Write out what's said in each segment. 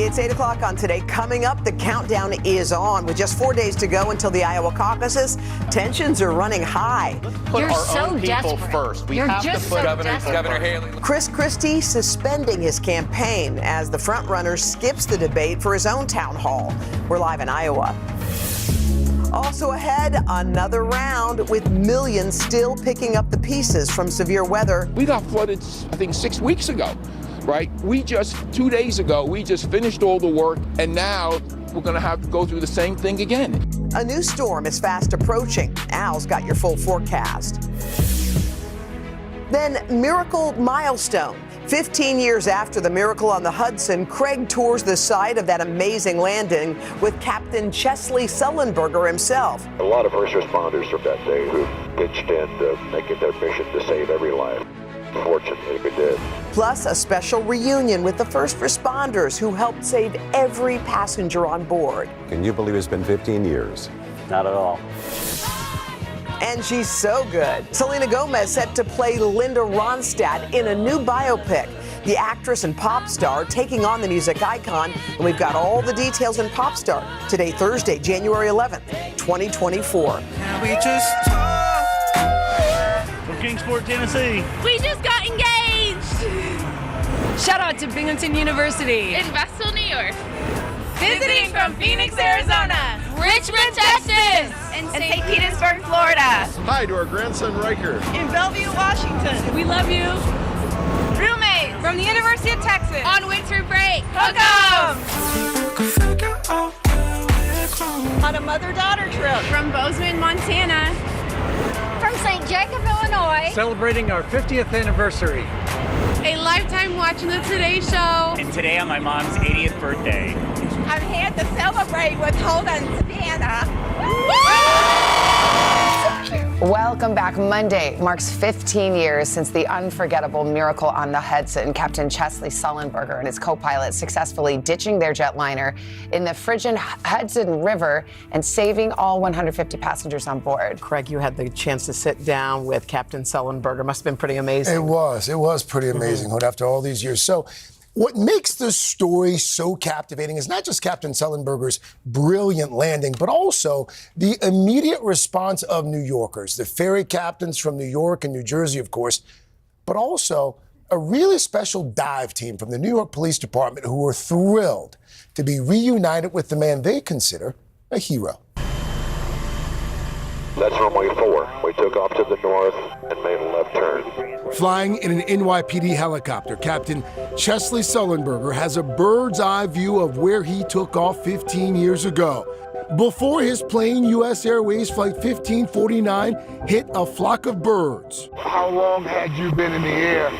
It's 8 o'clock on Today. Coming up, the countdown is on. With just 4 days to go until the Iowa caucuses, tensions are running high. Put our own people first. We have to put Governor Haley. Chris Christie suspending his campaign as the frontrunner skips the debate for his own town hall. We're live in Iowa. Also ahead, another round with millions still picking up the pieces from severe weather. We got flooded, I think, 6 weeks ago. Right? 2 days ago, we just finished all the work, and now we're going to have to go through the same thing again. A new storm is fast approaching. Al's got your full forecast. Then, miracle milestone. 15 years after the miracle on the Hudson, Craig tours the site of that amazing landing with Captain Chesley Sullenberger himself. A lot of first responders from that day who pitched in to make it their mission to save every life. Fortunately, we did. Plus, a special reunion with the first responders who helped save every passenger on board. Can you believe it's been 15 years? Not at all. And she's so good. Selena Gomez set to play Linda Ronstadt in a new biopic. The actress and pop star taking on the music icon. And we've got all the details in Pop Star. Today, Thursday, January 11th, 2024. We just from Kingsport, Tennessee. We just got engaged. Shout out to Binghamton University. In Vestal, New York. Visiting from Phoenix, Arizona. Richmond, Texas. And St. Petersburg, Florida. Hi to our grandson, Riker. In Bellevue, Washington. We love you. Roommates from the University of Texas. On winter break. Hook 'em. On a mother-daughter trip. From Bozeman, Montana. From St. Jacob, Illinois. Celebrating our 50th anniversary. A lifetime watching the Today Show. And today on my mom's 80th birthday. I'm here to celebrate with Hoda and Jenna. Welcome back. Monday marks 15 years since the unforgettable miracle on the Hudson. Captain Chesley Sullenberger and his co-pilot successfully ditching their jetliner in the frigid Hudson River and saving all 150 passengers on board. Craig, you had the chance to sit down with Captain Sullenberger. Must have been pretty amazing. It was pretty amazing, after all these years. So what makes this story so captivating is not just Captain Sullenberger's brilliant landing, but also the immediate response of New Yorkers, the ferry captains from New York and New Jersey, of course, but also a really special dive team from the New York Police Department who were thrilled to be reunited with the man they consider a hero. That's runway 4. We took off to the north and made a left turn. Flying in an NYPD helicopter, Captain Chesley Sullenberger has a bird's eye view of where he took off 15 years ago. Before his plane, U.S. Airways Flight 1549 hit a flock of birds. How long had you been in the air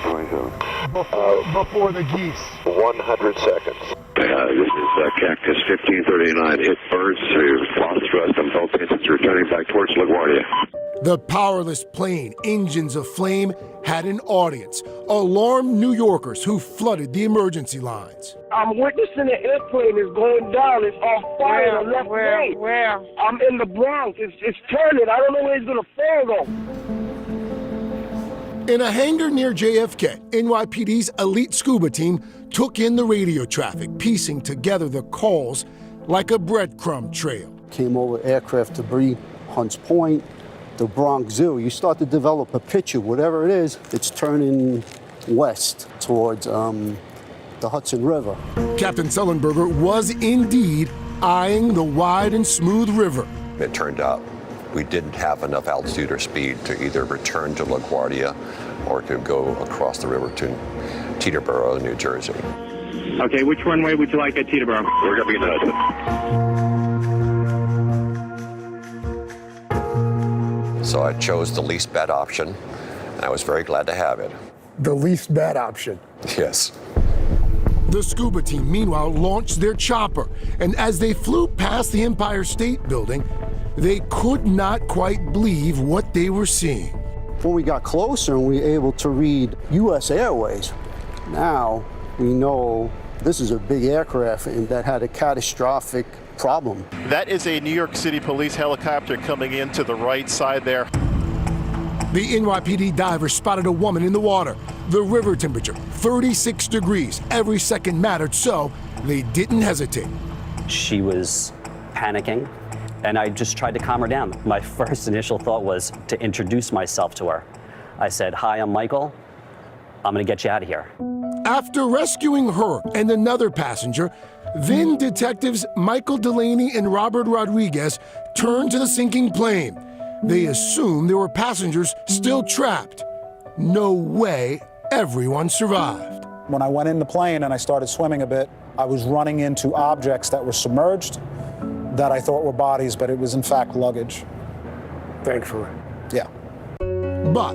before the geese? 100 seconds. This is Cactus 1539. Hit birds to lost thrust on both engines returning back towards LaGuardia. The powerless plane, engines aflame, had an audience. Alarmed New Yorkers who flooded the emergency lines. I'm witnessing the airplane is going down. It's on fire on the left lane. Where? I'm in the Bronx. It's turning. I don't know where it's going to fall though. In a hangar near JFK, NYPD's elite scuba team took in the radio traffic, piecing together the calls like a breadcrumb trail. Came over aircraft debris, Hunts Point, the Bronx Zoo. You start to develop a picture, whatever it is, it's turning west towards the Hudson River. Captain Sullenberger was indeed eyeing the wide and smooth river. It turned out we didn't have enough altitude or speed to either return to LaGuardia or to go across the river to Teterboro, New Jersey. Okay, which runway would you like at Teterboro? We're going to be in the Hudson. So I chose the least bad option, and I was very glad to have it. The least bad option. Yes. The scuba team, meanwhile, launched their chopper, and as they flew past the Empire State Building, they could not quite believe what they were seeing. When we got closer and we were able to read U.S. Airways, now we know this is a big aircraft and that had a catastrophic problem. That is a New York City police helicopter coming in to the right side there. The NYPD divers spotted a woman in the water. The river temperature, 36 degrees. Every second mattered, so they didn't hesitate. She was panicking, and I just tried to calm her down. My first initial thought was to introduce myself to her. I said, "Hi, I'm Michael. I'm gonna get you out of here." After rescuing her and another passenger, then detectives Michael Delaney and Robert Rodriguez turned to the sinking plane. They assumed there were passengers still trapped. No way everyone survived. When I went in the plane and I started swimming a bit, I was running into objects that were submerged that I thought were bodies, but it was in fact luggage. Thankfully. Yeah. But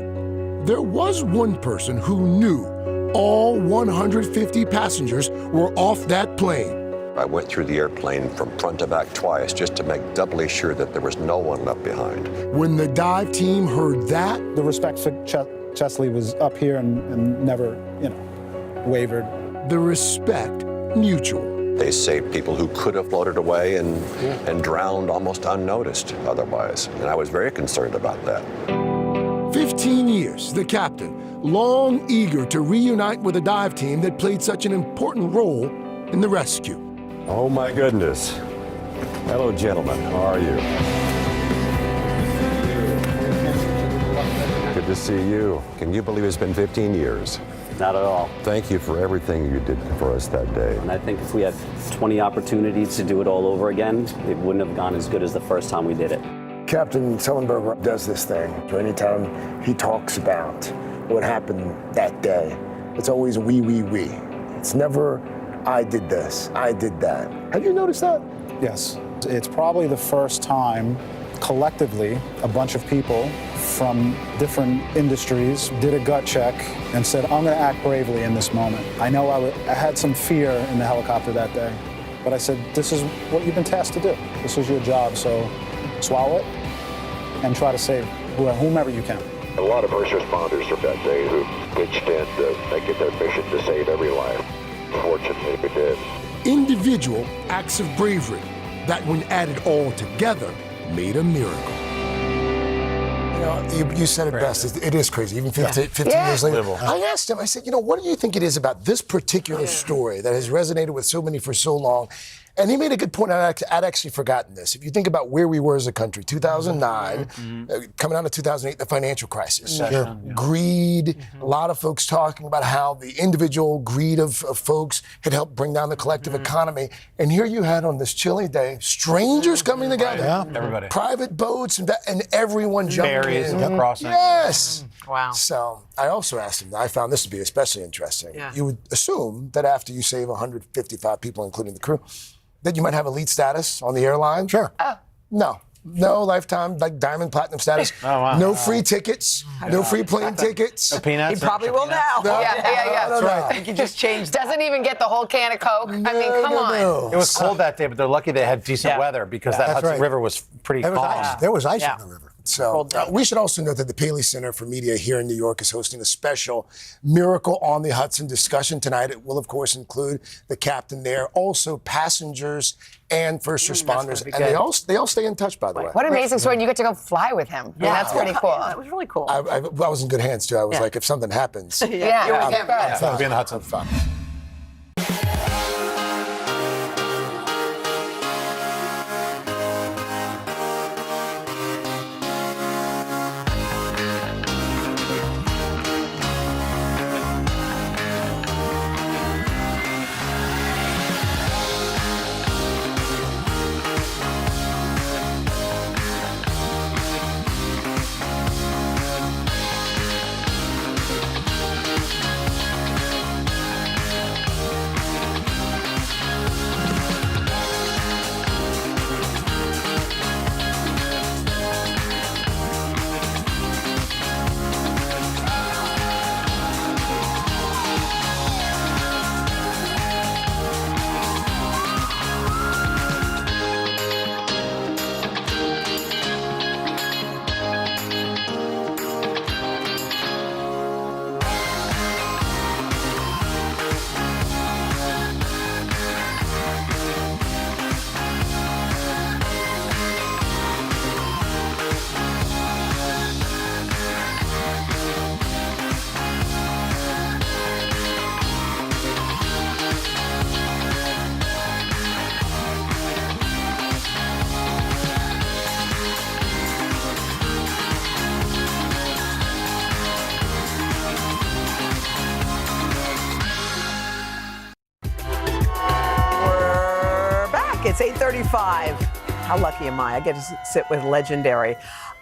there was one person who knew all 150 passengers were off that plane. I went through the airplane from front to back twice just to make doubly sure that there was no one left behind. When the dive team heard that, the respect for Chesley was up here and never, wavered. The respect mutual. They saved people who could have floated away and drowned almost unnoticed otherwise. And I was very concerned about that. 15 years, the captain, long eager to reunite with a dive team that played such an important role in the rescue. Oh my goodness. Hello, gentlemen. How are you? Good to see you. Can you believe it's been 15 years? Not at all. Thank you for everything you did for us that day. And I think if we had 20 opportunities to do it all over again, it wouldn't have gone as good as the first time we did it. Captain Sullenberger does this thing. So anytime he talks about what happened that day, it's always we. It's never, I did this, I did that. Have you noticed that? Yes. It's probably the first time collectively a bunch of people from different industries did a gut check and said, I'm going to act bravely in this moment. I know I had some fear in the helicopter that day, but I said, this is what you've been tasked to do. This is your job, so swallow it and try to save whomever you can. A lot of first responders from that day who pitched in to make it their mission to save every life. Fortunately, we did. Individual acts of bravery that, when added all together, made a miracle. You said it best. It is crazy, even 15 years later. I asked him, I said, what do you think it is about this particular story that has resonated with so many for so long? And he made a good point. I'd actually forgotten this. If you think about where we were as a country, 2009, coming out of 2008, the financial crisis, greed, a lot of folks talking about how the individual greed of folks had helped bring down the collective economy. And here you had on this chilly day, strangers coming together, everybody, private boats, and everyone jumping in. Crossing. Yes. Wow. So I also asked him, I found this to be especially interesting. Yeah. You would assume that after you save 155 people, including the crew, that you might have elite status on the airline. Sure. No lifetime, like diamond, platinum status. No free tickets, no free plane tickets. No peanuts. He probably will now. Yeah. That's right. I think you just changed that. Doesn't even get the whole can of Coke. Come on. It was cold that day, but they're lucky they had decent weather because that Hudson River was pretty calm. There was ice on the river. So we should also note that the Paley Center for Media here in New York is hosting a special Miracle on the Hudson discussion tonight. It will, of course, include the captain there, also passengers and first responders. And they all stay in touch, by the way. What an amazing story. And you get to go fly with him. Yeah, that's pretty cool. Yeah, that was really cool. I was in good hands, too. I was like, if something happens. You'll be in the Hudson. Fun. back. It's 8:35. How lucky am I? I get to sit with legendary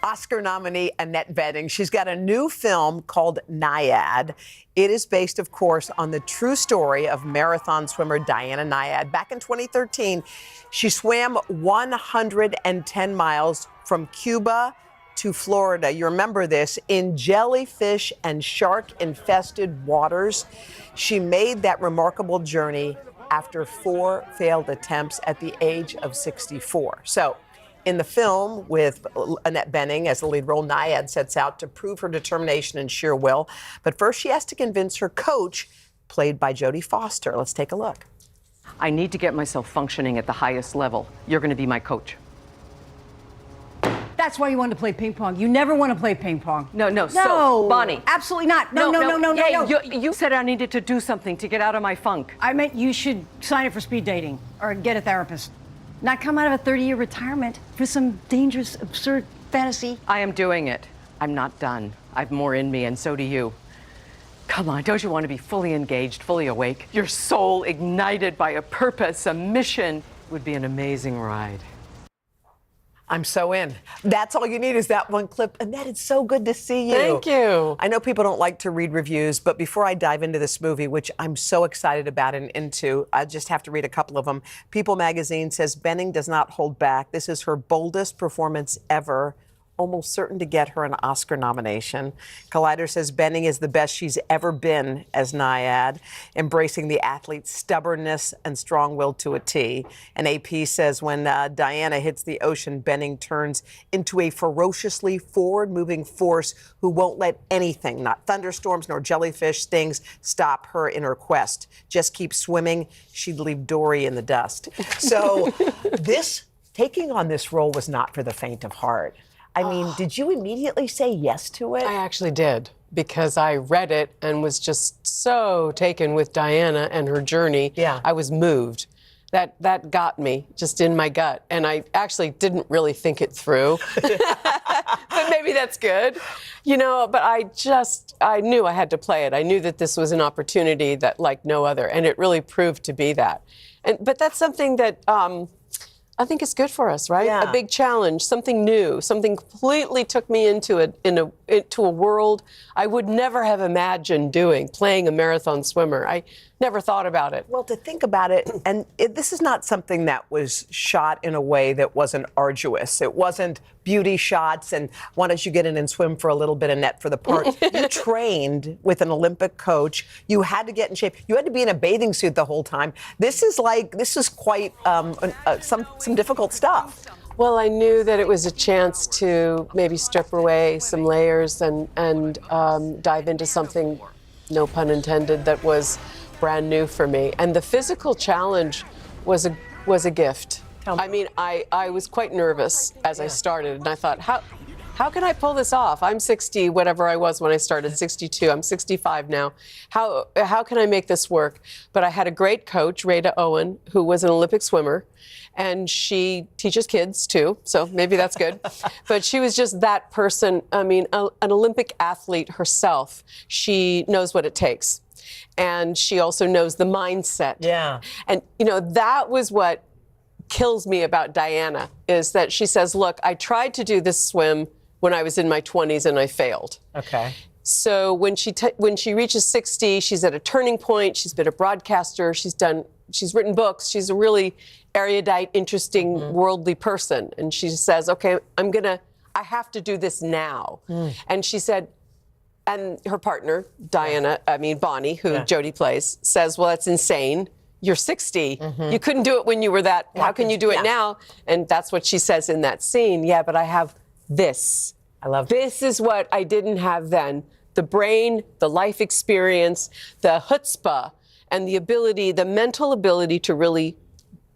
Oscar nominee Annette Bening. She's got a new film called Nyad. It is based, of course, on the true story of marathon swimmer Diana Nyad. Back in 2013, she swam 110 miles from Cuba to Florida. You remember this, in jellyfish and shark-infested waters. She made that remarkable journey after 4 failed attempts at the age of 64. So, in the film, with Annette Bening as the lead role, Nyad sets out to prove her determination and sheer will. But first, she has to convince her coach, played by Jodie Foster. Let's take a look. I need to get myself functioning at the highest level. You're going to be my coach. That's why you wanted to play ping pong. You never want to play ping pong. No. So, Bonnie. Absolutely not. No. You said I needed to do something to get out of my funk. I meant you should sign up for speed dating or get a therapist. Not come out of a 30-year retirement for some dangerous, absurd fantasy. I am doing it. I'm not done. I've more in me, and so do you. Come on, don't you want to be fully engaged, fully awake? Your soul ignited by a purpose, a mission. Would be an amazing ride. I'm so in. That's all you need is that one clip. Annette, it's so good to see you. Thank you. I know people don't like to read reviews, but before I dive into this movie, which I'm so excited about and into, I just have to read a couple of them. People magazine says Bening does not hold back. This is her boldest performance ever, almost certain to get her an Oscar nomination. Collider says Bening is the best she's ever been as Nyad, embracing the athlete's stubbornness and strong will to a T. And AP says when Diana hits the ocean, Bening turns into a ferociously forward-moving force who won't let anything, not thunderstorms nor jellyfish stings, stop her in her quest. Just keep swimming. She'd leave Dory in the dust. So taking on this role was not for the faint of heart. I mean, did you immediately say yes to it? I actually did, because I read it and was just so taken with Diana and her journey. Yeah. I was moved. That got me just in my gut. And I actually didn't really think it through. But maybe that's good. But I knew I had to play it. I knew that this was an opportunity that like no other. And it really proved to be that. But that's something that I think it's good for us, right? Yeah. A big challenge, something new, something completely took me into a world I would never have imagined playing a marathon swimmer. I never thought about it. Well, to think about it, and this is not something that was shot in a way that wasn't arduous. It wasn't beauty shots and why don't you get in and swim for a little bit, Annette, for the part. You trained with an Olympic coach. You had to get in shape. You had to be in a bathing suit the whole time. This is quite some difficult stuff. Well, I knew that it was a chance to maybe strip away some layers and dive into something, no pun intended, that was brand new for me. And the physical challenge was a gift. I mean, I was quite nervous as I started, and I thought, how can I pull this off? I'm 60, whatever I was when I started, 62. I'm 65 now. How can I make this work? But I had a great coach, Rada Owen, who was an Olympic swimmer, and she teaches kids too, so maybe that's good. But she was just that person. I mean, an Olympic athlete herself. She knows what it takes. And she also knows the mindset. Yeah. And, that was what kills me about Diana, is that she says, look, I tried to do this swim when I was in my 20s and I failed. Okay. So when she reaches 60, she's at a turning point. She's been a broadcaster. She's written books. She's a really erudite, interesting, worldly person. And she says, okay, I have to do this now. And she said, and her partner, Bonnie, who Jodie plays, says, well, that's insane. You're 60. You couldn't do it when you were that. How can you do it now? And that's what she says in that scene. Yeah, but I have this. I love this. Is what I didn't have then. The brain, the life experience, the chutzpah, and the mental ability to really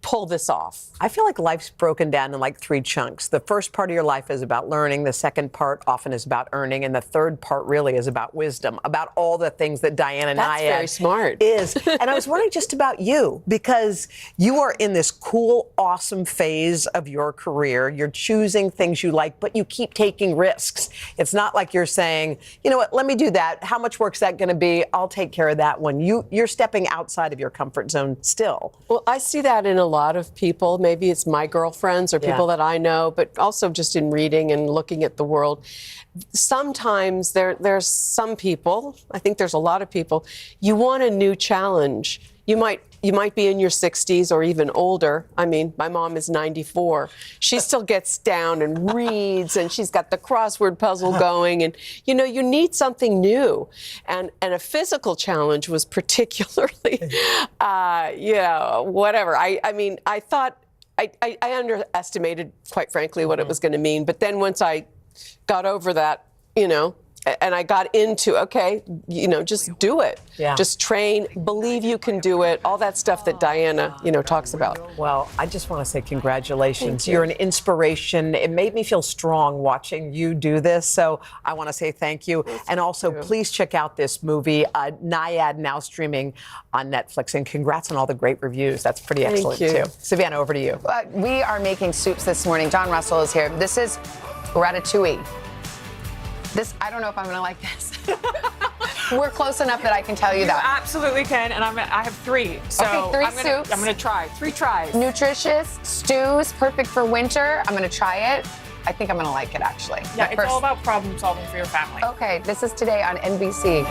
pull this off. I feel like life's broken down in like 3 chunks. The first part of your life is about learning. The second part often is about earning. And the third part really is about wisdom, about all the things that Diana That's Nyad very smart. is. And I was wondering just about you, because you are in this cool, awesome phase of your career. You're choosing things you like, but you keep taking risks. It's not like you're saying, you know what, let me do that. How much work's that going to be? I'll take care of that one. You're stepping outside of your comfort zone still. Well, I see that in a lot of people. Maybe it's my girlfriends or people that I know, but also just in reading and looking at the world. Sometimes there's some people, I think there's a lot of people, you want a new challenge. You might be in your 60s or even older. I mean, my mom is 94. She still gets down and reads, and she's got the crossword puzzle going. And, you know, you need something new. And a physical challenge was particularly, whatever. I mean, I thought, I underestimated, quite frankly, what it was going to mean. But then once I got over that, you know, and I got into, okay, you know, just do it. Yeah. Just train, believe you can do it, all that stuff that Diana, you know, talks about. Well, I just want to say congratulations. Thank you. You're an inspiration. It made me feel strong watching you do this. So I want to say thank you. And also, please check out this movie, Nyad, now streaming on Netflix. And congrats on all the great reviews. That's pretty excellent, you. too. Savannah, over to you. We are making soups this morning. John Russell is here. This is ratatouille. I don't know if I'm going to like this. We're close enough that I can tell you that. You absolutely can, and I have 3. So okay, 3 soups. I'm going to try. 3 tries. Nutritious, stews, perfect for winter. I'm going to try it. I think I'm going to like it, actually. Yeah, it's all about problem solving for your family. Okay, this is today on NBC.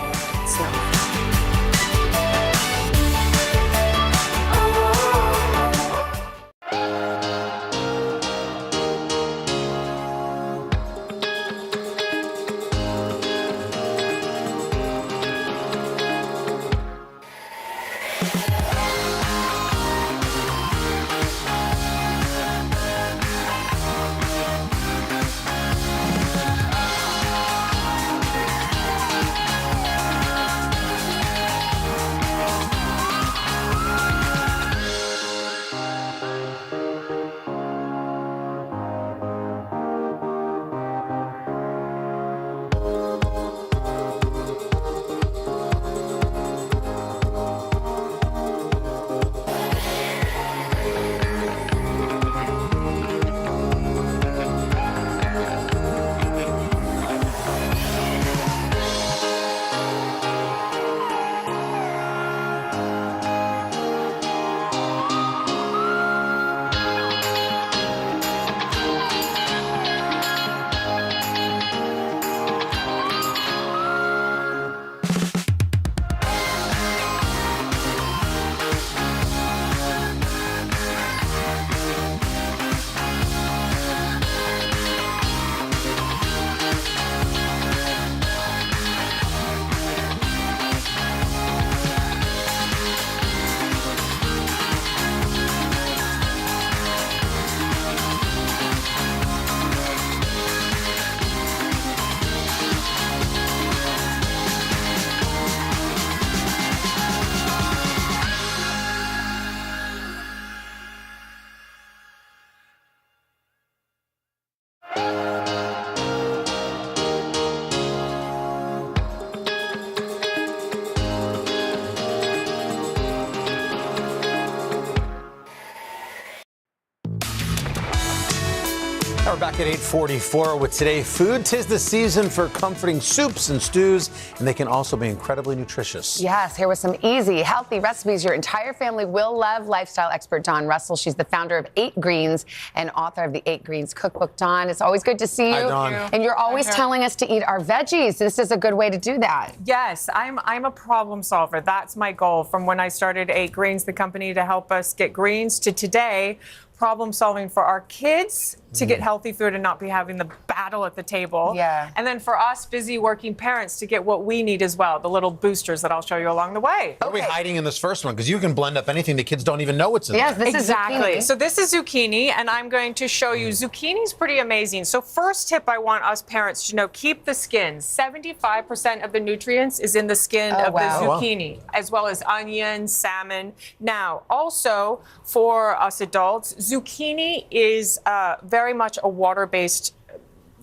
We're back at 8:44 with Today Food. 'Tis the season for comforting soups and stews, and they can also be incredibly nutritious. Yes, here with some easy, healthy recipes your entire family will love. Lifestyle expert Dawn Russell. She's the founder of 8 Greens and author of the 8 Greens Cookbook. Dawn, it's always good to see you. Hi, Dawn. And you're always telling us to eat our veggies. This is a good way to do that. Yes, I'm a problem solver. That's my goal from when I started 8 Greens, the company to help us get greens, to today, problem solving for our kids to get healthy food and not be having the battle at the table. Yeah. And then for us busy working parents to get what we need as well, the little boosters that I'll show you along the way. What are we hiding in this first one? Because you can blend up anything. The kids don't even know what's in Yes, there. this Exactly. is zucchini. So this is zucchini, and I'm going to show you. Zucchini's pretty amazing. So first tip I want us parents to know, keep the skin. 75% of the nutrients is in the skin of the zucchini, as well as onion, salmon. Now, also for us adults, zucchini is very much a water-based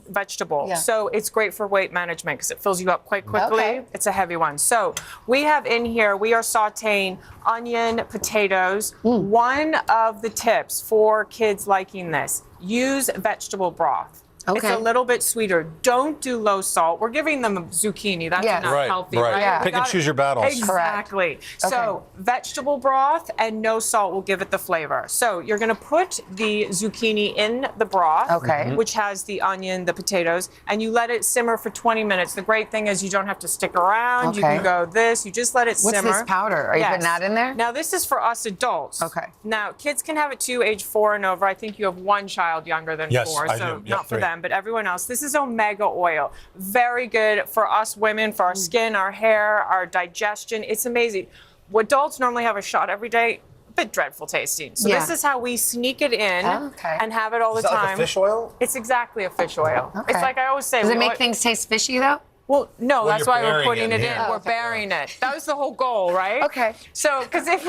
vegetable. Yeah. So it's great for weight management because it fills you up quite quickly. Okay. It's a heavy one. So we have in here, we are sauteing onion, potatoes. One of the tips for kids liking this, use vegetable broth. It's a little bit sweeter. Don't do low salt. We're giving them zucchini. That's not healthy, right? Yeah. Pick and choose your battles. Exactly. So vegetable broth and no salt will give it the flavor. So you're going to put the zucchini in the broth, which has the onion, the potatoes, and you let it simmer for 20 minutes. The great thing is you don't have to stick around. You can go this. You just let it simmer. What's this powder? Are you putting that in there? Now this is for us adults. Now kids can have it too, age 4 and over. I think you have one child younger than 4, so not for them, but everyone else. This is omega oil. Very good for us women, for our skin, our hair, our digestion. It's amazing. Adults normally have a shot every day. A bit dreadful tasting. So this is how we sneak it in and have it all the time. Like a fish oil? It's exactly a fish oil. It's like I always say. Does it make things taste fishy though? Well, no, that's why we're putting it in. We're burying it. That was the whole goal, right? Okay. So, because if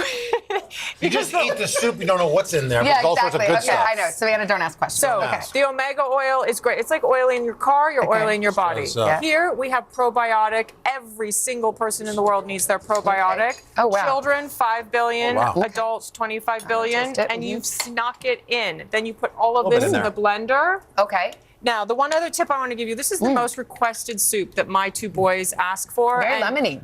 you just eat the soup, you don't know what's in there. Yeah, but all sorts of good stuff. I know. Savannah, don't ask questions. So, the omega oil is great. It's like oiling your car, you're oiling your body. Here, we have probiotic. Every single person in the world needs their probiotic. Oh, wow. Children, 5 billion. Adults, 25 billion. And you've snuck it in. Then you put all of this in the blender. Okay. Now, the one other tip I want to give you, this is the most requested soup that my 2 boys ask for. Very lemony.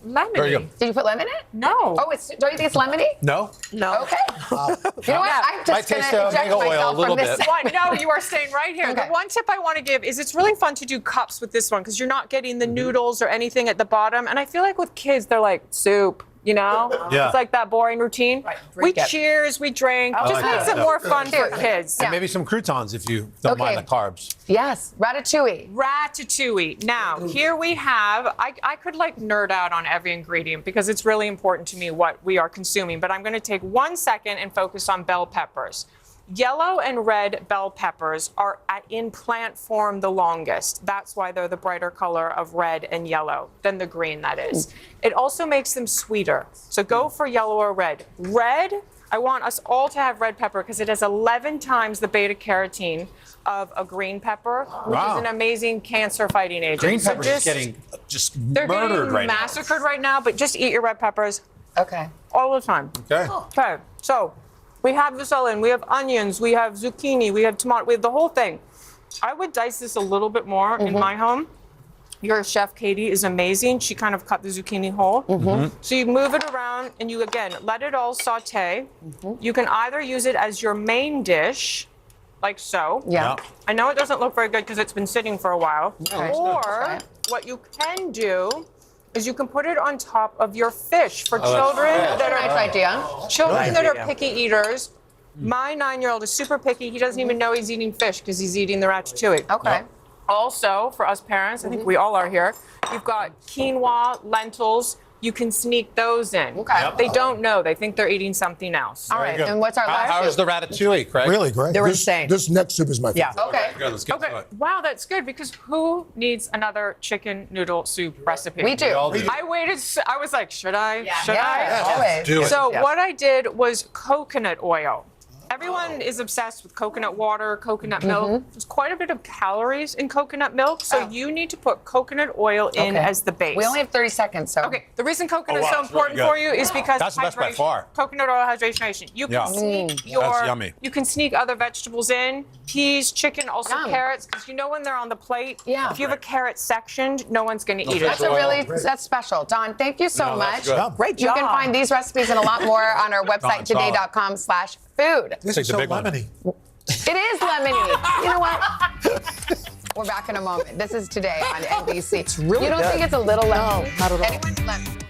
Lemony. There you go. Did you put lemon in it? No. Oh, don't you think it's lemony? No. No. Okay. You know what? I'm just going to eject myself from this one. No, you are staying right here. The one tip I want to give is it's really fun to do cups with this one because you're not getting the noodles or anything at the bottom. And I feel like with kids, they're like, soup. You know? Yeah. It's like that boring routine. Right. We cheers, we drink. Just makes it more fun for kids. And maybe some croutons if you don't mind the carbs. Yes, ratatouille. Ratatouille. Now, here we have, I could like nerd out on every ingredient because it's really important to me what we are consuming, but I'm going to take 1 second and focus on bell peppers. Yellow and red bell peppers are in plant form the longest. That's why they're the brighter color of red and yellow than the green, that is. It also makes them sweeter. So go for yellow or red. Red, I want us all to have red pepper because it has 11 times the beta carotene of a green pepper, which is an amazing cancer-fighting agent. Green pepper is getting just murdered right now. They're getting massacred right now, but just eat your red peppers. Okay. All the time. Okay. Okay, so we have this all in. We have onions, we have zucchini, we have tomato, we have the whole thing. I would dice this a little bit more in my home. Your chef, Katie, is amazing. She kind of cut the zucchini whole. So you move it around and you, again, let it all saute. You can either use it as your main dish, like so. Yeah. I know it doesn't look very good because it's been sitting for a while. Or what you can do is you can put it on top of your fish for children that are nice idea. Children that are picky eaters. My 9-year-old is super picky. He doesn't even know he's eating fish because he's eating the ratatouille. Okay. Also, for us parents, I think we all are here, you've got quinoa, lentils. You can sneak those in. Okay. They don't know. They think they're eating something else. All right. And what's our last How is the ratatouille, Craig? Really great. They're insane. This next soup is my favorite. Okay. Good, let's get to it. Wow, that's good because who needs another chicken noodle soup recipe? We do. I waited. I was like, should I? Should I? Always. Do it. So what I did was coconut oil. Everyone is obsessed with coconut water, coconut milk. There's quite a bit of calories in coconut milk, so you need to put coconut oil in as the base. We only have 30 seconds, so. Okay, the reason coconut is so important for you is because that's the best by far. Coconut oil hydration. You can sneak That's yummy. You can sneak other vegetables in, peas, chicken, also carrots, because you know when they're on the plate. Yeah. If you have a carrot sectioned, no one's going to eat it. That's special. Don, thank you so much. Great job. You can find these recipes and a lot more on our website, today.com/food. This is so lemony. It is lemony. You know what? We're back in a moment. This is Today on NBC. It's really You don't good. think it's a little lemony? No, not at all. Anyone lemon?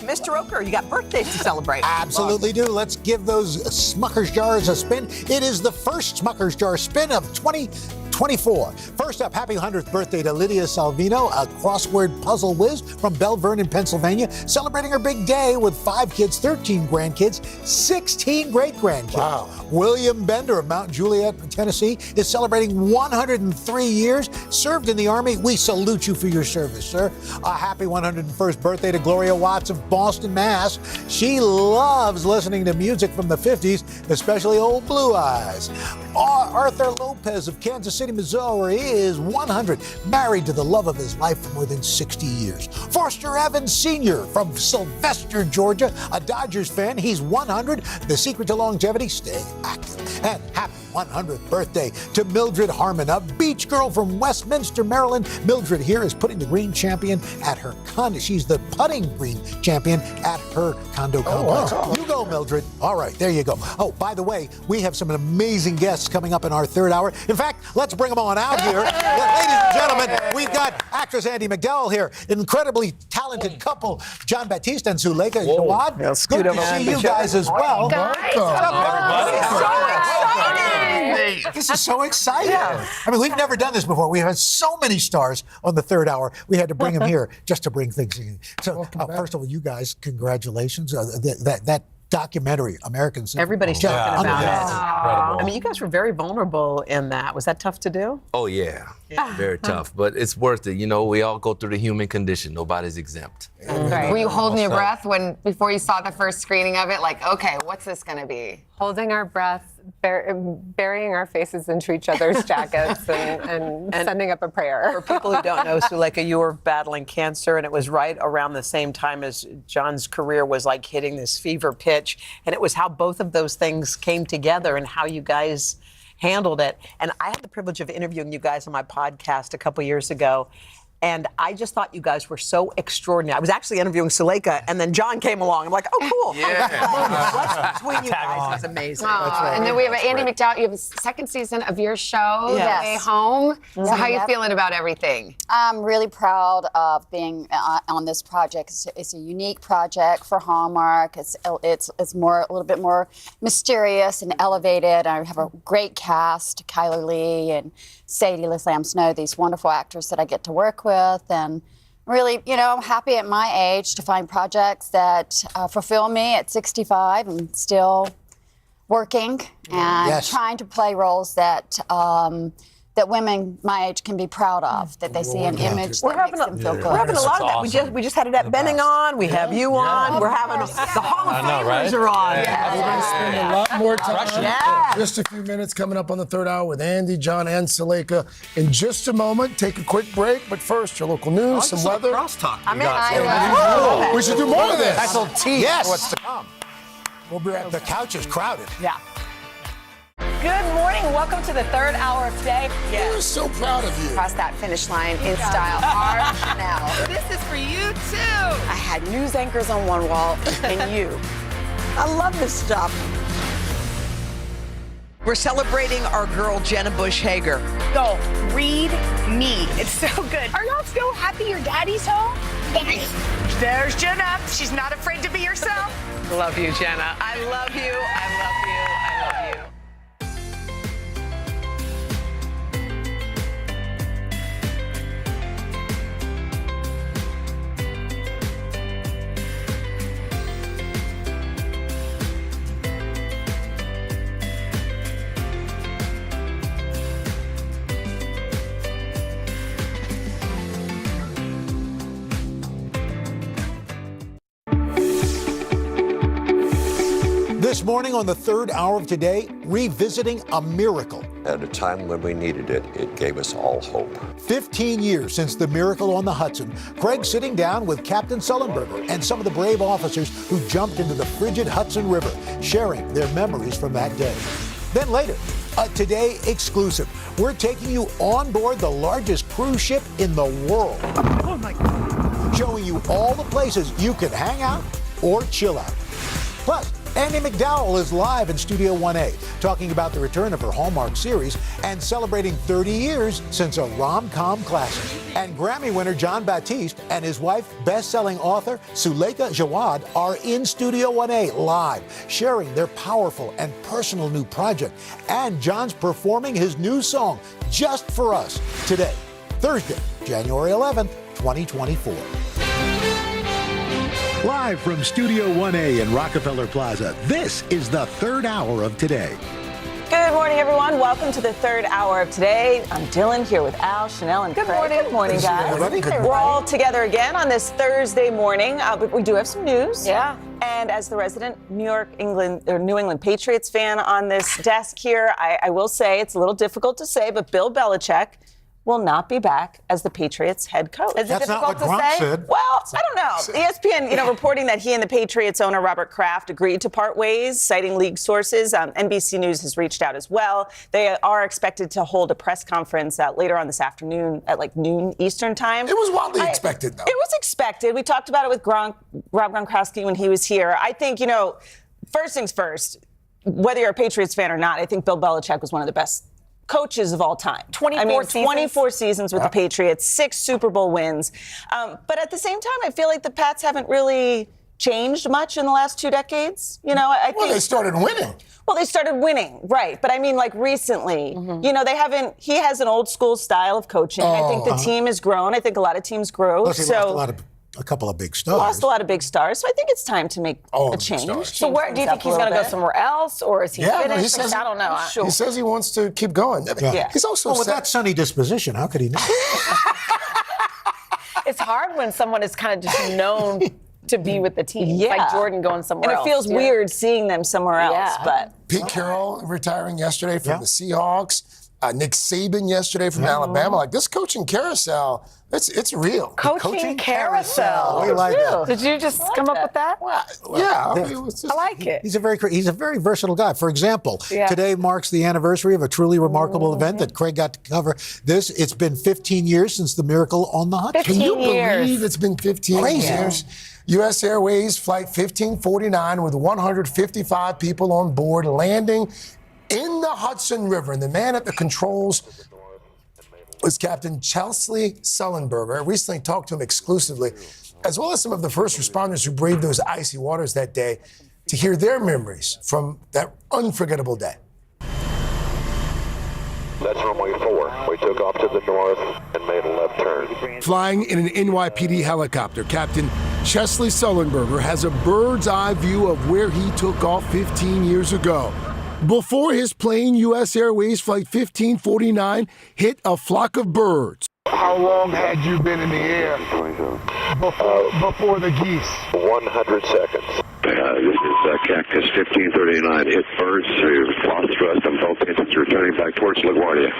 Mr. Oker, you got birthdays to celebrate. Absolutely do. Let's give those Smucker's jars a spin. It is the first Smucker's jar spin of 2024. First up, happy 100th birthday to Lydia Salvino, a crossword puzzle whiz from Belle Vernon, Pennsylvania, celebrating her big day with 5 kids, 13 grandkids, 16 great-grandkids. Wow. William Bender of Mount Juliet, Tennessee, is celebrating 103 years. Served in the Army. We salute you for your service, sir. A happy 101st birthday to Gloria Watts of Boston, Mass. She loves listening to music from the 50s, especially Old Blue Eyes. Arthur Lopez of Kansas City, Missouri is 100, married to the love of his life for more than 60 years. Foster Evans Sr. from Sylvester, Georgia, a Dodgers fan. He's 100. The secret to longevity, stay active. And happy 100th birthday to Mildred Harmon, a beach girl from Westminster, Maryland. Mildred here is putting the green champion at her condo. She's the putting green champion at her condo complex. Wow. You go, Mildred. All right, there you go. Oh, by the way, we have some amazing guests coming up in our third hour. In fact, let's bring them on out here. Ladies and gentlemen, we've got actress Andie MacDowell here, incredibly talented couple, John Baptiste and Zuleika Nyad. Good to see you guys as well. This is so exciting. Yeah. I mean, we've never done this before. We had so many stars on the third hour. We had to bring them here just to bring things in. So, first of all, you guys, congratulations. That documentary, American Symphony. Everybody's talking about it. Incredible. I mean, you guys were very vulnerable in that. Was that tough to do? Oh, yeah. Very tough, but it's worth it. You know, we all go through the human condition. Nobody's exempt. Right. Were you holding your breath before you saw the first screening of it? Like, okay, what's this going to be? Holding our breath, burying our faces into each other's jackets and sending up a prayer. For people who don't know, Zuleika, you were battling cancer, and it was right around the same time as John's career was like hitting this fever pitch. And it was how both of those things came together and how you guys handled it. And I had the privilege of interviewing you guys on my podcast a couple years ago. And I just thought you guys were so extraordinary. I was actually interviewing Suleika, and then John came along. I'm like, oh, cool. Yeah. Between you guys was amazing. And then we have Andie MacDowell. You have a second season of your show, The Way Home. So how are you feeling about everything? I'm really proud of being on this project. It's a unique project for Hallmark. It's more a little bit more mysterious and elevated. I have a great cast: Kyler Lee and Sadie LaSam Snow, these wonderful actors that I get to work with. And really, I'm happy at my age to find projects that fulfill me at 65 and still working and trying to play roles that that women my age can be proud of, that they see an image that makes them feel good. We're having a lot of that. Awesome. We just had Annette Benning on. We have you on. We're having the Hall of Famers are on. We're going to spend a lot more time. Just a few minutes coming up on the third hour with Andie, John, and Suleika. In just a moment, take a quick break. But first, your local news, some weather. Crosstalk. We should do more of this. Nice little tease for what's to come. We'll be right. The couch is crowded. Yeah. Good morning. Welcome to the third hour of today. We're so proud of you. Cross that finish line in style. Now. This is for you, too. I had news anchors on one wall and you. I love this stuff. We're celebrating our girl, Jenna Bush Hager. Go, read me. It's so good. Are y'all so happy your daddy's home? There's Jenna. She's not afraid to be herself. Love you, Jenna. I love you. I love you. I love you. This morning on the third hour of today, revisiting a miracle. At a time when we needed it, it gave us all hope. 15 years since the miracle on the Hudson, Craig's sitting down with Captain Sullenberger and some of the brave officers who jumped into the frigid Hudson River, sharing their memories from that day. Then later, a Today exclusive. We're taking you on board the largest cruise ship in the world. Oh, my God. Showing you all the places you can hang out or chill out. Plus, Andie MacDowell is live in Studio 1A, talking about the return of her Hallmark series and celebrating 30 years since a rom-com classic. And Grammy winner John Batiste and his wife, best-selling author Suleika Jawad, are in Studio 1A live, sharing their powerful and personal new project. And John's performing his new song, Just For Us, today, Thursday, January 11th, 2024. Live from Studio 1A in Rockefeller Plaza, this is the third hour of Today. Good morning, everyone. Welcome to the third hour of Today. I'm Dylan here with Al, Chanel, and Good Craig. morning. Good morning, guys. We're all together again on this Thursday morning, but we do have some news. Yeah. And as the resident New England Patriots fan on this desk here, I will say it's a little difficult to say, but Bill Belichick will not be back as the Patriots head coach. Is it difficult to say? Well, I don't know. ESPN, reporting that he and the Patriots owner Robert Kraft agreed to part ways, citing league sources. NBC News has reached out as well. They are expected to hold a press conference later on this afternoon at like noon Eastern time. It was wildly expected, though. It was expected. We talked about it with Rob Gronkowski when he was here. I think, first things first, whether you're a Patriots fan or not, I think Bill Belichick was one of the best coaches of all time. 24 seasons with the Patriots, 6 Super Bowl wins. But at the same time, I feel like the Pats haven't really changed much in the last 2 decades. I think they started winning. Well, they started winning, right. But I mean, like recently, they haven't, he has an old school style of coaching. I think the team has grown. I think a lot of teams grow. Plus, he lost a couple of big stars. Lost a lot of big stars, so I think it's time to make a change. So where do you think he's going to go somewhere else, or is he finished? He I don't know. He says he wants to keep going. Yeah. He's also with that sunny disposition, how could he not? It's hard when someone is kind of just known to be with the team. It's like Jordan going somewhere else. And it feels weird seeing them somewhere else. But Pete Carroll retiring yesterday from the Seahawks. Nick Saban yesterday from Alabama. Like, this coaching carousel, it's real. Coaching carousel. We like that. Did you just come up with that? I like it. He's a very versatile guy. For example, today marks the anniversary of a truly remarkable event that Craig got to cover. It's been 15 years since the miracle on the Hudson. Can you believe it's been 15 years? U.S. Airways Flight 1549 with 155 people on board landing in the Hudson River. And the man at the controls was Captain Chesley Sullenberger. I recently talked to him exclusively, as well as some of the first responders who braved those icy waters that day, to hear their memories from that unforgettable day. That's runway 4. We took off to the north and made a left turn. Flying in an NYPD helicopter, Captain Chesley Sullenberger has a bird's eye view of where he took off 15 years ago. Before his plane, U.S. Airways Flight 1549 hit a flock of birds. How long had you been in the air before the geese? 100 seconds. This is Cactus 1539. Hit birds to lost thrust on both engines returning back towards LaGuardia.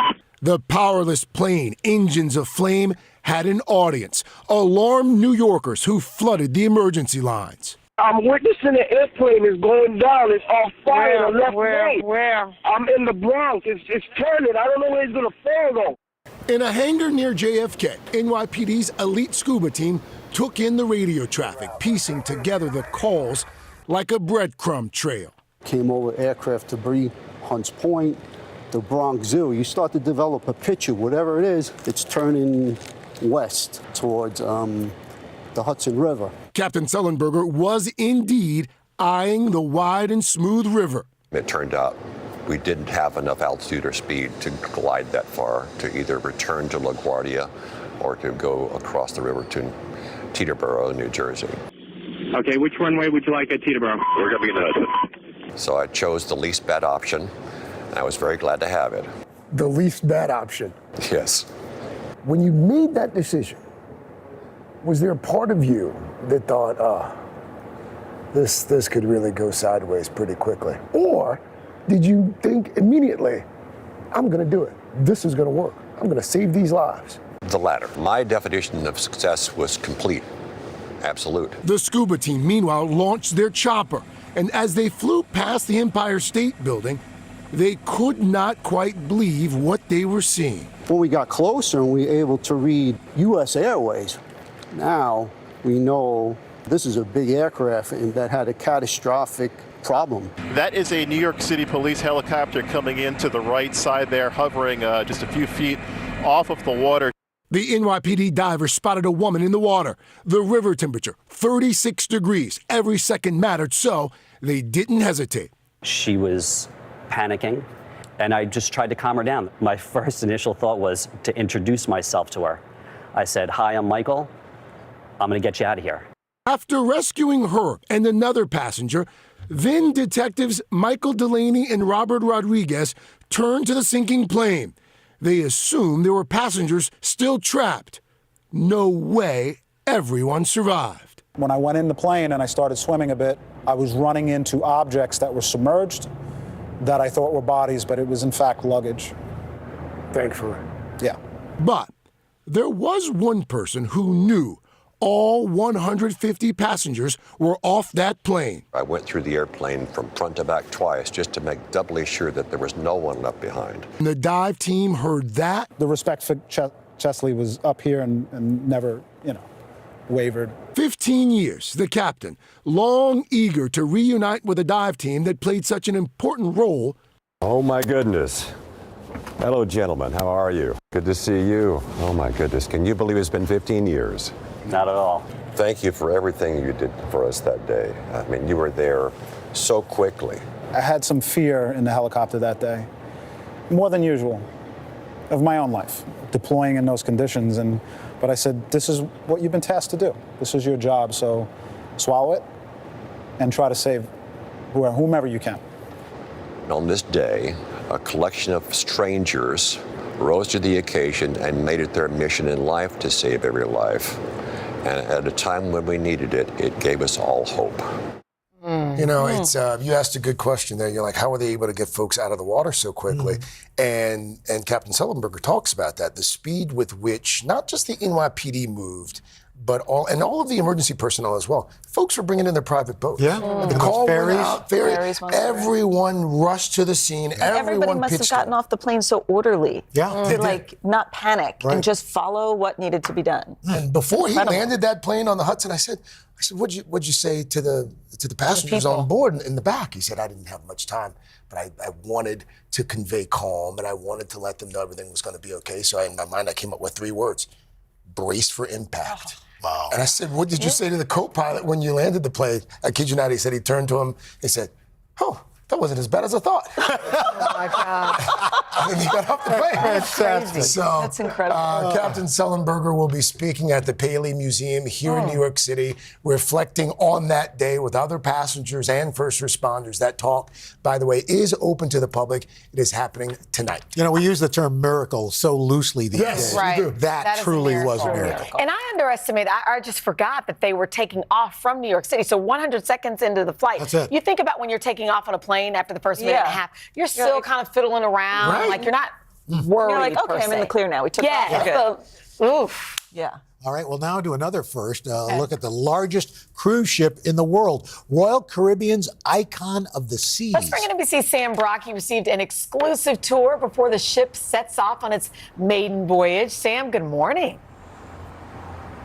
The powerless plane, engines aflame, had an audience. Alarmed New Yorkers who flooded the emergency lines. I'm witnessing the airplane is going down. It's off fire on the left lane. Where? I'm in the Bronx. It's turning. I don't know where it's going to fall, though. In a hangar near JFK, NYPD's elite scuba team took in the radio traffic, piecing together the calls like a breadcrumb trail. Came over aircraft debris, Hunts Point, the Bronx Zoo. You start to develop a picture, whatever it is, it's turning west towards the Hudson River. Captain Sullenberger was indeed eyeing the wide and smooth river. It turned out we didn't have enough altitude or speed to glide that far to either return to LaGuardia or to go across the river to Teterboro, New Jersey. Okay, which runway would you like at Teterboro? We're going to be in the Hudson. So I chose the least bad option, and I was very glad to have it. The least bad option. Yes. When you made that decision, was there a part of you that thought, this could really go sideways pretty quickly? Or did you think immediately, I'm going to do it. This is going to work. I'm going to save these lives. The latter. My definition of success was complete, absolute. The scuba team, meanwhile, launched their chopper. And as they flew past the Empire State Building, they could not quite believe what they were seeing. When we got closer and we were able to read U.S. Airways, now we know This is a big aircraft and that had a catastrophic problem. That is a New York City police helicopter coming in to the right side there, hovering just a few feet off of the water. The NYPD divers spotted a woman in the water. The river temperature, 36 degrees. Every second mattered, so they didn't hesitate. She was panicking, and I just tried to calm her down. My first initial thought was to introduce myself to her. I said, "Hi, I'm Michael. I'm going to get you out of here." After rescuing her and another passenger, then detectives Michael Delaney and Robert Rodriguez turned to the sinking plane. They assumed there were passengers still trapped. No way everyone survived. When I went in the plane and I started swimming a bit, I was running into objects that were submerged that I thought were bodies, but it was in fact luggage. Thankfully. Yeah. But there was one person who knew all 150 passengers were off that plane. I went through the airplane from front to back twice just to make doubly sure that there was no one left behind. The dive team heard that. The respect for Chesley was up here and never, wavered. 15 years, the captain, long eager to reunite with a dive team that played such an important role. Oh my goodness. Hello, gentlemen. How are you? Good to see you. Oh my goodness. Can you believe it's been 15 years? Not at all. Thank you for everything you did for us that day. I mean, you were there so quickly. I had some fear in the helicopter that day, more than usual, of my own life, deploying in those conditions. But I said, this is what you've been tasked to do. This is your job, so swallow it and try to save whomever you can. On this day, a collection of strangers rose to the occasion and made it their mission in life to save every life. And at a time when we needed it, it gave us all hope. It's you asked a good question there. You're like, how were they able to get folks out of the water so quickly? And Captain Sullenberger talks about that, the speed with which not just the NYPD moved, but all of the emergency personnel as well. Folks were bringing in their private boats. Yeah. And the call went out. Everyone rushed to the scene. Everybody must have gotten off the plane so orderly. Yeah. To not panic and just follow what needed to be done. And before he landed that plane on the Hudson, I said, what'd you say to the passengers on board in the back? He said, I didn't have much time, but I wanted to convey calm and I wanted to let them know everything was going to be okay. So in my mind, I came up with 3 words: brace for impact. Wow. And I said, what did you say to the co-pilot when you landed the plane? I kid you not, he said he turned to him, he said, "Oh, that wasn't as bad as I thought." Oh my God. And he got off the plane. Fantastic. So, that's incredible. Captain Sullenberger will be speaking at the Paley Museum here in New York City, reflecting on that day with other passengers and first responders. That talk, by the way, is open to the public. It is happening tonight. We use the term miracle so loosely these days. Right. We do. That truly was a miracle. And I underestimated, I just forgot that they were taking off from New York City. So 100 seconds into the flight. That's it. You think about when you're taking off on a plane after the first minute and a half, you're still kind of fiddling around. Right. Like you're not worried. You're like, okay, I'm in the clear now. We took off. Oof. Yeah. All right, we'll now do another first. Look at the largest cruise ship in the world, Royal Caribbean's Icon of the Seas. Let's bring in NBC's Sam Brock. He received an exclusive tour before the ship sets off on its maiden voyage. Sam, good morning.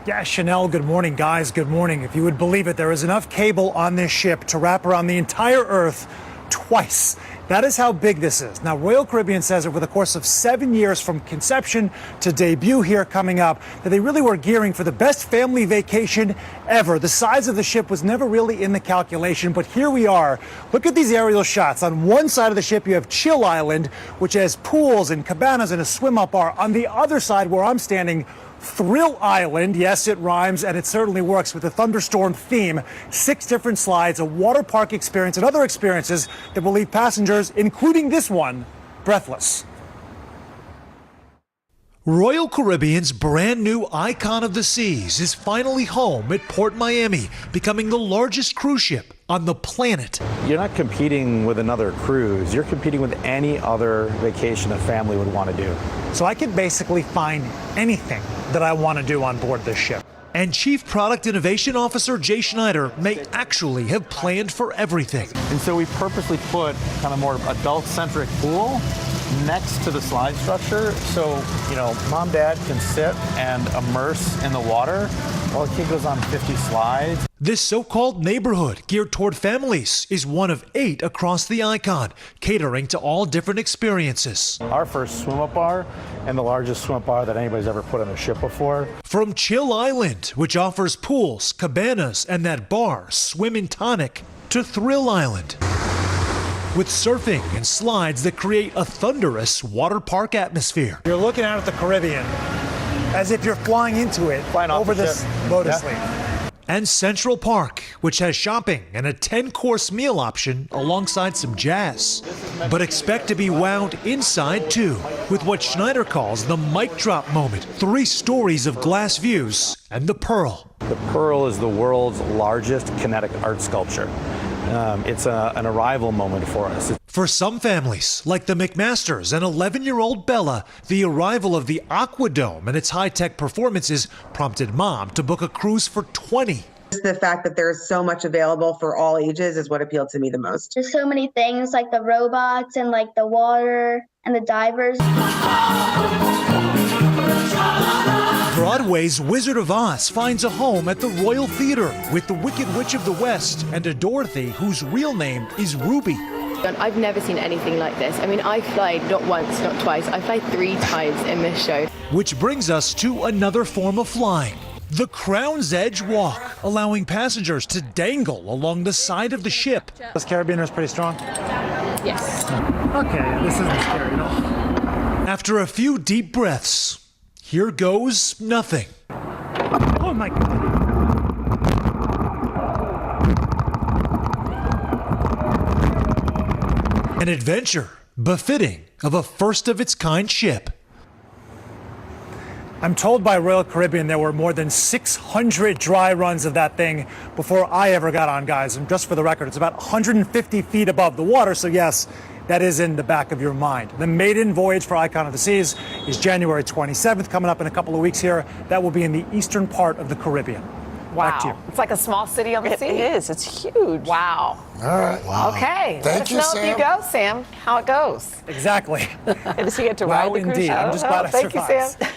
Yeah, Chanel, good morning, guys. Good morning. If you would believe it, there is enough cable on this ship to wrap around the entire Earth twice. That is how big this is. Now, Royal Caribbean says over the course of 7 years from conception to debut here coming up, that they really were gearing for the best family vacation ever. The size of the ship was never really in the calculation, but here we are. Look at these aerial shots. On one side of the ship, you have Chill Island, which has pools and cabanas and a swim-up bar. On the other side, where I'm standing, Thrill Island, yes, it rhymes, and it certainly works with the thunderstorm theme. 6 different slides, a water park experience, and other experiences that will leave passengers, including this one, breathless. Royal Caribbean's brand new Icon of the Seas is finally home at Port Miami, becoming the largest cruise ship on the planet. You're not competing with another cruise. You're competing with any other vacation a family would want to do. So I could basically find anything that I want to do on board this ship. And Chief Product Innovation Officer Jay Schneider may actually have planned for everything. And so we purposely put kind of more adult-centric pool next to the slide structure, so, mom, dad can sit and immerse in the water while the kid goes on 50 slides. This so-called neighborhood geared toward families is one of 8 across the Icon, catering to all different experiences. Our first swim-up bar and the largest swim-up bar that anybody's ever put on a ship before. From Chill Island, which offers pools, cabanas, and that bar, Swim and Tonic, to Thrill Island, with surfing and slides that create a thunderous water park atmosphere. You're looking out at the Caribbean as if you're flying into it over this Lotus Lake. And Central Park, which has shopping and a 10-course meal option alongside some jazz. But expect to be wowed inside too, with what Schneider calls the mic drop moment. 3 stories of glass views and the Pearl. The Pearl is the world's largest kinetic art sculpture. It's an arrival moment for us. For some families, like the McMasters and 11-year-old Bella, the arrival of the Aquadome and its high-tech performances prompted mom to book a cruise for 20. The fact that there's so much available for all ages is what appealed to me the most. There's so many things like the robots and like the water and the divers. Broadway's Wizard of Oz finds a home at the Royal Theater with the Wicked Witch of the West and a Dorothy whose real name is Ruby. I've never seen anything like this. I mean, I flied not once, not twice. I flied 3 times in this show. Which brings us to another form of flying. The Crown's Edge Walk, allowing passengers to dangle along the side of the ship. This Caribbeaner is pretty strong? Yes. Okay, this isn't scary at all. After a few deep breaths, here goes nothing. Oh my God. An adventure befitting of a first-of-its-kind ship. I'm told by Royal Caribbean there were more than 600 dry runs of that thing before I ever got on, guys. And just for the record, it's about 150 feet above the water, so yes, that is in the back of your mind. The maiden voyage for Icon of the Seas is January 27th, coming up in a couple of weeks here. That will be in the eastern part of the Caribbean. Wow. Back to you. It's like a small city on the sea. It is. It's huge. Wow. All right. Wow. Okay. Thank Let us you, know Sam. if you go, Sam, how it goes. Exactly. Does he get to ride the cruise indeed. ship? I'm just glad I Thank survived. you, Sam.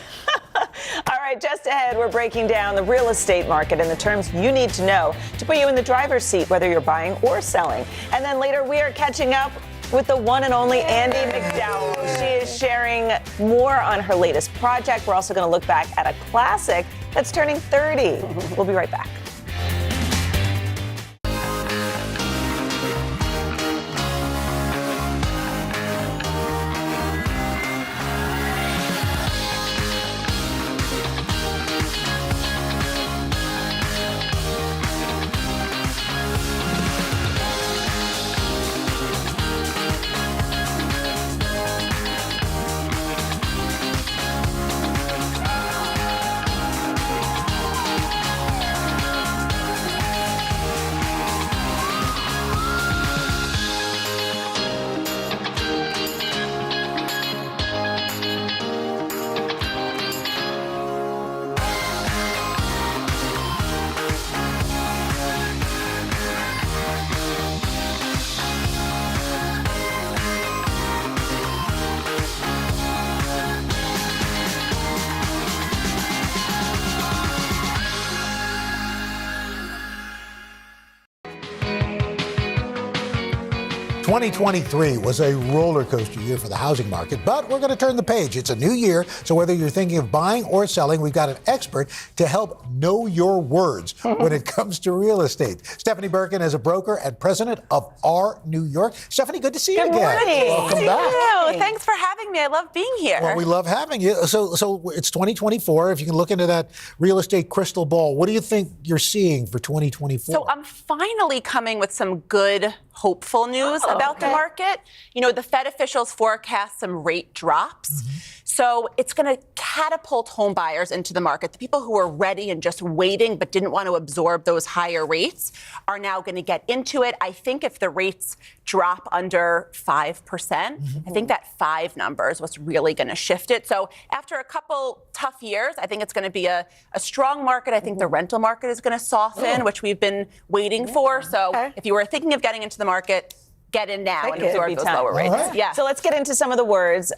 All right, just ahead, we're breaking down the real estate market and the terms you need to know to put you in the driver's seat, whether you're buying or selling. And then later, we are catching up with the one and only Andie MacDowell. She is sharing more on her latest project. We're also going to look back at a classic that's turning 30. We'll be right back. ...2023 was a roller coaster year for the housing market, but we're going to turn the page. It's a new year, so whether you're thinking of buying or selling, we've got an expert to help know your words when it comes to real estate. Stephanie Birkin is a broker and president of R New York. Stephanie, good to see you again. Good morning. Welcome back. Thanks for having me. I love being here. Well, we love having you. So it's 2024. If you can look into that real estate crystal ball, what do you think you're seeing for 2024? So I'm finally coming with some good, hopeful news about the market. You know, the Fed officials forecast some rate drops. So it's going to catapult home buyers into the market. The people who were ready and just waiting but didn't want to absorb those higher rates are now going to get into it. I think if the rates drop under 5%, I think that 5 number is what's really going to shift it. So after a couple tough years, I think it's going to be a strong market. I think the rental market is going to soften, which we've been waiting for. So if you were thinking of getting into the market, get in now and It could absorb be those time. lower rates. Right. Yeah. So let's get into some of the words.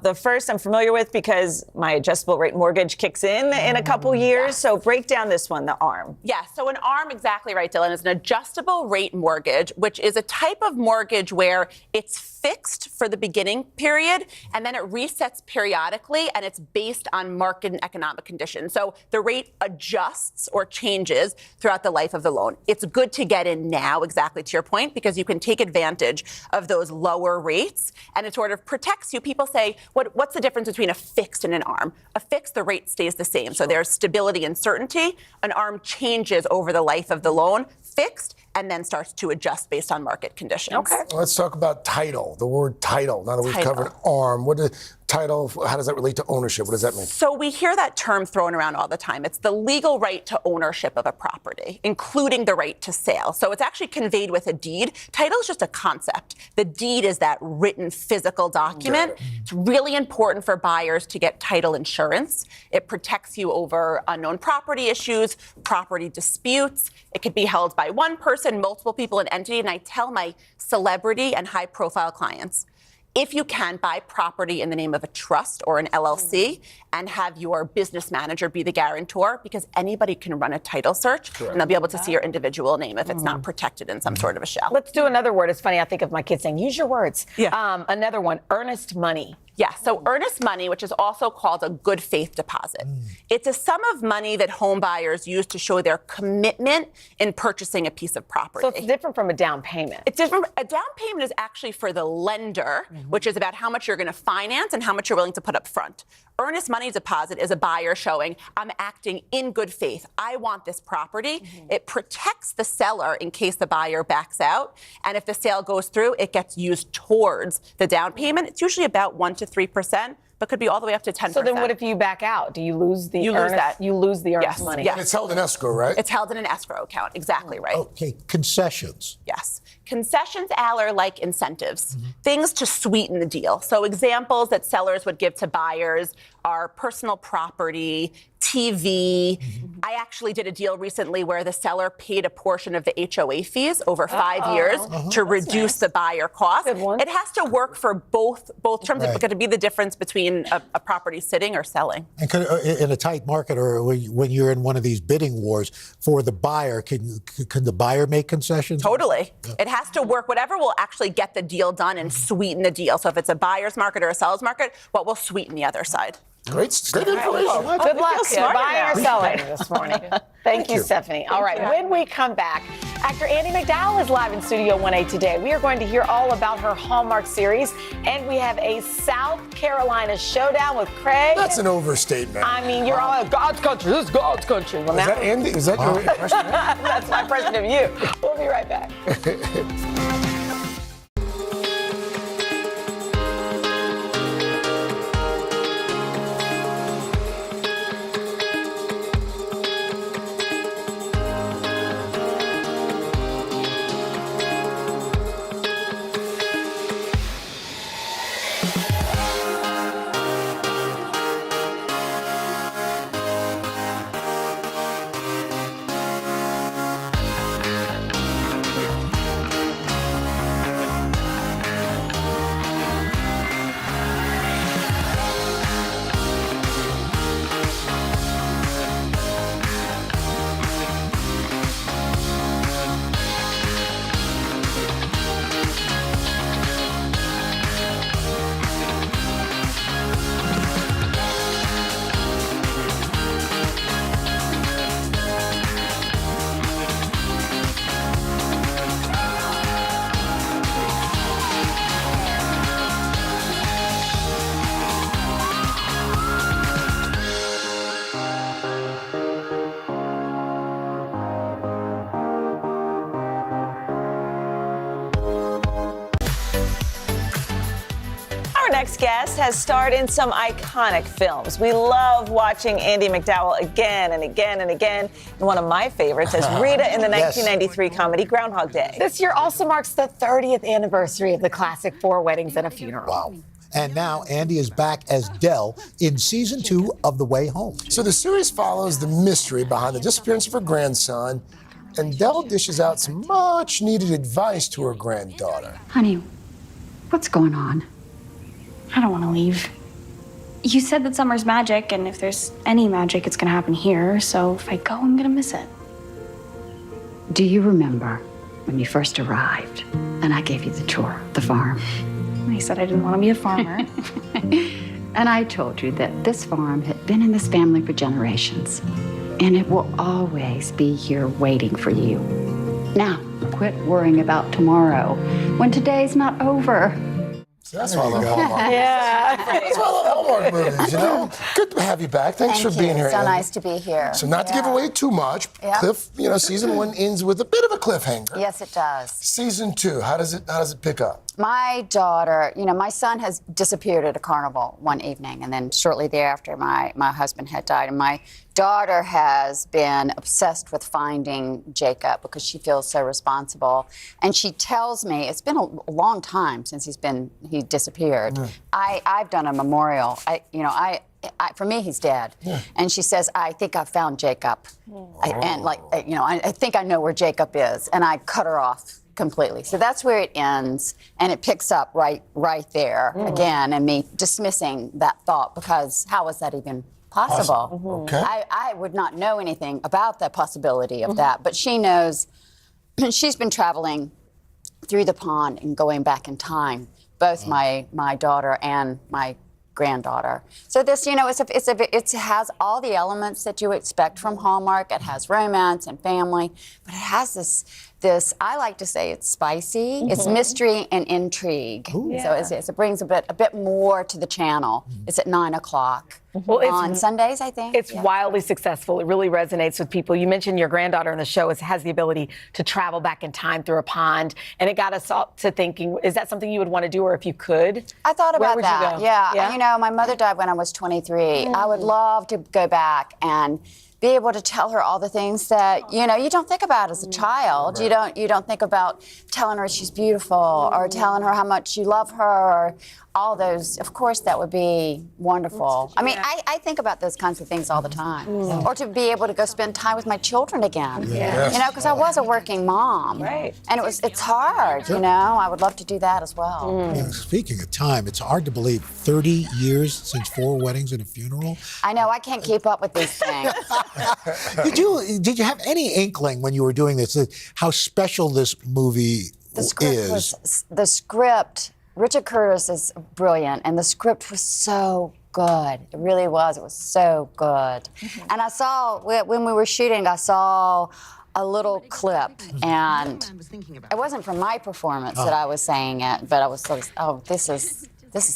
The first I'm familiar with because my adjustable rate mortgage kicks in a couple years. So break down this one, the ARM. Yeah, so an ARM, exactly right, Dylan, is an adjustable rate mortgage, which is a type of mortgage where it's fixed for the beginning period and then it resets periodically and it's based on market and economic conditions. So the rate adjusts or changes throughout the life of the loan. It's good to get in now, exactly to your point, because you can take advantage of those lower rates and it sort of protects you. People say, what's the difference between a fixed and an ARM? A fixed, the rate stays the same. So there's stability and certainty. An ARM changes over the life of the loan, fixed, and then starts to adjust based on market conditions. Okay. Let's talk about title, the word title. Now that we've Title. covered ARM, what is title, how does that relate to ownership? What does that mean? So we hear that term thrown around all the time. It's the legal right to ownership of a property, including the right to sale. So it's actually conveyed with a deed. Title is just a concept. The deed is that written physical document. It's really important for buyers to get title insurance. It protects you over unknown property issues, property disputes. It could be held by one person, multiple people, an entity. And I tell my celebrity and high-profile clients, if you can buy property in the name of a trust or an LLC and have your business manager be the guarantor, because anybody can run a title search and they'll be able to see your individual name if it's not protected in some sort of a shell. Let's do another word. It's funny, I think of my kids saying, use your words. Yeah. Another one, earnest money. Yeah, so earnest money, which is also called a good faith deposit. It's a sum of money that home buyers use to show their commitment in purchasing a piece of property. So it's different from a down payment. It's different. A down payment is actually for the lender, which is about how much you're going to finance and how much you're willing to put up front. Earnest money deposit is a buyer showing, I'm acting in good faith. I want this property. It protects the seller in case the buyer backs out. And if the sale goes through, it gets used towards the down payment. It's usually about 1 to 3%, but could be all the way up to 10%. So then what if you back out? Do you lose the You lose that. You lose the earnest Yes. money. Yes. And it's held in escrow, right? It's held in an escrow account. Exactly right. Okay, concessions. Yes. Concessions are like incentives, things to sweeten the deal. So examples that sellers would give to buyers are personal property, TV. I actually did a deal recently where the seller paid a portion of the HOA fees over 5 years to reduce the buyer cost. It has to work for both terms. It's going to be the difference between a property sitting or selling. And in a tight market or when you're in one of these bidding wars for the buyer, can the buyer make concessions? Totally. It has to work. Whatever will actually get the deal done and sweeten the deal. So if it's a buyer's market or a seller's market, what will sweeten the other side? Great information. Good luck. Buying or selling now. this morning. Thank you, Stephanie. All right, when we come back, actor Andie MacDowell is live in Studio 1A today. We are going to hear all about her Hallmark series, and we have a South Carolina showdown with Craig. That's an overstatement. I mean, you're all God's country. This is God's country. Well, Is that Andie? Is that your impression? That's my impression of you. We'll be right back. Next guest has starred in some iconic films. We love watching Andie MacDowell again and again and again. And one of my favorites as Rita in the 1993 comedy Groundhog Day. This year also marks the 30th anniversary of the classic Four Weddings and a Funeral. Wow. And now Andie is back as Dell in season 2 of The Way Home. So the series follows the mystery behind the disappearance of her grandson, and Dell dishes out some much needed advice to her granddaughter. Honey, what's going on? I don't want to leave. You said that summer's magic, and if there's any magic, it's gonna happen here. So if I go, I'm gonna miss it. Do you remember when you first arrived and I gave you the tour of the farm? I said I didn't want to be a farmer. And I told you that this farm had been in this family for generations, and it will always be here waiting for you. Now, quit worrying about tomorrow when today's not over. That's why I love Hallmark. Yeah. That's why I love Hallmark movies, you know? Good to have you back. Thanks for being here. So Andie. nice to be here. So not to give away too much, Yeah. Cliff, season 1 ends with a bit of a cliffhanger. Yes, it does. Season 2, how does it pick up? My daughter, my son has disappeared at a carnival one evening, and then shortly thereafter, my husband had died. And my daughter has been obsessed with finding Jacob because she feels so responsible. And she tells me, it's been a long time since he disappeared. Yeah. I've done a memorial. For me, he's dead. Yeah. And she says, I think I found Jacob. I think I know where Jacob is. And I cut her off completely. So that's where it ends, and it picks up right there again, and me dismissing that thought, because how is that even possible? Okay. I would not know anything about the possibility of that, but she knows. She's been traveling through the pond and going back in time, both my daughter and my granddaughter. So this, it has all the elements that you expect from Hallmark. It has romance and family, but it has this I like to say it's spicy. It's mystery and intrigue. So it brings a bit more to the channel. It's at 9:00 on Sundays, I think. It's wildly successful. It really resonates with people. You mentioned your granddaughter in the show has the ability to travel back in time through a pond, and it got us all to thinking, is that something you would want to do, or if you could? I thought where about would that. you go? Yeah. My mother died when I was 23. I would love to go back and be able to tell her all the things that you don't think about as a child. Right. You don't think about telling her she's beautiful or telling her how much you love her or all those. Of course, that would be wonderful. I mean, I think about those kinds of things all the time. Or to be able to go spend time with my children again. Because I was a working mom. Right. And it's hard. I would love to do that as well. Speaking of time, it's hard to believe 30 years since 4 weddings and a funeral. I know, I can't keep up with these things. Did you have any inkling when you were doing this how special this movie is? The script, Richard Curtis is brilliant, and the script was so good. It really was. It was so good. And I saw, when we were shooting, I saw a little clip, and it wasn't from my performance that I was saying it, but I was sort of, this is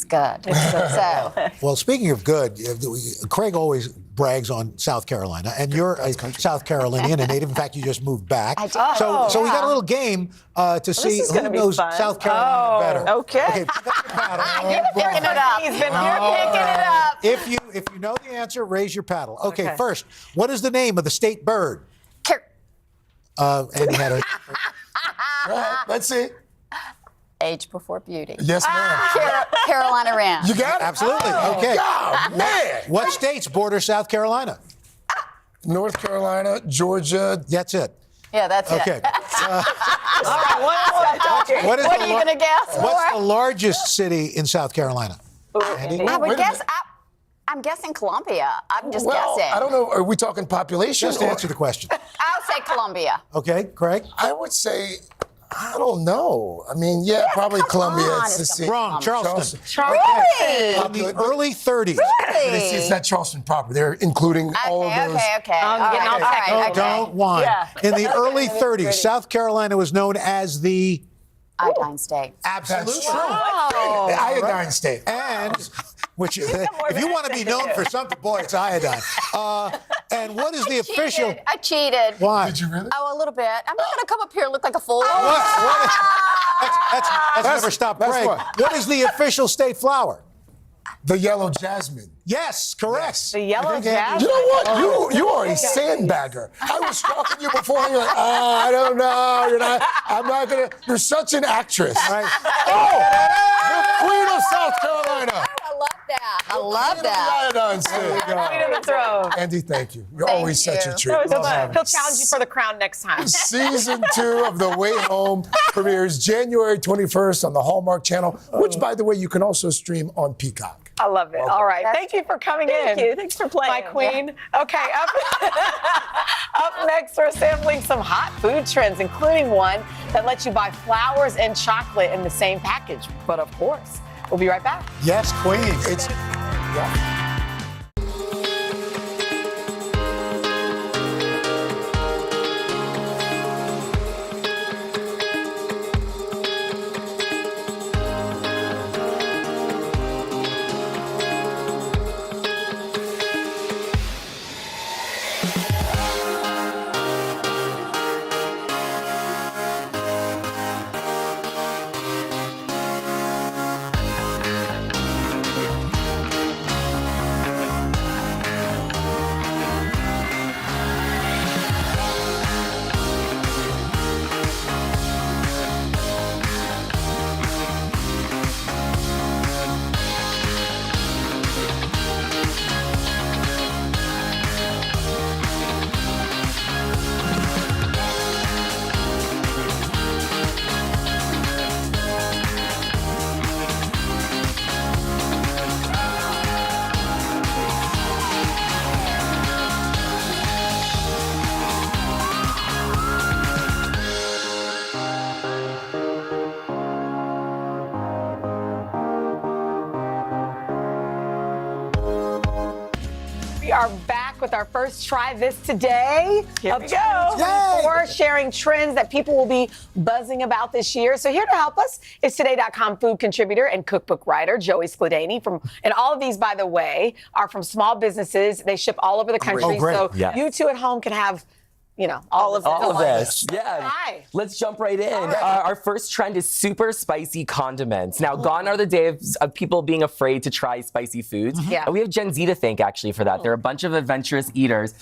good. So. Well, speaking of good, Craig always brags on South Carolina, and you're a South Carolinian, a native. In fact, you just moved back. I did. So we got a little game to see who knows South Carolina better. Okay. Pick up your paddle. You're picking it up. You're picking it up. If you know the answer, raise your paddle. Okay. First, what is the name of the state bird? And you had Let's see. Age before beauty. Yes, ma'am. Carolina Ranch. You got it? Absolutely. Okay. Oh, man. What states border South Carolina? North Carolina, Georgia. That's it. Yeah, that's Okay. it. All right, what are you going to guess? What's the largest city in South Carolina? Andy? I would guess. I'm guessing Columbia. I'm just guessing. I don't know. Are we talking population? Just answer the question. I'll say Columbia. Okay, Craig? I would say, I don't know. I mean, probably Columbia. Wrong. Charleston. Really? In the early 30s. It's not Charleston proper. They're including all of those. Okay. Don't whine. Yeah. In the early 30s, South Carolina was known as the Iodine State. Absolutely. That's true. The iodine state. And, which, if you want to be known for something, boy, it's iodine. And what is the official? I cheated. Why? Did you really? Oh, a little bit. I'm not going to come up here and look like a fool. That's never stopped Craig. What is the official state flower? The yellow jasmine. Yes, correct. The yellow jasmine. You know what? You are a sandbagger. I was talking to you before, and you're like, I don't know. I'm not going to. You're such an actress. Right. Oh, the Queen of South Carolina. I love that. I love that. Right on, there you go. Queen of the throne. Andy, thank you. You're Thank always such a you. treat. That was Love fun. having He'll you. challenge you for the crown next time. Season 2 of The Way Home premieres January 21st on the Hallmark Channel, which, by the way, you can also stream on Peacock. I love it. All right. Thank you for coming in. Thank you. Thanks for playing. My queen. Okay, up next, we're sampling some hot food trends, including one that lets you buy flowers and chocolate in the same package. But of course, we'll be right back. Yes, Queen. It's. Yeah. We are back with our first Try This Today. Here we go. 2024, sharing trends that people will be buzzing about this year. So here to help us is Today.com food contributor and cookbook writer Joey Skladany. And all of these, by the way, are from small businesses. They ship all over the country. Oh, great. So Yes. you two at home can have, all of this. Yeah. Hi. Let's jump right in. Our first trend is super spicy condiments. Now, gone are the days of people being afraid to try spicy foods. Yeah. And we have Gen Z to thank, actually, for that. They're a bunch of adventurous eaters.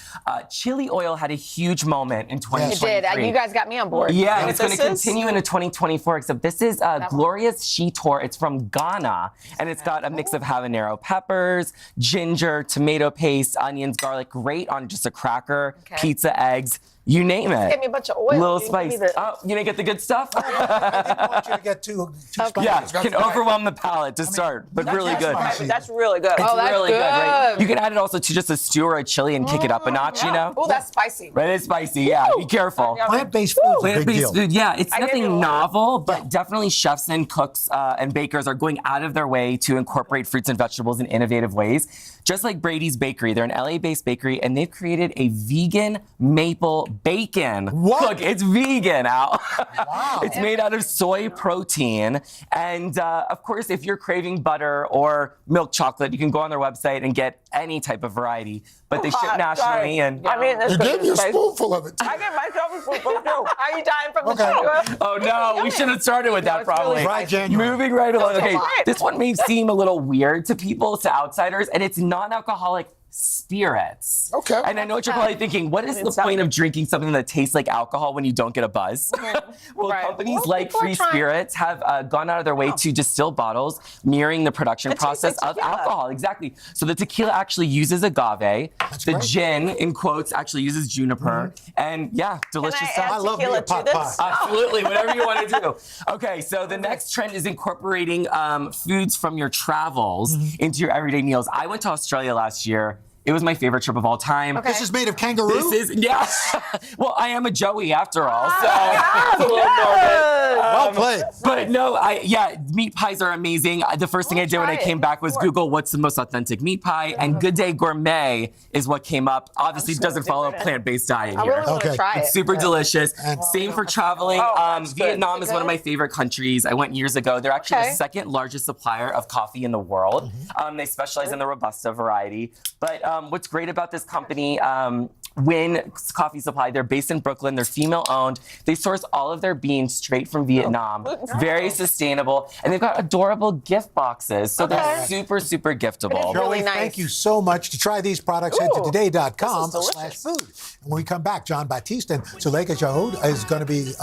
Chili oil had a huge moment in 2023. It did. You guys got me on board. Yeah, and it's going to continue into 2024, except this is Glorious Shitor. It's from Ghana, and it's got a mix of habanero peppers, ginger, tomato paste, onions, garlic, great on just a cracker, pizza, eggs. You name it. Give me a bunch of oil. Little You spice. give me the- Oh, you didn't get the good stuff? I didn't want you to get too spicy. Yeah, can overwhelm the palate to start, but really good. That's really good. It's that's really good, right? good. You can add it also to just a stew or a chili and kick it up a notch, you know? Oh, that's spicy. Right, it's spicy, yeah. Be careful. Plant-based food is a big Plant-based deal. food, yeah. It's I give you nothing a lot. novel, but definitely chefs and cooks and bakers are going out of their way to incorporate fruits and vegetables in innovative ways. Just like Brady's Bakery, they're an LA-based bakery, and they've created a vegan maple bacon. What? Look, it's vegan, Al. Wow. It's made out of soy protein. And of course, if you're craving butter or milk chocolate, you can go on their website and get any type of variety. But they ship nationally. And I mean, You gave me a spoonful of it. I get myself a spoonful too. Are you dying from the Okay. sugar? oh no, we should have started with that it's really probably. Right, January. Moving right along. That's a Okay, lot. this one may seem a little weird to people, to outsiders, and it's non-alcoholic spirits. Okay. And I know what you're probably thinking, what is the point of drinking something that tastes like alcohol when you don't get a buzz? Well, Right. companies Well, like people are Free trying. Spirits have gone out of their way to distill bottles mirroring the production It tastes process like of tequila. alcohol. Exactly. So the tequila actually uses agave. The great. gin, in quotes, actually uses juniper. And yeah, delicious Can I stuff. add I love me tequila a pot to this? pie. Absolutely, whatever you want to do. Okay, so the next trend is incorporating foods from your travels into your everyday meals. I went to Australia last year. It was my favorite trip of all time. This is made of kangaroo? This is, yeah. Well, I am a Joey after all, so it's a little morbid. Well played. But no, meat pies are amazing. The first thing I did when I came back was Google what's the most authentic meat pie, and Good Day Gourmet is what came up. Obviously, it doesn't follow a plant-based diet I here. really want to try it. It's super delicious. Same for traveling. that's good. Vietnam is one of my favorite countries. I went years ago. They're actually the second largest supplier of coffee in the world. They specialize in the Robusta variety. But what's great about this company, Win Coffee Supply, they're based in Brooklyn. They're female-owned. They source all of their beans straight from Vietnam. Very sustainable. And they've got adorable gift boxes. So they're super, super giftable. Joey, nice. thank you so much. To try these products, head to today.com/food. And when we come back, John Baptiste and Zuleika Jahoud is going to be,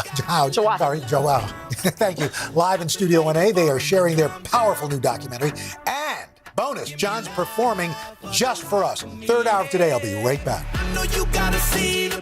Joao. Thank you. Live in Studio 1A, they are sharing their powerful new documentary. And Bonus, John's performing just for us. Third hour of today. I'll be right back. I know you gotta see the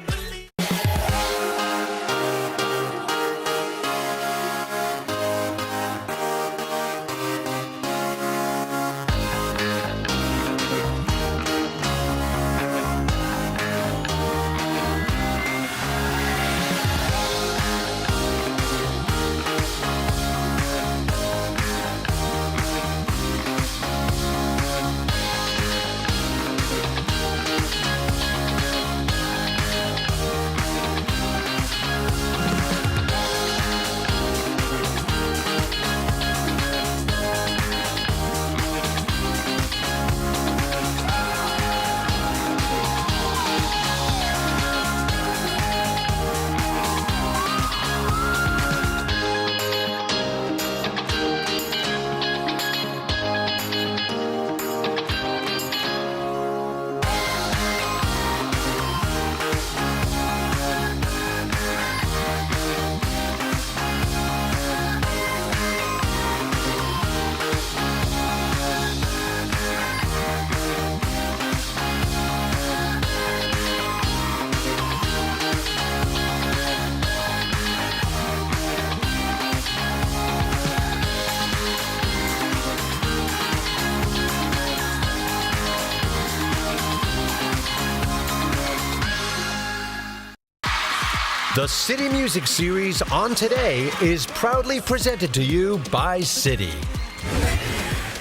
The City Music Series on Today is proudly presented to you by City.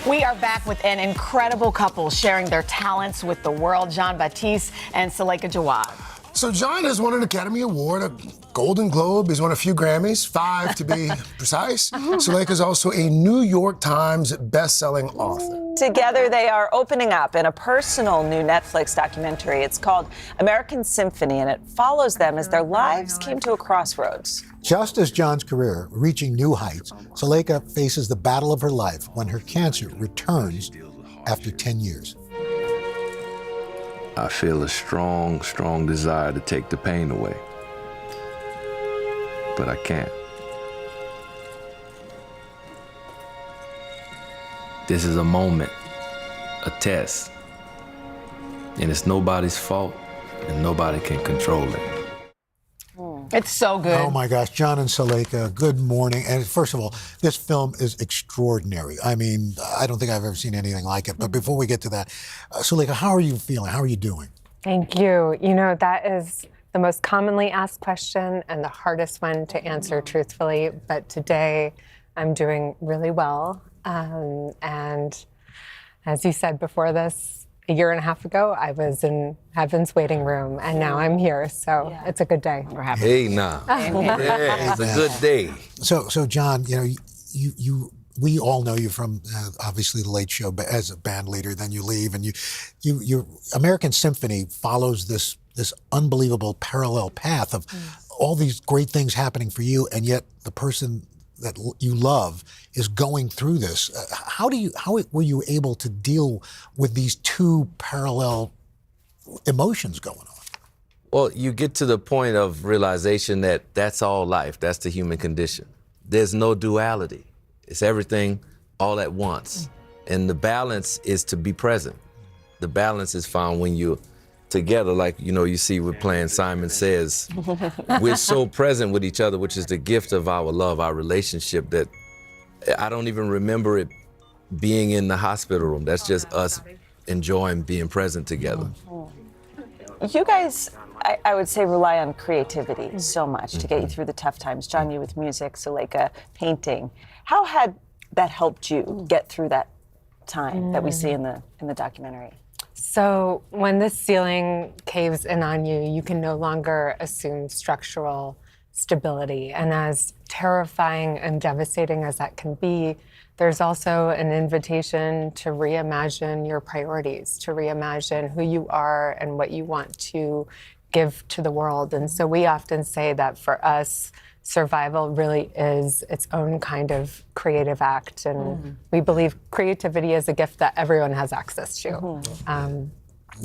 We are back with an incredible couple sharing their talents with the world, Jon Batiste and Suleika Jaouad. So Jon has won an Academy Award, a Golden Globe, he's won a few Grammys, 5 to be precise. Suleika is also a New York Times best-selling author. Together, they are opening up in a personal new Netflix documentary. It's called American Symphony, and it follows them as their lives came to a crossroads. Just as Jon's career reaching new heights, Suleika faces the battle of her life when her cancer returns after 10 years. I feel a strong, strong desire to take the pain away. But I can't. This is a moment, a test. And it's nobody's fault, and nobody can control it. It's so good. Oh my gosh, Jon and Suleika, good morning. And first of all, this film is extraordinary. I mean, I don't think I've ever seen anything like it. But before we get to that, Suleika, how are you feeling? How are you doing? Thank you. You know, that is the most commonly asked question and the hardest one to answer truthfully. But today, I'm doing really well. And as you said before this, a year and a half ago, I was in heaven's waiting room, and now I'm here. So it's a good day. We're happy. Hey, now. Yeah, it's a good day. So Jon, you know, we all know you from obviously The Late Show as a band leader. Then you leave, and you American Symphony follows this unbelievable parallel path of all these great things happening for you, and yet the person that you love is going through this. How were you able to deal with these two parallel emotions going on? Well, you get to the point of realization that that's all life. That's the human condition. There's no duality. It's everything all at once. And the balance is to be present. The balance is found when you're together, like, you know, you see we're playing Simon Says. We're so present with each other, which is the gift of our love, our relationship, that I don't even remember it being in the hospital room. That's just us enjoying being present together. You guys, I would say, rely on creativity so much to get you through the tough times. Jon, you with music, Suleika, painting. How had that helped you get through that time that we see in the documentary? So when the ceiling caves in on you, you can no longer assume structural stability. And as terrifying and devastating as that can be, there's also an invitation to reimagine your priorities, to reimagine who you are and what you want to give to the world. And so we often say that for us, survival really is its own kind of creative act. And we believe creativity is a gift that everyone has access to.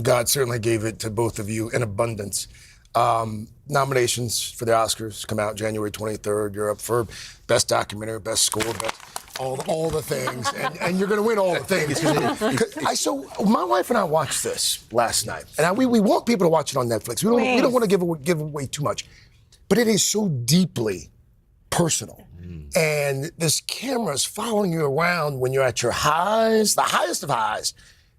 God certainly gave it to both of you in abundance. Nominations for the Oscars come out January 23rd. You're up for Best Documentary, Best Score, Best all the things, and you're going to win all the things. So my wife and I watched this last night, and we want people to watch it on Netflix. We don't want to give away too much, but it is so deeply personal. And this camera is following you around when you're at your highs, the highest of highs,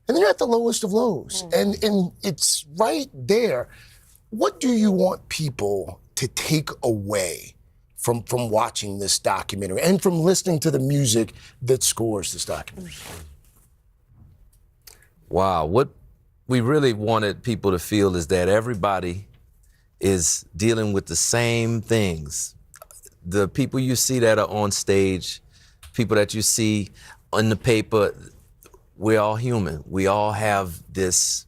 and then you're at the lowest of lows. And it's right there. What do you want people to take away from watching this documentary and from listening to the music that scores this documentary? Wow, what we really wanted people to feel is that everybody is dealing with the same things. The people you see that are on stage, people that you see in the paper, we're all human. We all have this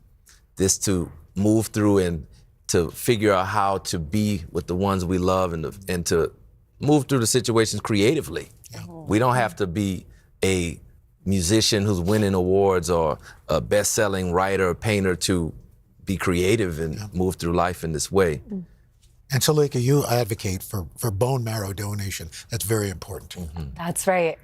to move through and to figure out how to be with the ones we love and to move through the situations creatively. Yeah. We don't have to be a musician who's winning awards or a best-selling writer or painter to be creative and move through life in this way. And Suleika, you advocate for bone marrow donation. That's very important. That's right.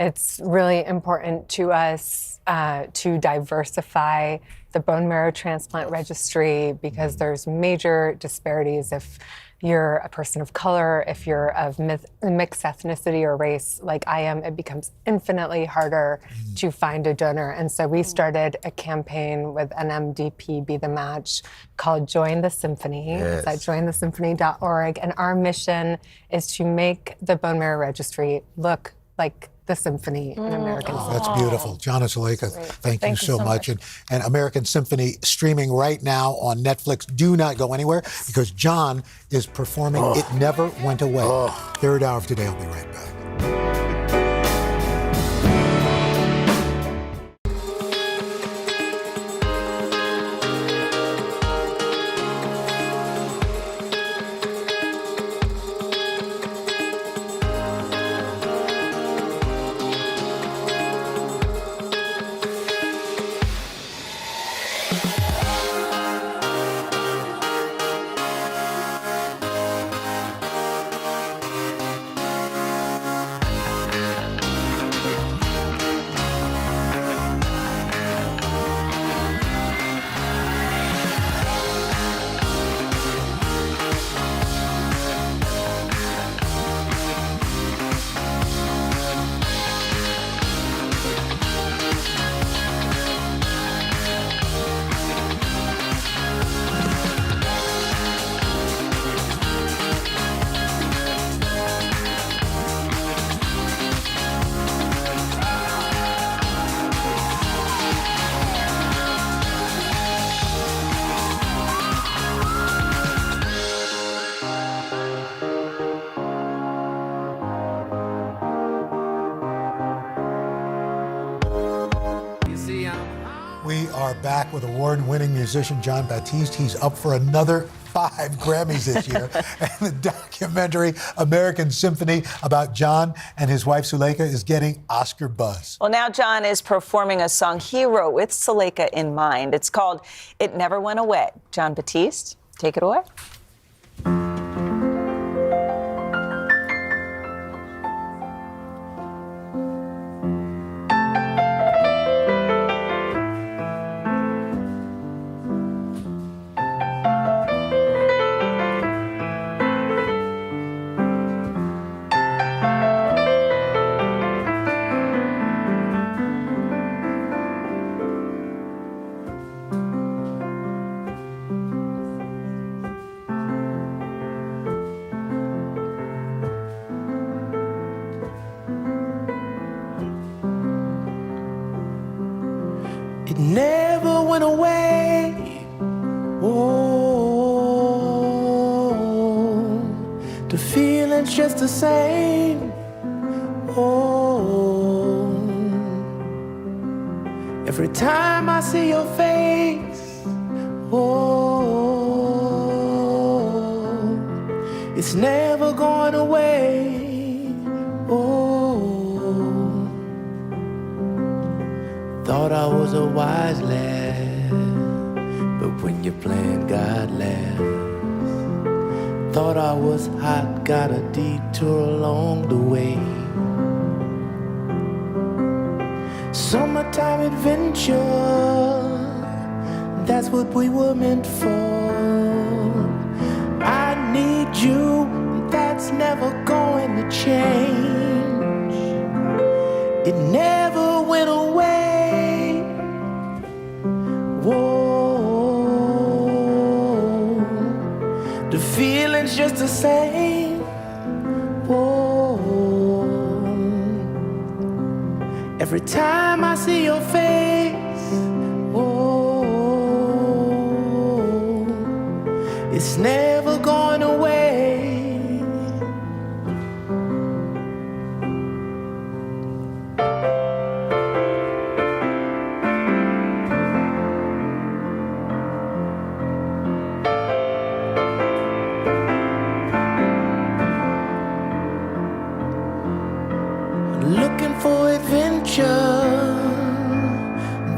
It's really important to us to diversify the bone marrow transplant registry because there's major disparities if you're a person of color, if you're of mixed ethnicity or race like I am, it becomes infinitely harder to find a donor. And so we started a campaign with NMDP Be the Match called Join the Symphony. It's at jointhesymphony.org. And our mission is to make the bone marrow registry look like the Symphony in American Symphony. That's beautiful. John and Suleika, thank you so much. And American Symphony streaming right now on Netflix. Do not go anywhere because John is performing It Never Went Away. Third hour of Today. I'll be right back. Back with award-winning musician Jon Batiste. He's up for another 5 Grammys this year. And the documentary American Symphony about Jon and his wife Suleika is getting Oscar buzz. Well, now Jon is performing a song he wrote with Suleika in mind. It's called It Never Went Away. Jon Batiste, take it away. It never went away. Oh, the feeling's just the same. Oh, every time I see your face. Oh, it's never going away. Oh, thought I was a wise lad, but when you're playing God laughs. Thought I was hot, got a detour along the way. Summertime adventure, that's what we were meant for. I need you, that's never going to change. It never went away. Whoa, the feeling's just the same. Whoa, every time I see your face, whoa, it's never going away. Looking for adventure,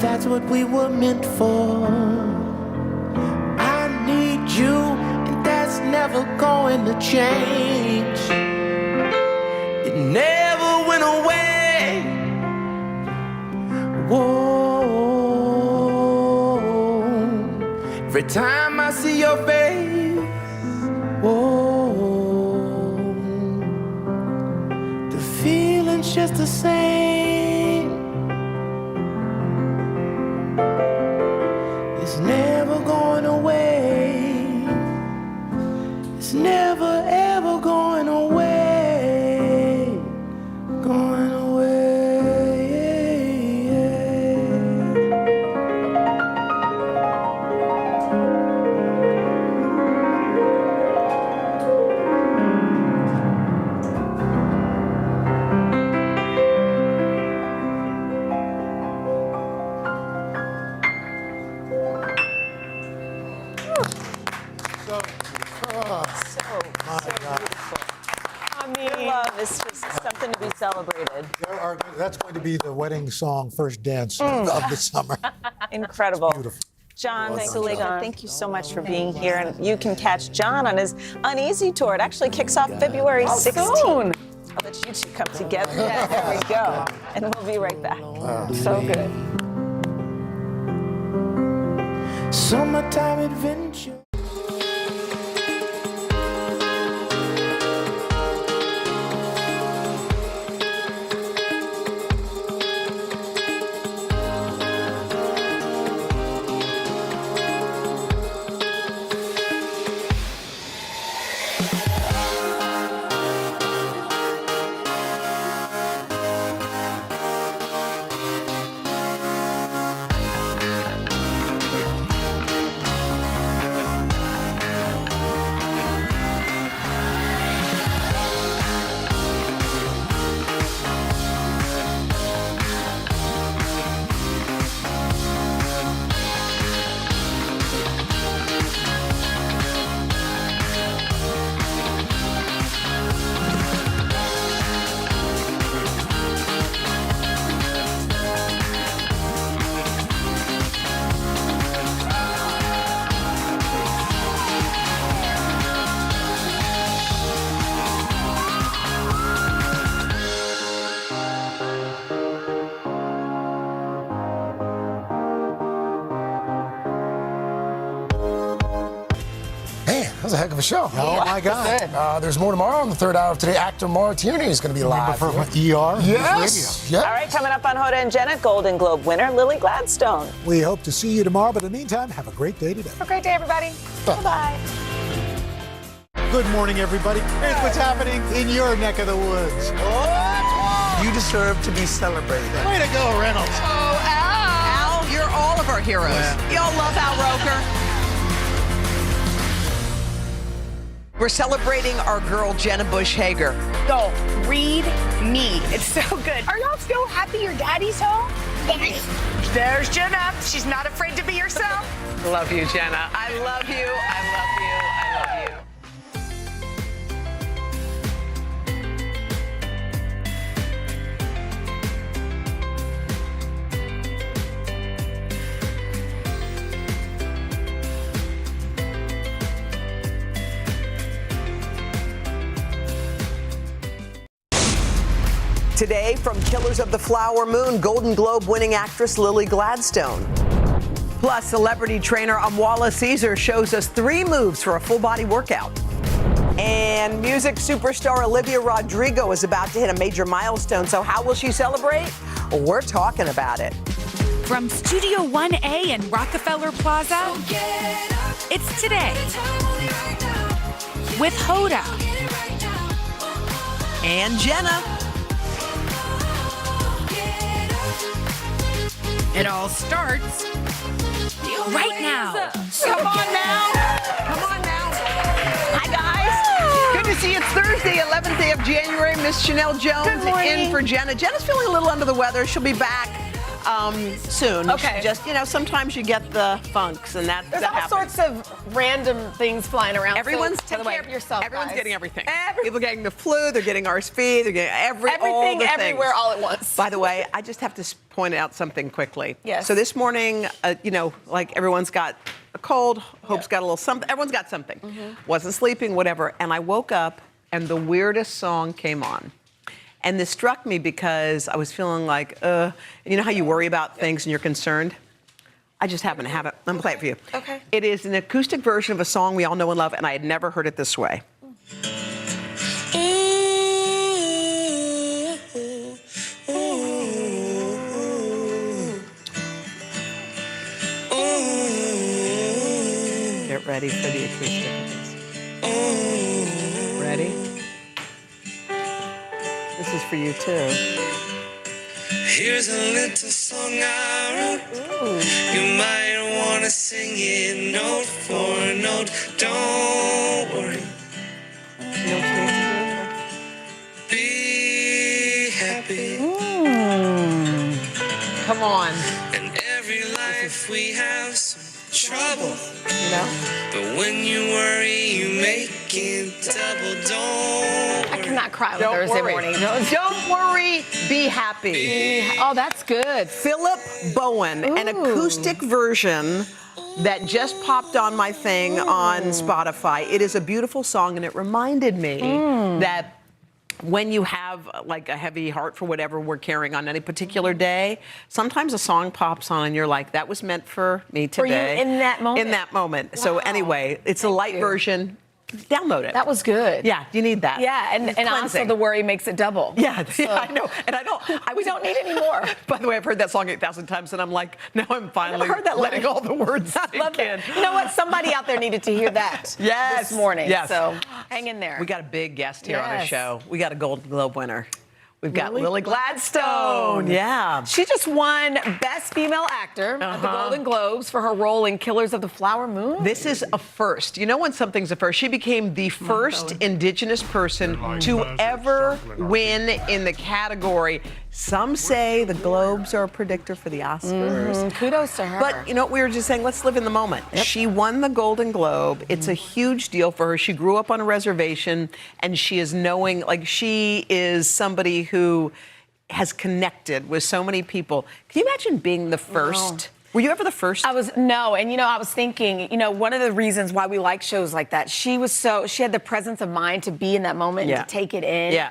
that's what we were meant for. I need you, and that's never going to change. It never went away. Whoa, every time I see your face, whoa, the feeling's just the same. It's never going away. It's never ever going away. Going away. Is just something to be celebrated. That's going to be the wedding song, first dance of the summer. Incredible. It's beautiful. John Awesome. Suleika, thank you so much for being here. And you can catch John on his Uneasy tour. It actually kicks off February 16th. I'll let you two come together. There we go. And we'll be right back. So good. Summertime adventure. That was a heck of a show. Oh, my God. There's more tomorrow in the third hour of today. Actor Maura Tierney is going to be live. From ER. Yes. Radio. All right, coming up on Hoda and Jenna, Golden Globe winner Lily Gladstone. We hope to see you tomorrow, but in the meantime, have a great day today. Have a great day, everybody. Bye-bye. Good morning, everybody. Here's what's happening in your neck of the woods. You deserve to be celebrated. Way to go, Reynolds. Oh, Al. Al, you're all of our heroes. Yeah. Y'all love Al Roker. We're celebrating our girl, Jenna Bush Hager. Go, read me. It's so good. Are y'all still happy your daddy's home? There's Jenna. She's not afraid to be herself. Love you, Jenna. I love you. I love you. I love you. Today, from Killers of the Flower Moon, Golden Globe winning actress Lily Gladstone. Plus, celebrity trainer Amwala Caesar shows us 3 moves for a full-body workout. And music superstar Olivia Rodrigo is about to hit a major milestone. So how will she celebrate? Well, we're talking about it. From Studio 1A in Rockefeller Plaza, it's Today with Hoda and Jenna. It all starts right now. Come on now. Come on now. Hi, guys. Good to see you. It's Thursday, 11th day of January. Miss Chanel Jones in for Jenna. Jenna's feeling a little under the weather. She'll be back soon. Okay. Just, sometimes you get the funks, and that There's all happens. sorts of random things flying around. Everyone's so take care of yourself. Everyone's guys. getting everything. People getting the flu. They're getting RSV. They're getting everything, everywhere, all at once. By the way, I just have to point out something quickly. Yes. So this morning, like everyone's got a cold. Hope's got a little something. Everyone's got something. Wasn't sleeping, whatever. And I woke up, and the weirdest song came on. And this struck me because I was feeling like, you know how you worry about things and you're concerned? I just happen to have it. I'm going to play it for you. Okay. It is an acoustic version of a song we all know and love, and I had never heard it this way. Get ready for the acoustic of this. Ready? This is for you, too. Here's a little song I wrote. You might want to sing it note for note. Don't worry. Be happy. Come on. In every life we have some trouble. You know? But when you worry, you make it double. Don't worry. I cannot cry on Don't Thursday worry. morning. Don't worry, be happy. Oh, that's good. Philip Bowen, an acoustic version that just popped on my thing on Spotify. It is a beautiful song, and it reminded me that when you have like a heavy heart for whatever we're carrying on any particular day, sometimes a song pops on and you're like, that was meant for me today. For you in that moment? In that moment. So anyway, it's a light version. Download it. That was good. Yeah, you need that. Yeah, and also cleansing. the worry makes it double. Yeah, I know. And we don't need any more. By the way, I've heard that song 8,000 times, and I'm like, now I'm finally heard that letting all the words sink in. You know what? Somebody out there needed to hear that this morning. Yes. So hang in there. We got a big guest here on the Yes. show. We got a Golden Globe winner. We've got Lily Gladstone. Yeah. She just won Best Female Actor at the Golden Globes for her role in Killers of the Flower Moon. This is a first. You know when something's a first? She became the first Indigenous person to ever win in the category. Some say the Globes are a predictor for the Oscars. Kudos to her. But you know, we were just saying, let's live in the moment. Yep. She won the Golden Globe. It's a huge deal for her. She grew up on a reservation, and she is she is somebody who has connected with so many people. Can you imagine being the first? No. Were you ever the first? I was I was thinking, one of the reasons why we like shows like that, she had the presence of mind to be in that moment and to take it in. Yeah.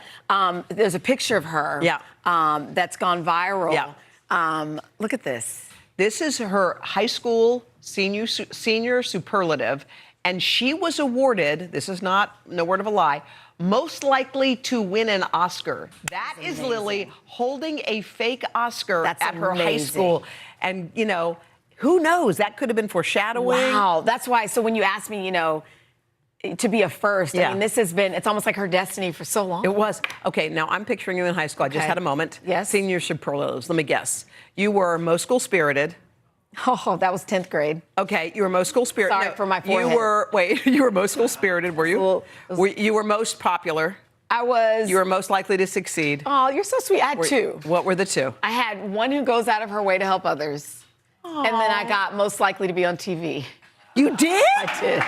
There's a picture of her. Yeah. That's gone viral. Yeah. Look at this. This is her high school senior superlative, and she was awarded, this is no word of a lie, most likely to win an Oscar. That is Lily holding a fake Oscar at her high school. And, who knows? That could have been foreshadowing. Wow. That's why. So when you asked me, to be a first, I mean, this has been, it's almost like her destiny for so long. It was. Okay, now I'm picturing you in high school. I just had a moment. Yes. Senior superlatives. Let me guess. You were most school spirited. Oh, that was 10th grade. Okay, you were most school spirited. Sorry for my forehead. You were most school spirited, were you? You were most popular. I was. You were most likely to succeed. Oh, you're so sweet. I had two. What were the two? I had one who goes out of her way to help others. Aww. And then I got most likely to be on TV. You did? I did.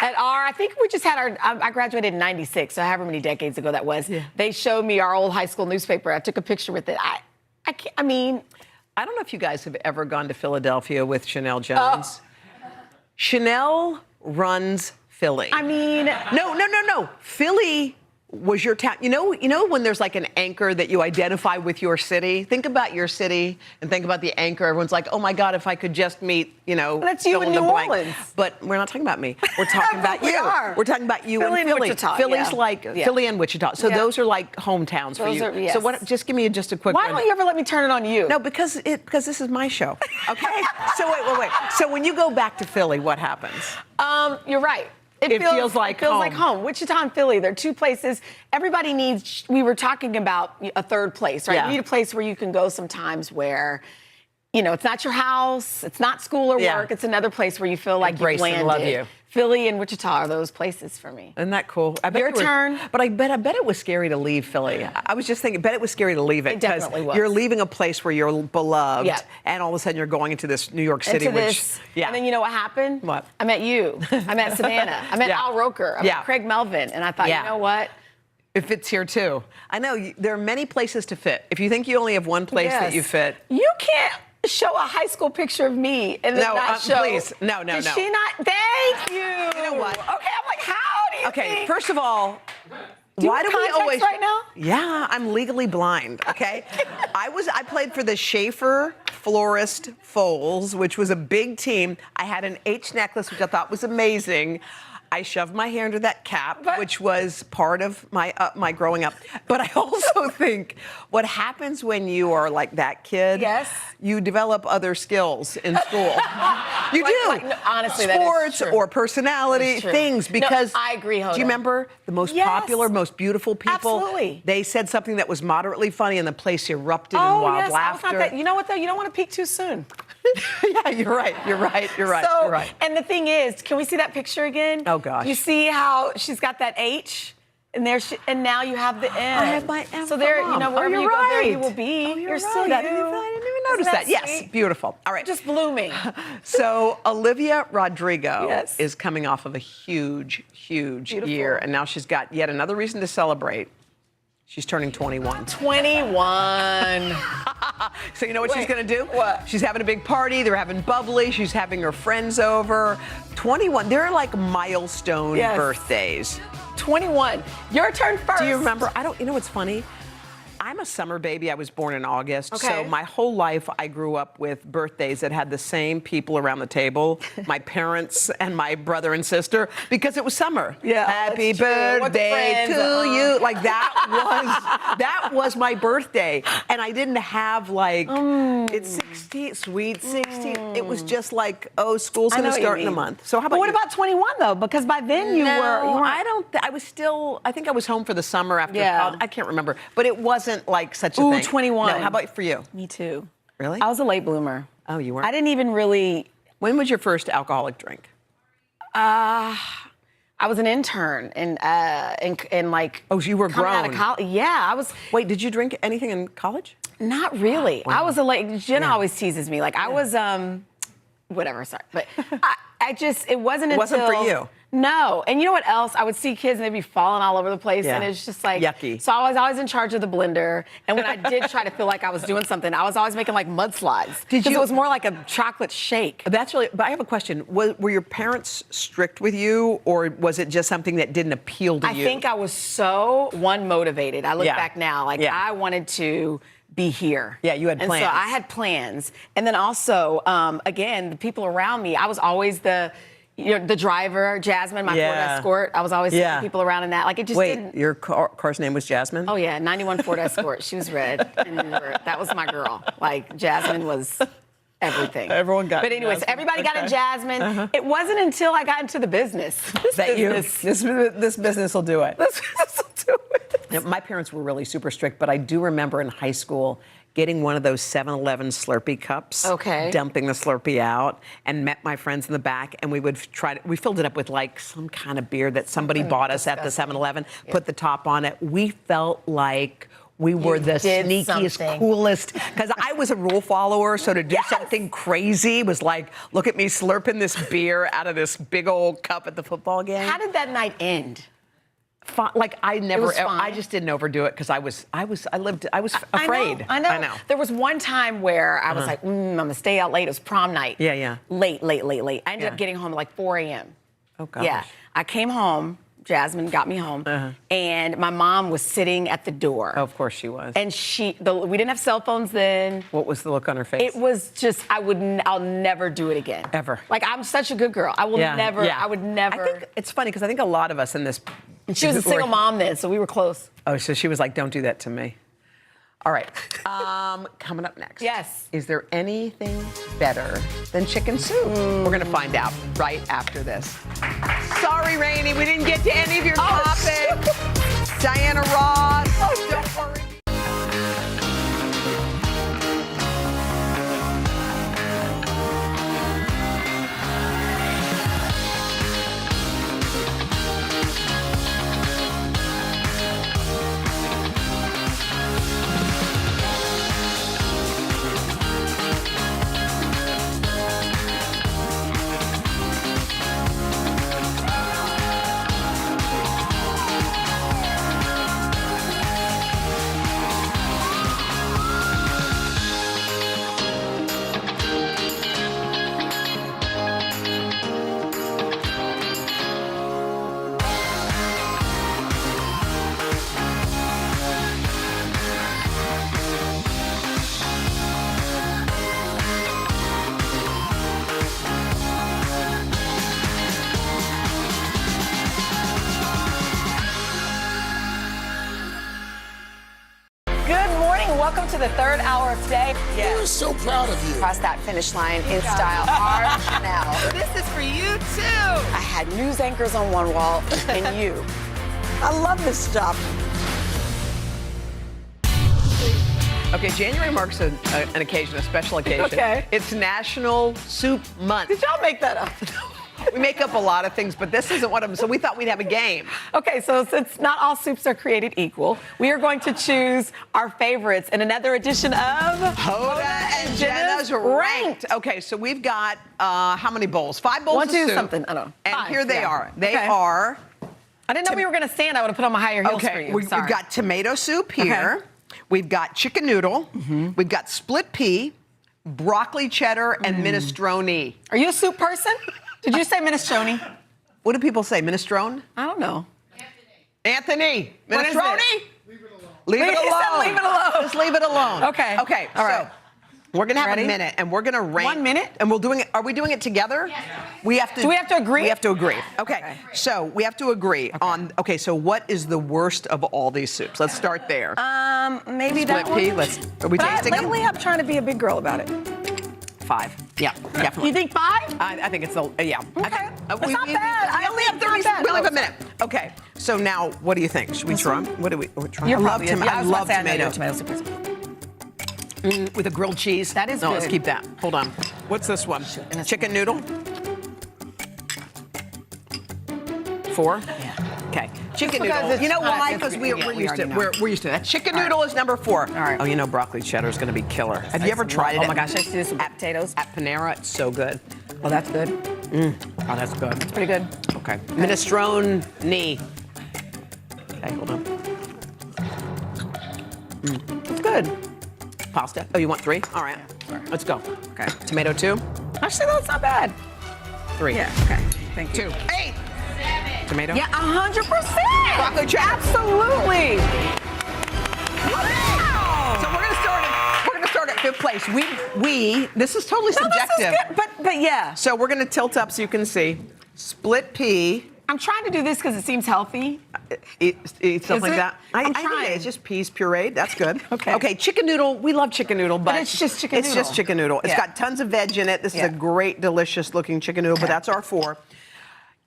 I think we just had I graduated in 96, so however many decades ago that was. Yeah. They showed me our old high school newspaper. I took a picture with it. I don't know if you guys have ever gone to Philadelphia with Chanel Jones. Chanel runs Philly. I mean... No. Philly was your town, you know when there's like an anchor that you identify with your city? Think about your city and think about the anchor. Everyone's like, oh my God, if I could just meet, That's you fill in the New blank. Orleans. But we're not talking about me. We're talking about you. We're talking about you Philly in and Philly. Wichita, Philly's yeah. like Yeah. Philly and Wichita. So Yeah. those are like hometowns for Those you. are- yes. So what? Just give me just a quick. Why don't you ever let me turn it on you? No, because this is my show. Okay. So wait. So when you go back to Philly, what happens? You're right. It feels like home. Wichita and Philly, they're two places. Everybody needs, we were talking about a third place, right? Yeah. You need a place where you can go sometimes where, it's not your house, it's not school or Yeah. work, it's another place where you feel like Embrace you've and landed. love you. Philly and Wichita are those places for me. Isn't that cool? I bet Your you were- turn. But I bet it was scary to leave Philly. I was just thinking, I bet it was scary to leave it. It definitely was. You're leaving a place where you're beloved, Yeah. and all of a sudden you're going into this New York City, Into which, this, yeah. and then you know what happened? What? I met you. I met Savannah. I met Yeah. Al Roker. I Yeah. met Craig Melvin. And I thought, Yeah. you know what? It fits here too. I know there are many places to fit. If you think you only have one place that Yes. you fit, You can't show a high school picture of me and then No, not show. please. No. Did she not? Thank you. You know what? Okay, I'm like, how do you Okay, think? first of all, Do you why have do we contacts always right now? Yeah, I'm legally blind, okay? I played for the Schaefer Florist Foals, which was a big team. I had an H necklace, which I thought was amazing. I shoved my hair into that cap, which was part of my growing up. But I also think what happens when you are like that kid, Yes. you develop other skills in school. You do. No, honestly, that is sports true. or personality That is true. things No, because I agree, Hoda. Do you remember the most Yes. popular, most beautiful people? Absolutely. They said something that was moderately funny, and the place erupted in Oh, wild yes. I was laughter. not that. You know what, though? You don't want to peak too soon. Yeah, you're right. So, You're right. And the thing is, can we see that picture again? Oh, gosh. You see how she's got that H? And and now you have the N. I have my M So for there, mom. wherever you're you go, there you right. will be. Oh, you're still right. you. I didn't even notice Isn't that. Yes, sweet? beautiful. All right. Just blooming. So Olivia Rodrigo Yes. is coming off of a huge Beautiful. year, and now she's got yet another reason to celebrate. She's turning 21. 21. So you know what she's going to do? What? She's having a big party. They're having bubbly. She's having her friends over. 21. They're like milestone Yes. birthdays. 21. Your turn first. Do you remember? You know what's funny? I'm a summer baby. I was born in August. Okay. So my whole life, I grew up with birthdays that had the same people around the table, my parents and my brother and sister, because it was summer. Yeah, Happy that's true. With the birthday friends, to you. Like that was my birthday. And I didn't have like, it's 16, sweet 16. It was just like, oh, school's I going know to what you start in a mean. month. So how But about what you? about 21 though? Because by then you were. I think I was home for the summer after Yeah. college. I can't remember. But it wasn't like such a Ooh, thing. 21. No, how about for you? Me too. Really? I was a late bloomer. Oh, you were? I didn't even really. When was your first alcoholic drink? I was an intern in like. Oh, you were coming out of grown. college. Yeah, I was. Wait, did you drink anything in college? Not really. Wow. I was a late. Jenna always teases me. Like I was whatever. Sorry, but I just it wasn't It until. wasn't for you. No, and you know what else? I would see kids and they'd be falling all over the place, Yeah. and it's just like Yucky. So I was always in charge of the blender, and when I did try to feel like I was doing something, I was always making like mudslides. Did you- It was more like a chocolate shake. That's really. But I have a question. Were your parents strict with you, or was it just something that didn't appeal to I you? think I was so motivated. I look Yeah. back now, like Yeah. I wanted to be here. Yeah, you had and plans. so I had plans, and then also, again, the people around me. I was always the driver, Jasmine, my Ford Yeah. Escort. I was always Yeah. taking people around in that. Like it just Wait, didn't. your car's name was Jasmine? Oh yeah, 91 Ford Escort. She was red, and that was my girl. Like Jasmine was everything. Everyone got But anyways, Jasmine. everybody got a Okay. Jasmine. Uh-huh. It wasn't until I got into the business. This business will do it. You know, my parents were really super strict, but I do remember in high school getting one of those 7-Eleven Slurpee cups, Okay. dumping the Slurpee out, and met my friends in the back, and we would we filled it up with like some kind of beer that somebody bought us at the 7-Eleven, put the top on it. We felt like we were the did sneakiest, something. coolest, because I was a rule follower, so to do something crazy was like, look at me slurping this beer out of this big old cup at the football game. How did that night end? Like I never, was fine. I just didn't overdo it because I was afraid. I know. There was one time where I was like, I'm gonna stay out late. It was prom night. Yeah. Late. I ended Yeah. up getting home at like 4 a.m. Oh gosh. Yeah. I came home, Jasmine got me home, and my mom was sitting at the door. Oh, of course she was. And we didn't have cell phones then. What was the look on her face? It was just, I'll never do it again. Ever. Like, I'm such a good girl. I would never. I think it's funny because I think a lot of us in this. And she was a single mom then, so we were close. Oh, so she was like, don't do that to me. All right. Coming up next. Yes. Is there anything better than chicken soup? We're going to find out right after this. Sorry, Rainey, we didn't get to any of your topics. Diana Ross. Oh, don't worry. Welcome to the third hour of today. We're so proud of you. Cross that finish line in style. Our Chanel. This is for you, too. I had news anchors on one wall and you. I love this stuff. Okay, January marks an occasion, a special occasion. Okay. It's National Soup Month. Did y'all make that up? We make up a lot of things, but this isn't one of them, so we thought we'd have a game. Okay, so since not all soups are created equal, we are going to choose our favorites in another edition of Hoda and Jenna's Ranked. Okay, so we've got how many bowls? 5 bowls 1, of 2, soup. something. I don't know. And 5, here they yeah. are. They Okay. are. I didn't know we were going to stand. I would have put on my higher heels for Okay, you. we've got tomato soup here. Okay. We've got chicken noodle. We've got split pea, broccoli cheddar, and minestrone. Are you a soup person? Did you say minestrone? What do people say? Minestrone? I don't know. Anthony. What is Minestrone? it? Leave it He said alone. leave it alone. Just leave it alone. Okay. Okay. All right. So we're gonna have Ready? a minute, and we're gonna rank. 1 minute? And we're doing it. Are we doing it together? Yes. We have to. Do we have to agree? We have to agree. Okay. So we have to agree on. Okay. So what is the worst of all these soups? Let's start there. Maybe Split that pea. one. Are we But tasting them? lately, I'm trying to be a big girl about it. 5. Yeah, definitely. You think 5? I think it's yeah. Okay. That's not bad. We only have 30. We only have a minute. Okay. So now, what do you think? Should we try? What do we try? You're I love probably tomato. yeah, I love tomato. Tomato soup. With a grilled cheese. That is no, good. let's keep that. Hold on. What's this one? Chicken noodle. 4. Yeah. Okay. Chicken because noodle. it's You know not- why? it's- Because yeah, we're we used to already know. we're used to that. Chicken noodle is number 4. All right. Oh, you know broccoli cheddar is going to be killer. Have you ever tried it? Oh my gosh, I used to do some potatoes. At Panera, it's so good. Oh, that's good. Oh, that's good. It's pretty good. Okay. Minestrone knee. Okay, hold on. It's good. Pasta. Oh, you want 3? All right. Let's go. Okay. Tomato 2. Actually, that's not bad. 3. Yeah. Okay. Thank you. 2. 8. Tomato. Yeah, 100%. Broccoli cheddar. Absolutely. Wow. So we're gonna start at 5th place. We. This is totally subjective. This is good, but yeah. So we're gonna tilt up so you can see. Split pea. I'm trying to do this because it seems healthy. Eat stuff like it? that. I'm I think trying. it's just peas pureed. That's good. Okay. Okay. Chicken noodle. We love chicken noodle, but it's just chicken It's noodle. just chicken noodle. It's Yeah. got tons of veg in it. This is Yeah. a great, delicious looking chicken noodle, but that's our 4.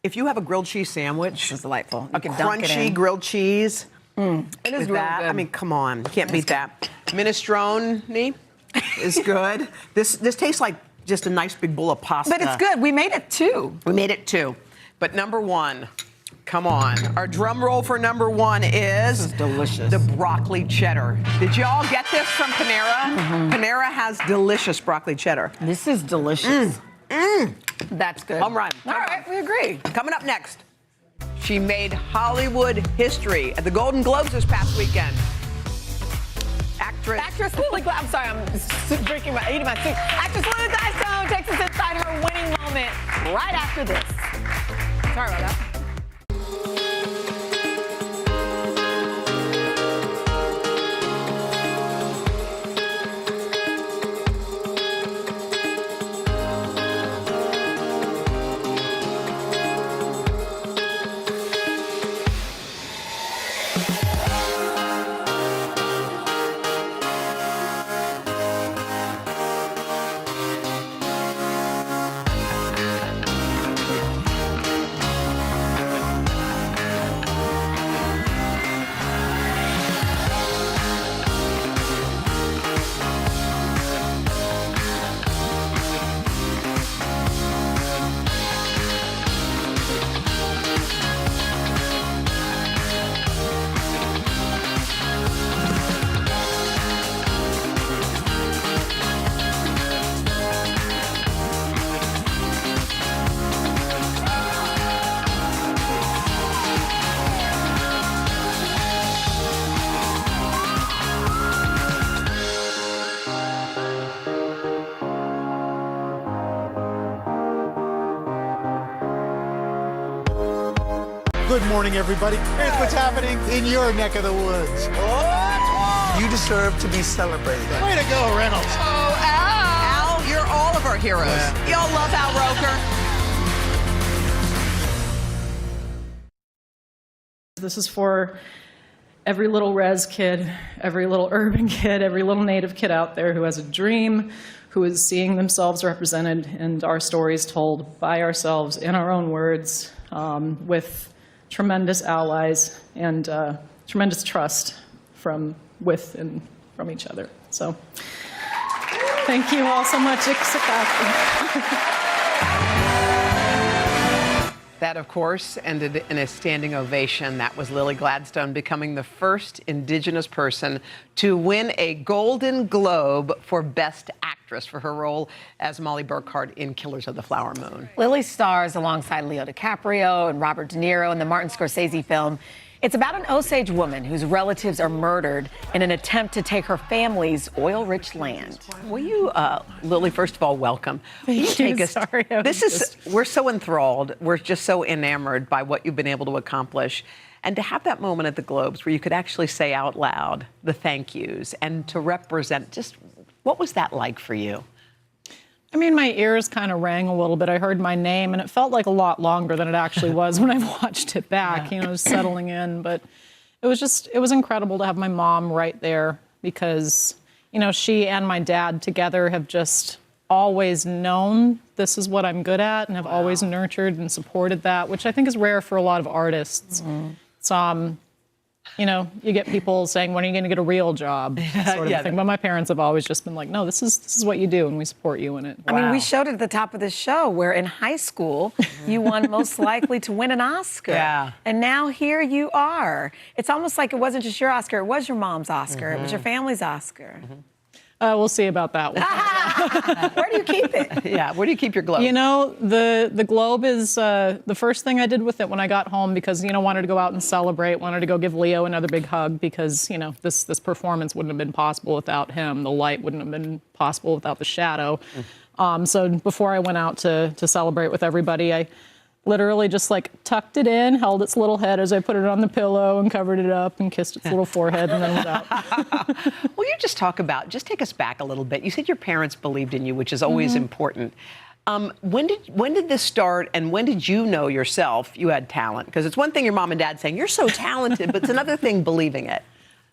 If you have a grilled cheese sandwich, It's delightful. a You can dunk it crunchy in. grilled cheese. It is with really that, good. I mean, come on, you can't beat that. Minestrone is good. This tastes like just a nice big bowl of pasta. But it's good. We made it too. We made it too. But number 1, come on. Our drum roll for number 1 is delicious. The broccoli cheddar. Did you all get this from Panera? Panera has delicious broccoli cheddar. This is delicious. That's good. Home run. All right, we agree. Coming up next, she made Hollywood history at the Golden Globes this past weekend. Actress Lily Gladstone. I'm sorry, I'm eating my soup. Actress Lily Gladstone takes us inside her winning moment right after this. Sorry about that. Good morning, everybody. Here's what's happening in your neck of the woods. You deserve to be celebrated. Way to go, Reynolds. Oh, Al. Al, you're all of our heroes. Yeah. Y'all love Al Roker. This is for every little res kid, every little urban kid, every little native kid out there who has a dream, who is seeing themselves represented and our stories told by ourselves in our own words, with tremendous allies and tremendous trust from each other. So thank you all so much. That, of course, ended in a standing ovation. That was Lily Gladstone becoming the first Indigenous person to win a Golden Globe for Best Actress for her role as Molly Burkhart in Killers of the Flower Moon. Lily stars alongside Leo DiCaprio and Robert De Niro in the Martin Scorsese film. It's about an Osage woman whose relatives are murdered in an attempt to take her family's oil-rich land. Will you, Lily, first of all, welcome. Will you take us? Sorry, We're so enthralled. We're just so enamored by what you've been able to accomplish. And to have that moment at the Globes where you could actually say out loud the thank yous and to represent, just what was that like for you? I mean, my ears kind of rang a little bit. I heard my name, and it felt like a lot longer than it actually was when I watched it back, settling in. But it was incredible to have my mom right there because, she and my dad together have just always known this is what I'm good at and have always nurtured and supported that, which I think is rare for a lot of artists. Mm-hmm. You get people saying, when are you going to get a real job? Sort of thing. But my parents have always just been like, no, this is what you do, and we support you in it. I mean, we showed it at the top of the show where in high school, you won Most Likely to Win an Oscar. Yeah. And now here you are. It's almost like it wasn't just your Oscar, it was your mom's Oscar, it was your family's Oscar. We'll see about that one. Where do you keep it? Yeah, where do you keep your Globe? The Globe is the first thing I did with it when I got home because, wanted to go out and celebrate, wanted to go give Leo another big hug because, this performance wouldn't have been possible without him. The light wouldn't have been possible without the shadow. So before I went out to celebrate with everybody, I literally just tucked it in, held its little head as I put it on the pillow and covered it up and kissed its little forehead and then went out. Well, you just take us back a little bit. You said your parents believed in you, which is always important. When did this start, and when did you know yourself you had talent? Because it's one thing your mom and dad saying, you're so talented, but it's another thing believing it.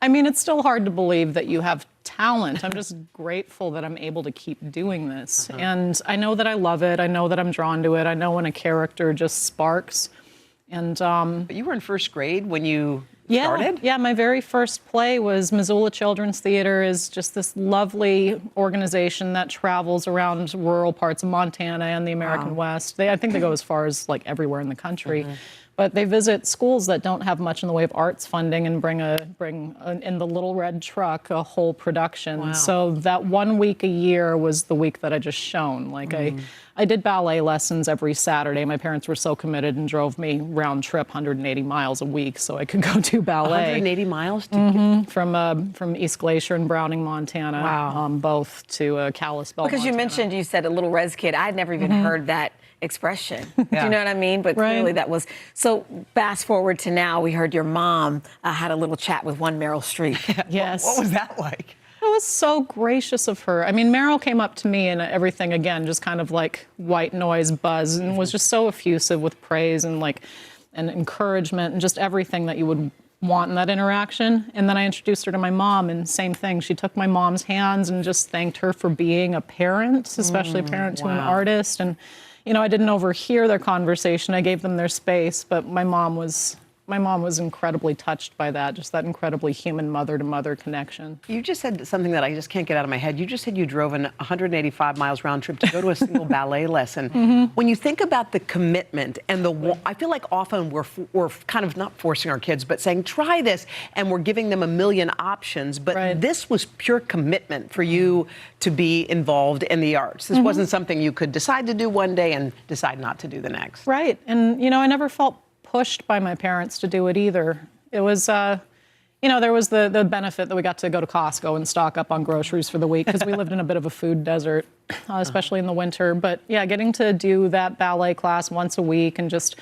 I mean, it's still hard to believe that you have talent. I'm just grateful that I'm able to keep doing this. And I know that I love it. I know that I'm drawn to it. I know when a character just sparks. And but you were in first grade when you started? Yeah, my very first play was Missoula Children's Theater is just this lovely organization that travels around rural parts of Montana and the American West. I think they go as far as everywhere in the country. But they visit schools that don't have much in the way of arts funding and bring in the little red truck a whole production. Wow. So that 1 week a year was the week that I just shone. I did ballet lessons every Saturday. My parents were so committed and drove me round trip 180 miles a week so I could go do ballet. 180 miles? From East Glacier and Browning, Montana. Wow. Both to Kalispell, Because you mentioned, you said a little res kid. I'd never even heard that expression. Do you know what I mean? But clearly that was. So fast forward to now, we heard your mom had a little chat with one Meryl Streep. Yes. What was that like? It was so gracious of her. I mean, Meryl came up to me and everything, again, just kind of like white noise buzz, and was just so effusive with praise and and encouragement and just everything that you would want in that interaction. And then I introduced her to my mom, and same thing. She took my mom's hands and just thanked her for being a parent, especially a parent to an artist. And I didn't overhear their conversation. I gave them their space, but my mom was incredibly touched by that, just that incredibly human mother-to-mother connection. You just said something that I just can't get out of my head. You just said you drove 185 miles round trip to go to a single ballet lesson. When you think about the commitment and I feel like often we're kind of not forcing our kids, but saying, try this, and we're giving them a million options. But this was pure commitment for you to be involved in the arts. This wasn't something you could decide to do one day and decide not to do the next. Right. And, I never felt pushed by my parents to do it either. It was, there was the benefit that we got to go to Costco and stock up on groceries for the week because we lived in a bit of a food desert, especially in the winter. But yeah, getting to do that ballet class once a week and just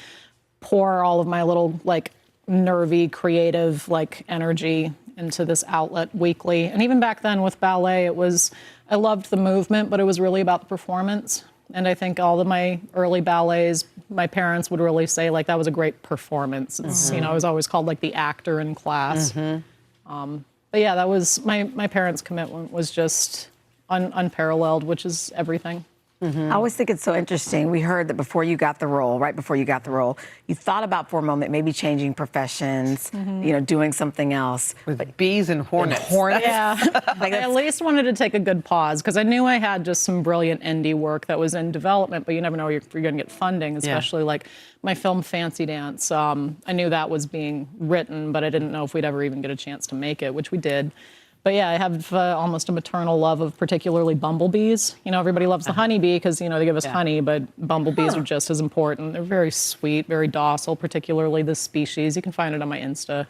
pour all of my little like nervy, creative like energy into this outlet weekly. And even back then with ballet, I loved the movement, but it was really about the performance. And I think all of my early ballets, my parents would really say like that was a great performance. It's, I was always called like the actor in class. But yeah, that was my parents' commitment was just unparalleled, which is everything. I always think it's so interesting. We heard that before you got the role, right before you got the role, you thought about for a moment maybe changing professions, doing something else. With bees and hornets. Yeah. I at least wanted to take a good pause because I knew I had just some brilliant indie work that was in development, but you never know if you're going to get funding, especially like my film Fancy Dance. I knew that was being written, but I didn't know if we'd ever even get a chance to make it, which we did. But yeah, I have almost a maternal love of particularly bumblebees. Everybody loves the honeybee because, they give us honey, but bumblebees are just as important. They're very sweet, very docile, particularly this species. You can find it on my Insta.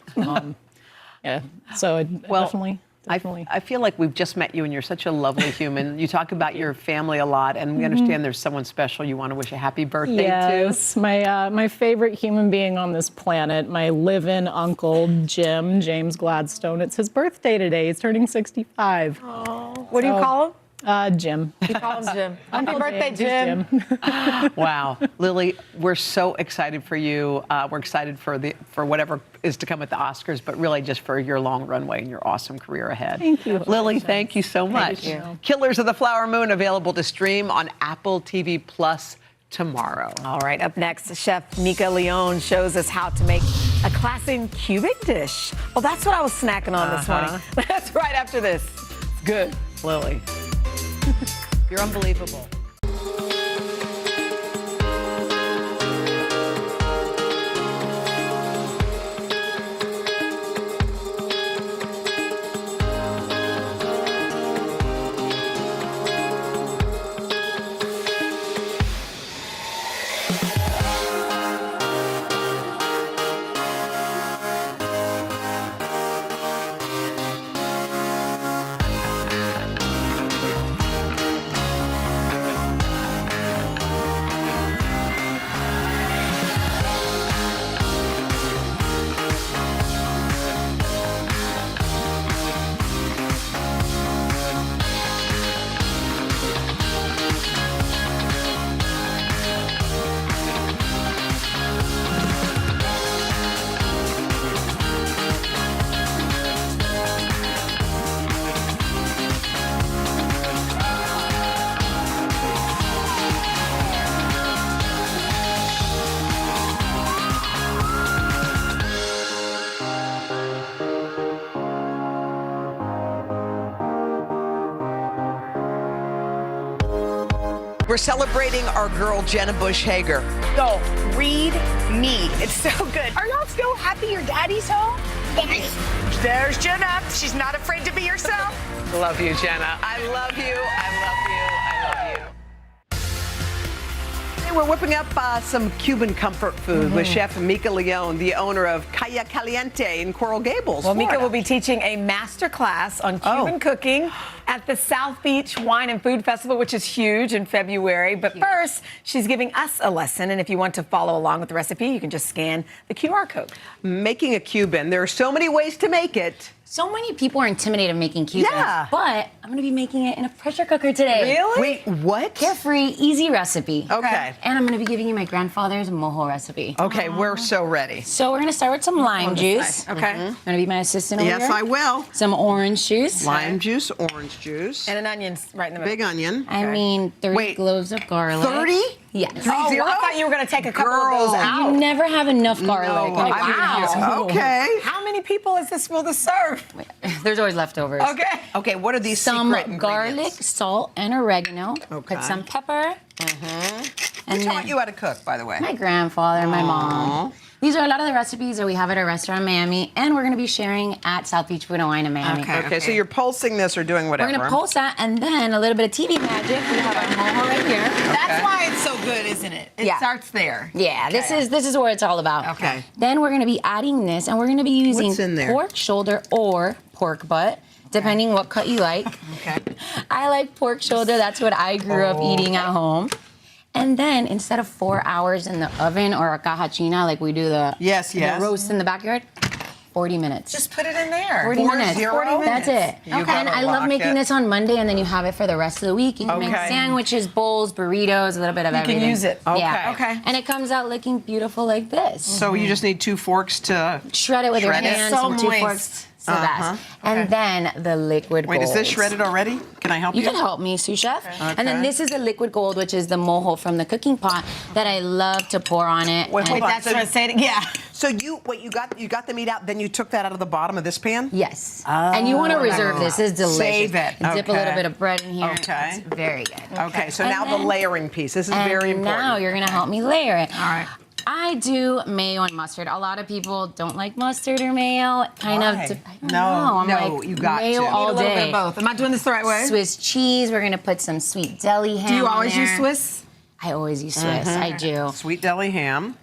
So definitely. I feel like we've just met you and you're such a lovely human. You talk about your family a lot, and we understand there's someone special you want to wish a happy birthday to. Yes, my favorite human being on this planet, my live-in uncle, James Gladstone. It's his birthday today. He's turning 65. Oh. What do you call him? Jim. You call him Jim. Happy Uncle birthday, Jim. Wow. Lily, we're so excited for you. We're excited for whatever is to come at the Oscars, but really just for your long runway and your awesome career ahead. Thank you. Lily, thank you so much. Thank you. Killers of the Flower Moon available to stream on Apple TV Plus tomorrow. All right, up next, Chef Mika Leone shows us how to make a classic Cuban dish. Oh, that's what I was snacking on this morning. That's right after this. It's good. Lily. You're unbelievable. We're celebrating our girl, Jenna Bush Hager. Go, read me. It's so good. Are y'all so happy your daddy's home? There's Jenna. She's not afraid to be herself. Love you, Jenna. I love you. I love you. I love you. Hey, we're whipping up some Cuban comfort food with Chef Mika Leone, the owner of Calle Caliente in Coral Gables, Well, Florida. Mika will be teaching a master class on Cuban cooking at the South Beach Wine and Food Festival, which is huge in February. But first, she's giving us a lesson. And if you want to follow along with the recipe, you can just scan the QR code. Making a Cuban. There are so many ways to make it. So many people are intimidated of making Cubans, but I'm going to be making it in a pressure cooker today. Really? Wait, what? Carefree, easy recipe. Okay. And I'm going to be giving you my grandfather's mojo recipe. Okay, we're so ready. So we're going to start with some lime juice. Okay. Going to be my assistant over Yes, here. I will. Some orange juice. Lime juice, orange juice. And an onion right in the middle. Big onion. I mean, 30 cloves of garlic. 30? Yes. 30? I thought you were going to take a couple of those out. You never have enough garlic. No, wow. Okay. How many people will this serve? There's always leftovers. Okay. Okay, what are these Some secret garlic, ingredients? salt, and oregano. Okay. Put some pepper. Who taught you how to cook, by the way? My grandfather, my mom. These are a lot of the recipes that we have at our restaurant in Miami, and we're going to be sharing at South Beach Food and Wine in Miami. Okay, so you're pulsing this or doing whatever. We're going to pulse that, and then a little bit of TV magic. We have our mojo right here. That's why it's so good, isn't it? It starts there. Yeah, this is what it's all about. Okay. Then we're going to be adding this, and we're going to be using What's in there? pork shoulder or pork butt, depending what cut you like. Okay. I like pork shoulder. That's what I grew up eating at home. And then instead of 4 hours in the oven or a caja china, like we do the roast in the backyard, 40 minutes. Just put it in there. 40 minutes. 40 minutes. That's it. And I love making this on Monday, and then you have it for the rest of the week. You can make sandwiches, bowls, burritos, a little bit of everything. You can use it. Yeah. Okay. And it comes out looking beautiful like this. So you just need 2 forks to shred it with your hands. So and 2 moist. forks. So that's. And then the liquid gold. Wait, is this shredded already? Can I help you? You can help me, sous chef. And then this is the liquid gold, which is the mojo from the cooking pot that I love to pour on it. Wait, And- that's what I said. Yeah. So you got the meat out, then you took that out of the bottom of this pan? Yes. And you want to reserve this. This is delicious. Save it. Dip a little bit of bread in here. Okay. It's very good. Okay, so And now the then- layering piece. This is very important. Now you're going to help me layer it. All right. I do mayo and mustard. A lot of people don't like mustard or mayo. Kind Why? of. I don't No, know. I'm no, like, you got mayo to. all Need a little day. bit of both. Am I doing this the right way? Swiss cheese. We're going to put some sweet deli ham. Do you on always there. use Swiss? I always use Swiss. I do. Sweet deli ham.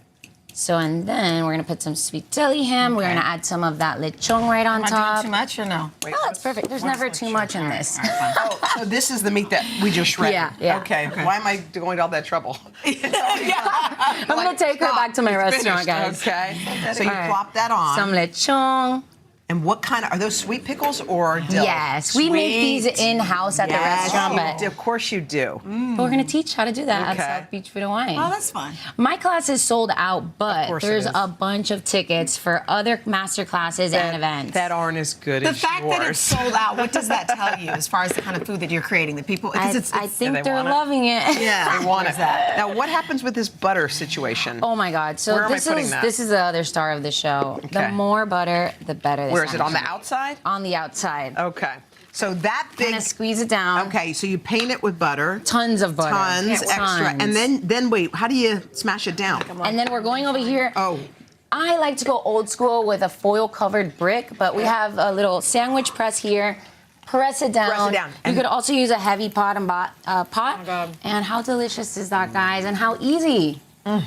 So, and then we're going to put some sweet deli ham. We're going to add some of that lechon right on Am I top. doing too much or no? Wait, Oh, it's perfect. There's never too much in this. Oh, so this is the meat that we just shredded. Yeah. Okay. Why am I going to all that trouble? I'm going to take her back to my restaurant, guys. Okay. So you All right. plop that on. Some lechon. And what kind are those sweet pickles or dill? Yes, we make these in-house at the restaurant, but of course you do. we're going to teach how to do that Okay. at South Beach Food and Wine. Oh, that's fun. My class is sold out, but course it there's is. a bunch of tickets for other master classes and events. That aren't as good The as fact yours. that it's sold out, what does that tell you as far as the kind of food that you're creating? The people, because I think they they're want it. loving it. Yeah. They want it. That. Now, what happens with this butter situation? Oh my God! So Where am I this putting is that? this is the other star of the show. Okay. The more butter, the better. The Where is it, on the sandwich. outside? On the outside. Okay. So that big. Kind of squeeze it down. Okay, so you paint it with butter. Tons of butter. Tons, Yeah, extra. tons. And then wait, how do you smash it down? And then we're going over here. Oh. I like to go old school with a foil-covered brick, but we have a little sandwich press here. Press it down. Press it down. You And- could also use a heavy pot. Oh my God. And how delicious is that, guys? And how easy. So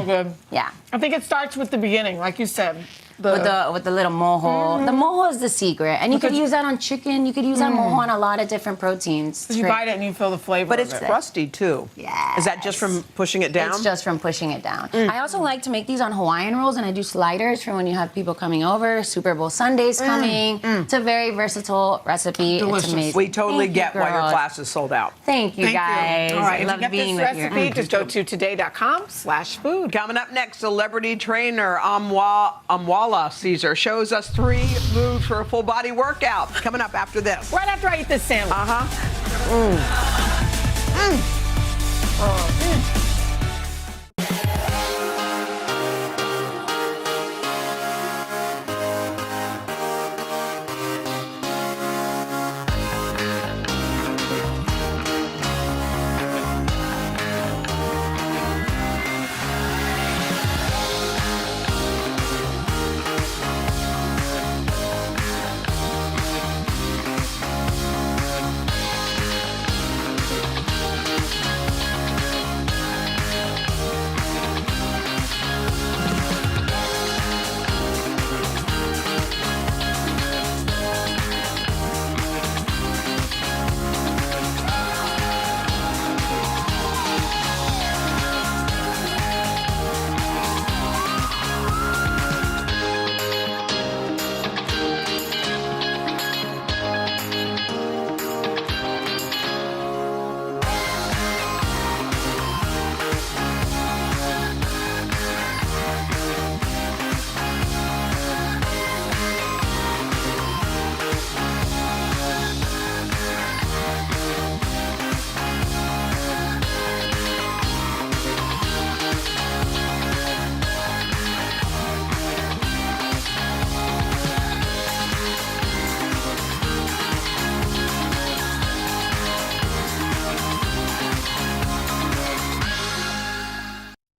good. Yeah. I think it starts with the beginning, like you said. With the little mojo. The mojo is the secret. And you could Because- use that on chicken. You could use that mojo on a lot of different proteins. You bite it and you feel the flavor But of it's it. crusty too. Yeah. Is that just from pushing it down? It's just from pushing it down. I also like to make these on Hawaiian rolls, and I do sliders for when you have people coming over. Super Bowl Sunday's coming. It's a very versatile recipe. Delicious. It's amazing. We totally Thank you, get why your girls. class is sold out. Thank you, guys. All right, I if love you get being this with you. recipe, just go to today.com/food. Coming up next, celebrity trainer Amwala Caesar shows us 3 moves for a full body workout. Coming up after this. Right after I eat this sandwich.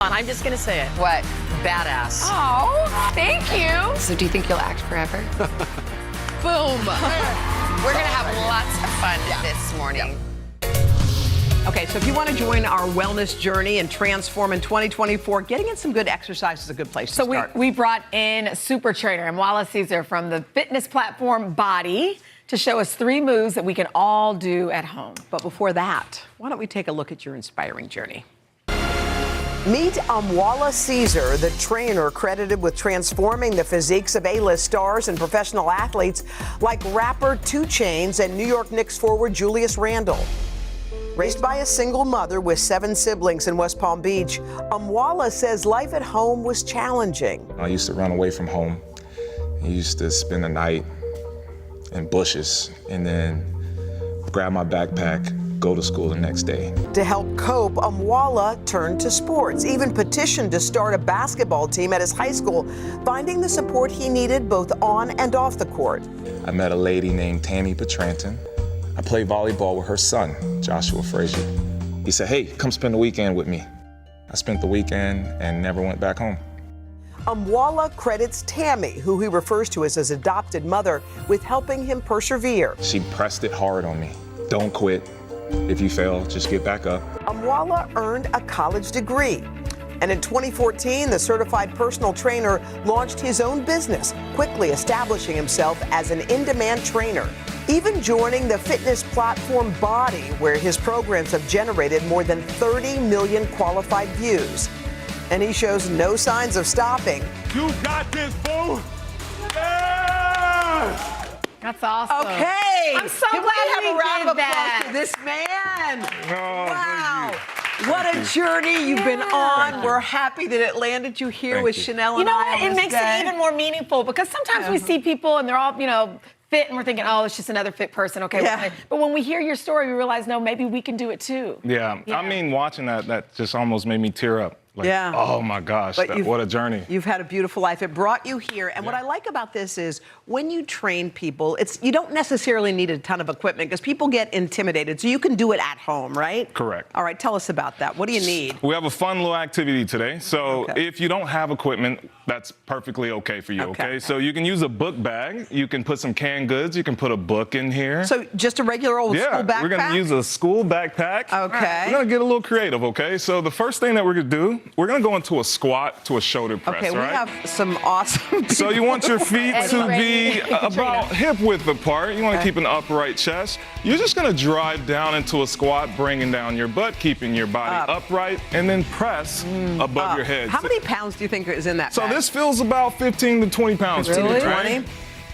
I'm just gonna say it. What? Badass. Oh, thank you. So do you think you'll act forever? Boom. We're gonna have lots of fun this morning. Okay, so if you want to join our wellness journey and transform in 2024, getting in some good exercise is a good place to So start. we brought in super trainer Amwala Caesar from the fitness platform Body to show us 3 moves that we can all do at home. But before that, why don't we take a look at your inspiring journey? Meet Amwala Caesar, the trainer credited with transforming the physiques of A-list stars and professional athletes like rapper 2 Chainz and New York Knicks forward Julius Randle. Raised by a single mother with 7 siblings in West Palm Beach, Amwala says life at home was challenging. I used to run away from home. I used to spend the night in bushes and then grab my backpack, go to school the next day. To help cope, Amwala turned to sports, even petitioned to start a basketball team at his high school, finding the support he needed both on and off the court. I met a lady named Tammy Petranton. I played volleyball with her son, Joshua Frazier. He said, hey, come spend the weekend with me. I spent the weekend and never went back home. Amwala credits Tammy, who he refers to as his adopted mother, with helping him persevere. She pressed it hard on me. Don't quit. If you fail, just get back up. Amwala earned a college degree. And in 2014, the certified personal trainer launched his own business, quickly establishing himself as an in-demand trainer, even joining the fitness platform Body, where his programs have generated more than 30 million qualified views. And he shows no signs of stopping. You got this, boo! Yeah! That's awesome. Okay. I'm so Can glad we have a round of applause that. for this man? Oh, Wow. What a journey you've been on. We're happy that it landed you here with Chanel and You know I what? on It this makes day. it even more meaningful because sometimes we see people and they're all, fit and we're thinking, oh, it's just another fit person. Okay. Yeah. But when we hear your story, we realize, no, maybe we can do it too. Yeah, I mean, watching that just almost made me tear up. Like, Yeah. oh my gosh, But what a journey. You've had a beautiful life. It brought you here. And what I like about this is when you train people, you don't necessarily need a ton of equipment because people get intimidated. So you can do it at home, right? Correct. All right, tell us about that. What do you need? We have a fun little activity today. So if you don't have equipment, that's perfectly okay for you, okay? So you can use a book bag. You can put some canned goods. You can put a book in here. So just a regular old school backpack? We're going to use a school backpack. Okay. We're going to get a little creative, okay? So the first thing that we're going to do, we're going to go into a squat to a shoulder press, Okay, we right? have some awesome So you want your feet to be Trainer. about hip width apart. You want to keep an upright chest. You're just going to drive down into a squat, bringing down your butt, keeping your body upright, and then press above your head. How many pounds do you think is in that So bag? this feels about 15 to 20 pounds. 15 to Right? 20?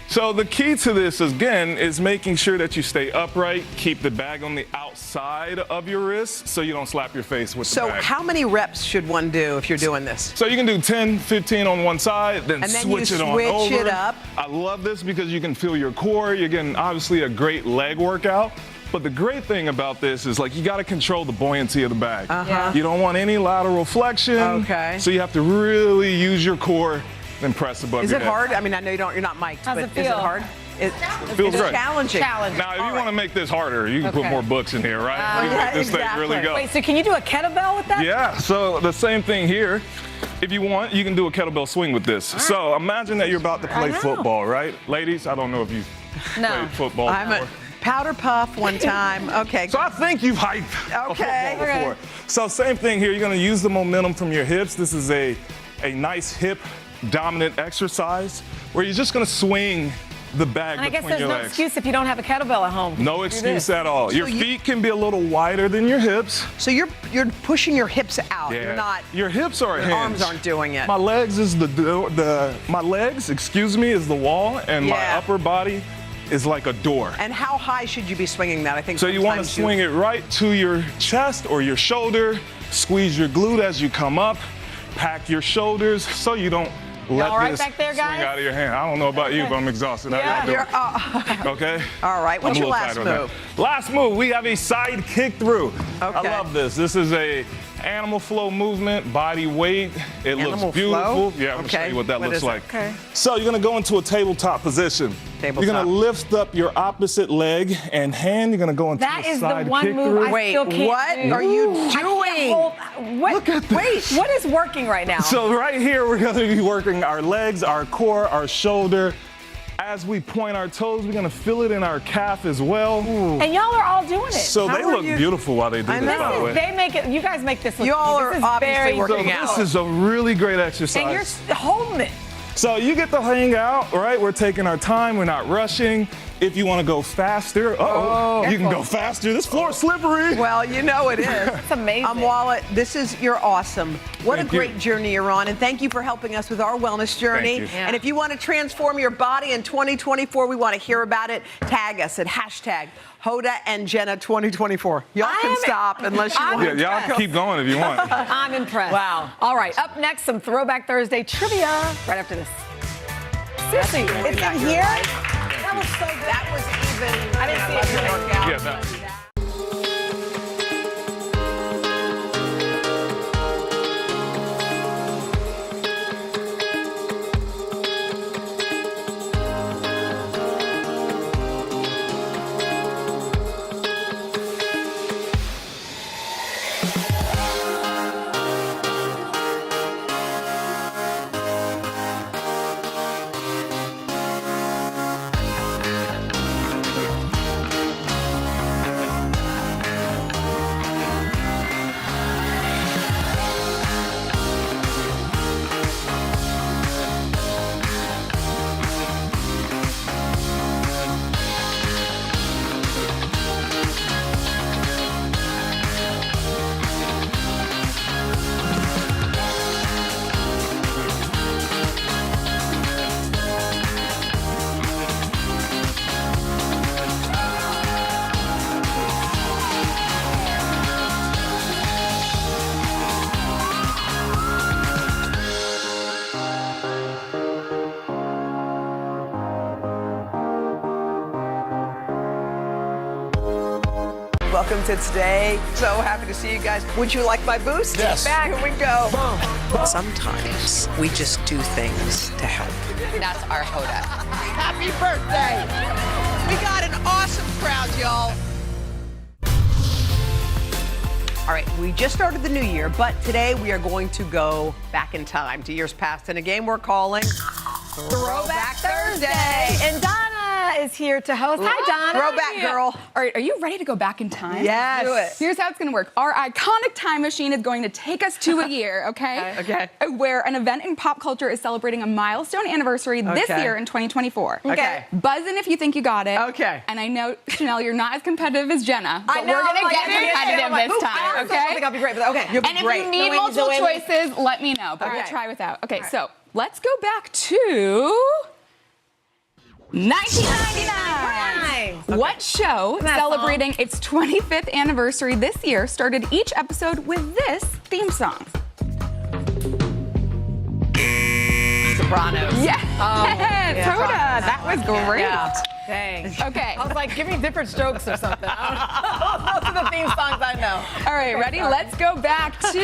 So the key to this, again, is making sure that you stay upright, keep the bag on the outside of your wrist so you don't slap your face with the So bag. how many reps should one do if you're doing this? So you can do 10, 15 on one side, then And then switch you it on switch over. it up. I love this because you can feel your core. You're getting obviously a great leg workout. But the great thing about this is like you got to control the buoyancy of the bag. Uh-huh. You don't want any lateral flexion. Okay. So you have to really use your core, then press above Is your it head. hard? I mean, I know you're not mic'd, How's but it is it feel? hard? It feels it's great. challenging. Now, if you want to make this harder, you can put Okay. more books in here, right? We can yeah, make this thing really go. Wait, so can you do a kettlebell with that? Yeah, so the same thing here. If you want, you can do a kettlebell swing with this. So imagine that you're about to play football, right? Ladies, I don't know if you've played football I'm before. a powder puff one time. Okay. So I think you've hyped a Okay. football before. So same thing here. You're going to use the momentum from your hips. This is a nice hip dominant exercise where you're just going to swing the bag And I guess between there's your no legs. excuse if you don't have a kettlebell at home. No Do excuse this. at all. Your feet can be a little wider than your hips. So you're pushing your hips out. Yeah. You're not. Your hips are a Your arms hinge. aren't doing it. My legs is my legs, excuse me, is the wall, and my Yeah. upper body is like a door. And how high should you be swinging that? I think So you want to sometimes swing it right to your chest or your shoulder. Squeeze your glute as you come up. Pack your shoulders so you don't let all right this back there, guys? swing out of your hand. I don't know about you, but I'm exhausted. How y'all doing? Okay. All right. What's I'm a your little last tight on that. move? Last move, we have a side kick through. Okay. I love this. This is a animal flow movement, body weight. It Animal looks beautiful. flow? Yeah, I'm gonna show Okay. you what that What looks is it? like. Okay. So you're gonna go into a tabletop position. You're Tabletop. gonna lift up your opposite leg and hand. You're gonna go into That a is the side one kick move through. I still can't what do. are you I can't doing? What, Look at this. Wait, what is working right now? So right here, we're gonna be working our legs, our core, our shoulder. As we point our toes, we're gonna feel it in our calf as well. and y'all are all doing it. So they look beautiful while they do this, by the way. They make it. You guys make this look. Y'all easy. are This is obviously very working difficult. out. This is a really great exercise. And you're holding it. So you get to hang out, right? We're taking our time, we're not rushing. If you want to go faster, you can go faster. This floor is slippery. Well, you know it is. It's amazing. Wallet, you're awesome. What Thank a great you. journey you're on, and thank you for helping us with our wellness journey. Thank you. And if you want to transform your body in 2024, we want to hear about it. Tag us at hashtag Hoda and Jenna 2024. Y'all can stop unless you want. Yeah, y'all keep going if you want. I'm impressed. Wow. All right, up next, some Throwback Thursday trivia right after this. Seriously, it's in here? That was so good. That was even. I didn't see it work out. Yeah, that- Welcome to today. So happy to see you guys. Would you like my boost? Yes. Back, here we go. Sometimes we just do things to help. That's our Hoda. Happy birthday! We got an awesome crowd, y'all. All right, we just started the new year, but today we are going to go back in time to years past in a game we're calling Throwback Thursday. And Donna is here to host. Hi, Donna. Throwback girl. All right, are you ready to go back in time? Yes. Do it. Here's how it's going to work. Our iconic time machine is going to take us to a year, okay? Okay. Where an event in pop culture is celebrating a milestone anniversary this Okay. year in 2024. Okay. Buzz in if you think you got it. Okay. And I know, Chanel, you're not as competitive as Jenna, but I know, we're going to like, get it is. competitive I'm like, this ooh, time, I okay? don't think I'll be great, but okay. You'll be And if great. you need Zoe, multiple Zoe. choices, let me know, but we'll Okay. try without. Okay, so let's go back to 1999. What show celebrating its 25th anniversary this year started each episode with this theme song? Sopranos. Yes, yeah. Hoda, that was great. Yeah. Dang. Okay. I was like, give me different strokes or something. Those are the theme songs I know. All right, ready? Let's go back to.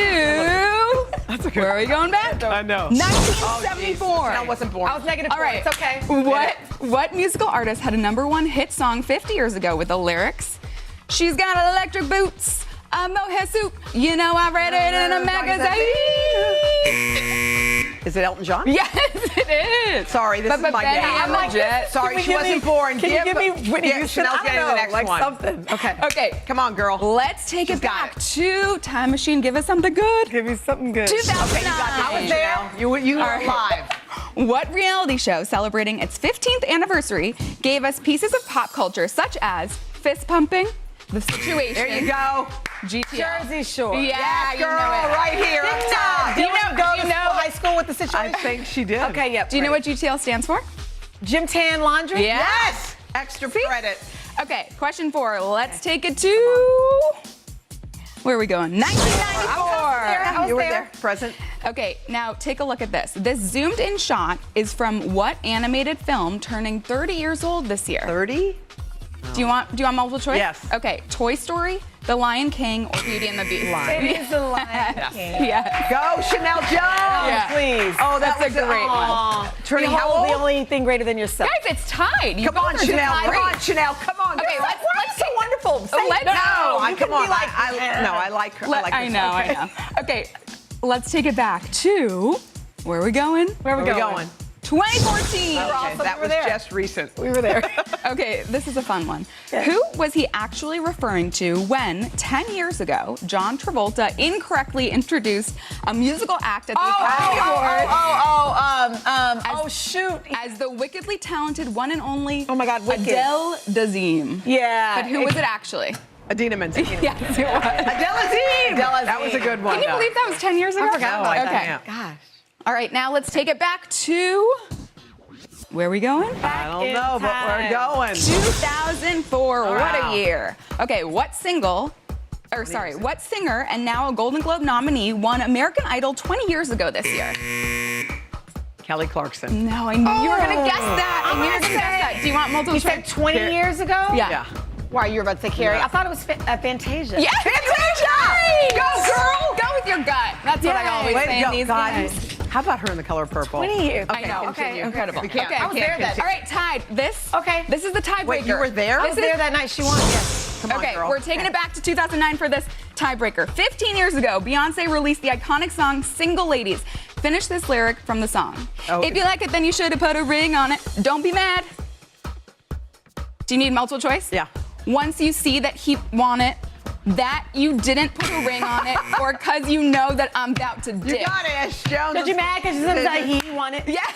Where are we going back? I know. 1974. I wasn't born. I was negative All right. It's okay. What musical artist had a #1 hit song 50 years ago with the lyrics, "She's got electric boots, a mohair suit, you know I read it in a magazine"? Is it Elton John? Yes, it is. Sorry, this is my Benny game. and the Jets. Sorry, she wasn't born. Can you give me Whitney Yeah, Houston? Chanel's I getting don't the know, next like one. something. Okay. Okay. Come on, girl. Let's take it back to Time Machine. Give us something good. Give me something good. 2009. I was there. You were alive. What reality show celebrating its 15th anniversary gave us pieces of pop culture such as fist pumping, The Situation? There you go. GTL. Jersey Shore. Yeah, you girl, know it. right here up top. Do you know high school with The Situation? I think she did. Okay, yep. Do you know what GTL stands for? Gym Tan Laundry? Yeah. Yes. Extra credit. Okay, question 4. Let's take it to. Where are we going? 1994. You were there. Present. Okay, now take a look at this. This zoomed in shot is from what animated film turning 30 years old this year? 30? Do you want multiple choice? Yes. Okay, Toy Story, The Lion King, or Beauty and the Beast? It is The Lion King. Yeah. Go, Chanel Jones. Yeah. Please. Oh, That's a great one. Turning how old? The only thing greater than yourself. Guys, it's tied. You Come on, both are Chanel. just Come great. on, Chanel. Come on. Okay, girl. let's so wonderful. Say let's- no. No, I you come can on. be like- I like her. I like I this. know, Okay. I know. Okay, let's take it back to. Where are we going? Where are we going? 2014. That was just recent. We were there. Okay, this is a fun one. Who was he actually referring to when 10 years ago John Travolta incorrectly introduced a musical act at the Academy Awards? Shoot. As the wickedly talented one and only Wicked. Adele Dazeem. Yeah. But who was it actually? Adina Menzel. Yes, it was. Adele Dazeem. That was a good one. Can you believe that was 10 years ago? I forgot about Okay. that. Gosh. All right, now let's take it back to where are we going? I don't know, but we're going. 2004. Wow. What a year. Okay, what singer and now a Golden Globe nominee won American Idol 20 years ago this year? Kelly Clarkson. No, I knew you were going to guess that. I knew you were going to guess that. Do you want multiple You choice? said 20 years ago? Yeah. Why, you were about to say Carrie? I thought it was Fantasia. Yes, Fantasia! Go, girl! Go with your gut. That's what I always say in these games. How about her in The Color Purple? 20 years. I know. Continue. Incredible. We can't. Okay, I was there that All right, tied. This is the tiebreaker. Wait, you were there? I was there that night she won. Yes. Come on, Okay, girl. we're taking it back to 2009 for this tiebreaker. 15 years ago, Beyonce released the iconic song Single Ladies. Finish this lyric from the song. If you like it, then you should have put a ring on it. Don't be mad. Do you need multiple choice? Yeah. Once you see that he want it, that you didn't put a ring on it, or because you know that I'm about to dip. You got it, Ash Jones. Did you mad because you said that he won it? Yes.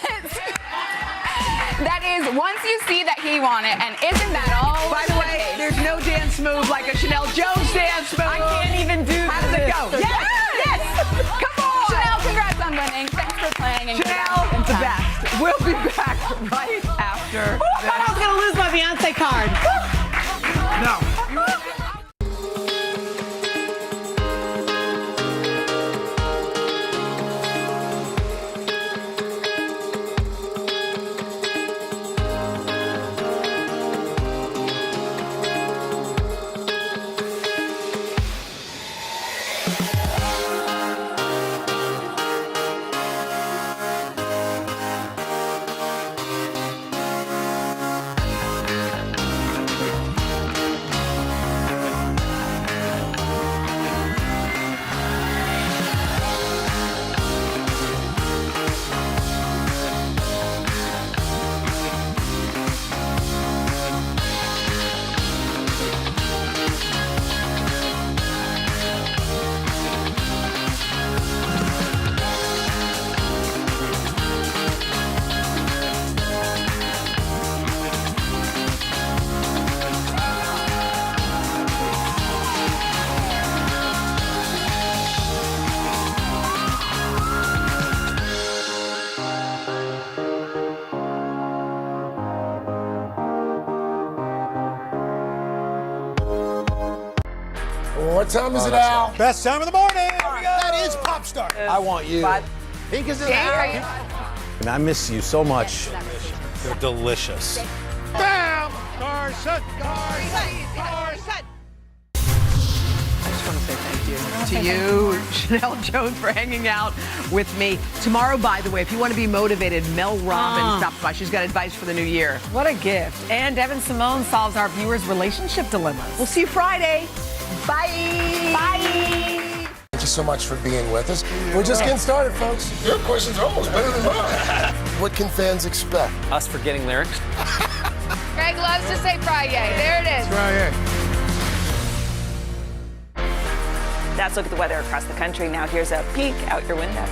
That is, once you see that he won it, and isn't that all? By the way, there's no dance move like a Chanel Jones dance move. I can't even do How does it go? this. Yes! Yes! Come on! Chanel, congrats on winning. Thanks for playing. And Chanel, the best. We'll be back right after. I thought I was going to lose my Beyonce card. No. What time is it, Al? Best time of the morning. That is Pop Star. I want you. Pink is in the And I miss you so much. They're delicious. Bam! Carson! I just want to say thank you to you, Chanel Jones, for hanging out with me. Tomorrow, by the way, if you want to be motivated, Mel Robbins stops by. She's got advice for the new year. What a gift. And Devin Simone solves our viewers' relationship dilemmas. We'll see you Friday. Bye. Bye. Thank you so much for being with us. We're just getting started, folks. Your questions are always better than mine. What can fans expect? Us forgetting lyrics. Greg loves to say Friday. There it is. That's a look at the weather across the country. Now here's a peek out your window.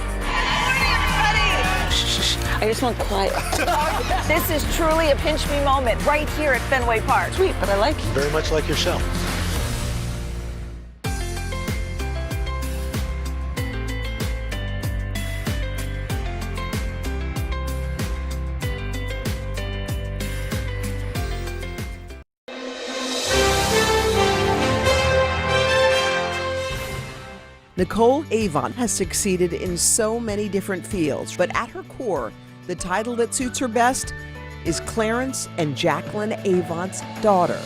I just want quiet. This is truly a pinch me moment right here at Fenway Park. Sweet, but I like it. Very much like your show. Nicole Avant has succeeded in so many different fields, but at her core, the title that suits her best is Clarence and Jacqueline Avant's daughter.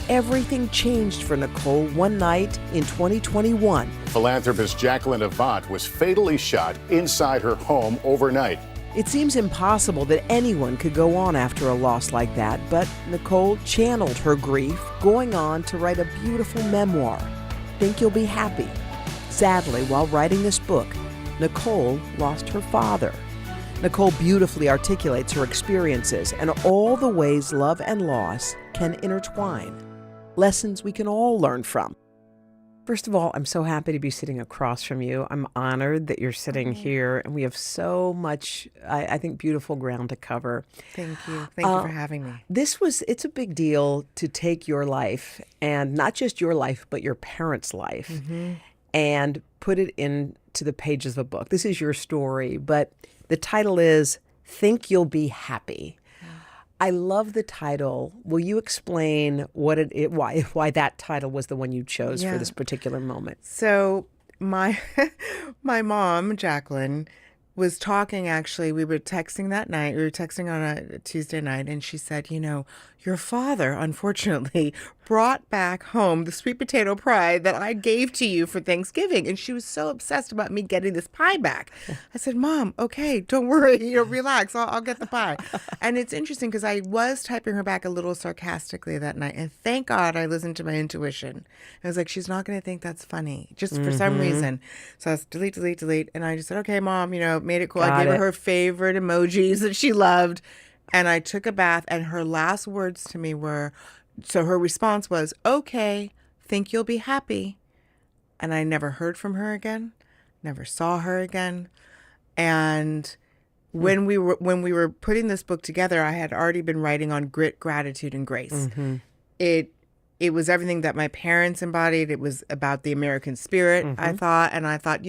Everything changed for Nicole one night in 2021. Philanthropist Jacqueline Avant was fatally shot inside her home overnight. It seems impossible that anyone could go on after a loss like that, but Nicole channeled her grief, going on to write a beautiful memoir, Think You'll Be Happy. Sadly, while writing this book, Nicole lost her father. Nicole beautifully articulates her experiences and all the ways love and loss can intertwine. Lessons we can all learn from. First of all, I'm so happy to be sitting across from you. I'm honored that you're sitting here, and we have so much, I think, beautiful ground to cover. Thank you. Thank you for having me. It's a big deal to take your life, and not just your life, but your parents' life, and put it into the pages of a book. This is your story, but the title is Think You'll Be Happy. I love the title. Will you explain why that title was the one you chose for this particular moment? So my mom, Jacqueline, was talking, actually, we were texting that night. We were texting on a Tuesday night, and she said, your father, unfortunately, brought back home the sweet potato pie that I gave to you for Thanksgiving. And she was so obsessed about me getting this pie back. I said, Mom, okay, don't worry, relax, I'll get the pie. And it's interesting because I was typing her back a little sarcastically that night. And thank God I listened to my intuition. I was like, she's not going to think that's funny, just for some reason. So I was delete. And I just said, okay, Mom, made it cool. I gave her favorite emojis that she loved. And I took a bath, and her last words to me were, so her response was, okay, think you'll be happy. And I never heard from her again, never saw her again. And when we were putting this book together, I had already been writing on grit, gratitude, and grace. It was everything that my parents embodied. It was about the American spirit, I thought. And I thought,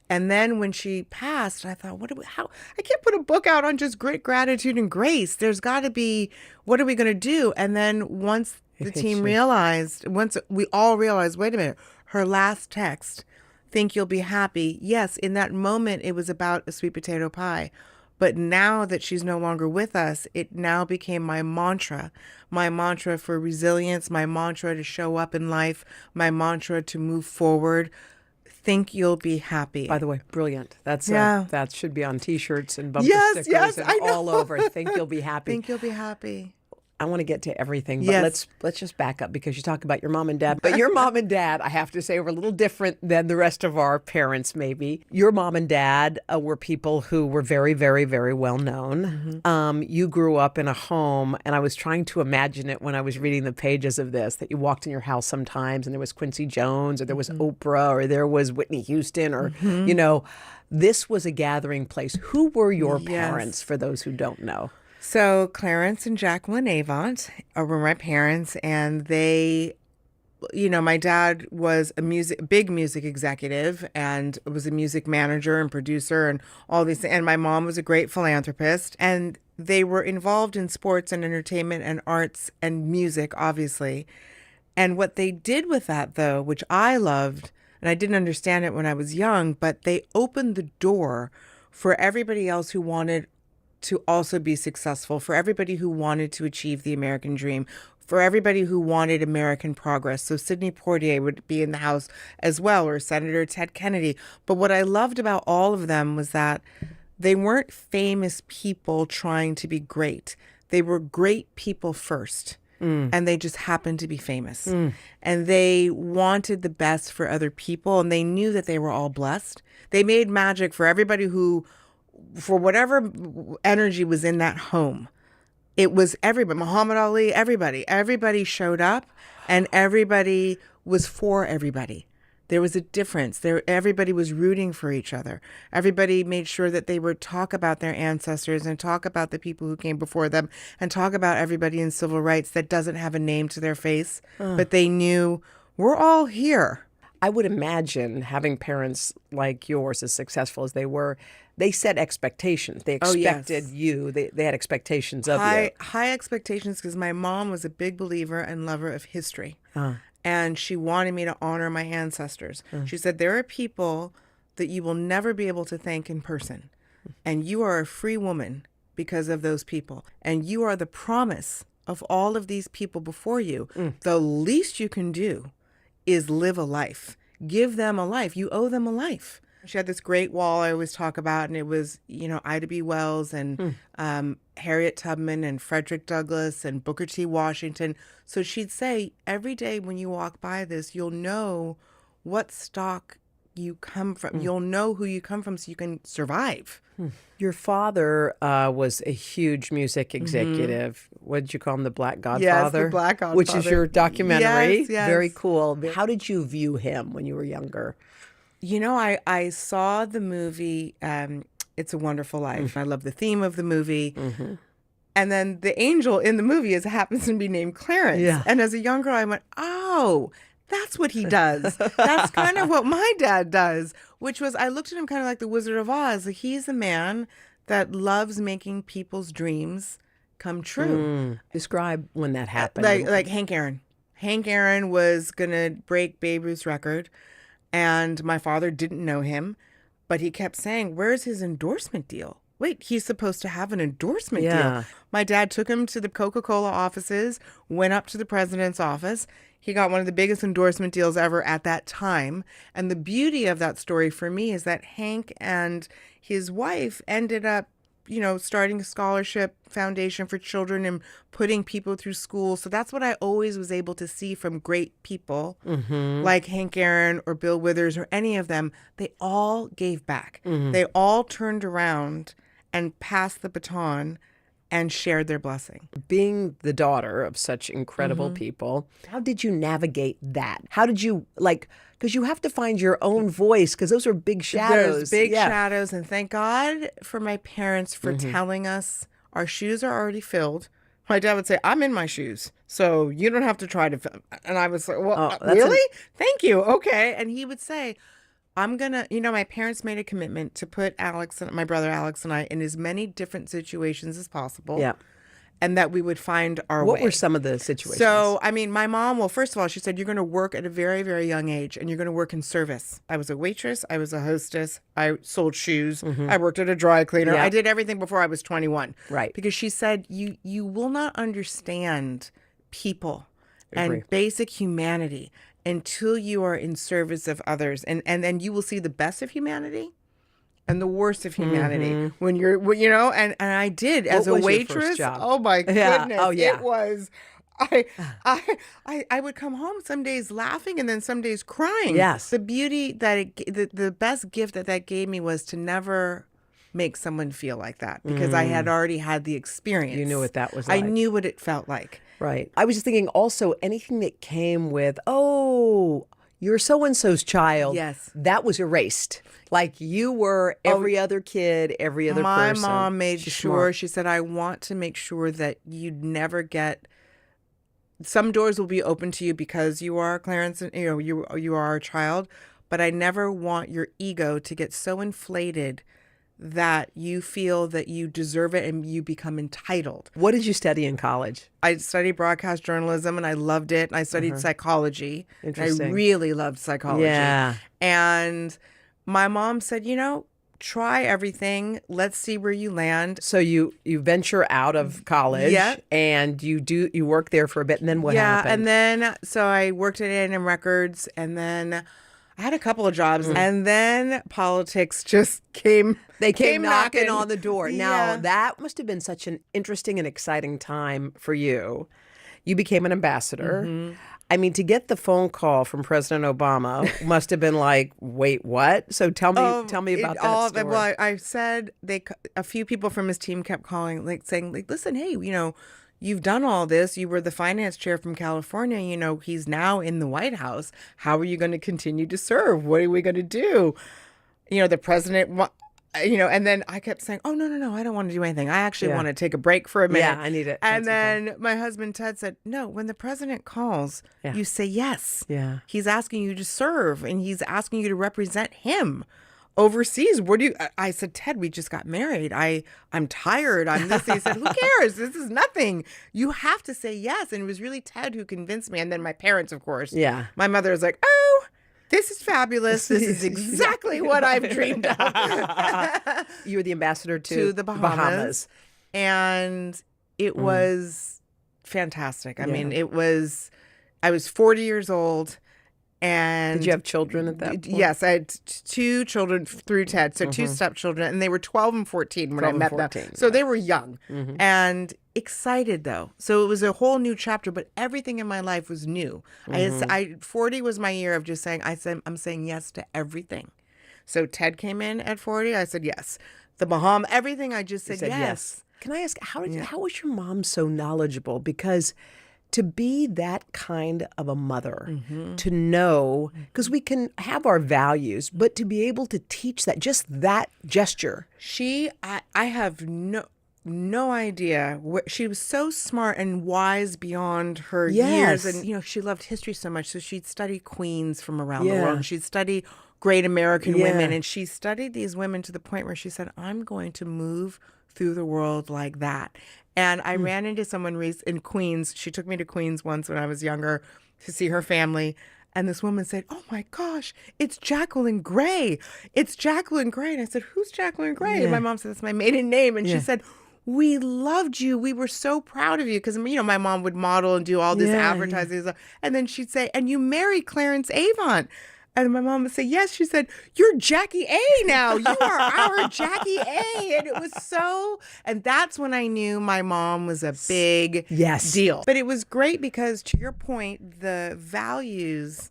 and then when she passed, I thought, I can't put a book out on just grit, gratitude, and grace. There's got to be, what are we going to do? And then once the team realized, once we all realized, wait a minute, her last text, think you'll be happy. Yes, in that moment, it was about a sweet potato pie. But now that she's no longer with us, it now became my mantra for resilience, my mantra to show up in life, my mantra to move forward. Think you'll be happy. By the way, brilliant. That should be on T-shirts and bumper stickers and all over. Think you'll be happy. Think you'll be happy. I want to get to everything, but let's just back up because you talk about your mom and dad. But your mom and dad, I have to say, were a little different than the rest of our parents, maybe. Your mom and dad were people who were very, very, very well known. You grew up in a home, and I was trying to imagine it when I was reading the pages of this, that you walked in your house sometimes and there was Quincy Jones, or there was Oprah, or there was Whitney Houston, or, this was a gathering place. Who were your parents, for those who don't know? So Clarence and Jacqueline Avant were my parents, and they, my dad was a big music executive and was a music manager and producer and all these things. And my mom was a great philanthropist, and they were involved in sports and entertainment and arts and music, obviously. And what they did with that, though, which I loved, and I didn't understand it when I was young, but they opened the door for everybody else who wanted to also be successful, for everybody who wanted to achieve the American dream, for everybody who wanted American progress. So Sidney Poitier would be in the House as well, or Senator Ted Kennedy. But what I loved about all of them was that they weren't famous people trying to be great. They were great people first. And they just happened to be famous. And they wanted the best for other people, and they knew that they were all blessed. They made magic for everybody who, for whatever energy was in that home. It was everybody, Muhammad Ali, everybody showed up, and everybody was for everybody. There was a difference. Everybody was rooting for each other. Everybody made sure that they would talk about their ancestors and talk about the people who came before them and talk about everybody in civil rights that doesn't have a name to their face, but they knew we're all here. I would imagine having parents like yours, as successful as they were, they set expectations. They expected you. They had expectations of you. High expectations, because my mom was a big believer and lover of history. And she wanted me to honor my ancestors. She said, there are people that you will never be able to thank in person. And you are a free woman because of those people. And you are the promise of all of these people before you. The least you can do is live a life. Give them a life. You owe them a life. She had this great wall I always talk about, and it was, Ida B. Wells and Harriet Tubman and Frederick Douglass and Booker T. Washington. So she'd say, every day when you walk by this, you'll know what stock you come from. You'll know who you come from so you can survive. Your father was a huge music executive. What did you call him? The Black Godfather? Yes, the Black Godfather. Which is your documentary. Yes, yes. Very cool. How did you view him when you were younger? You know, I saw the movie It's a Wonderful Life. I love the theme of the movie. And then the angel in the movie happens to be named Clarence. Yeah. And as a young girl, I went, oh, that's what he does. That's kind of what my dad does, which was I looked at him kind of like the Wizard of Oz. Like, he's a man that loves making people's dreams come true. Describe when that happened. Like Hank Aaron. Hank Aaron was going to break Babe Ruth's record, and my father didn't know him, but he kept saying, where's his endorsement deal? Wait, he's supposed to have an endorsement deal. My dad took him to the Coca-Cola offices, went up to the president's office. He got one of the biggest endorsement deals ever at that time. And the beauty of that story for me is that Hank and his wife ended up, starting a scholarship foundation for children and putting people through school. So that's what I always was able to see from great people like Hank Aaron or Bill Withers or any of them. They all gave back. They all turned around and passed the baton and shared their blessing. Being the daughter of such incredible people, how did you navigate that? How did you, because you have to find your own voice, because those are big shadows. There's big shadows, and thank God for my parents for telling us our shoes are already filled. My dad would say, I'm in my shoes, so you don't have to try to fill. And I was like, well, really? Thank you. Okay. And he would say, I'm going to, my parents made a commitment to put my brother Alex and I in as many different situations as possible. Yeah. And that we would find our way. What were some of the situations? So, my mom, first of all, she said, you're going to work at a very, very young age, and you're going to work in service. I was a waitress. I was a hostess. I sold shoes. I worked at a dry cleaner. Yeah. I did everything before I was 21. Right. Because she said, you will not understand people Agree. and basic humanity until you are in service of others. And then you will see the best of humanity and the worst of humanity when you're, and I did as a waitress. Oh my goodness. Oh, yeah. It was, I would come home some days laughing and then some days crying. Yes. The beauty that the best gift that gave me was to never make someone feel like that, because I had already had the experience. You knew what that was like. I knew what it felt like. Right. I was just thinking also anything that came with, you're so-and-so's child. Yes. That was erased. Like you were every other kid, every other person. My mom made sure, smart. she said, I want to make sure that you'd never get, some doors will be open to you because you are Clarence, you are a child, but I never want your ego to get so inflated that you feel that you deserve it and you become entitled. What did you study in college? I studied broadcast journalism and I loved it. And I studied psychology. Interesting. And I really loved psychology. Yeah. And my mom said, try everything. Let's see where you land. So you venture out of college, and you work there for a bit, and then what happened? And then so I worked at A&M Records, and then I had a couple of jobs, and then politics just came. They came knocking on the door. Now, that must have been such an interesting and exciting time for you. You became an ambassador. I mean, to get the phone call from President Obama must have been like, wait, what? So tell me about that story. Well, I said a few people from his team kept calling, saying, listen, hey, you've done all this. You were the finance chair from California. He's now in the White House. How are you going to continue to serve? What are we going to do? The president, and then I kept saying, oh, no, I don't want to do anything. I actually want to take a break for a minute. Yeah, I need it. And then my husband, Ted, said, no, when the president calls, you say yes. Yeah. He's asking you to serve, and he's asking you to represent him overseas. I said, Ted, we just got married. I'm tired. I'm this. He said, who cares? This is nothing. You have to say yes. And it was really Ted who convinced me. And then my parents, of course. Yeah. My mother was like, oh, this is fabulous. This is exactly what I've dreamed of. You were the ambassador to the Bahamas. And it was fantastic. I mean, I was 40 years old. And did you have children at that point? Yes, I had two children through Ted, so two stepchildren, and they were 12 and 14 when I met them. So they were young and excited, though. So it was a whole new chapter, but everything in my life was new. 40 was my year of just saying, I'm saying yes to everything. So Ted came in at 40. I said yes. The Bahamas, everything, I just said yes. Can I ask, how was your mom so knowledgeable? Because to be that kind of a mother, to know, because we can have our values, but to be able to teach that, just that gesture. I have no idea. She was so smart and wise beyond her years. And, she loved history so much. So she'd study queens from around the world. And she'd study great American women. And she studied these women to the point where she said, I'm going to move through the world like that. And I ran into someone in Queens. She took me to Queens once when I was younger to see her family. And this woman said, oh my gosh, it's Jacqueline Gray. It's Jacqueline Gray. And I said, who's Jacqueline Gray? And my mom said, that's my maiden name. And she said, we loved you. We were so proud of you. Because, my mom would model and do all this advertising. And then she'd say, and you married Clarence Avant. And my mom would say, yes. She said, you're Jackie A now. You are our Jackie A. And it was and that's when I knew my mom was a big deal. But it was great because, to your point, the values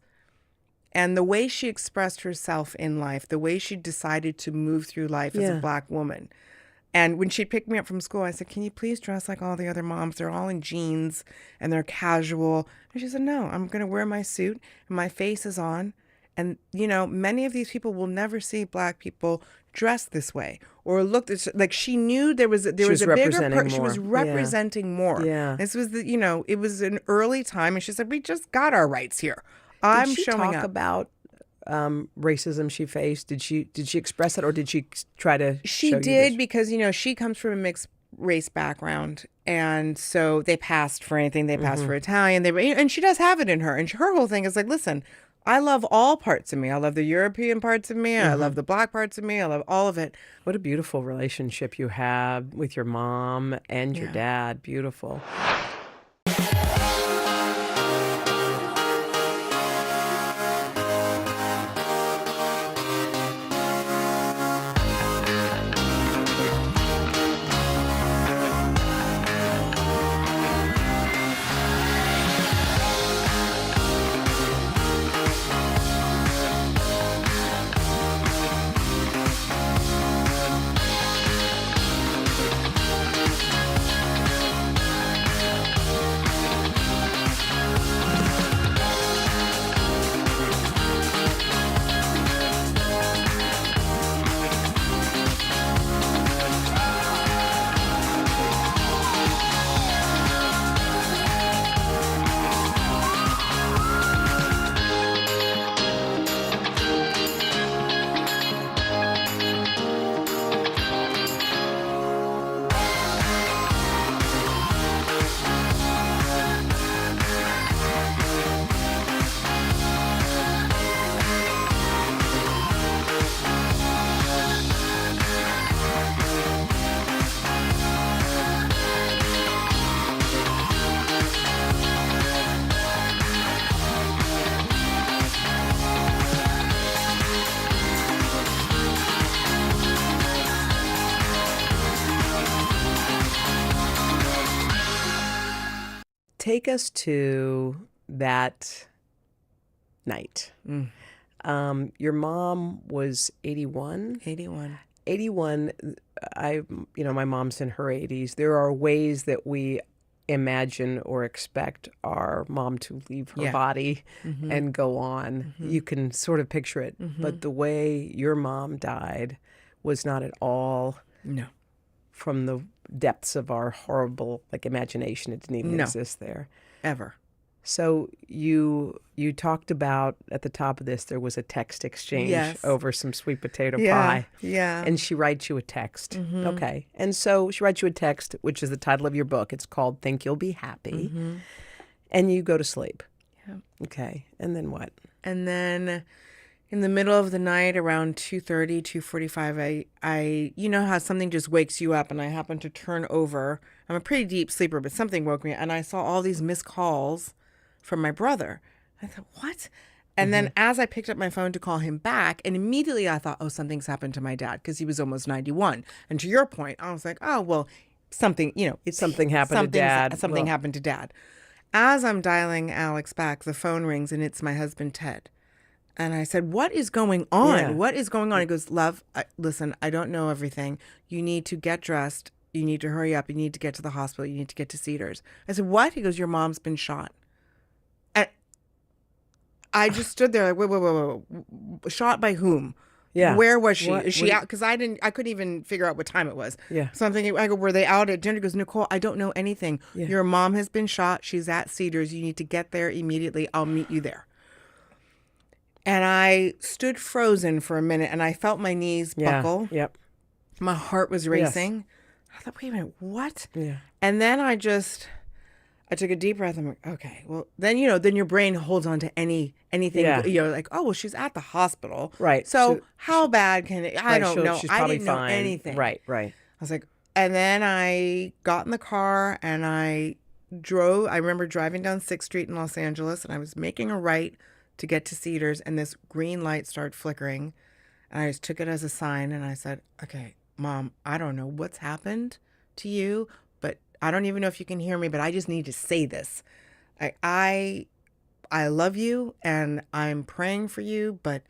and the way she expressed herself in life, the way she decided to move through life as a Black woman. And when she picked me up from school, I said, can you please dress like all the other moms? They're all in jeans and they're casual. And she said, no, I'm going to wear my suit and my face is on. And, many of these people will never see Black people dressed this way or look this, like she knew there was a bigger she was representing more. Yeah. This was it was an early time and she said, we just got our rights here. I'm Did she showing talk up. about racism she faced? Did she express it or did she try to She show did you because, she comes from a mixed race background. And so they passed for anything. They passed for Italian. And she does have it in her. And her whole thing is like, listen, I love all parts of me. I love the European parts of me. I love the Black parts of me. I love all of it. What a beautiful relationship you have with your mom and your dad. Beautiful. Take us to that night. Your mom was 81? 81. 81, my mom's in her 80s. There are ways that we imagine or expect our mom to leave her body and go on. You can sort of picture it. But the way your mom died was not at all from the depths of our horrible imagination. It didn't even exist there. Ever. So you talked about at the top of this there was a text exchange over some sweet potato pie. Yeah. And she writes you a text. Okay. And so she writes you a text, which is the title of your book. It's called Think You'll Be Happy. And you go to sleep. Yeah. Okay. And then what? And then in the middle of the night around 2:30, 2:45, I you know how something just wakes you up and I happened to turn over. I'm a pretty deep sleeper, but something woke me and I saw all these missed calls from my brother. I thought, what? And then as I picked up my phone to call him back, and immediately I thought, oh, something's happened to my dad because he was almost 91. And to your point, I was like, oh, well, something, Something happened to Dad. Something happened to Dad. As I'm dialing Alex back, the phone rings and it's my husband, Ted. And I said, what is going on? Yeah. What is going on? He goes, love, listen, I don't know everything. You need to get dressed. You need to hurry up. You need to get to the hospital. You need to get to Cedars. I said, what? He goes, your mom's been shot. And I just stood there like, wait. Shot by whom? Yeah. Where was she? What- Is she what- out? Because I couldn't even figure out what time it was. Yeah. So I'm thinking, I go, were they out at dinner? He goes, Nicole, I don't know anything. Yeah. Your mom has been shot. She's at Cedars. You need to get there immediately. I'll meet you there. And I stood frozen for a minute and I felt my knees buckle. Yep. My heart was racing. I thought, wait a minute, what? Yeah. And then I took a deep breath. I'm like, okay, well, then, then your brain holds on to anything, Yeah. like, oh, well, she's at the hospital. Right. So So how bad can it, I don't know. She's I probably didn't know fine. anything. Right. I was like, and then I got in the car and I drove. I remember driving down 6th Street in Los Angeles and I was making a right to get to Cedars and this green light started flickering. And I just took it as a sign and I said, okay, Mom, I don't know what's happened to you, but I don't even know if you can hear me, but I just need to say this. I love you and I'm praying for you, but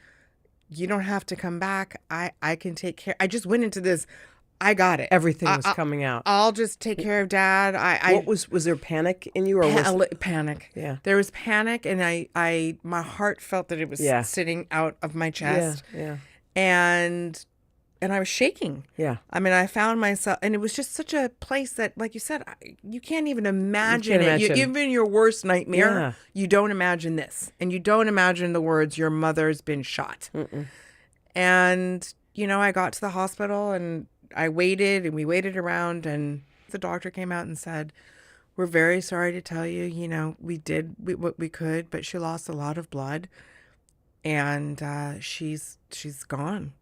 you don't have to come back. I can take care. I just went into this. I got it. Everything was coming out. I'll just take care of Dad. What was there panic in you, or was panic? Yeah. There was panic, and my heart felt that it was sitting out of my chest. Yeah. And I was shaking. Yeah. I mean, I found myself, and it was just such a place that, like you said, you can't even imagine it. Even in your worst nightmare, you don't imagine this, and you don't imagine the words, "Your mother's been shot." Mm-mm. And I got to the hospital, and I waited, and we waited around, and the doctor came out and said, "We're very sorry to tell you, we did what we could, but she lost a lot of blood, and she's gone."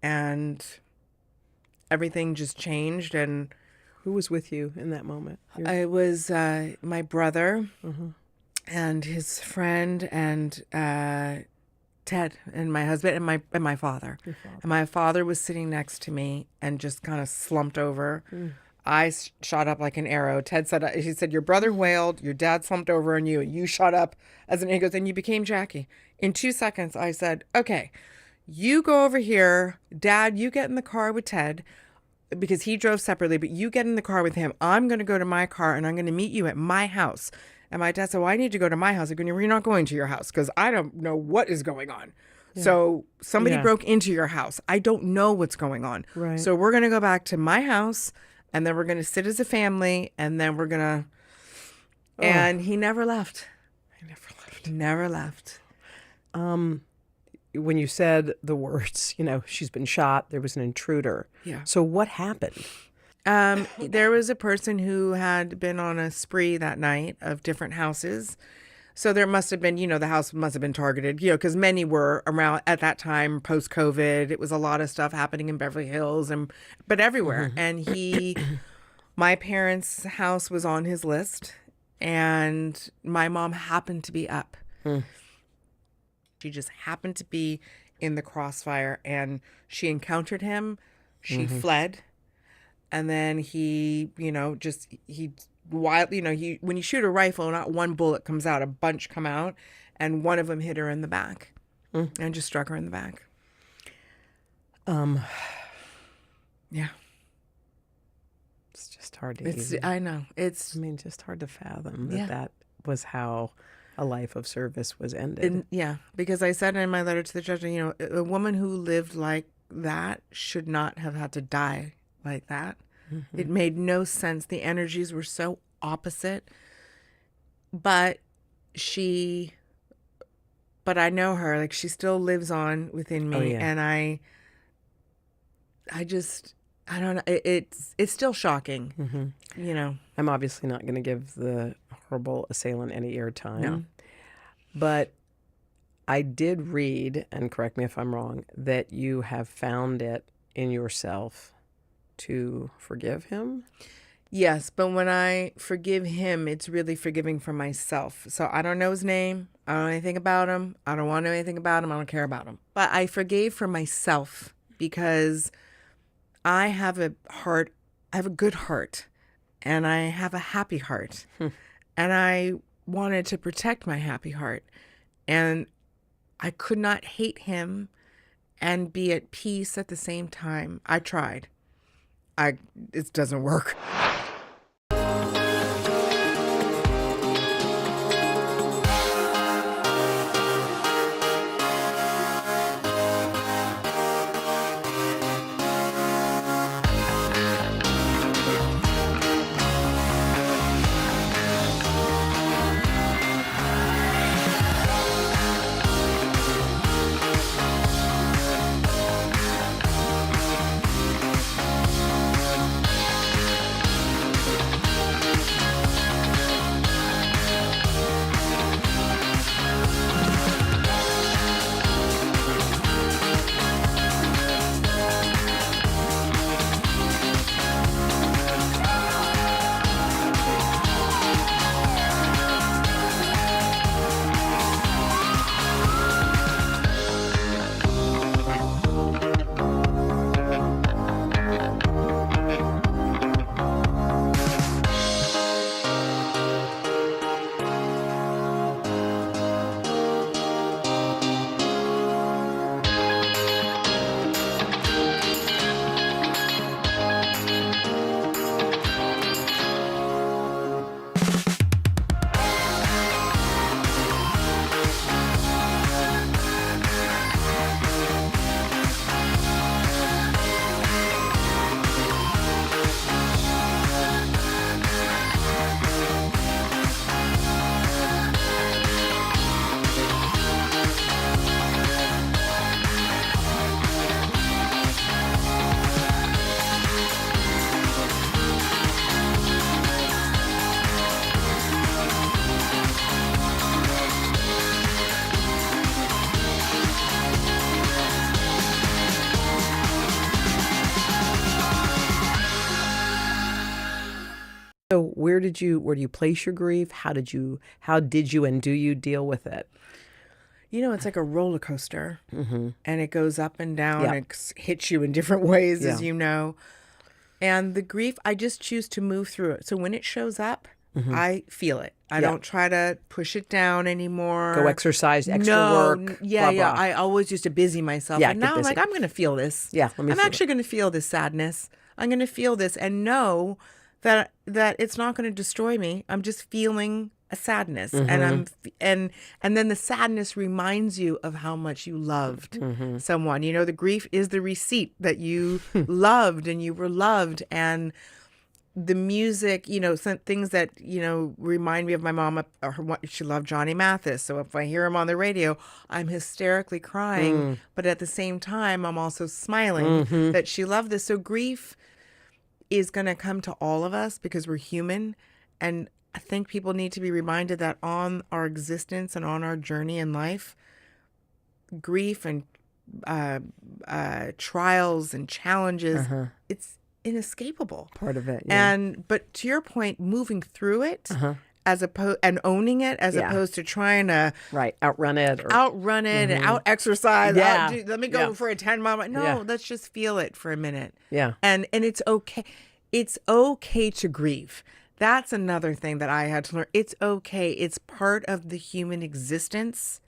And everything just changed. And who was with you in that moment? It was my brother and his friend and Ted and my husband and my father. And my father was sitting next to me and just kind of slumped over. I shot up like an arrow. Ted said, he said, your brother wailed, your dad slumped over on you, and you shot up as he goes, and you became Jackie. In 2 seconds, I said, okay, you go over here. Dad, you get in the car with Ted because he drove separately, but you get in the car with him. I'm going to go to my car and I'm going to meet you at my house. And my dad said, well, I need to go to my house. I'm going, you're not going to your house because I don't know what is going on. Yeah. So somebody broke into your house. I don't know what's going on. Right. So we're going to go back to my house and then we're going to sit as a family and then we're going to, and he never left. Never left. When you said the words, she's been shot, there was an intruder. Yeah. So what happened? There was a person who had been on a spree that night of different houses. So there must have been, the house must have been targeted, because many were around at that time, post-COVID. It was a lot of stuff happening in Beverly Hills but everywhere. And my parents' house was on his list and my mom happened to be up. She just happened to be in the crossfire and she encountered him. She fled. And then he, when you shoot a rifle, not one bullet comes out, a bunch come out. And one of them hit her in the back and just struck her in the back. Yeah. It's just hard to I know. Just hard to fathom that was how a life of service was ended. And, because I said in my letter to the judge, a woman who lived like that should not have had to die like that. It made no sense. The energies were so opposite. But I know her, like she still lives on within me. Oh, yeah. And I don't know. It's still shocking, I'm obviously not going to give the horrible assailant any airtime. No. But I did read, and correct me if I'm wrong, that you have found it in yourself to forgive him. Yes, but when I forgive him, it's really forgiving for myself. So I don't know his name. I don't know anything about him. I don't want to know anything about him. I don't care about him. But I forgave for myself because I have a heart. I have a good heart, and I have a happy heart, and I wanted to protect my happy heart, and I could not hate him and be at peace at the same time. I tried. It doesn't work. So where do you place your grief? How did you and do you deal with it? You know, it's like a roller coaster, and it goes up and down. Yeah. It hits you in different ways, as Yeah. you know. And the grief, I just choose to move through it. So when it shows up, I feel it. I don't try to push it down anymore. Go exercise, extra work. Yeah, blah, yeah. blah. I always used to busy myself. Yeah, and get now I'm busy. like, I'm going to feel this. Yeah, let me I'm feel actually going to feel this sadness. I'm going to feel this and know that it's not going to destroy me. I'm just feeling a sadness, and and then the sadness reminds you of how much you loved someone. You know, the grief is the receipt that you loved and you were loved, and the music, you know, some things that, you know, remind me of my mom. She loved Johnny Mathis, so if I hear him on the radio, I'm hysterically crying, but at the same time, I'm also smiling that she loved this. So grief is going to come to all of us because we're human, and I think people need to be reminded that on our existence and on our journey in life, grief and trials and challenges, it's inescapable. Part of it. Yeah. But to your point, moving through it as opposed and owning it as opposed to trying to outrun it and out exercise. Yeah. Let me go for a 10-mile. No, Yeah. let's just feel it for a minute. Yeah. And it's okay. It's okay to grieve. That's another thing that I had to learn. It's okay. It's part of the human existence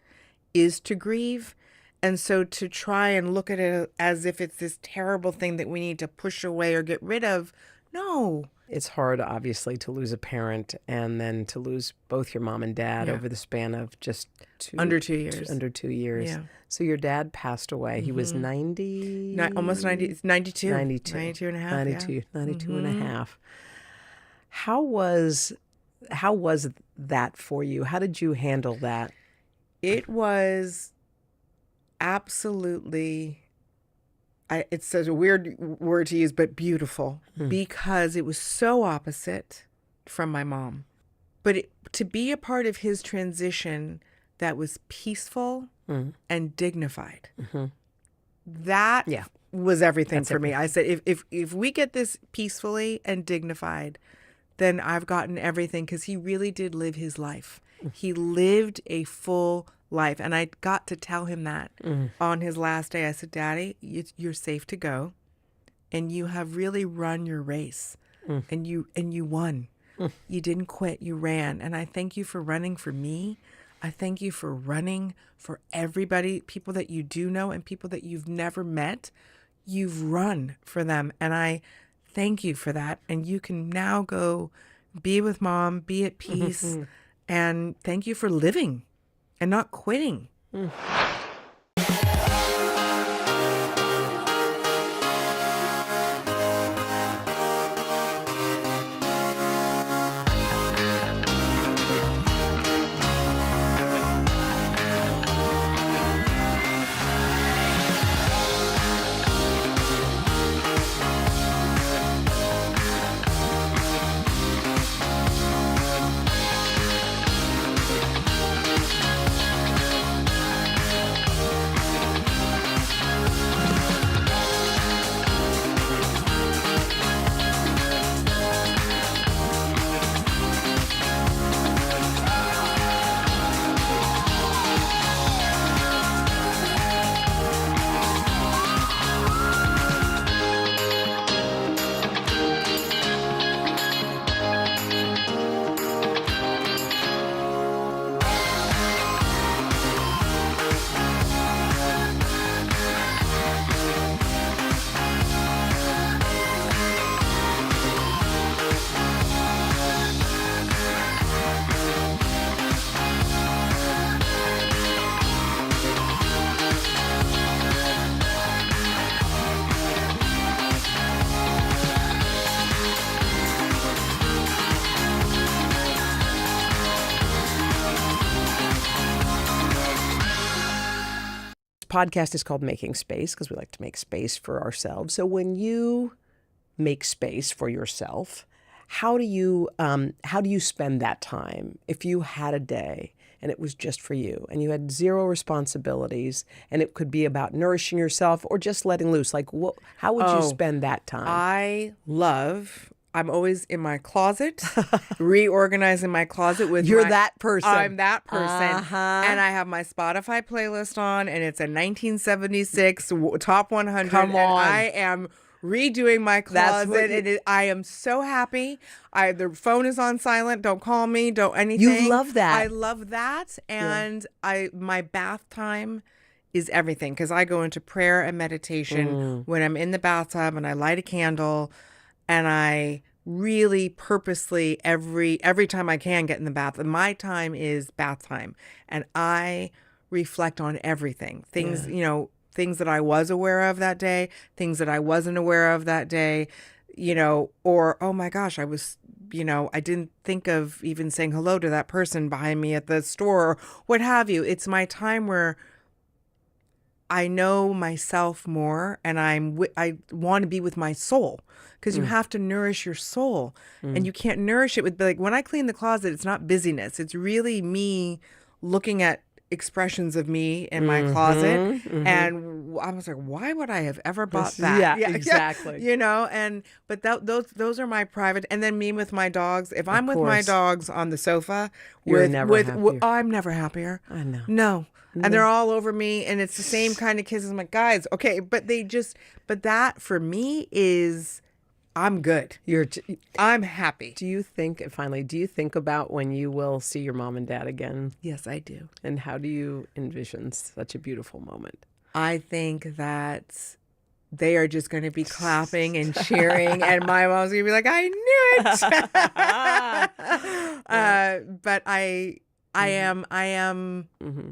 is to grieve. And so to try and look at it as if it's this terrible thing that we need to push away or get rid of, no. It's hard, obviously, to lose a parent and then to lose both your mom and dad over the span of just under 2 years. Under 2 years. Yeah. So your dad passed away. He was 90? Almost 90. It's 92. 92. 92 and a half. 92 and a half. How was that for you? How did you handle that? It was absolutely, it's such a weird word to use, but beautiful, because it was so opposite from my mom. But to be a part of his transition that was peaceful and dignified, that was everything for me. I said, if we get this peacefully and dignified, then I've gotten everything, because he really did live his life. He lived a full life. And I got to tell him that on his last day. I said, Daddy, you're safe to go. And you have really run your race. And you won. You didn't quit. You ran. And I thank you for running for me. I thank you for running for everybody, people that you do know and people that you've never met. You've run for them. And I thank you for that. And you can now go be with Mom, be at peace. And thank you for living and not quitting. Podcast is called Making Space because we like to make space for ourselves. So when you make space for yourself, how do you spend that time? If you had a day and it was just for you and you had zero responsibilities and it could be about nourishing yourself or just letting loose, like how would you spend that time? I'm always in my closet, reorganizing my closet with You're that person. I'm that person. And I have my Spotify playlist on, and it's a 1976 top 100. Come on. And I am redoing my closet. I am so happy. The phone is on silent. Don't call me. Don't anything. You love that. I love that. And my bath time is everything, because I go into prayer and meditation when I'm in the bathtub, and I light a candle. And I really purposely every time I can get in the bath. My time is bath time, and I reflect on everything. Things things that I was aware of that day, things that I wasn't aware of that day, or oh my gosh, I didn't think of even saying hello to that person behind me at the store, or what have you. It's my time where I know myself more, and I want to be with my soul, because you have to nourish your soul, and you can't nourish it with, like, when I clean the closet, it's not busyness. It's really me looking at expressions of me in my closet, and I was like, why would I have ever bought that? Yeah, exactly. But those are my private, and then me with my dogs. If I'm with my dogs on the sofa, I'm never happier. I know. No. And they're all over me, and it's the same kind of kisses. I'm like, guys, okay, but that for me is, I'm good. I'm happy. Do you think about when you will see your mom and dad again? Yes, I do. And how do you envision such a beautiful moment? I think that they are just going to be clapping and cheering, and my mom's going to be like, I knew it. But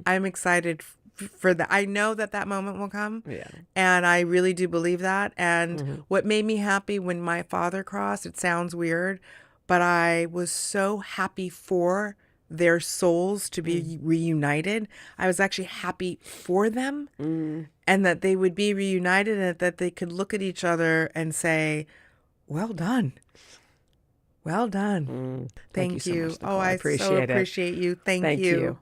I'm excited for that. I know that moment will come. Yeah. And I really do believe that. And what made me happy when my father crossed, it sounds weird, but I was so happy for their souls to be reunited. I was actually happy for them, and that they would be reunited, and that they could look at each other and say, well done. Well done. Thank you. So much, Nicole. I appreciate you. Thank you.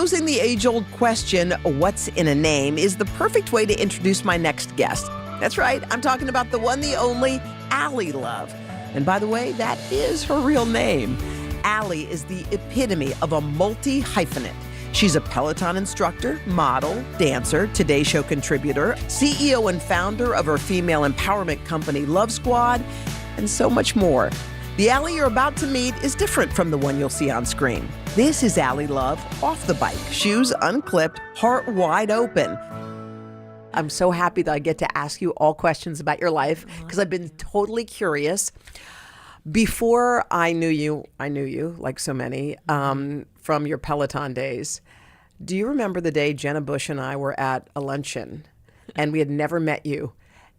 Posing the age-old question, what's in a name, is the perfect way to introduce my next guest. That's right, I'm talking about the one, the only, Allie Love. And by the way, that is her real name. Allie is the epitome of a multi-hyphenate. She's a Peloton instructor, model, dancer, Today Show contributor, CEO and founder of her female empowerment company, Love Squad, and so much more. The Allie you're about to meet is different from the one you'll see on screen. This is Allie Love off the bike, shoes unclipped, heart wide open. I'm so happy that I get to ask you all questions about your life because I've been totally curious. Before I knew you, like so many, from your Peloton days. Do you remember the day Jenna Bush and I were at a luncheon and we had never met you?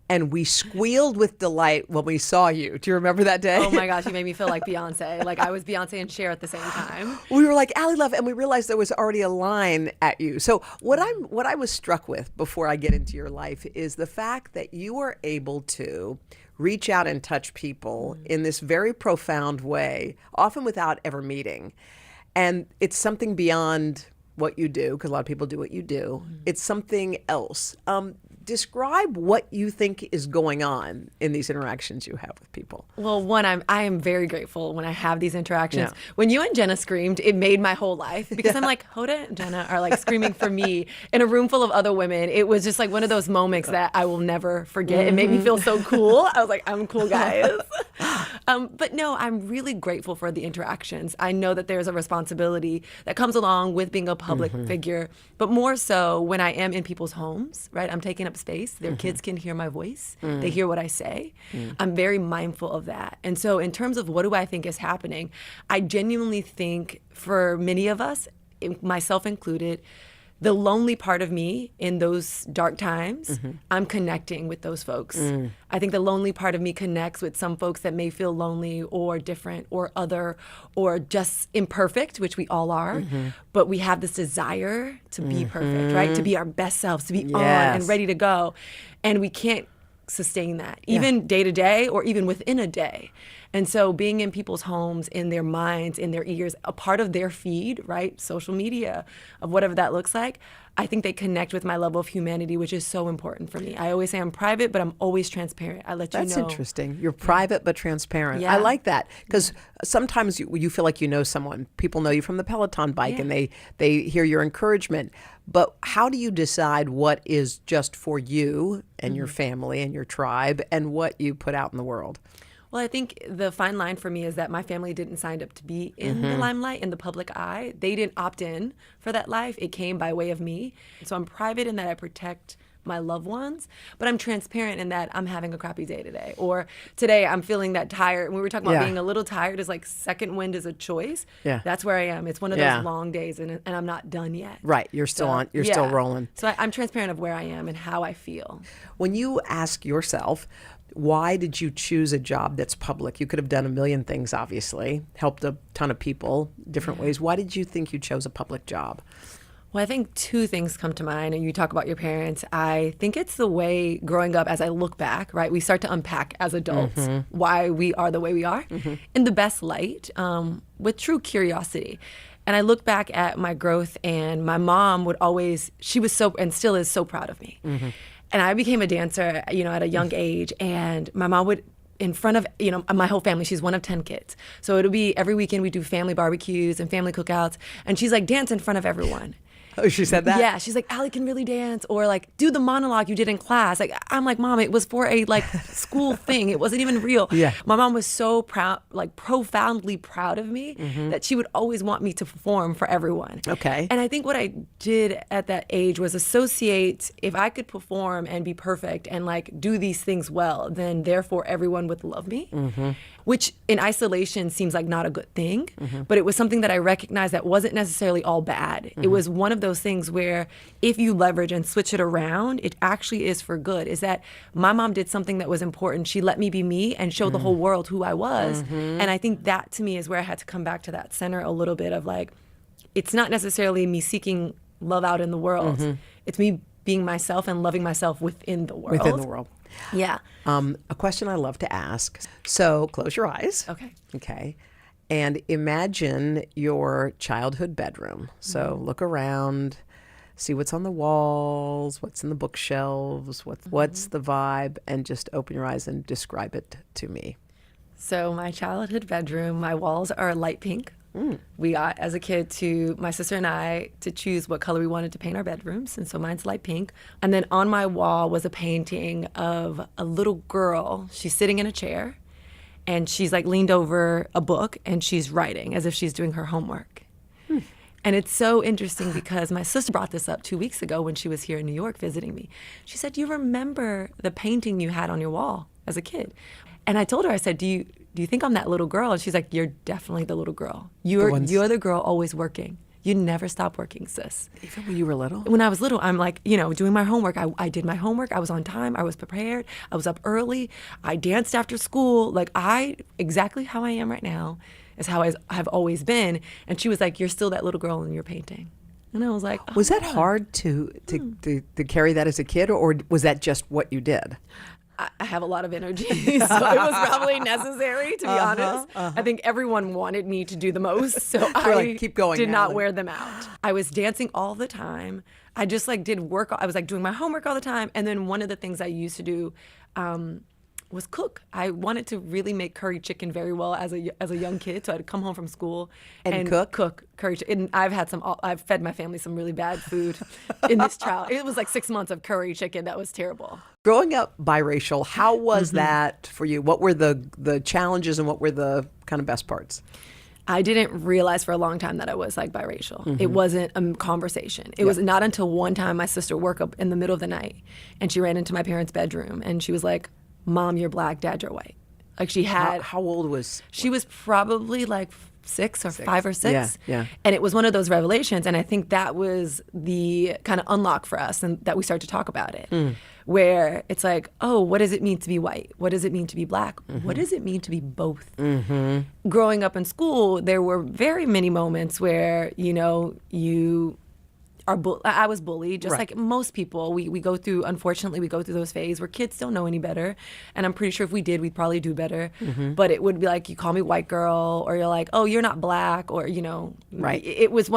And we squealed with delight when we saw you. Do you remember that day? Oh my gosh, you made me feel like Beyonce. Like I was Beyonce and Cher at the same time. We were like, Allie Love, and we realized there was already a line at you. So what I was struck with before I get into your life is the fact that you were able to reach out and touch people in this very profound way, often without ever meeting. And it's something beyond what you do, because a lot of people do what you do. It's something else. Describe what you think is going on in these interactions you have with people. Well, one, I am very grateful when I have these interactions. Yeah. When you and Jenna screamed, it made my whole life because I'm like, Hoda and Jenna are like screaming for me in a room full of other women. It was just like one of those moments that I will never forget. It made me feel so cool. I was like, I'm cool, guys. But no, I'm really grateful for the interactions. I know that there's a responsibility that comes along with being a public figure, but more so when I am in people's homes, right? I'm taking up space. Their kids can hear my voice. They hear what I say. I'm very mindful of that. And so in terms of what do I think is happening, I genuinely think for many of us, myself included, the lonely part of me in those dark times, I'm connecting with those folks. I think the lonely part of me connects with some folks that may feel lonely or different or other or just imperfect, which we all are. But we have this desire to be perfect, right? To be our best selves, to be on and ready to go. And we can't sustain that, even day to day or even within a day. And so being in people's homes, in their minds, in their ears, a part of their feed, right? Social media, of whatever that looks like, I think they connect with my level of humanity, which is so important for me. I always say I'm private, but I'm always transparent. I let you know. That's interesting. You're private but transparent. Yeah. I like that because sometimes you feel like you know someone. People know you from the Peloton bike and they hear your encouragement. But how do you decide what is just for you and your family and your tribe and what you put out in the world? Well, I think the fine line for me is that my family didn't sign up to be in the limelight, in the public eye. They didn't opt in for that life. It came by way of me. So I'm private in that I protect my loved ones, but I'm transparent in that I'm having a crappy day today. Or today I'm feeling that tired. When we were talking about being a little tired, is like second wind is a choice. Yeah. That's where I am. It's one of those long days and I'm not done yet. Right. You're still on. You're still rolling. So I'm transparent of where I am and how I feel. When you ask yourself, why did you choose a job that's public? You could have done a million things, obviously, helped a ton of people different ways. Why did you think you chose a public job? Well, I think two things come to mind, and you talk about your parents. I think it's the way growing up, as I look back, right, we start to unpack as adults why we are the way we are in the best light, with true curiosity. And I look back at my growth, and my mom would always, she was so, and still is so proud of me. And I became a dancer, at a young age, and my mom would, in front of, my whole family, she's one of 10 kids. So it would be every weekend we do family barbecues and family cookouts, and she's like, dance in front of everyone. Oh, she said that? Yeah, she's like, Allie can really dance, or like, do the monologue you did in class. Like, I'm like, Mom, it was for a school thing. It wasn't even real. Yeah. My mom was so proud, profoundly proud of me that she would always want me to perform for everyone. Okay. And I think what I did at that age was associate, if I could perform and be perfect and do these things well, then therefore everyone would love me. Which in isolation seems like not a good thing, but it was something that I recognized that wasn't necessarily all bad. It was one of those things where if you leverage and switch it around, it actually is for good. Is that my mom did something that was important. She let me be me and show the whole world who I was. And I think that to me is where I had to come back to that center a little bit of it's not necessarily me seeking love out in the world. It's me being myself and loving myself within the world. Within the world. Yeah. A question I love to ask. So close your eyes. Okay. Okay. and imagine your childhood bedroom. So look around, see what's on the walls, what's in the bookshelves, what's the vibe, and just open your eyes and describe it to me. So my childhood bedroom, my walls are light pink. We got, as a kid, my sister and I, to choose what color we wanted to paint our bedrooms. And so mine's light pink. And then on my wall was a painting of a little girl. She's sitting in a chair and she's like leaned over a book and she's writing as if she's doing her homework. And it's so interesting because my sister brought this up 2 weeks ago when she was here in New York visiting me. She said, "Do you remember the painting you had on your wall as a kid?" And I told her, I said, do you think I'm that little girl? And she's like, "You're definitely the little girl. You're the girl always working. You never stop working, sis." Even when you were little? When I was little, I'm like, doing my homework. I did my homework. I was on time. I was prepared. I was up early. I danced after school. Like exactly how I am right now is how I've always been. And she was like, "You're still that little girl in your painting." And I was like, oh, was that hard to carry that as a kid, or was that just what you did? I have a lot of energy, so it was probably necessary, to be honest. I think everyone wanted me to do the most, so I keep going, did not wear them out. I was dancing all the time. I just did work. I was doing my homework all the time. And then one of the things I used to do was cook. I wanted to really make curry chicken very well as a young kid. So I'd come home from school and cook curry chicken. I've fed my family some really bad food in this trial. It was 6 months of curry chicken. That was terrible. Growing up biracial, how was that for you? What were the challenges and what were the kind of best parts? I didn't realize for a long time that I was biracial. It wasn't a conversation. It was not until one time my sister woke up in the middle of the night and she ran into my parents' bedroom and she was like, "Mom, you're black, Dad, you're white." She had... How old was... She was probably 6 or 5 or 6. Yeah. And it was one of those revelations. And I think that was the kind of unlock for us and that we started to talk about it. Where it's oh, what does it mean to be white? What does it mean to be black? What does it mean to be both? Growing up in school, there were very many moments where, you are I was bullied, just like most people. We go through, unfortunately, those phases where kids don't know any better. And I'm pretty sure if we did, we'd probably do better. But it would be you call me white girl, or you're like, "Oh, you're not black," or, Right. It was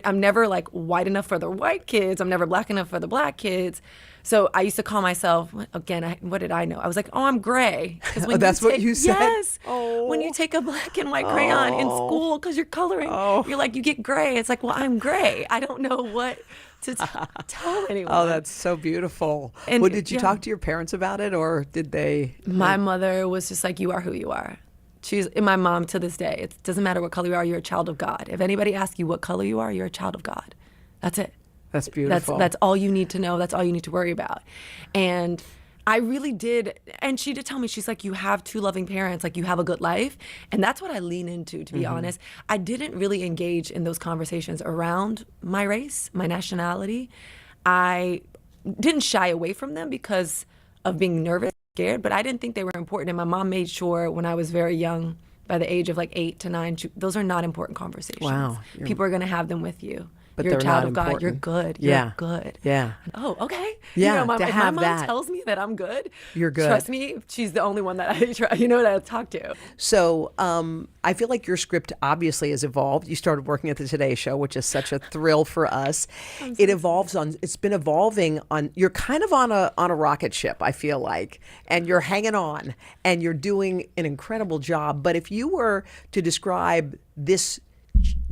I'm never white enough for the white kids. I'm never black enough for the black kids. So I used to call myself, again, what did I know? I was like, "Oh, I'm gray." That's what you said? Yes. Oh. When you take a black and white crayon in school because you're coloring, you're you get gray. It's well, I'm gray. I don't know what to tell anyone. Oh, that's so beautiful. And, did you talk to your parents about it, or did they? My mother was just "You are who you are." My mom to this day, it doesn't matter what color you are, you're a child of God. If anybody asks you what color you are, you're a child of God. That's it. That's beautiful. That's all you need to know. That's all you need to worry about. And I really did. And she did tell me, she's like, "You have 2 loving parents. You have a good life." And that's what I lean into, to be honest. I didn't really engage in those conversations around my race, my nationality. I didn't shy away from them because of being nervous, scared, but I didn't think they were important. And my mom made sure when I was very young, by the age of 8 to 9, those are not important conversations. Wow. People are going to have them with you. But you're a they're child not of God. important. You're good. Yeah. You're good. Yeah. Oh, okay. Yeah, if my have mom that. tells me that I'm good, You're good. Trust me, she's the only one that I try, that I talk to. So I feel like your script obviously has evolved. You started working at the Today Show, which is such a thrill for us. It's been evolving on, you're kind of on a rocket ship, I feel like, and you're hanging on and you're doing an incredible job. But if you were to describe this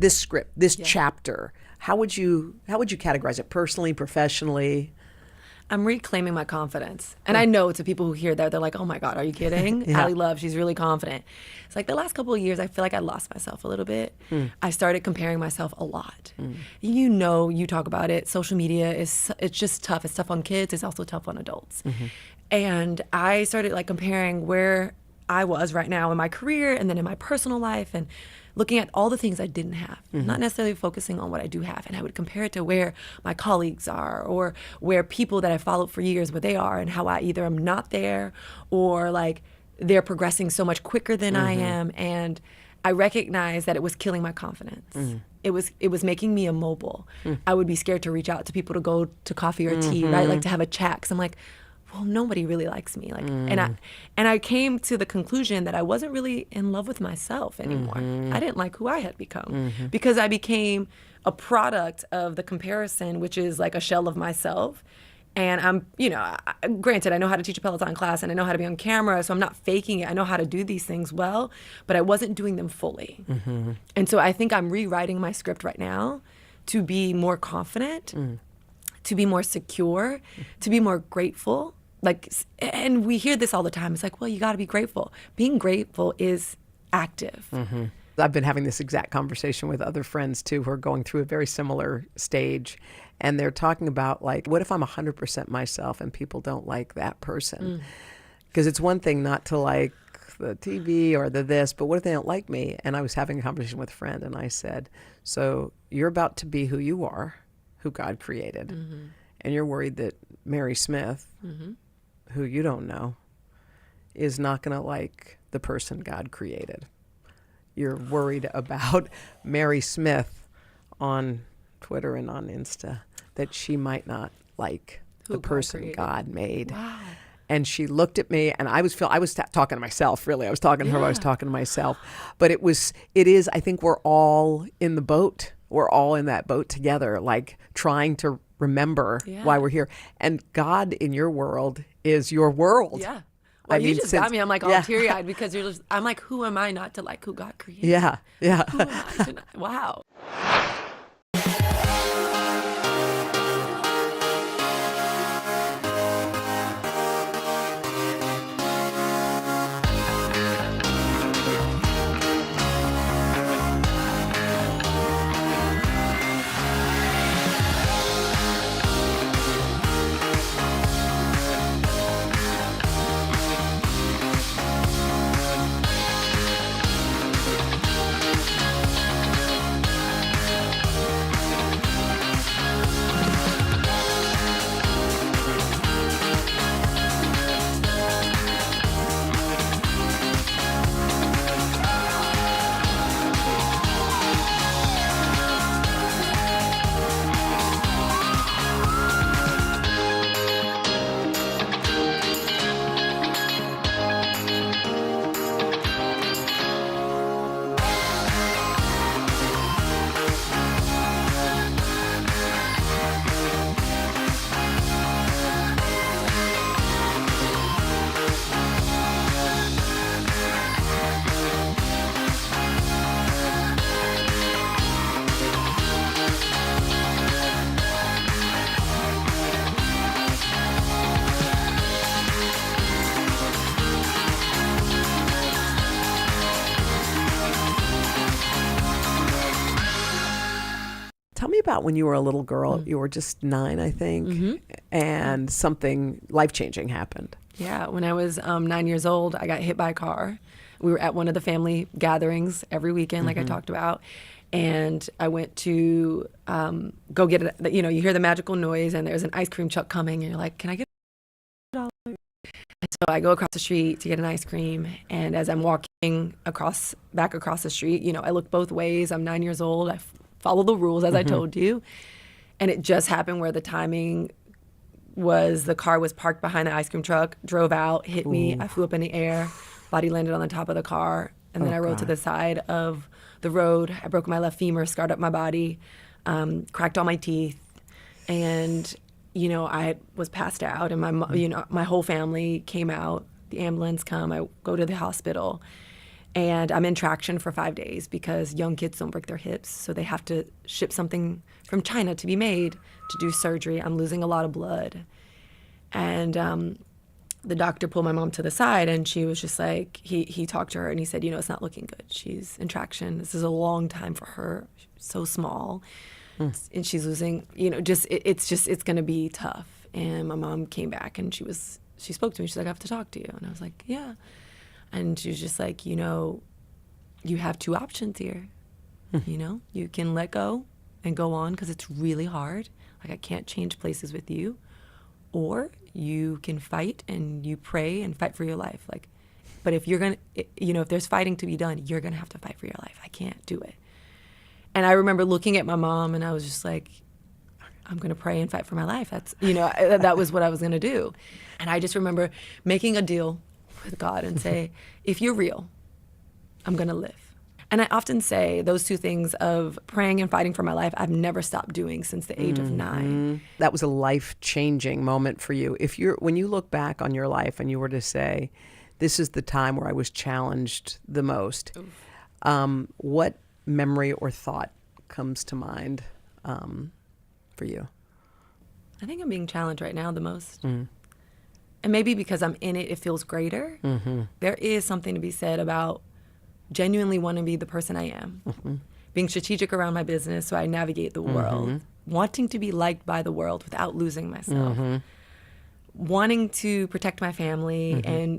script, this chapter, how would you categorize it, personally, professionally? I'm reclaiming my confidence. And I know to people who hear that, they're like, "Oh my God, are you kidding?" Ali Love, she's really confident. It's the last couple of years, I feel like I lost myself a little bit. I started comparing myself a lot. You talk about it. Social media it's just tough. It's tough on kids. It's also tough on adults. And I started comparing where I was right now in my career and then in my personal life and looking at all the things I didn't have, not necessarily focusing on what I do have. And I would compare it to where my colleagues are or where people that I followed for years, where they are and how I either am not there or they're progressing so much quicker than I am. And I recognized that it was killing my confidence. It was making me immobile. I would be scared to reach out to people to go to coffee or tea, right? To have a chat. 'Cause I'm well, nobody really likes me. Like, and I came to the conclusion that I wasn't really in love with myself anymore. I didn't like who I had become because I became a product of the comparison, which is like a shell of myself. And I'm, granted, I know how to teach a Peloton class and I know how to be on camera, so I'm not faking it. I know how to do these things well, but I wasn't doing them fully. And so I think I'm rewriting my script right now to be more confident, to be more secure, to be more grateful. Like, and we hear this all the time. It's like, well, you got to be grateful. Being grateful is active. I've been having this exact conversation with other friends too who are going through a very similar stage, and they're talking about like, what if I'm 100% myself and people don't like that person? Because it's one thing not to like the TV or the this, but what if they don't like me? And I was having a conversation with a friend and I said, so you're about to be who you are, who God created, and you're worried that Mary Smith, who you don't know, is not going to like the person God created. You're worried about Mary Smith on Twitter and on Insta, that she might not like the person God made. Wow. And she looked at me, and I was talking to myself, really. I was talking to her, I was talking to myself. But it is, I think we're all in the boat. We're all in that boat together, like trying to remember why we're here. And God in your world is your world. Yeah. Well, you just got me. I'm like all teary-eyed because I'm like, who am I not to like who God created? Yeah. Who am I to not? Wow. Tell me about when you were a little girl. You were just 9, I think, and something life-changing happened. Yeah, when I was 9 years old, I got hit by a car. We were at one of the family gatherings every weekend, like I talked about, and I went to go get it. You hear the magical noise, and there's an ice cream truck coming, and you're like, "Can I get $1?" And so I go across the street to get an ice cream, and as I'm walking back across the street, I look both ways. I'm 9 years old. I follow the rules, as I told you. And it just happened where the timing was the car was parked behind the ice cream truck, drove out, hit me. I flew up in the air, body landed on the top of the car. And then I rode to the side of the road. I broke my left femur, scarred up my body, cracked all my teeth. And, I was passed out, and my whole family came out. The ambulance come. I go to the hospital. And I'm in traction for 5 days because young kids don't break their hips. So they have to ship something from China to be made to do surgery. I'm losing a lot of blood. And the doctor pulled my mom to the side, and she was just like, he talked to her and he said, it's not looking good. She's in traction. This is a long time for her. She's so small. And she's losing, it's going to be tough. And my mom came back and she spoke to me. She's like, I have to talk to you. And I was like, yeah. And she was just like, you have 2 options here. You can let go and go on because it's really hard. Like, I can't change places with you. Or you can fight and you pray and fight for your life. Like, but if you're going to, if there's fighting to be done, you're going to have to fight for your life. I can't do it. And I remember looking at my mom and I was just like, I'm going to pray and fight for my life. That's, that was what I was going to do. And I just remember making a deal with God and say, if you're real, I'm going to live. And I often say those two things of praying and fighting for my life, I've never stopped doing since the age of 9. That was a life-changing moment for you. When you look back on your life and you were to say, this is the time where I was challenged the most, what memory or thought comes to mind for you? I think I'm being challenged right now the most. And maybe because I'm in it, it feels greater. There is something to be said about genuinely wanting to be the person I am, being strategic around my business so I navigate the world, wanting to be liked by the world without losing myself, wanting to protect my family and,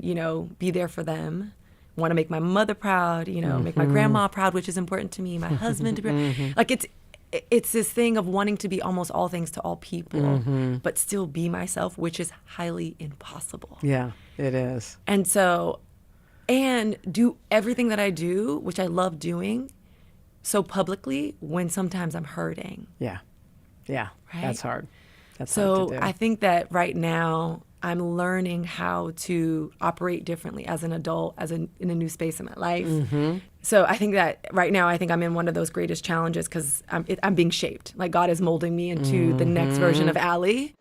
be there for them, want to make my mother proud, make my grandma proud, which is important to me, my husband to be like it's this thing of wanting to be almost all things to all people, but still be myself, which is highly impossible. Yeah, it is. And so, and do everything that I do, which I love doing, so publicly when sometimes I'm hurting. Yeah. Right? That's hard. That's so hard to do. I think that right now I'm learning how to operate differently as an adult, in a new space in my life. So I think that right now, I'm in one of those greatest challenges because I'm being shaped. Like God is molding me into the next version of Allie.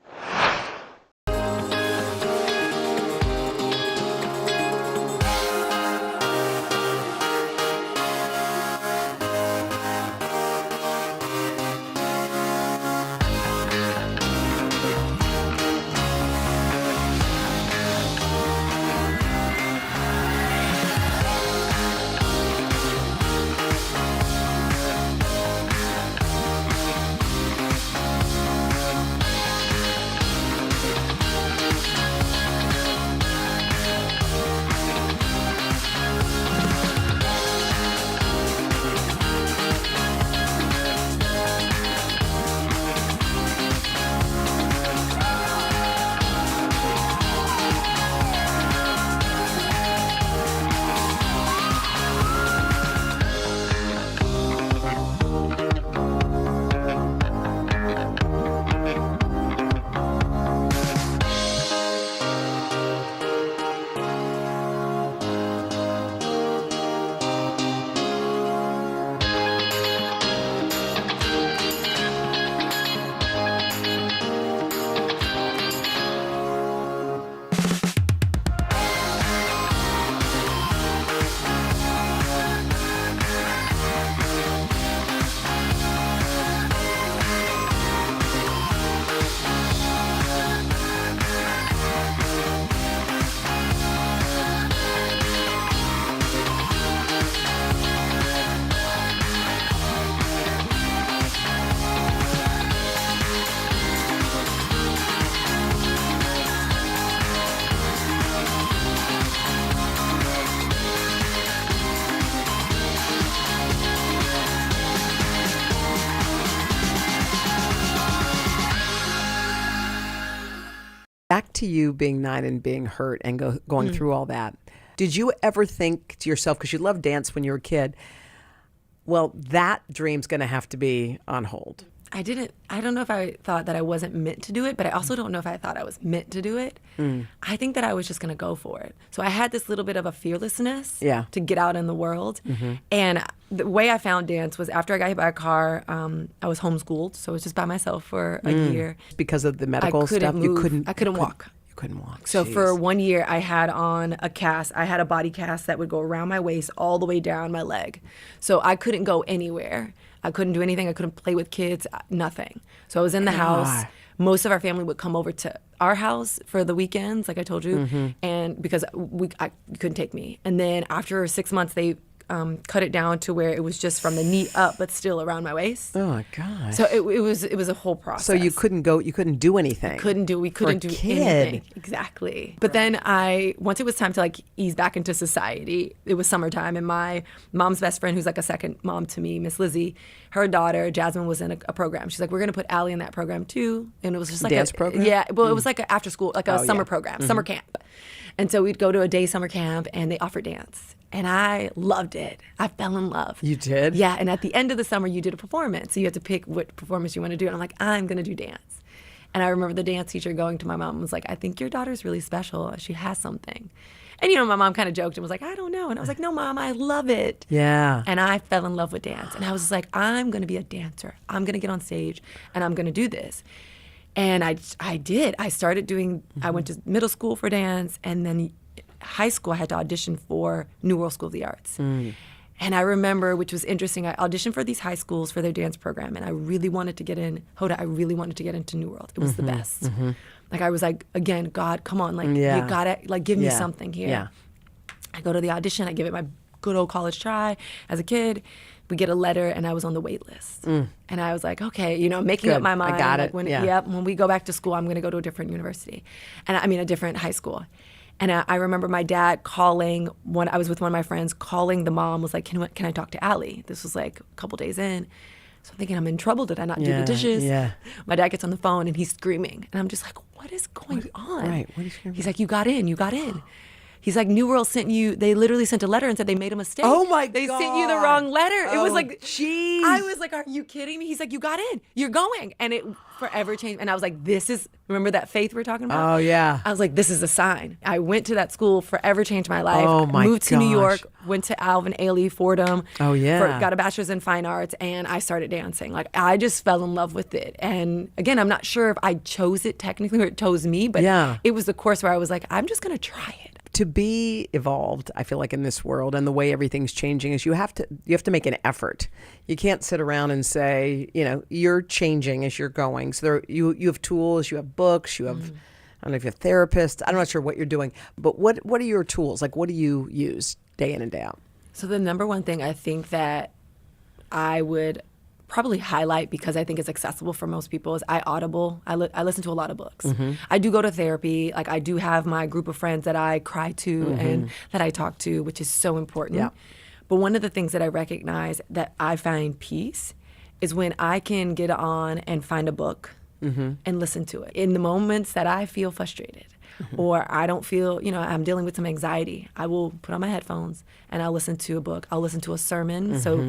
Back to you being 9 and being hurt and going through all that. Did you ever think to yourself, because you loved dance when you were a kid, well, that dream's going to have to be on hold? I don't know if I thought that I wasn't meant to do it, but I also don't know if I thought I was meant to do it. I think that I was just going to go for it. So I had this little bit of a fearlessness to get out in the world. And the way I found dance was after I got hit by a car, I was homeschooled. So I was just by myself for a year. Because of the medical stuff? I couldn't walk. You couldn't walk. So for 1 year, I had on a cast. I had a body cast that would go around my waist all the way down my leg. So I couldn't go anywhere. I couldn't do anything. I couldn't play with kids, nothing. So I was in the house. Most of our family would come over to our house for the weekends, like I told you, and because I couldn't take me. And then after 6 months, they cut it down to where it was just from the knee up, but still around my waist. Oh my gosh! So it was a whole process. So you couldn't go. You couldn't do anything. We couldn't do anything. Exactly. But then once it was time to ease back into society, it was summertime, and my mom's best friend, who's like a second mom to me, Miss Lizzie, her daughter Jasmine was in a program. She's like, we're gonna put Allie in that program too, and it was just like dance program. Yeah. Well, it was like an after school, like a summer program, summer camp. And so we'd go to a day summer camp, and they offered dance. And I loved it. I fell in love. You did? Yeah, and at the end of the summer, you did a performance. So you had to pick what performance you want to do. And I'm like, I'm going to do dance. And I remember the dance teacher going to my mom and was like, I think your daughter's really special. She has something. And, my mom kind of joked and was like, I don't know. And I was like, no, Mom, I love it. Yeah. And I fell in love with dance. And I was just like, I'm going to be a dancer. I'm going to get on stage and I'm going to do this. And I did. I started doing, I went to middle school for dance, and then high school I had to audition for New World School of the Arts. And I remember, which was interesting, I auditioned for these high schools for their dance program, and I really wanted to get in, Hoda, I really wanted to get into New World. It was the best. Like, I was like, again, God, come on, like, you gotta, like, give me something here. Yeah. I go to the audition, I give it my good old college try as a kid. We get a letter, and I was on the wait list. And I was like, okay, making up my mind. I got like it. When we go back to school, I'm going to go to a different university. And a different high school. And I remember my dad calling, I was with one of my friends, calling the mom, was like, can I talk to Allie? This was like a couple days in. So I'm thinking, I'm in trouble. Did I not do the dishes? Yeah. My dad gets on the phone, and he's screaming. And I'm just like, what is going on? Right. What is going on? He's like, you got in. He's like, New World sent you, they literally sent a letter and said they made a mistake. Oh my God. They God. sent you the wrong letter. It was like, jeez. I was like, are you kidding me? He's like, you got in. You're going. And it forever changed. And I was like, remember that faith we're talking about? Oh, yeah. I was like, this is a sign. I went to that school, forever changed my life. Oh, my Moved to New gosh. York, went to Alvin Ailey Fordham. Oh, yeah. Got a bachelor's in fine arts, and I started dancing. Like, I just fell in love with it. And again, I'm not sure if I chose it technically or it chose me, but it was the course where I was like, I'm just going to try it. To be evolved, I feel like, in this world and the way everything's changing is you have to make an effort. You can't sit around and say, you're changing as you're going. So you have tools, you have books, you have, I don't know if you have therapists. I'm not sure what you're doing, but what are your tools? Like, what do you use day in and day out? So the number one thing I think that I would probably highlight, because I think it's accessible for most people, is I Audible. I listen to a lot of books. I do go to therapy. Like, I do have my group of friends that I cry to and that I talk to, which is so important. Yeah. But one of the things that I recognize that I find peace is when I can get on and find a book and listen to it. In the moments that I feel frustrated or I don't feel, I'm dealing with some anxiety, I will put on my headphones and I'll listen to a book. I'll listen to a sermon. So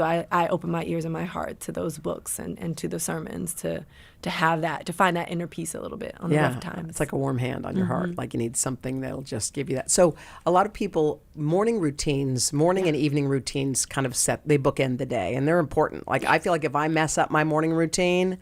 I open my ears and my heart to those books and to the sermons to have that, to find that inner peace a little bit on the rough times. It's like a warm hand on your heart. Like, you need something that'll just give you that. So a lot of people, morning and evening routines kind of they bookend the day, and they're important. Like, I feel like if I mess up my morning routine,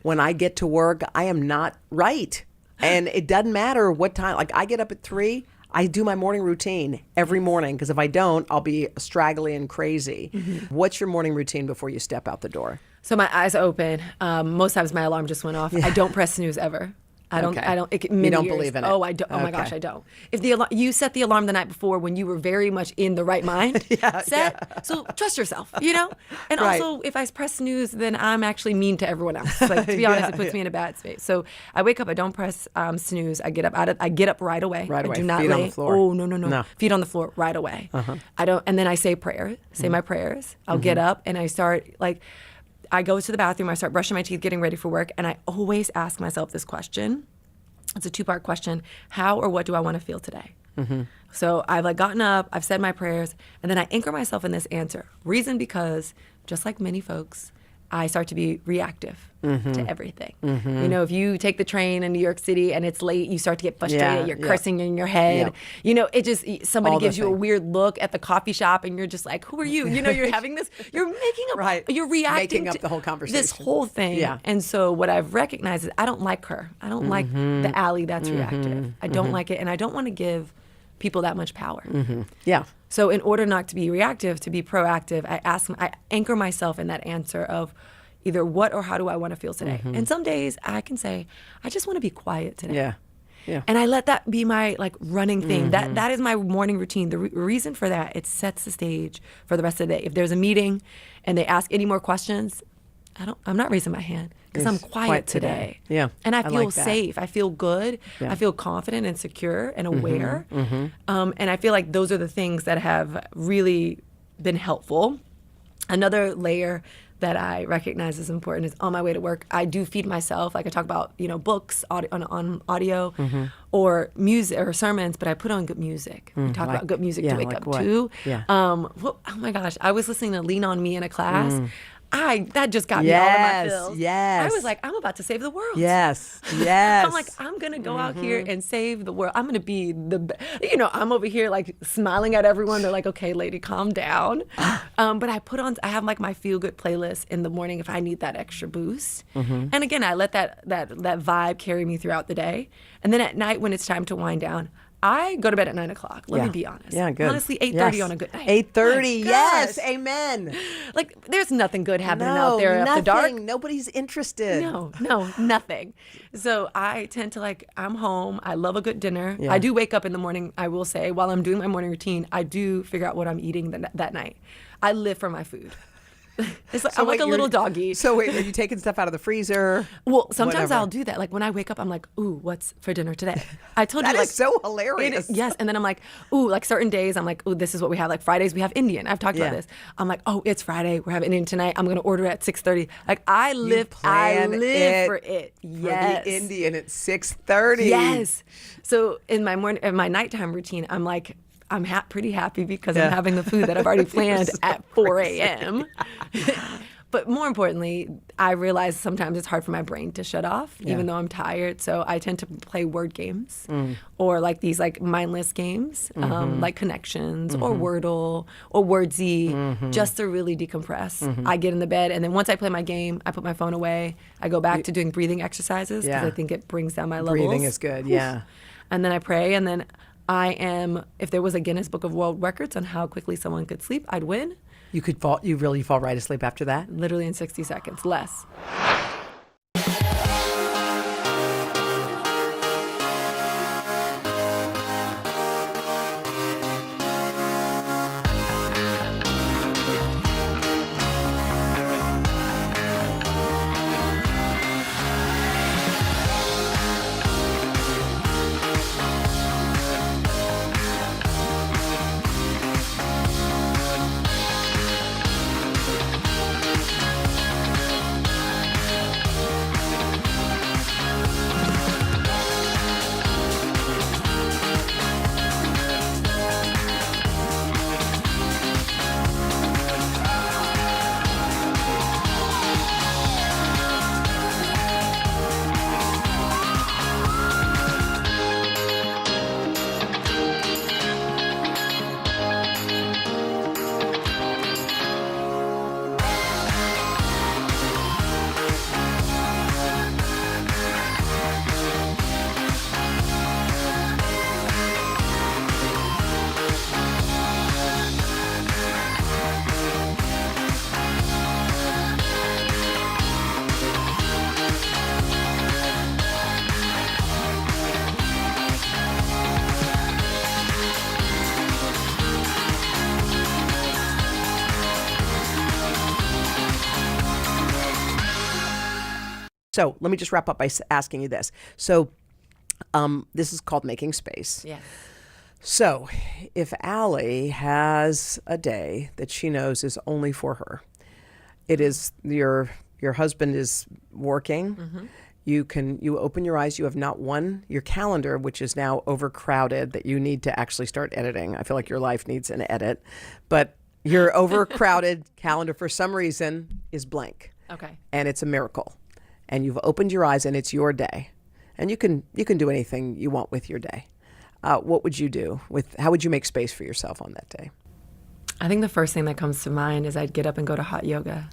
when I get to work, I am not right. And it doesn't matter what time. Like, I get up at 3, I do my morning routine every morning, because if I don't, I'll be straggly and crazy. What's your morning routine before you step out the door? So my eyes open. Most times my alarm just went off. I don't press snooze ever. You don't believe in it? Oh, I don't. Oh my gosh, I don't. If you set the alarm the night before when you were very much in the right mind, so trust yourself, And also, if I press snooze, then I'm actually mean to everyone else. Like, to be honest, it puts me in a bad space. So I wake up, I don't press snooze. I get up right away. Right away. I do not Feet lay. on the floor. Oh no. Feet on the floor right away. I don't. And then I say my prayers. I'll get up and I start I go to the bathroom, I start brushing my teeth, getting ready for work, and I always ask myself this question. It's a 2-part question. How or what do I want to feel today? So I've gotten up, I've said my prayers, and then I anchor myself in this answer. Reason because, just like many folks, I start to be reactive to everything. If you take the train in New York City and it's late, you start to get frustrated. You're cursing in your head. It just, somebody gives you a weird look at the coffee shop and you're just like, who are you? You're having this, you're making up, you're reacting making up the whole conversation. This whole thing. Yeah. And so what I've recognized is I don't like her. I don't like the Allie that's reactive. I don't like it, and I don't want to give people that much power. Yeah. So in order not to be reactive, to be proactive, I anchor myself in that answer of either what or how do I want to feel today. And some days I can say, I just want to be quiet today. Yeah. And I let that be my running thing. That is my morning routine. The reason for that, it sets the stage for the rest of the day. If there's a meeting and they ask any more questions, I'm not raising my hand because I'm quiet today. Yeah. And I feel like that. safe. I feel good. Yeah. I feel confident and secure and aware. And I feel like those are the things that have really been helpful. Another layer that I recognize as important is on my way to work, I do feed myself. Like I talk about, books on audio or music or sermons, but I put on good music. We talk about good music to wake up to. Yeah. Oh my gosh, I was listening to Lean on Me in a class. That just got me all in my feels. Yes. I was like, I'm about to save the world. Yes. Yes. I'm like, I'm going to go out here and save the world. I'm going to be I'm over here like smiling at everyone. They're like, okay, lady, calm down. But I have like my feel good playlist in the morning if I need that extra boost. And again, I let that vibe carry me throughout the day. And then at night when it's time to wind down, I go to bed at 9 o'clock. Let me be honest. Yeah, good. Honestly, 8:30 on a good night. 8:30, yes, amen. Like, there's nothing good happening out there after dark. Nobody's interested. No, nothing. So I tend to I'm home. I love a good dinner. Yeah. I do wake up in the morning, I will say, while I'm doing my morning routine, I do figure out what I'm eating that night. I live for my food. It's like, I'm like a little doggy. So wait, are you taking stuff out of the freezer? Well, sometimes Whatever. I'll do that. Like when I wake up, I'm like, ooh, what's for dinner today? I told you, That is so hilarious. Yes, and then I'm like, ooh, like certain days, I'm like, ooh, this is what we have. Like Fridays, we have Indian. I've talked about this. I'm like, oh, it's Friday. We're having Indian tonight. I'm gonna order it at 6:30. Like I live for it. Yes, for the Indian at 6:30. Yes. So in my nighttime routine, I'm like, I'm pretty happy because I'm having the food that I've already planned at 4 a.m. But more importantly, I realize sometimes it's hard for my brain to shut off, even though I'm tired. So I tend to play word games or like these mindless games, like Connections or Wordle or Wordsy, just to really decompress. I get in the bed, and then once I play my game, I put my phone away. I go back to doing breathing exercises because I think it brings down my levels. Breathing is good, yeah. And then I pray, and then if there was a Guinness Book of World Records on how quickly someone could sleep, I'd win. You really fall right asleep after that? Literally in 60 seconds, less. So let me just wrap up by asking you this. So this is called making space. Yeah. So if Allie has a day that she knows is only for her, it is your husband is working. You open your eyes, you have not your calendar, which is now overcrowded, that you need to actually start editing. I feel like your life needs an edit, but your overcrowded calendar for some reason is blank. Okay. And it's a miracle. And you've opened your eyes and it's your day. And you can do anything you want with your day. What would you do how would you make space for yourself on that day? I think the first thing that comes to mind is I'd get up and go to hot yoga.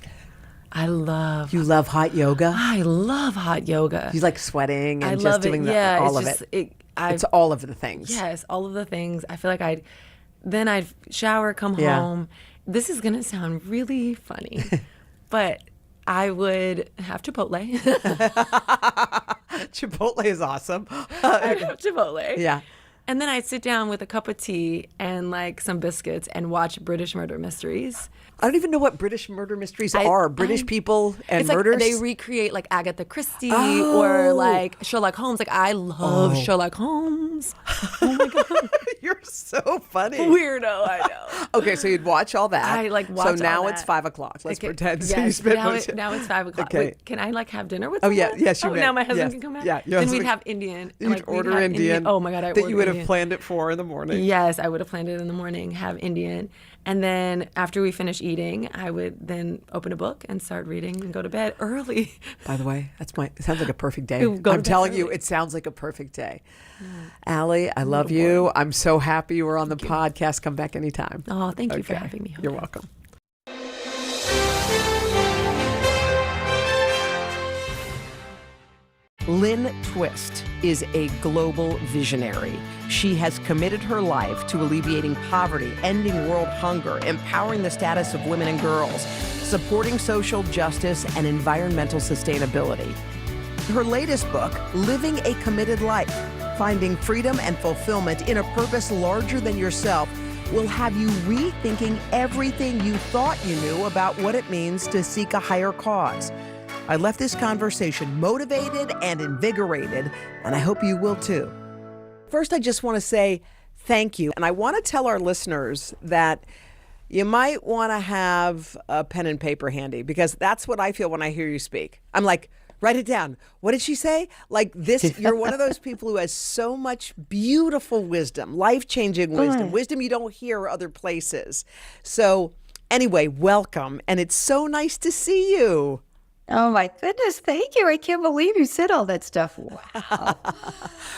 You love hot yoga? I love hot yoga. You like sweating and I just love doing all of it. It's all of the things. Yes, all of the things. I feel like I'd shower, come home. This is gonna sound really funny, but I would have Chipotle. Chipotle is awesome. I'd have Chipotle. Yeah. And then I'd sit down with a cup of tea and like some biscuits and watch British murder mysteries. I don't even know what British murder mysteries are. British people and it's murders? Like they recreate like Agatha Christie or like Sherlock Holmes. Like I love Sherlock Holmes. Oh my God. You're so funny. Weirdo, I know. Okay, so you'd watch all that. I watch So now all it's that. 5 o'clock. Let's Okay, pretend. Yes, So you spend now it's 5 o'clock. Okay. Wait, can I have dinner with Oh, someone? yeah. Yes, you may. now my husband Yes. can come back? Yeah, your Then husband- we'd have Indian. You'd we'd order have Indian. Oh my God, I that order you would have Indian. planned it for in the morning. Yes, I would have planned it in the morning, have Indian. And then after we finish eating, I would then open a book and start reading and go to bed early. By the way, it sounds like a perfect day. Go to I'm bed telling you, early. it sounds like a perfect day. Allie, I love you. I'm so happy you were on the podcast. Come back anytime. Oh, thank you for having me. You're welcome. Lynn Twist is a global visionary. She has committed her life to alleviating poverty, ending world hunger, empowering the status of women and girls, supporting social justice and environmental sustainability. Her latest book, Living a Committed Life, Finding Freedom and Fulfillment in a Purpose Larger Than Yourself, will have you rethinking everything you thought you knew about what it means to seek a higher cause. I left this conversation motivated and invigorated, and I hope you will too. First, I just want to say thank you. And I want to tell our listeners that you might want to have a pen and paper handy, because that's what I feel when I hear you speak. I'm like, write it down. What did she say? Like this, you're one of those people who has so much beautiful wisdom, life-changing wisdom, wisdom you don't hear other places. So anyway, welcome. And it's so nice to see you. Oh my goodness, thank you. I can't believe you said all that stuff. Wow.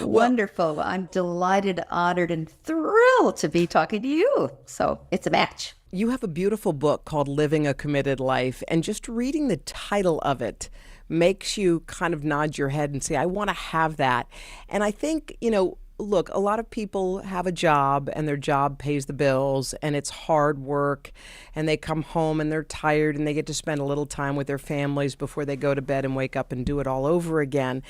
Wonderful. I'm delighted, honored, and thrilled to be talking to you. So it's a match. You have a beautiful book called Living a Committed Life, and just reading the title of it makes you kind of nod your head and say, I want to have that. And I think, look, a lot of people have a job and their job pays the bills and it's hard work, and they come home and they're tired and they get to spend a little time with their families before they go to bed and wake up and do it all over again.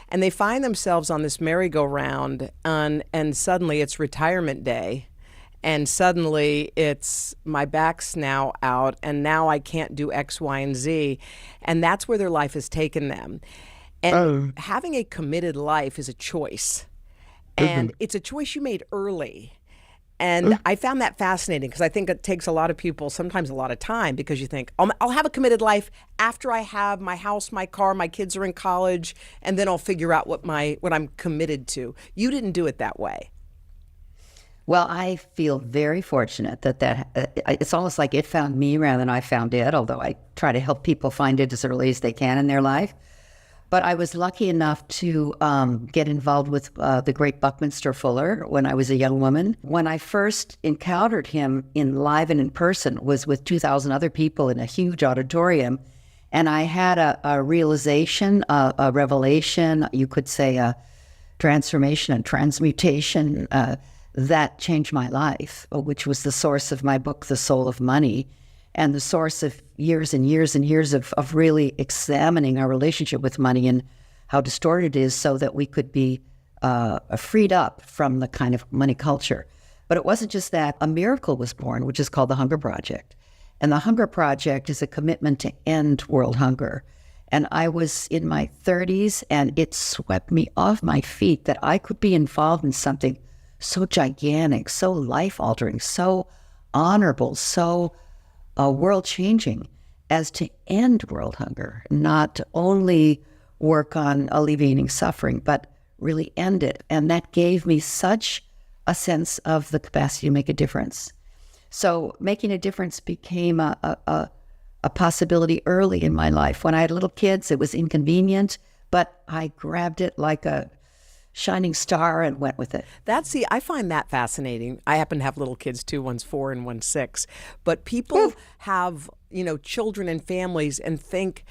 And they find themselves on this merry-go-round, and suddenly it's retirement day. And suddenly it's my back's now out and now I can't do X, Y, and Z. And that's where their life has taken them. And having a committed life is a choice. And it's a choice you made early. And I found that fascinating, because I think it takes a lot of people, sometimes a lot of time, because you think, I'll have a committed life after I have my house, my car, my kids are in college, and then I'll figure out what I'm committed to. You didn't do it that way. Well, I feel very fortunate that it's almost like it found me rather than I found it, although I try to help people find it as early as they can in their life. But I was lucky enough to get involved with the great Buckminster Fuller when I was a young woman. When I first encountered him in live and in person was with 2,000 other people in a huge auditorium. And I had a realization, a revelation, you could say a transformation and transmutation that changed my life, which was the source of my book, The Soul of Money, and the source of years and years and years of really examining our relationship with money and how distorted it is, so that we could be freed up from the kind of money culture. But it wasn't just that. A miracle was born, which is called the Hunger Project. And the Hunger Project is a commitment to end world hunger. And I was in my 30s, and it swept me off my feet that I could be involved in something so gigantic, so life-altering, so honorable, so world-changing as to end world hunger, not only work on alleviating suffering, but really end it. And that gave me such a sense of the capacity to make a difference. So making a difference became a possibility early in my life. When I had little kids, it was inconvenient, but I grabbed it like a shining star and went with it. I find that fascinating. I happen to have little kids too. One's 4 and one's 6. But people have, children and families and think,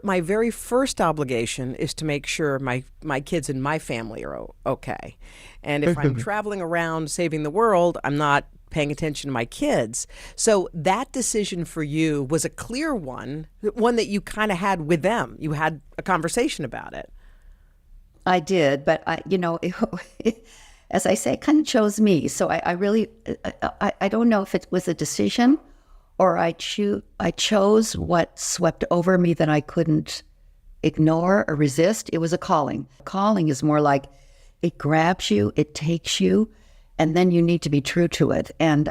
my very first obligation is to make sure my kids and my family are okay. And if I'm traveling around saving the world, I'm not paying attention to my kids. So that decision for you was a clear one that you kind of had with them. You had a conversation about it. I did, but as I say, it kind of chose me. So I really don't know if it was a decision or I chose what swept over me that I couldn't ignore or resist. It was a calling. Calling is more like it grabs you, it takes you, and then you need to be true to it. And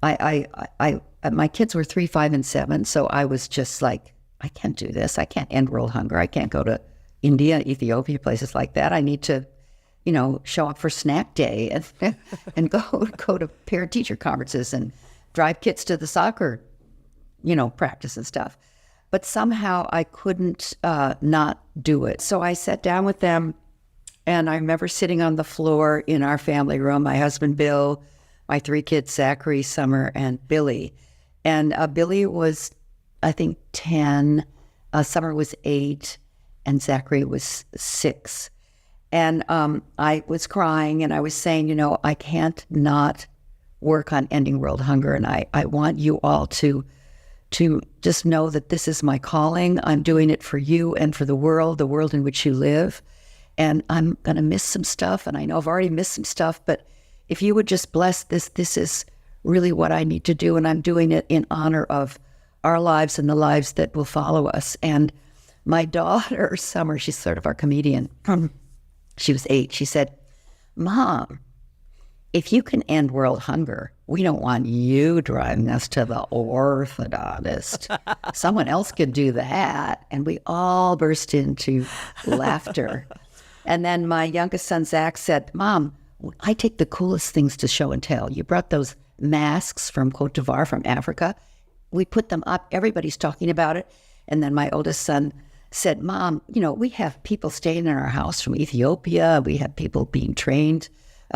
my kids were 3, 5, and 7, so I was just like, I can't do this. I can't end world hunger. I can't go to India, Ethiopia, places like that. I need to, show up for snack day and go to parent-teacher conferences and drive kids to the soccer, practice and stuff. But somehow I couldn't not do it. So I sat down with them, and I remember sitting on the floor in our family room, my husband, Bill, my 3 kids, Zachary, Summer, and Billy. And Billy was, I think, 10, Summer was 8, and Zachary was 6. And I was crying, and I was saying, I can't not work on ending world hunger, and I want you all to just know that this is my calling. I'm doing it for you and for the world in which you live. And I'm going to miss some stuff, and I know I've already missed some stuff, but if you would just bless this is really what I need to do, and I'm doing it in honor of our lives and the lives that will follow us. And my daughter, Summer, she's sort of our comedian, she was 8, she said, Mom, if you can end world hunger, we don't want you driving us to the orthodontist. Someone else could do that. And we all burst into laughter. And then my youngest son, Zach, said, Mom, I take the coolest things to show and tell. You brought those masks from Cote d'Ivoire, from Africa. We put them up. Everybody's talking about it. And then my oldest son said, Mom, we have people staying in our house from Ethiopia. We have people being trained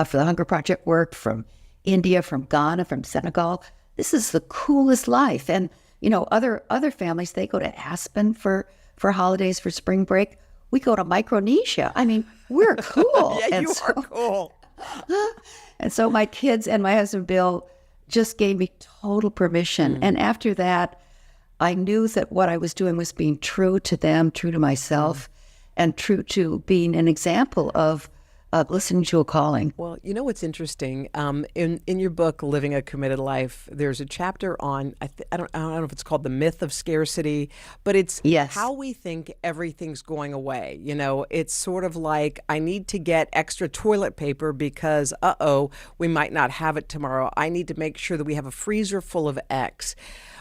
for the Hunger Project work from India, from Ghana, from Senegal. This is the coolest life. And, other families, they go to Aspen for holidays, for spring break. We go to Micronesia. I mean, we're cool. Yeah, you are cool. And so my kids and my husband, Bill, just gave me total permission. And after that, I knew that what I was doing was being true to them, true to myself, and true to being an example of listening to a calling. Well, what's interesting? In your book, Living a Committed Life, there's a chapter on, I don't know if it's called The Myth of Scarcity, but it's how we think everything's going away. It's sort of like, I need to get extra toilet paper because, we might not have it tomorrow. I need to make sure that we have a freezer full of X.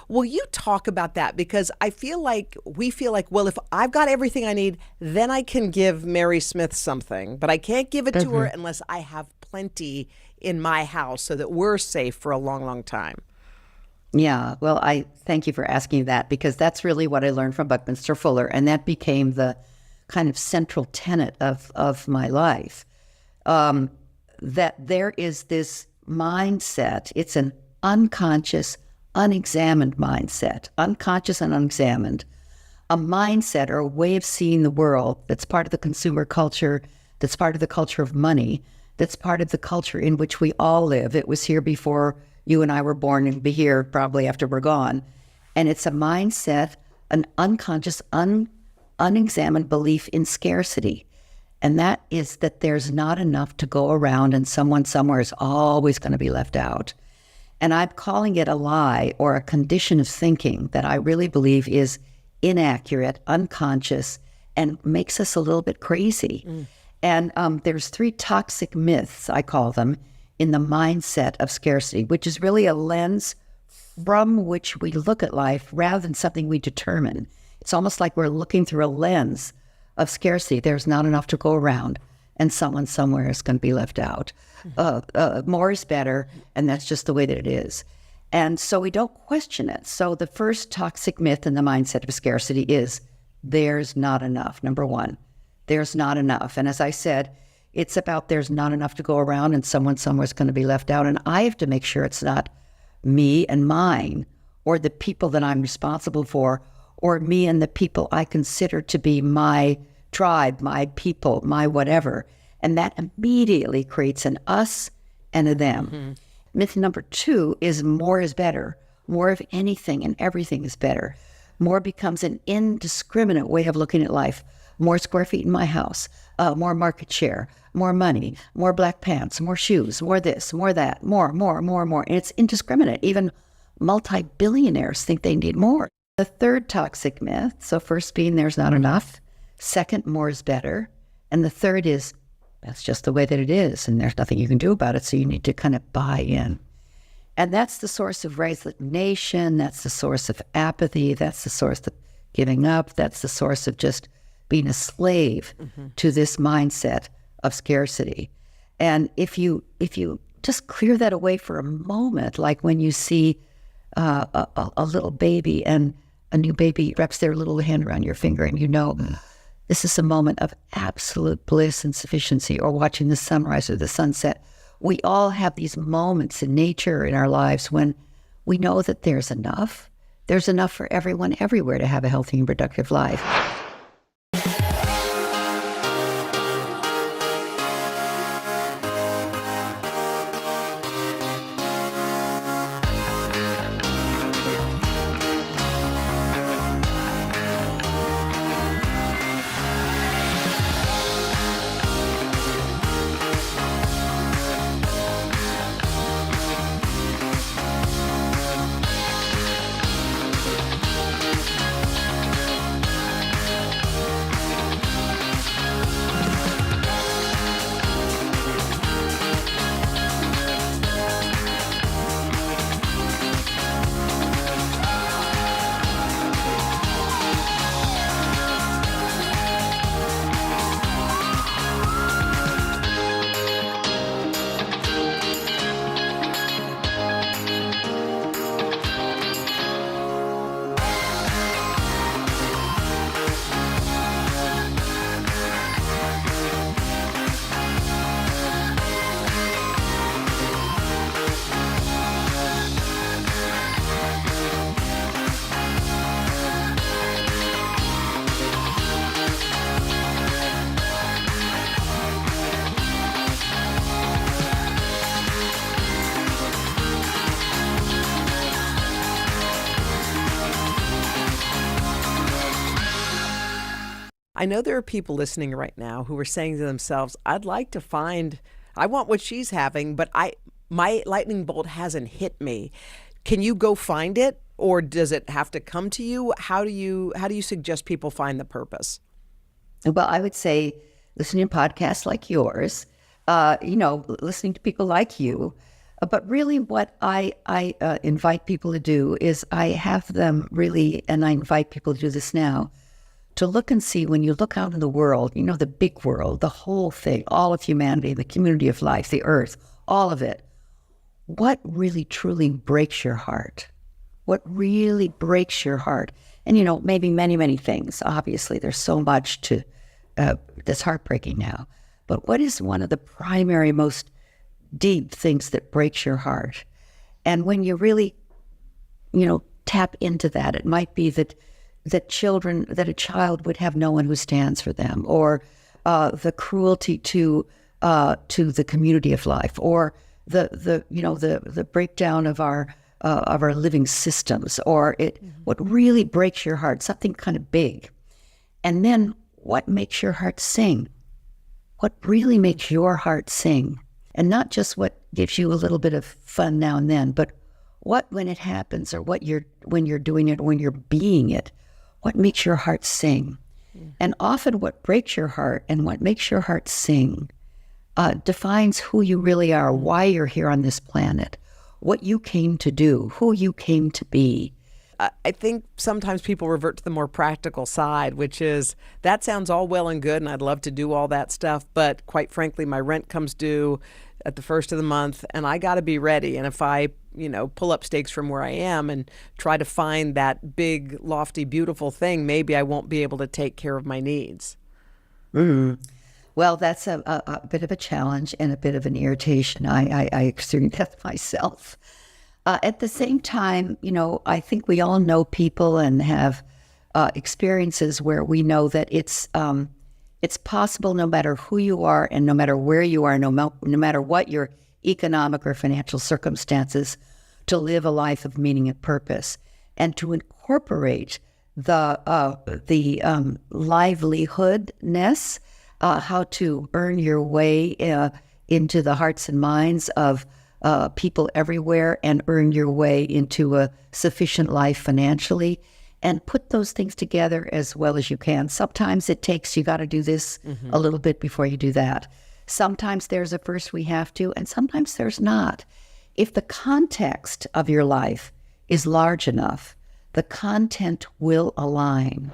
Will you talk about that? Because we feel like, well, if I've got everything I need, then I can give Mary Smith something, but I can't give it to her unless I have plenty in my house so that we're safe for a long, long time. Yeah, well, I thank you for asking that, because that's really what I learned from Buckminster Fuller, and that became the kind of central tenet of my life, that there is this mindset. It's an unconscious, unexamined mindset, unconscious and unexamined, a mindset or a way of seeing the world that's part of the consumer culture, that's part of the culture of money, that's part of the culture in which we all live. It was here before you and I were born and be here probably after we're gone. And it's a mindset, an unconscious, unexamined belief in scarcity. And that is that there's not enough to go around and someone somewhere is always going to be left out. And I'm calling it a lie or a condition of thinking that I really believe is inaccurate, unconscious, and makes us a little bit crazy. And there's 3 toxic myths, I call them, in the mindset of scarcity, which is really a lens from which we look at life rather than something we determine. It's almost like we're looking through a lens of scarcity. There's not enough to go around, and someone somewhere is going to be left out. More is better, and that's just the way that it is. And so we don't question it. So the first toxic myth in the mindset of scarcity is there's not enough. Number 1, there's not enough. And as I said, it's about there's not enough to go around and someone somewhere's going to be left out. And I have to make sure it's not me and mine or the people that I'm responsible for or me and the people I consider to be my tribe, my people, my whatever. And that immediately creates an us and a them. Myth number 2 is more is better. More of anything and everything is better. More becomes an indiscriminate way of looking at life. More square feet in my house, more market share, more money, more black pants, more shoes, more this, more that, more. And it's indiscriminate. Even multi-billionaires think they need more. The third toxic myth, so first being there's not enough. Second, more is better. And the third is That's just the way that it is, and there's nothing you can do about it, so you need to kind of buy in. And that's the source of resignation, that's the source of apathy, that's the source of giving up, that's the source of just being a slave to this mindset of scarcity. And if you just clear that away for a moment, like when you see a little baby and a new baby wraps their little hand around your finger and you know this is a moment of absolute bliss and sufficiency, or watching the sunrise or the sunset. We all have these moments in nature in our lives when we know that there's enough. There's enough for everyone everywhere to have a healthy and productive life. I know there are people listening right now who are saying to themselves, I want what she's having, but my lightning bolt hasn't hit me. Can you go find it, or does it have to come to you? How do you suggest people find the purpose? Well, I would say listening to podcasts like yours, listening to people like you. But really what I invite people to do is I have them really, and I invite people to do this now, to look and see, when you look out in the world, the big world, the whole thing, all of humanity, the community of life, the earth, all of it, what really truly breaks your heart? What really breaks your heart? And, maybe many, many things. Obviously, there's so much that's heartbreaking now. But what is one of the primary, most deep things that breaks your heart? And when you really, tap into that, it might be that a child would have no one who stands for them, or the cruelty to the community of life, or the breakdown of our living systems, or what really breaks your heart, something kind of big. And then what makes your heart sing? What really makes your heart sing? And not just what gives you a little bit of fun now and then, but what, when it happens, or when you're doing it, or when you're being it, what makes your heart sing? And often what breaks your heart and what makes your heart sing defines who you really are, why you're here on this planet, what you came to do, who you came to be. I think sometimes people revert to the more practical side, which is, that sounds all well and good, and I'd love to do all that stuff, but quite frankly, my rent comes due at the first of the month, and I got to be ready. And if I, pull up stakes from where I am and try to find that big, lofty, beautiful thing, maybe I won't be able to take care of my needs. Well, that's a bit of a challenge and a bit of an irritation. I experience that myself. At the same time, I think we all know people and have experiences where we know that it's possible, no matter who you are and no matter where you are, no matter what your economic or financial circumstances, to live a life of meaning and purpose, and to incorporate the livelihoodness, how to earn your way into the hearts and minds of people everywhere, and earn your way into a sufficient life financially, and put those things together as well as you can. Sometimes it takes, you got to do this a little bit before you do that. Sometimes there's a first we have to, and sometimes there's not. If the context of your life is large enough, the content will align.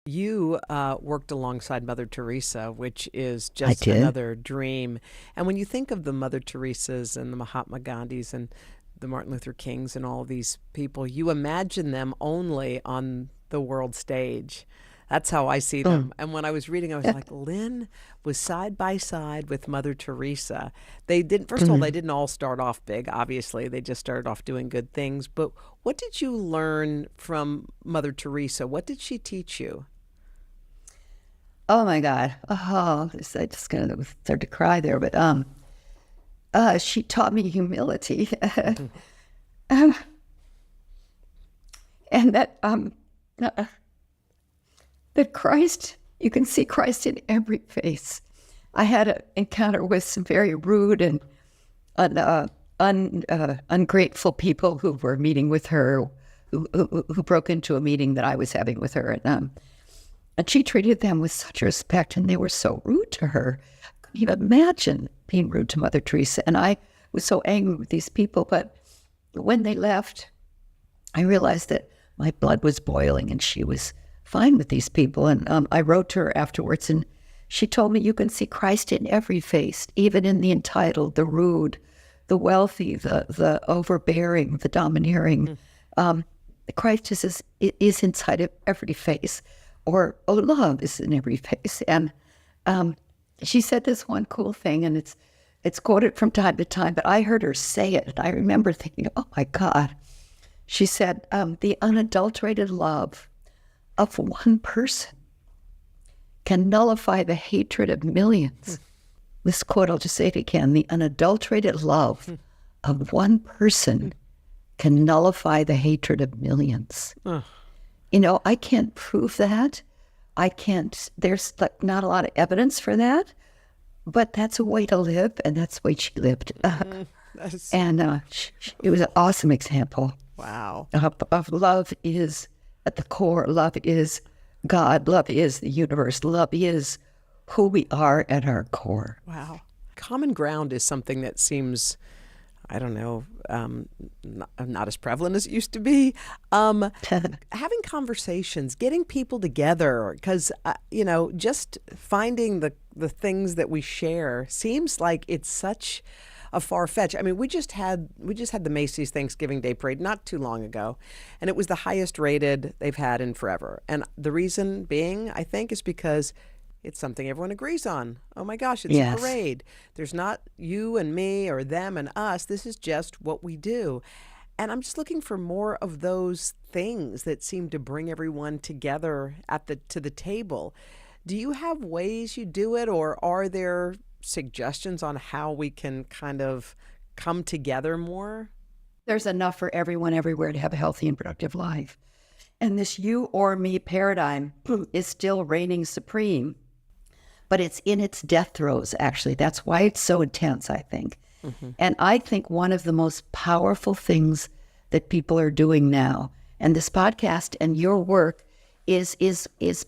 You worked alongside Mother Teresa, which is just another dream. And when you think of the Mother Teresas and the Mahatma Gandhis and the Martin Luther Kings and all these people, you imagine them only on the world stage. That's how I see them. And when I was reading, I was like, Lynn was side by side with Mother Teresa. They didn't, first of all, they didn't all start off big, obviously. They just started off doing good things. But what did you learn from Mother Teresa? What did she teach you? Oh my God. Oh, I just kind of started to cry there. But she taught me humility. And that that Christ, you can see Christ in every face. I had an encounter with some very rude and ungrateful people who were meeting with her, who broke into a meeting that I was having with her. And she treated them with such respect, and they were so rude to her. I couldn't even imagine being rude to Mother Teresa. And I was so angry with these people. But when they left, I realized that my blood was boiling, and she was fine with these people. And I wrote to her afterwards, and she told me, you can see Christ in every face, even in the entitled, the rude, the wealthy, the overbearing, the domineering. Christ is inside of every face. Or love is in every face. And she said this one cool thing, and it's quoted from time to time, but I heard her say it, and I remember thinking, oh my God. She said, the unadulterated love of one person can nullify the hatred of millions. This quote, I'll just say it again, the unadulterated love of one person can nullify the hatred of millions. You know, I can't prove that. I can't, there's not a lot of evidence for that, but that's a way to live, and that's the way she lived. And it was an awesome example. Wow. Of love is at the core. Love is God. Love is the universe. Love is who we are at our core. Wow. Common ground is something that seems, I don't know, not as prevalent as it used to be. Having conversations, getting people together, because, you know, just finding the things that we share seems like it's such a far-fetched. I mean, we just had the Macy's Thanksgiving Day Parade not too long ago, and it was the highest rated they've had in forever. And the reason being, I think, is because It's something everyone agrees on. Oh my gosh, it's Yes. a parade. There's not you and me or them and us. This is just what we do. And I'm just looking for more of those things that seem to bring everyone together to the table. Do you have ways you do it, or are there suggestions on how we can kind of come together more? There's enough for everyone everywhere to have a healthy and productive life. And this you or me paradigm is still reigning supreme, but it's in its death throes, actually. That's why it's so intense, I think. And I think one of the most powerful things that people are doing now, and this podcast and your work is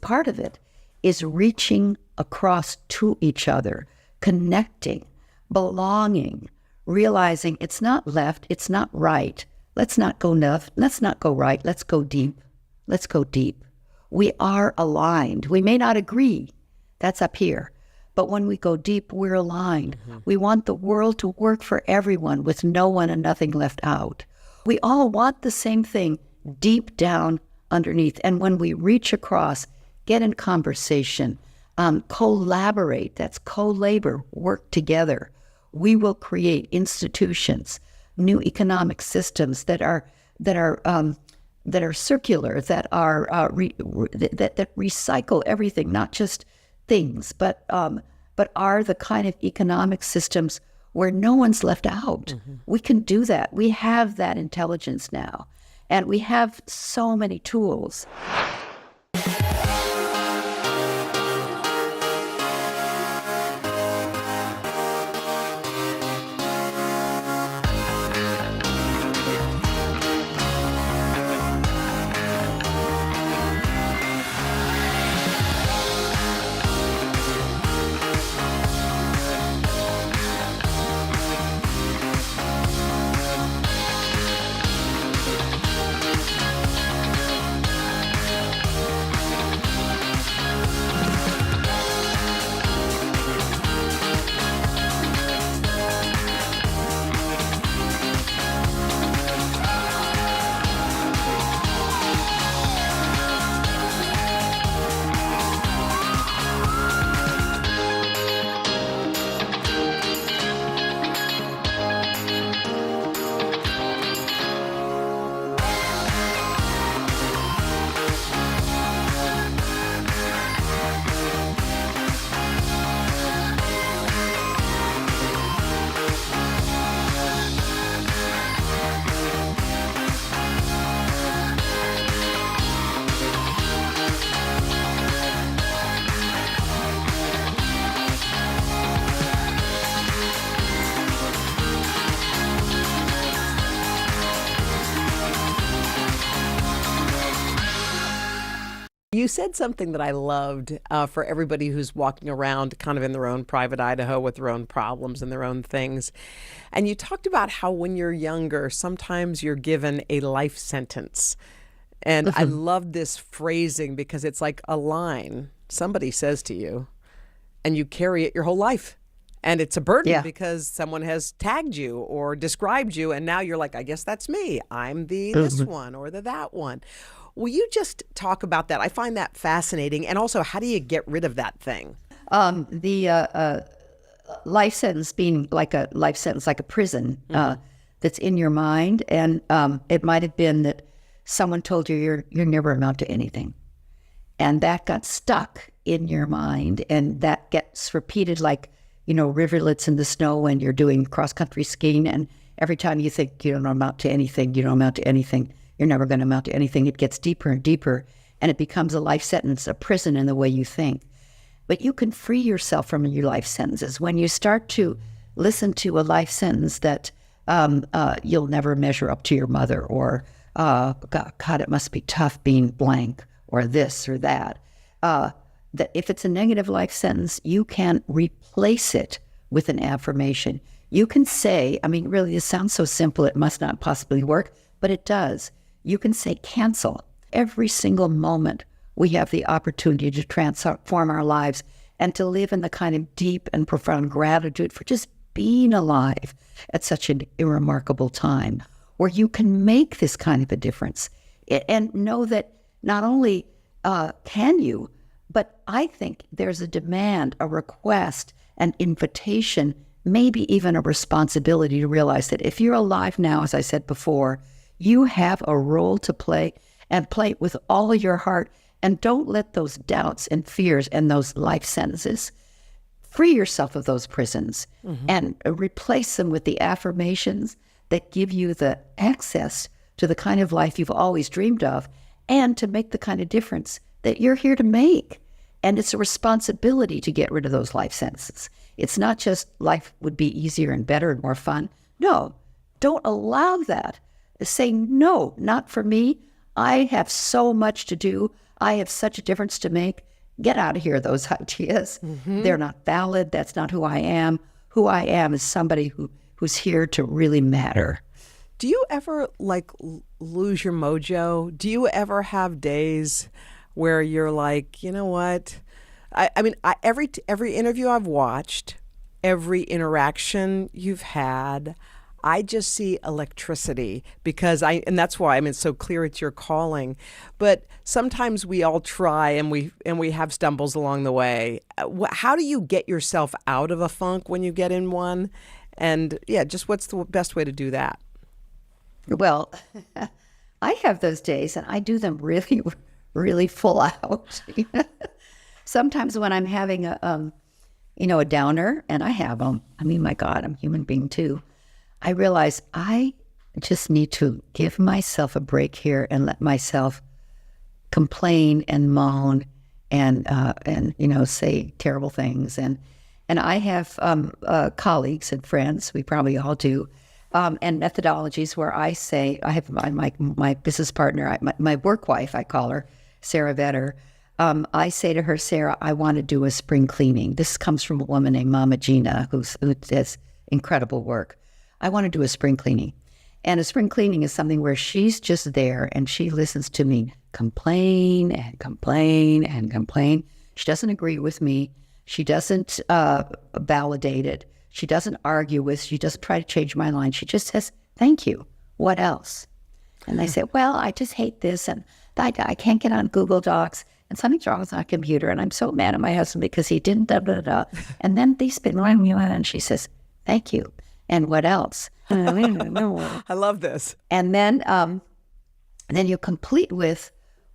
part of it, is reaching across to each other, connecting, belonging, realizing it's not left, it's not right. Let's not go left, let's not go right, let's go deep. Let's go deep. We are aligned. We may not agree. That's up here. But when we go deep, we're aligned. We want the world to work for everyone with no one and nothing left out. We all want the same thing deep down underneath. And when we reach across, get in conversation, collaborate, that's co-labor, work together, we will create institutions, new economic systems that are circular, that are that recycle everything, not just things, but are the kind of economic systems where no one's left out. We can do that. We have that intelligence now, and we have so many tools. You said something that I loved for everybody who's walking around kind of in their own private Idaho with their own problems and their own things. And you talked about how when you're younger, sometimes you're given a life sentence. And I love this phrasing because it's like a line somebody says to you and you carry it your whole life. And it's a burden because someone has tagged you or described you. And now you're like, I guess that's me. I'm the this one or the that one. Will you just talk about that? I find that fascinating. And also, how do you get rid of that thing? The life sentence being like a life sentence, like a prison that's in your mind. And it might have been that someone told you you're never amount to anything. And that got stuck in your mind. And that gets repeated like, rivulets in the snow when you're doing cross-country skiing. And every time you think you don't amount to anything, you don't amount to anything, you're never going to amount to anything, it gets deeper and deeper, and it becomes a life sentence, a prison in the way you think. But you can free yourself from your life sentences when you start to listen to a life sentence that you'll never measure up to your mother, or God, it must be tough being blank, or this or that. That if it's a negative life sentence, you can replace it with an affirmation. You can say, really, this sounds so simple, it must not possibly work, but it does. You can say cancel. Every single moment we have the opportunity to transform our lives and to live in the kind of deep and profound gratitude for just being alive at such an irremarkable time, where you can make this kind of a difference and know that not only can you, But I think there's a demand, a request, an invitation, maybe even a responsibility to realize that if you're alive now, as I said before, you have a role to play and play it with all of your heart. And don't let those doubts and fears and those life sentences free yourself of those prisons and replace them with the affirmations that give you the access to the kind of life you've always dreamed of and to make the kind of difference that you're here to make. And it's a responsibility to get rid of those life sentences. It's not just life would be easier and better and more fun. No, don't allow that. Say, no, not for me. I have so much to do. I have such a difference to make. Get out of here, those ideas. They're not valid. That's not who I am. Who I am is somebody who's here to really matter. Do you ever lose your mojo? Do you ever have days where you're like, you know what? I mean, every interview I've watched, every interaction you've had, I just see electricity and that's why it's so clear it's your calling. But sometimes we all try and we have stumbles along the way. How do you get yourself out of a funk when you get in one? And just what's the best way to do that? Well, I have those days and I do them really, really full out. Sometimes when I'm having a downer, and I have them, I mean, my God, I'm a human being too. I realize I just need to give myself a break here and let myself complain and moan and say terrible things. And I have colleagues and friends, we probably all do, and methodologies where I say, I have my business partner, my work wife, I call her, Sarah Vetter. I say to her, Sarah, I want to do a spring cleaning. This comes from a woman named Mama Gina, who does incredible work. I want to do a spring cleaning. And a spring cleaning is something where she's just there and she listens to me complain and complain and complain. She doesn't agree with me. She doesn't validate it. She doesn't argue with, she doesn't try to change my mind. She just says, thank you. What else? And I say, well, I just hate this. And I can't get on Google Docs. And something's wrong with my computer. And I'm so mad at my husband because he didn't da-da-da. And then they spin around me and she says, thank you. And what else? I love this. And then you complete with,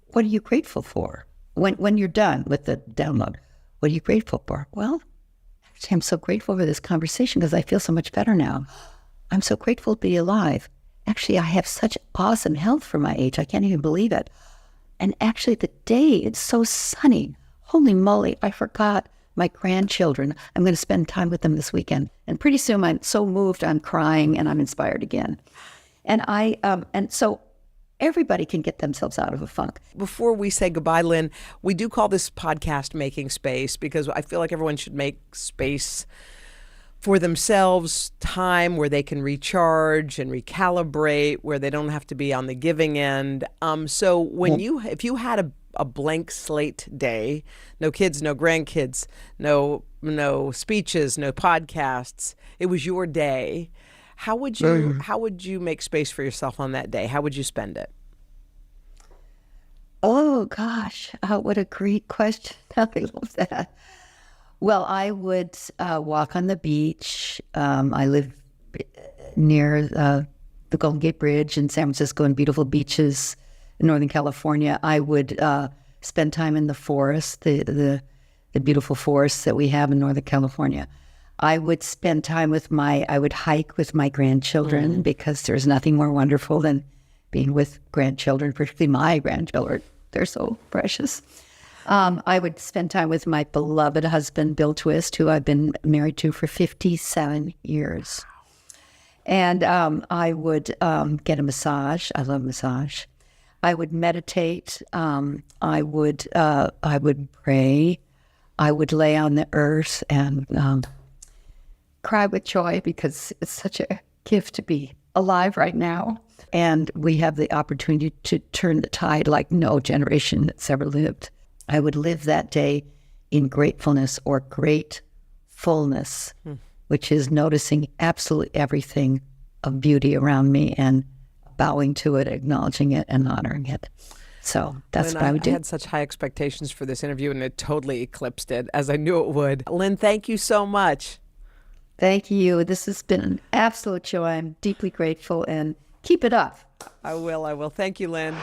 what are you grateful for? When you're done with the download, what are you grateful for? Well, actually, I'm so grateful for this conversation because I feel so much better now. I'm so grateful to be alive. Actually, I have such awesome health for my age. I can't even believe it. And actually, the day, it's so sunny. Holy moly, I forgot my grandchildren. I'm going to spend time with them this weekend. And pretty soon I'm so moved, I'm crying and I'm inspired again. And and so everybody can get themselves out of a funk. Before we say goodbye, Lynn, we do call this podcast Making Space because I feel like everyone should make space for themselves, time where they can recharge and recalibrate, where they don't have to be on the giving end. So when if you had a blank slate day, no kids, no grandkids, no speeches, no podcasts, it was your day, how would you make space for yourself on that day? How would you spend it? Oh gosh, what a great question. I love that. Well, I would walk on the beach. I live near the Golden Gate Bridge in San Francisco and beautiful beaches in Northern California. I would spend time in the forest, the beautiful forests that we have in Northern California. I would spend time I would hike with my grandchildren because there's nothing more wonderful than being with grandchildren, particularly my grandchildren. They're so precious. I would spend time with my beloved husband, Bill Twist, who I've been married to for 57 years. And I would get a massage. I love massage. I would meditate. I would pray. I would lay on the earth and cry with joy because it's such a gift to be alive right now. And we have the opportunity to turn the tide like no generation that's ever lived. I would live that day in gratefulness or gratefulness, which is noticing absolutely everything of beauty around me and bowing to it, acknowledging it, and honoring it. So that's Lynn, what I would do. I had such high expectations for this interview, and it totally eclipsed it, as I knew it would. Lynn, thank you so much. Thank you. This has been an absolute joy. I'm deeply grateful, and keep it up. I will. Thank you, Lynn.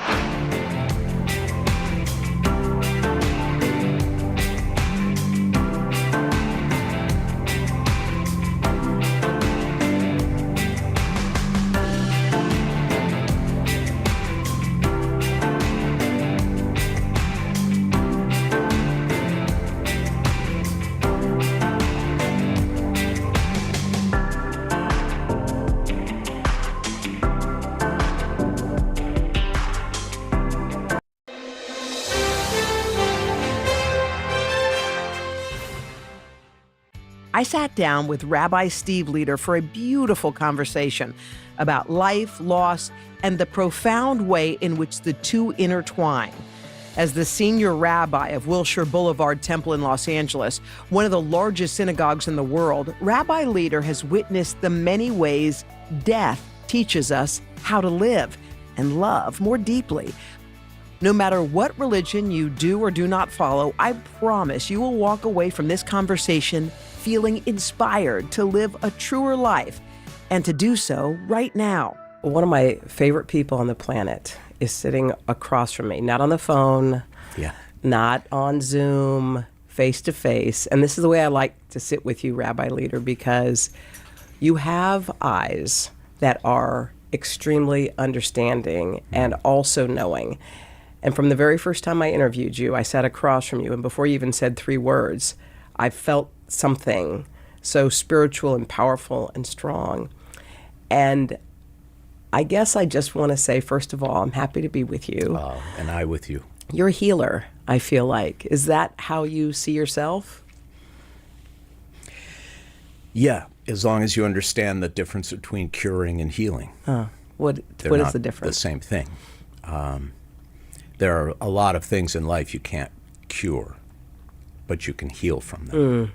I sat down with Rabbi Steve Leader for a beautiful conversation about life, loss, and the profound way in which the two intertwine. As the senior rabbi of Wilshire Boulevard Temple in Los Angeles, one of the largest synagogues in the world, Rabbi Leader has witnessed the many ways death teaches us how to live and love more deeply. No matter what religion you do or do not follow, I promise you will walk away from this conversation feeling inspired to live a truer life, and to do so right now. One of my favorite people on the planet is sitting across from me, not on the phone, not on Zoom, face to face. And this is the way I like to sit with you, Rabbi Leader, because you have eyes that are extremely understanding and also knowing. And from the very first time I interviewed you, I sat across from you, and before you even said 3 words, I felt something so spiritual and powerful and strong. And I guess I just want to say, first of all, I'm happy to be with you. And I with you. You're a healer, I feel like. Is that how you see yourself? Yeah, as long as you understand the difference between curing and healing. What is the difference? The same thing. There are a lot of things in life you can't cure, but you can heal from them.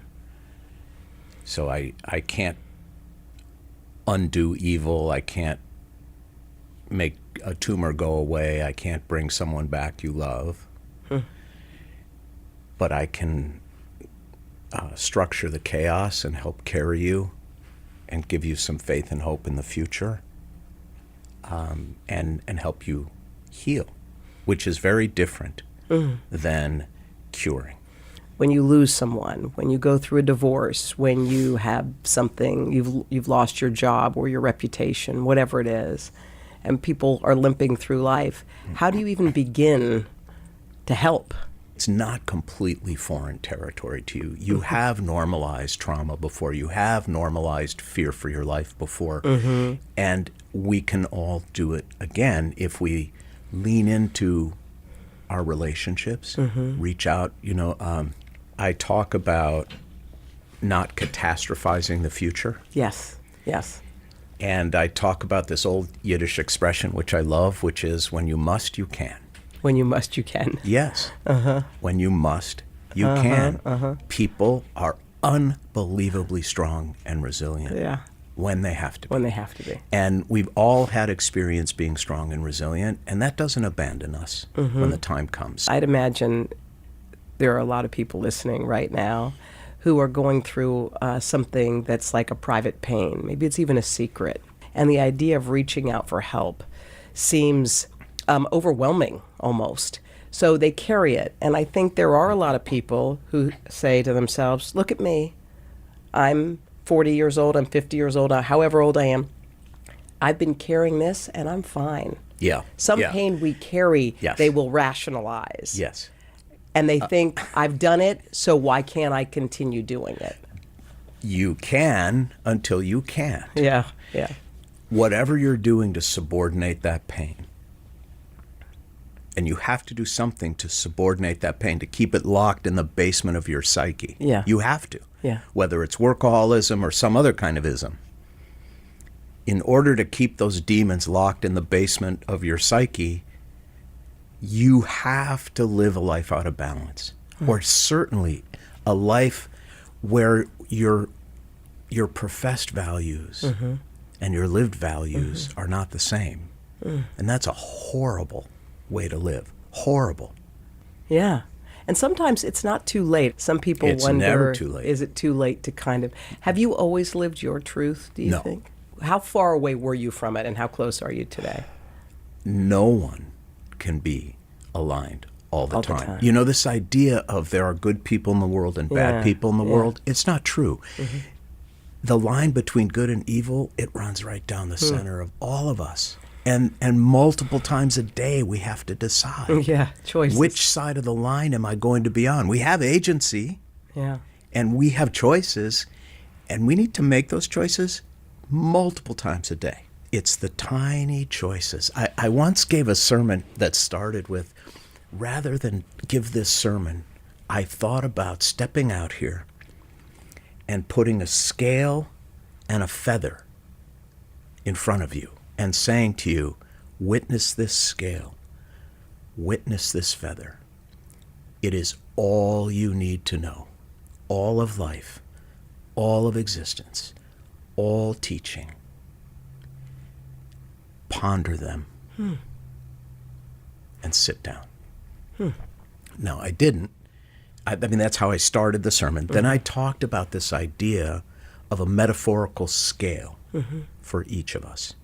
So I can't undo evil. I can't make a tumor go away. I can't bring someone back you love. But I can structure the chaos and help carry you and give you some faith and hope in the future, and help you heal, which is very different than curing. When you lose someone, when you go through a divorce, when you have something, you've lost your job or your reputation, whatever it is, and people are limping through life, how do you even begin to help? It's not completely foreign territory to you. You have normalized trauma before. You have normalized fear for your life before. And we can all do it again if we lean into our relationships, reach out. I talk about not catastrophizing the future. Yes. And I talk about this old Yiddish expression, which I love, which is, when you must, you can. When you must, you can. Yes. When you must, you can. People are unbelievably strong and resilient when they have to be. When they have to be. And we've all had experience being strong and resilient, and that doesn't abandon us when the time comes. I'd imagine there are a lot of people listening right now who are going through something that's like a private pain. Maybe it's even a secret. And the idea of reaching out for help seems overwhelming almost. So they carry it. And I think there are a lot of people who say to themselves, look at me. I'm 40 years old, I'm 50 years old, however old I am. I've been carrying this and I'm fine. Some pain we carry, they will rationalize. And they think, I've done it, so why can't I continue doing it? You can until you can't. Yeah. Whatever you're doing to subordinate that pain, and you have to do something to subordinate that pain, to keep it locked in the basement of your psyche. You have to. Whether it's workaholism or some other kind of ism. In order to keep those demons locked in the basement of your psyche, you have to live a life out of balance, or certainly a life where your professed values and your lived values are not the same. And that's a horrible way to live. Horrible. Yeah. And sometimes it's not too late. Some people It's wonder, never too late. is it too late to kind of... Have you always lived your truth, do you No. think? How far away were you from it, and how close are you today? No one can be aligned all the All the time. time. You know, this idea of there are good people in the world and Yeah, bad people in the yeah. world, it's not true. The line between good and evil, it runs right down the center of all of us. And multiple times a day we have to decide. Yeah, choices. Which side of the line am I going to be on? We have agency. Yeah. And we have choices, and we need to make those choices multiple times a day. It's the tiny choices. I once gave a sermon that started with, rather than give this sermon, I thought about stepping out here and putting a scale and a feather in front of you and saying to you, witness this scale, witness this feather. It is all you need to know, all of life, all of existence, all teaching. Ponder them and sit down. No, I didn't. I mean, that's how I started the sermon. Then I talked about this idea of a metaphorical scale for each of us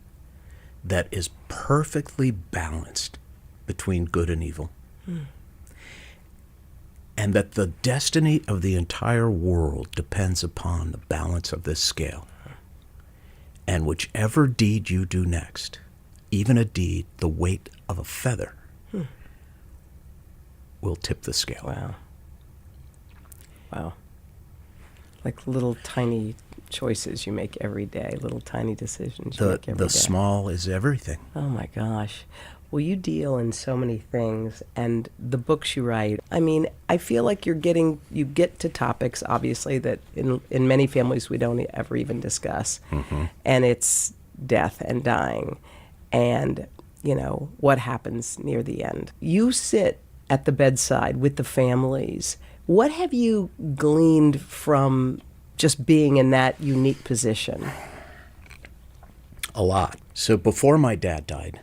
that is perfectly balanced between good and evil. And that the destiny of the entire world depends upon the balance of this scale. And whichever deed you do next, even a deed the weight of a feather, will tip the scale. Wow. Wow. Like little tiny choices you make every day, little tiny decisions you make every day. The small is everything. Oh my gosh. Well, you deal in so many things, and the books you write, I mean, I feel like you get to topics, obviously, that in many families we don't ever even discuss. And it's death and dying and, you know, what happens near the end. You sit at the bedside with the families. What have you gleaned from just being in that unique position? A lot. So before my dad died,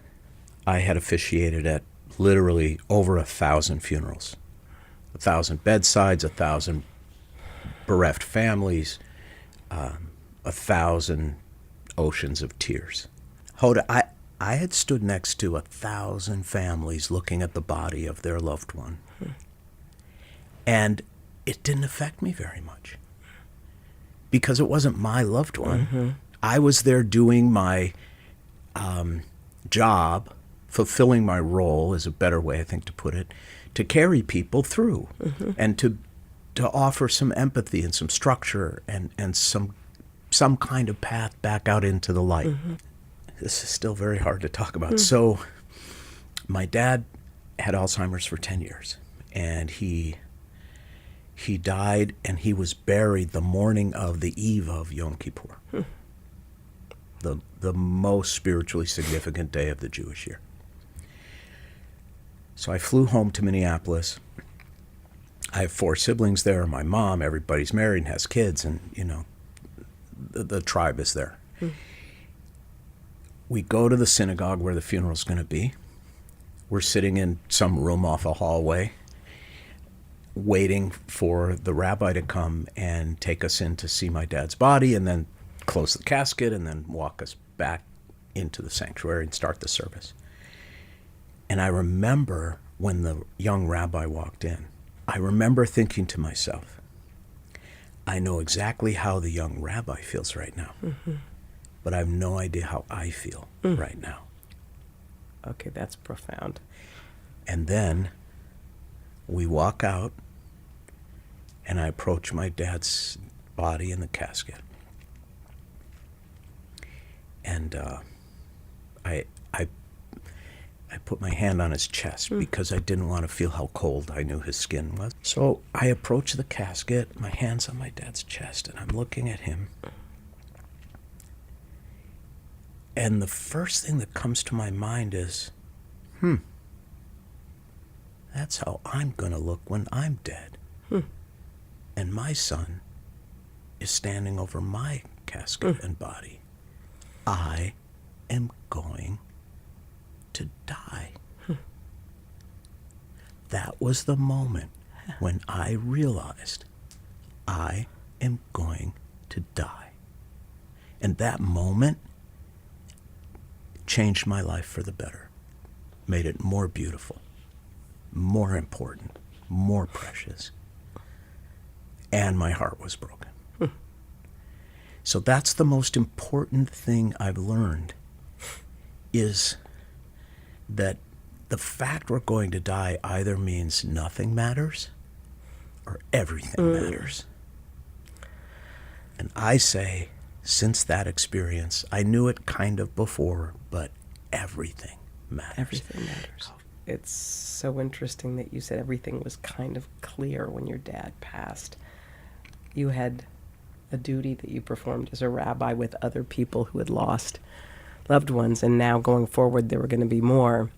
I had officiated at literally over 1,000 funerals, 1,000 bedsides, 1,000 bereft families, 1,000 oceans of tears. Hoda, I had stood next to 1,000 families looking at the body of their loved one, and it didn't affect me very much because it wasn't my loved one. I was there doing my job, fulfilling my role is a better way, I think, to put it, to carry people through and to offer some empathy and some structure and some kind of path back out into the light. This is still very hard to talk about. So my dad had Alzheimer's for 10 years, and he died, and he was buried the morning of the eve of Yom Kippur, the most spiritually significant day of the Jewish year. So I flew home to Minneapolis. I have 4 siblings there, my mom, everybody's married and has kids, and, you know, the tribe is there. We go to the synagogue where the funeral's going to be. We're sitting in some room off a hallway, waiting for the rabbi to come and take us in to see my dad's body and then close the casket and then walk us back into the sanctuary and start the service. And I remember when the young rabbi walked in, I remember thinking to myself, I know exactly how the young rabbi feels right now, but I have no idea how I feel right now. Okay, that's profound. And then we walk out, and I approach my dad's body in the casket. And I put my hand on his chest because I didn't want to feel how cold I knew his skin was. So I approach the casket, my hand's on my dad's chest, and I'm looking at him. And the first thing that comes to my mind is, that's how I'm going to look when I'm dead. And my son is standing over my casket and body. I am going to die. that was the moment when I realized I am going to die. And that moment changed my life for the better, made it more beautiful, more important, more precious. And my heart was broken. So that's the most important thing I've learned, is that the fact we're going to die either means nothing matters or everything matters. And I say, since that experience, I knew it kind of before, but everything matters. Everything matters. It's so interesting that you said everything was kind of clear when your dad passed. You had a duty that you performed as a rabbi with other people who had lost loved ones, and now going forward there were going to be more.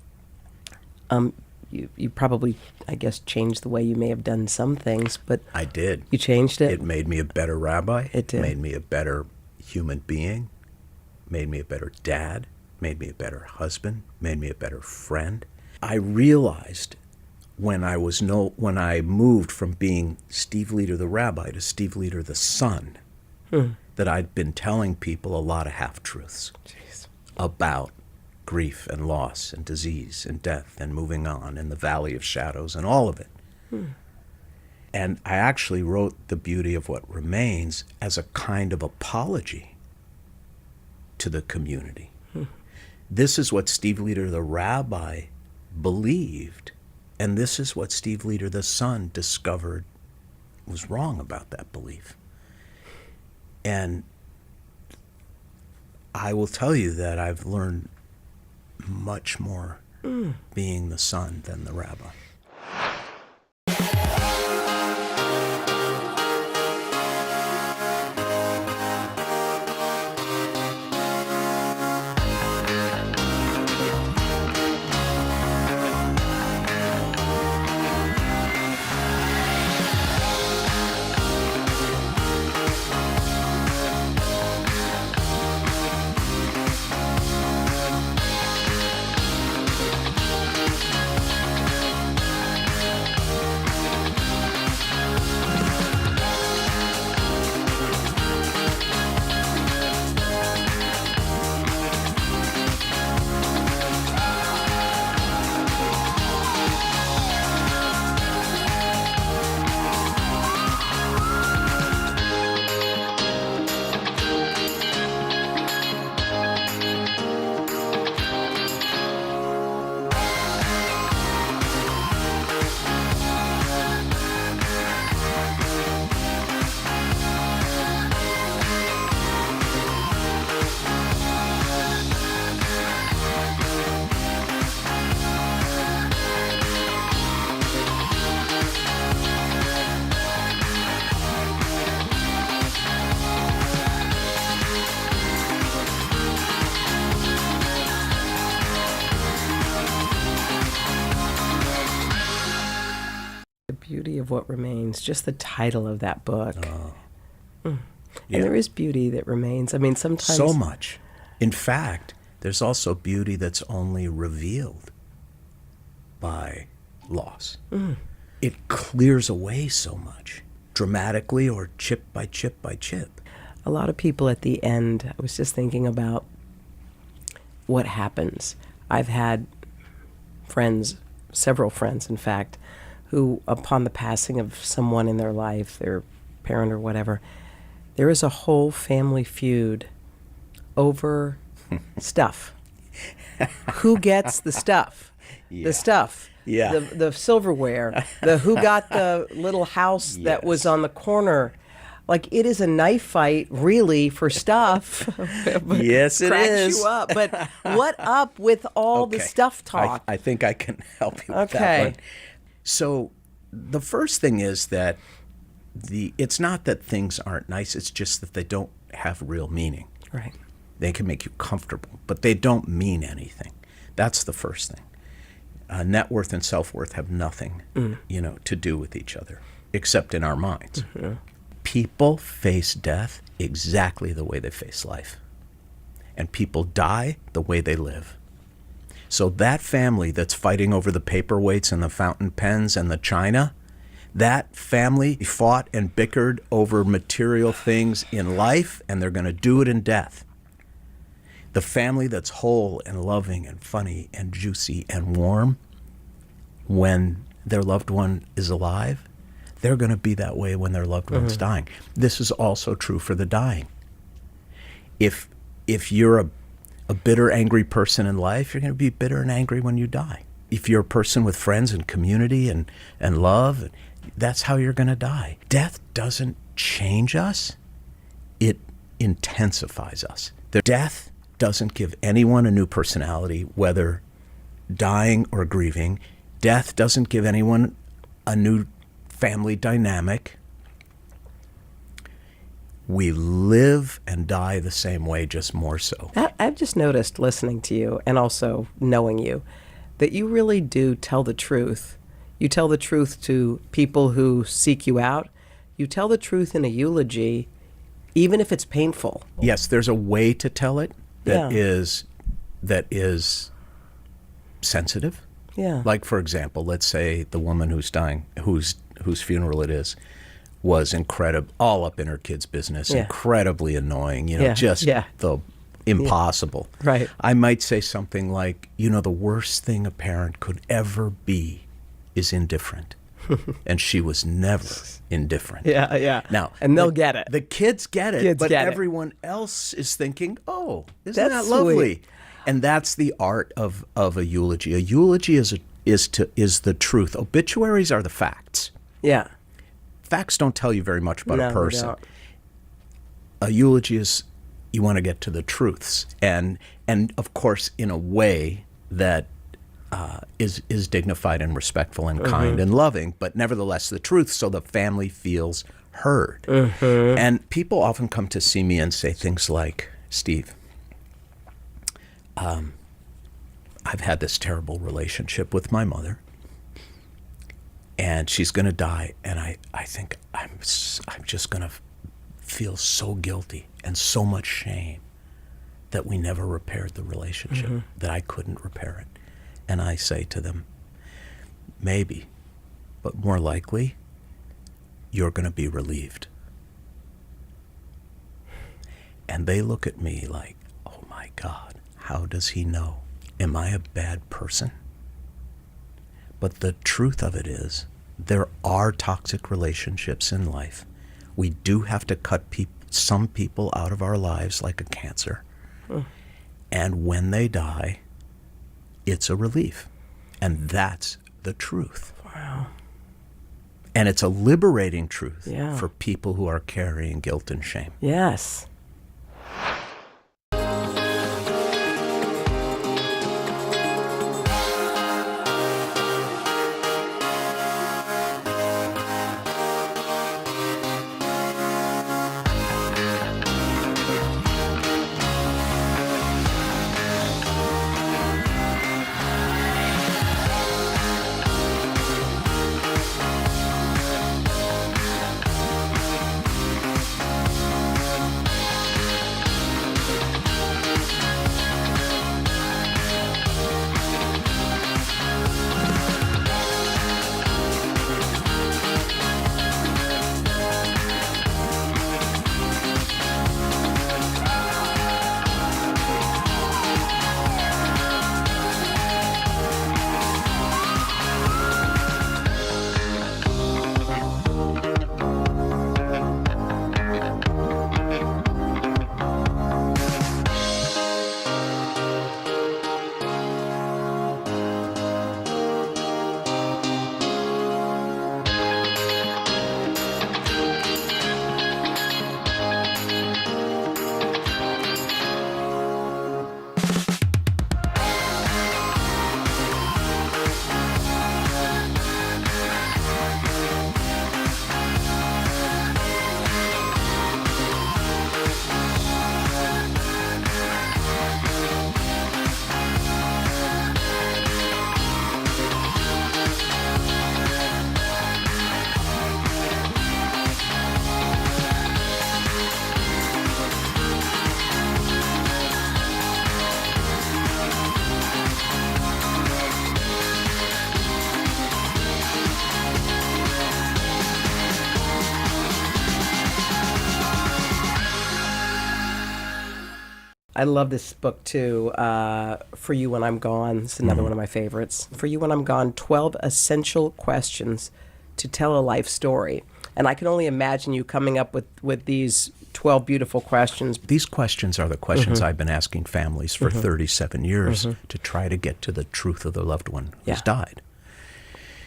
You probably, I guess, changed the way you may have done some things, but I did. You changed it? It made me a better rabbi. It did. Made me a better human being, made me a better dad, made me a better husband, made me a better friend. I realized when I moved from being Steve Leader the rabbi to Steve Leader the son, that I'd been telling people a lot of half-truths about grief and loss and disease and death and moving on and the valley of shadows and all of it. And I actually wrote The Beauty of What Remains as a kind of apology to the community. This is what Steve Leader the rabbi believed, and this is what Steve Leader the son discovered was wrong about that belief. And I will tell you that I've learned much more being the son than the rabbi. Beauty of What Remains, just the title of that book. Yeah. And there is beauty that remains. I mean, sometimes... So much. In fact, there's also beauty that's only revealed by loss. It clears away so much, dramatically or chip by chip by chip. A lot of people at the end, I was just thinking about what happens. I've had friends, several friends, in fact, who, upon the passing of someone in their life, their parent or whatever, there is a whole family feud over stuff. Who gets the stuff? The stuff. Yeah. The silverware. Who got the little house that was on the corner. Like, it is a knife fight, really, for stuff. Yes, it cracks is. you up. But what up with all the stuff talk? I think I can help you with that one. So the first thing is that it's not that things aren't nice, it's just that they don't have real meaning. Right. They can make you comfortable, but they don't mean anything. That's the first thing. Net worth and self-worth have nothing, to do with each other, except in our minds. People face death exactly the way they face life. And people die the way they live. So that family that's fighting over the paperweights and the fountain pens and the china, that family fought and bickered over material things in life, and they're going to do it in death. The family that's whole and loving and funny and juicy and warm, when their loved one is alive, they're going to be that way when their loved one's dying. This is also true for the dying. If you're a bitter, angry person in life, you're going to be bitter and angry when you die. If you're a person with friends and community and love, that's how you're going to die. Death doesn't change us. It intensifies us. Death doesn't give anyone a new personality, whether dying or grieving. Death doesn't give anyone a new family dynamic. We live and die the same way, just more so. I've just noticed, listening to you and also knowing you, that you really do tell the truth. You tell the truth to people who seek you out. You tell the truth in a eulogy, even if it's painful. Yes, there's a way to tell it that Yeah. is sensitive. Yeah. Like, for example, let's say the woman who's dying, whose funeral it is, was incredible, all up in her kid's business, Yeah. incredibly annoying, Yeah. just Yeah. the impossible. Right. I might say something like, the worst thing a parent could ever be is indifferent. And she was never indifferent. Yeah, yeah. Now, and they'll get it. The kids get it, Kids but get it. everyone else is thinking, oh, isn't That's that lovely? sweet. And that's the art of a eulogy. A eulogy is the truth. Obituaries are the facts. Yeah. Facts don't tell you very much about No, a they person. don't. A eulogy is, you want to get to the truths, and of course in a way that is dignified and respectful and kind and loving, but nevertheless the truth, so the family feels heard. And people often come to see me and say things like, Steve, I've had this terrible relationship with my mother, and she's going to die, and I think I'm just going to feel so guilty and so much shame that we never repaired the relationship, that I couldn't repair it. And I say to them, maybe, but more likely, you're going to be relieved. And they look at me like, oh my God, how does he know? Am I a bad person? But the truth of it is, there are toxic relationships in life. We do have to cut some people out of our lives like a cancer. And when they die, it's a relief. And that's the truth. Wow. And it's a liberating truth Yeah. for people who are carrying guilt and shame. Yes. I love this book too. For You When I'm Gone. It's another one of my favorites. For You When I'm Gone, 12 essential questions to tell a life story. And I can only imagine you coming up with these 12 beautiful questions. These questions are the questions I've been asking families for 37 years to try to get to the truth of the loved one who's died.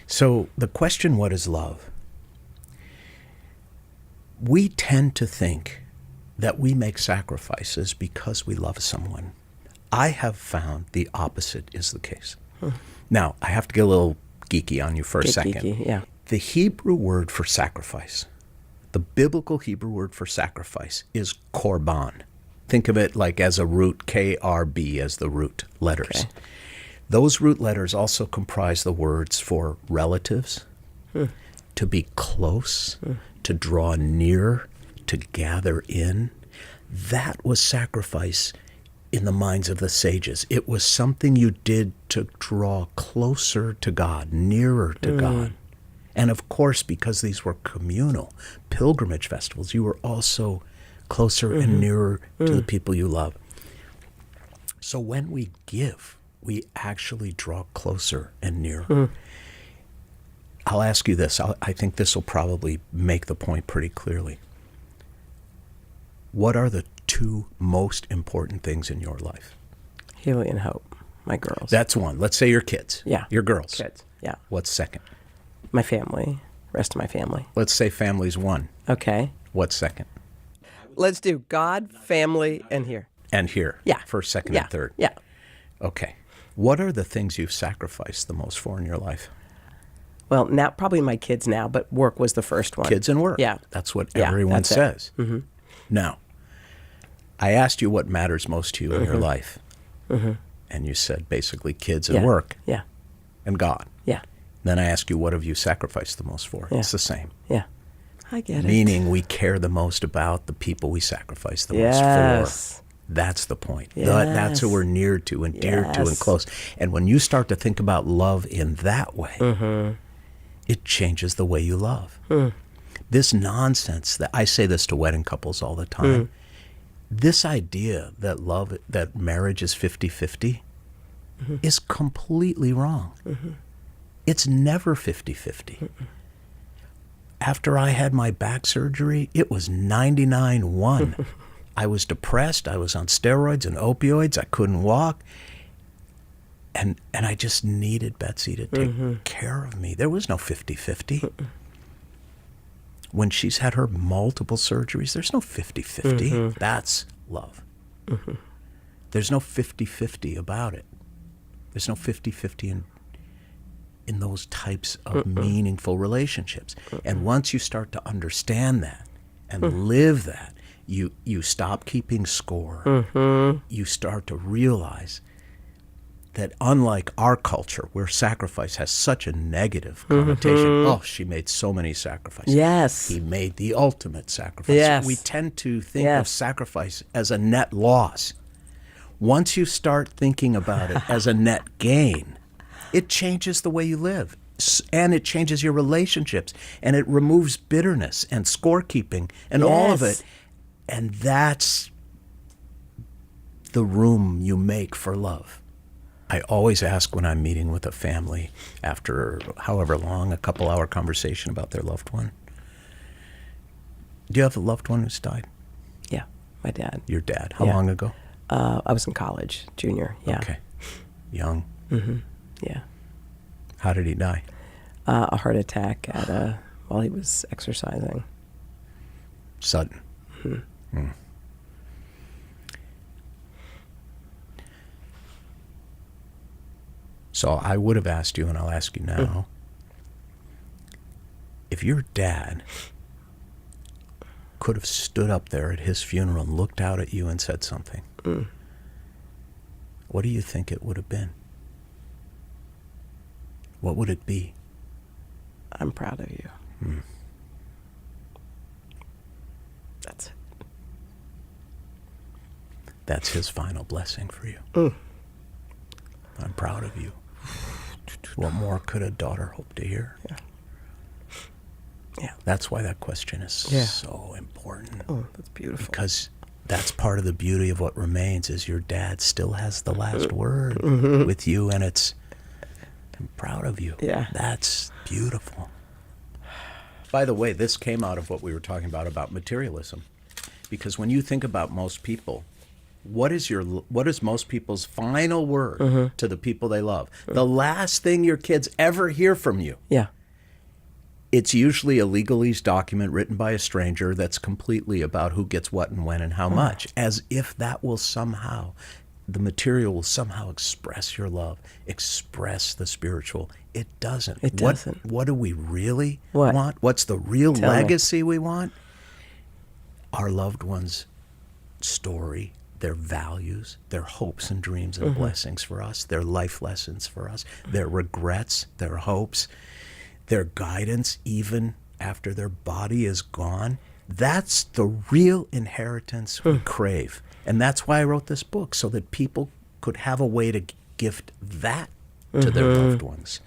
So the question, what is love? We tend to think that we make sacrifices because we love someone. I have found the opposite is the case. Now, I have to get a little geeky on you for a second. Geeky, yeah. The Hebrew word for sacrifice, the biblical Hebrew word for sacrifice is korban. Think of it like as a root, K-R-B as the root letters. Okay. Those root letters also comprise the words for relatives, to be close, to draw near, to gather in. That was sacrifice in the minds of the sages. It was something you did to draw closer to God, nearer to God. And of course, because these were communal pilgrimage festivals, you were also closer and nearer to the people you love. So when we give, we actually draw closer and nearer. I'll ask you this. I think this will probably make the point pretty clearly. What are the two most important things in your life? Haley and Hope, my girls. That's one. Let's say your kids. Yeah. Your girls. Kids, yeah. What's second? My family, rest of my family. Let's say family's one. Okay. What's second? Let's do God, family, and here. And here. Yeah. First, second, and third. Yeah. Okay. What are the things you've sacrificed the most for in your life? Well, now probably my kids now, but work was the first one. Kids and work. Yeah. That's what everyone says. Now, I asked you what matters most to you in your life. And you said basically kids and work. Yeah. And God. Yeah. Then I ask you, what have you sacrificed the most for? It's the same. Yeah. I get it. Meaning we care the most about the people we sacrifice the most for. That's the point. That's who we're near to and dear to and close. And when you start to think about love in that way, it changes the way you love. This nonsense that I say this to wedding couples all the time. This idea that marriage is 50-50 is completely wrong. It's never 50-50. After I had my back surgery, it was 99-1. I was depressed. I was on steroids and opioids. I couldn't walk. And I just needed Betsy to take care of me. There was no 50-50. When she's had her multiple surgeries, there's no 50-50. That's love. There's no 50-50 about it. There's no 50-50 in those types of meaningful relationships. And once you start to understand that and live that, you stop keeping score. You start to realize that unlike our culture, where sacrifice has such a negative connotation, oh, she made so many sacrifices. Yes. He made the ultimate sacrifice. Yes. We tend to think of sacrifice as a net loss. Once you start thinking about it as a net gain, it changes the way you live. And it changes your relationships. And it removes bitterness and scorekeeping and all of it. And that's the room you make for love. I always ask when I'm meeting with a family after however long, a couple-hour conversation about their loved one. Do you have a loved one who's died? Yeah, my dad. Your dad. How long ago? I was in college, junior. Yeah. Okay. Young. Yeah. How did he die? A heart attack while he was exercising. Sudden. So I would have asked you, and I'll ask you now, if your dad could have stood up there at his funeral and looked out at you and said something, what do you think it would have been? What would it be? I'm proud of you. That's it. That's his final blessing for you. I'm proud of you. What more could a daughter hope to hear? Yeah. That's why that question is so important. Oh, that's beautiful. Because that's part of the beauty of what remains is your dad still has the last word with you, and I'm proud of you. Yeah. That's beautiful. By the way, this came out of what we were talking about materialism. Because when you think about most people, what is most people's final word to the people they love? The last thing your kids ever hear from you. Yeah. It's usually a legalese document written by a stranger that's completely about who gets what and when and how much, as if that will somehow, the material will somehow express your love, express the spiritual. It doesn't. It doesn't. What do we really What? want? What's the real Tell me. legacy we want? Our loved ones' story, their values, their hopes and dreams and blessings for us, their life lessons for us, their regrets, their hopes, their guidance even after their body is gone. That's the real inheritance we crave. And that's why I wrote this book, so that people could have a way to gift that to their loved ones.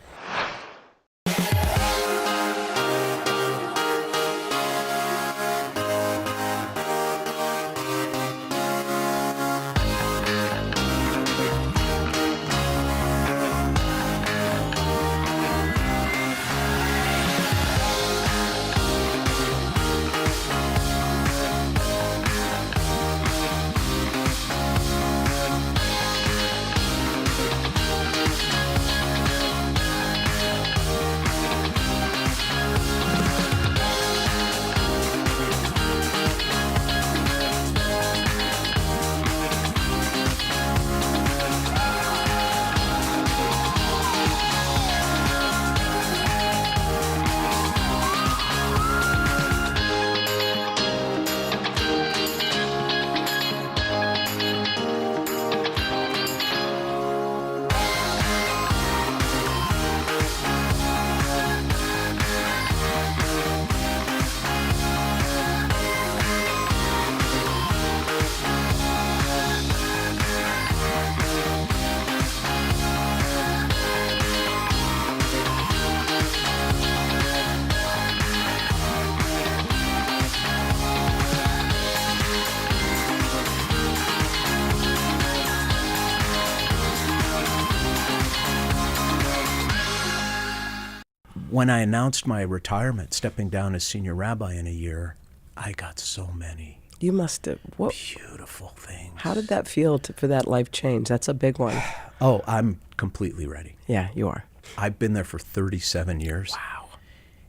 When I announced my retirement, stepping down as senior rabbi in a year, I got so many You must have. What beautiful things. How did that feel for that life change? That's a big one. Oh, I'm completely ready. Yeah, you are. I've been there for 37 years. Wow.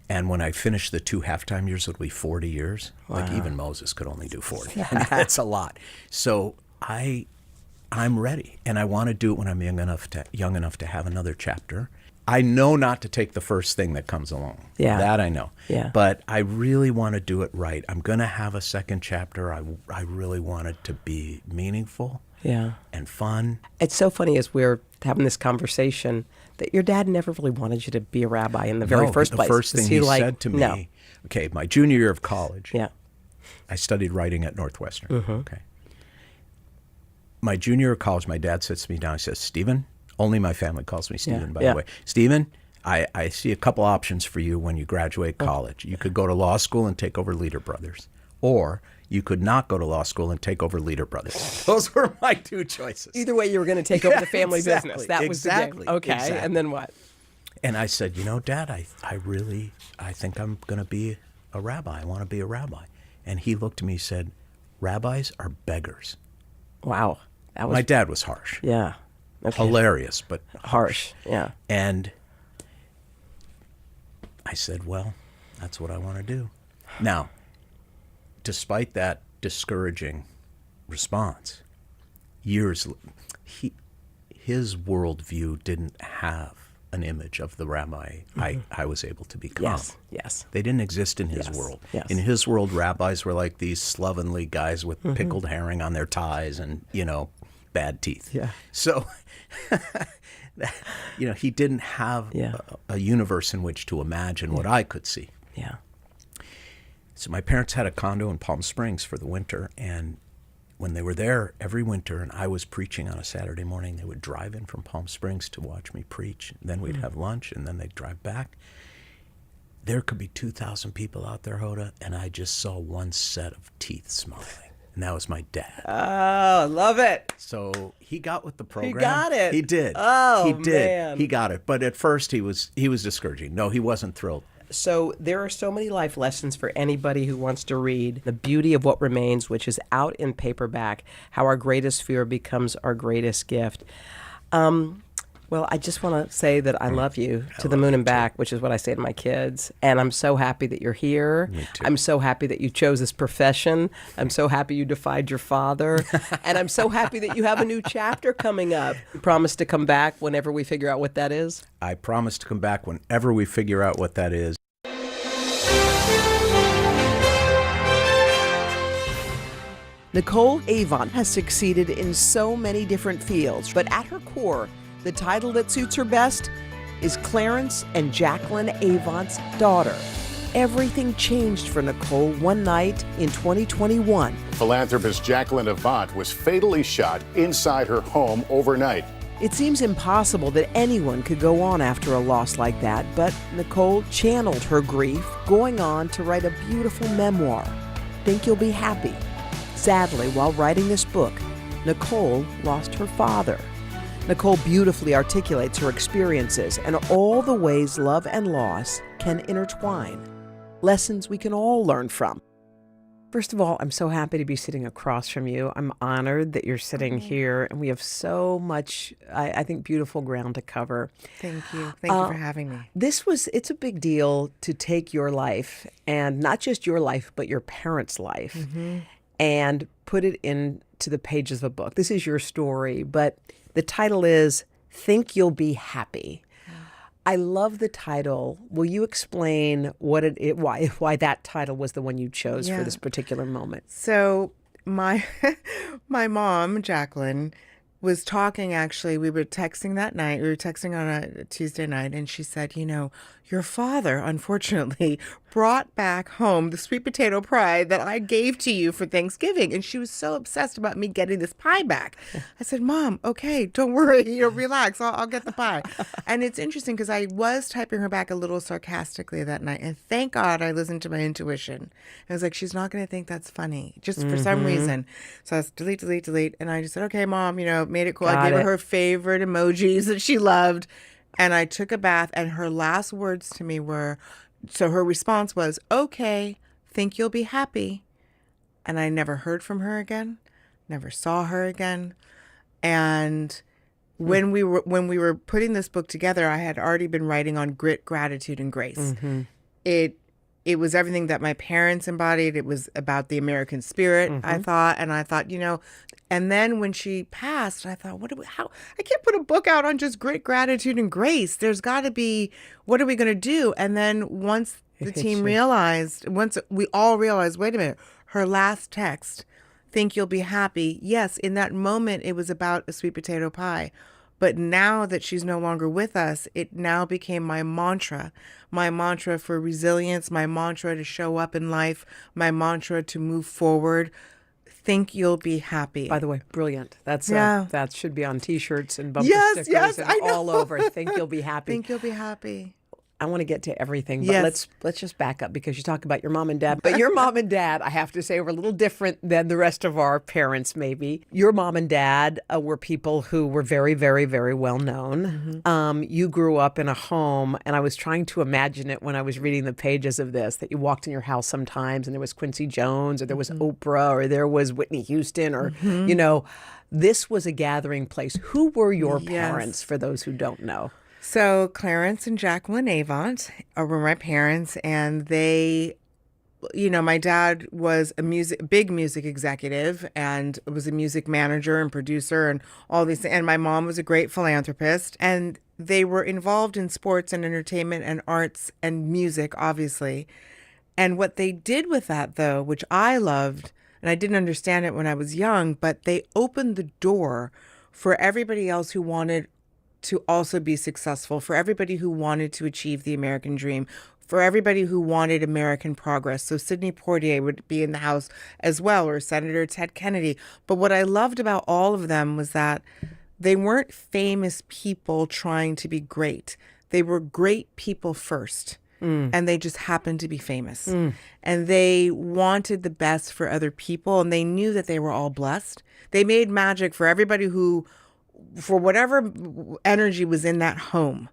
And when I finish the 2 halftime years, it'll be 40 years. Wow. Like even Moses could only do 40. I mean, that's a lot. So I'm ready, and I want to do it when I'm young enough to have another chapter. I know not to take the first thing that comes along. Yeah. That I know. Yeah. But I really want to do it right. I'm going to have a second chapter. I really want it to be meaningful. Yeah. And fun. It's so funny as we're having this conversation that your dad never really wanted you to be a rabbi in the very first place. The first thing he said to me, okay, my junior year of college, I studied writing at Northwestern. Mm-hmm. Okay. My junior year of college, my dad sits me down and says, Stephen, only my family calls me Stephen, by the way. Stephen, I see a couple options for you when you graduate college. You could go to law school and take over Leader Brothers, or you could not go to law school and take over Leader Brothers. Those were my two choices. Either way, you were going to take over the family business. That was the game. Okay, exactly. And then what? And I said, Dad, I think I'm going to be a rabbi. I want to be a rabbi. And he looked at me and said, rabbis are beggars. Wow. My dad was harsh. Yeah. Okay. Hilarious, but harsh. Yeah. And I said, well, that's what I want to do. Now, despite that discouraging response, his worldview didn't have an image of the rabbi I was able to become. Yes. They didn't exist in his world. Yes. In his world, rabbis were like these slovenly guys with pickled herring on their ties and, bad teeth. Yeah. So, he didn't have a universe in which to imagine what I could see. Yeah. So my parents had a condo in Palm Springs for the winter, and when they were there every winter and I was preaching on a Saturday morning, they would drive in from Palm Springs to watch me preach. Then we'd have lunch, and then they'd drive back. There could be 2,000 people out there, Hoda, and I just saw one set of teeth smiling. And that was my dad. Oh, I love it. So he got with the program. He got it. He did. Oh, he did. man. He got it. But at first he was discouraging. No, he wasn't thrilled. So there are so many life lessons for anybody who wants to read The Beauty of What Remains, which is out in paperback, How Our Greatest Fear Becomes Our Greatest Gift. Well, I just want to say that I love you to the moon and back, which is what I say to my kids. And I'm so happy that you're here. Me too. I'm so happy that you chose this profession. I'm so happy you defied your father. And I'm so happy that you have a new chapter coming up. You promise to come back whenever we figure out what that is? I promise to come back whenever we figure out what that is. Nicole Avant has succeeded in so many different fields, but at her core, the title that suits her best is Clarence and Jacqueline Avant's daughter. Everything changed for Nicole one night in 2021. Philanthropist Jacqueline Avant was fatally shot inside her home overnight. It seems impossible that anyone could go on after a loss like that, but Nicole channeled her grief, going on to write a beautiful memoir, Think You'll Be Happy. Sadly, while writing this book, Nicole lost her father. Nicole beautifully articulates her experiences and all the ways love and loss can intertwine. Lessons we can all learn from. First of all, I'm so happy to be sitting across from you. I'm honored that you're sitting here, and we have so much, I think, beautiful ground to cover. Thank you. Thank you for having me. It's a big deal to take your life, and not just your life, but your parents' life, and put it into the pages of a book. This is your story, but the title is Think You'll Be Happy. I love the title. Will you explain why that title was the one you chose for this particular moment? So my mom, Jacqueline, was talking, actually, we were texting that night. We were texting on a Tuesday night, and she said, your father, unfortunately, brought back home the sweet potato pie that I gave to you for Thanksgiving. And she was so obsessed about me getting this pie back. I said, Mom, okay, don't worry, relax, I'll get the pie. And it's interesting because I was typing her back a little sarcastically that night. And thank God I listened to my intuition. I was like, she's not going to think that's funny, just for some reason. So I was delete. And I just said, okay, Mom, made it cool. I gave her favorite emojis that she loved. And I took a bath, and her last words to me were, so her response was, okay, think you'll be happy. And I never heard from her again, never saw her again. And when we were putting this book together, I had already been writing on grit, gratitude, and grace. It was everything that my parents embodied. It was about the American spirit, I thought. And I thought, and then when she passed, I thought, I can't put a book out on just grit, gratitude, and grace. There's got to be, what are we going to do? And then once the team realized, once we all realized, wait a minute, her last text, think you'll be happy. Yes, in that moment, it was about a sweet potato pie. But now that she's no longer with us, it now became my mantra for resilience, my mantra to show up in life, my mantra to move forward. Think you'll be happy. By the way, brilliant. That should be on T-shirts and bumper stickers and all over. Think you'll be happy. Think you'll be happy. I want to get to everything, but let's just back up because you talk about your mom and dad. But your mom and dad, I have to say, were a little different than the rest of our parents, maybe. Your mom and dad were people who were very, very, very well known. You grew up in a home, and I was trying to imagine it when I was reading the pages of this, that you walked in your house sometimes and there was Quincy Jones, or there was Oprah, or there was Whitney Houston, or, this was a gathering place. Who were your parents, for those who don't know? So Clarence and Jacqueline Avant were my parents, and they, my dad was a big music executive and was a music manager and producer and all these things. And my mom was a great philanthropist, and they were involved in sports and entertainment and arts and music, obviously. And what they did with that, though, which I loved, and I didn't understand it when I was young, but they opened the door for everybody else who wanted to also be successful, for everybody who wanted to achieve the American dream, for everybody who wanted American progress. So Sidney Poitier would be in the House as well, or Senator Ted Kennedy. But what I loved about all of them was that they weren't famous people trying to be great. They were great people first. and they just happened to be famous. And they wanted the best for other people, and they knew that they were all blessed. They made magic for everybody who, for whatever energy was in that home.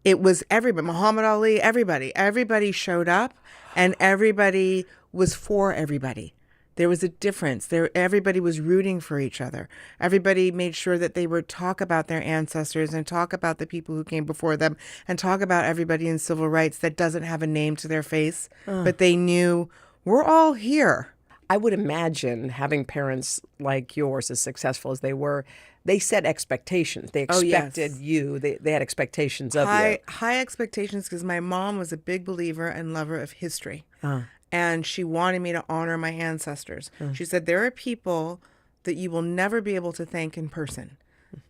It was everybody, Muhammad Ali, everybody showed up, and everybody was for everybody. There was a difference. Everybody was rooting for each other. Everybody made sure that they would talk about their ancestors and talk about the people who came before them and talk about everybody in civil rights that doesn't have a name to their face, but they knew we're all here. I would imagine having parents like yours, as successful as they were, they set expectations. They expected you. They had expectations of you. High expectations, because my mom was a big believer and lover of history. And she wanted me to honor my ancestors. She said, there are people that you will never be able to thank in person.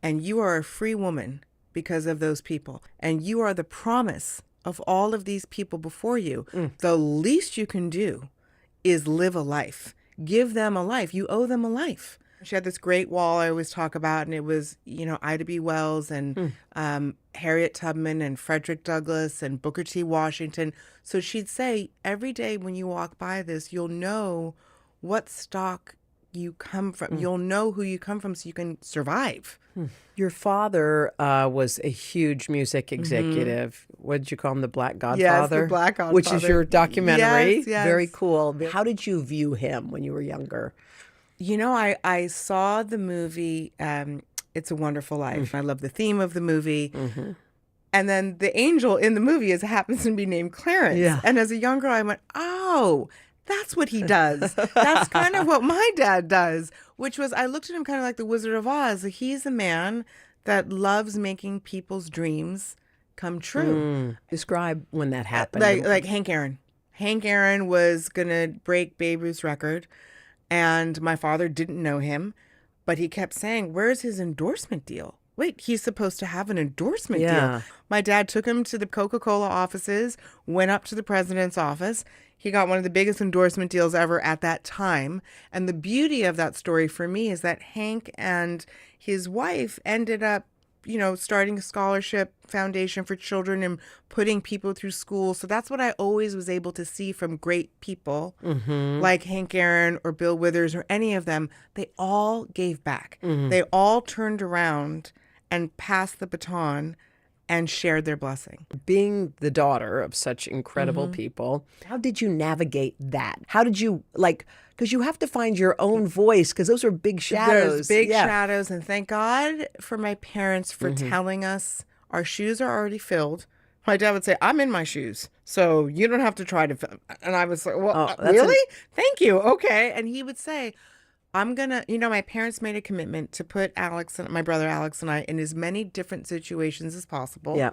And you are a free woman because of those people. And you are the promise of all of these people before you. The least you can do is live a life. Give them a life. You owe them a life. She had this great wall I always talk about, and it was, Ida B. Wells and Harriet Tubman and Frederick Douglass and Booker T. Washington. So she'd say, every day when you walk by this, you'll know what stock you come from. You'll know who you come from so you can survive. Your father was a huge music executive. What did you call him? The Black Godfather? Yes, the Black Godfather. Which is your documentary. Yes. Very cool. How did you view him when you were younger? I saw the movie It's a Wonderful Life. I love the theme of the movie. And then the angel in the movie happens to be named Clarence. Yeah. And as a young girl, I went, oh, that's what he does. That's kind of what my dad does, which was, I looked at him kind of like the Wizard of Oz. He's a man that loves making people's dreams come true. Describe when that happened. Like Hank Aaron. Hank Aaron was going to break Babe Ruth's record. And my father didn't know him, but he kept saying, where's his endorsement deal? Wait, he's supposed to have an endorsement deal. My dad took him to the Coca-Cola offices, went up to the president's office. He got one of the biggest endorsement deals ever at that time. And the beauty of that story for me is that Hank and his wife ended up, starting a scholarship foundation for children and putting people through school. So that's what I always was able to see from great people like Hank Aaron or Bill Withers or any of them. They all gave back. They all turned around and passed the baton and shared their blessing. Being the daughter of such incredible people, how did you navigate that? How did you, because you have to find your own voice, because those are big shadows. There's big shadows, and thank God for my parents for telling us our shoes are already filled. My dad would say, I'm in my shoes, so you don't have to try to fill. And I was like, well, really? Thank you. Okay. And he would say, I'm going to, my parents made a commitment to put my brother Alex and I in as many different situations as possible. Yeah.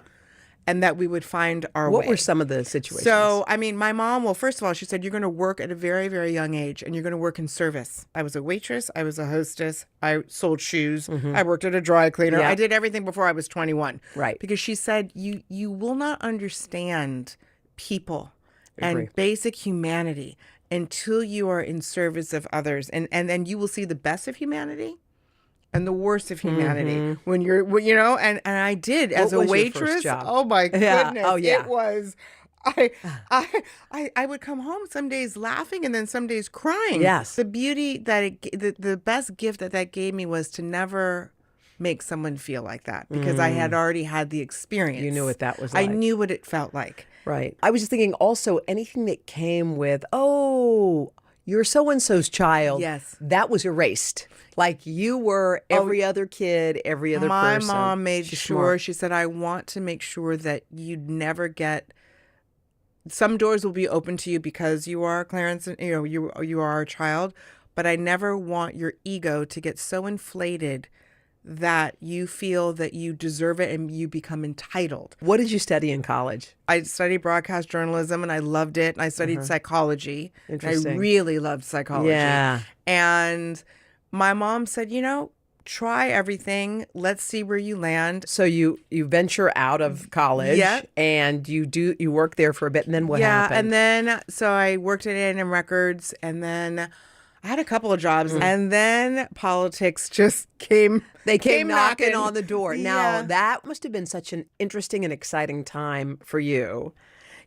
And that we would find our way. What were some of the situations? So, my mom, well, first of all, she said, you're going to work at a very, very young age, and you're going to work in service. I was a waitress. I was a hostess. I sold shoes. I worked at a dry cleaner. Yeah. I did everything before I was 21. Right. Because she said, you will not understand people Agree. and basic humanity until you are in service of others. And then you will see the best of humanity and the worst of humanity when you're, and I did as a waitress. Your first job? Oh my goodness. Oh yeah. It was, I would come home some days laughing and then some days crying. Yes. The beauty that the best gift that gave me was to never make someone feel like that, because I had already had the experience. You knew what that was like. I knew what it felt like. Right. I was just thinking also anything that came with, oh, you're so-and-so's child. Yes. That was erased. Like you were every other kid, every other person. My mom made She's sure, smart. she said, I want to make sure that you'd never get, some doors will be open to you because you are Clarence and you are our child, but I never want your ego to get so inflated that you feel that you deserve it and you become entitled. What did you study in college? I studied broadcast journalism and I loved it. And I studied psychology. Interesting. I really loved psychology. Yeah. And my mom said, try everything. Let's see where you land. So you venture out of college, Yeah. and you work there for a bit, and then what happened? And then so I worked at A&M Records, and then I had a couple of jobs, and then politics just came. They came knocking on the door. Now Yeah. that must have been such an interesting and exciting time for you.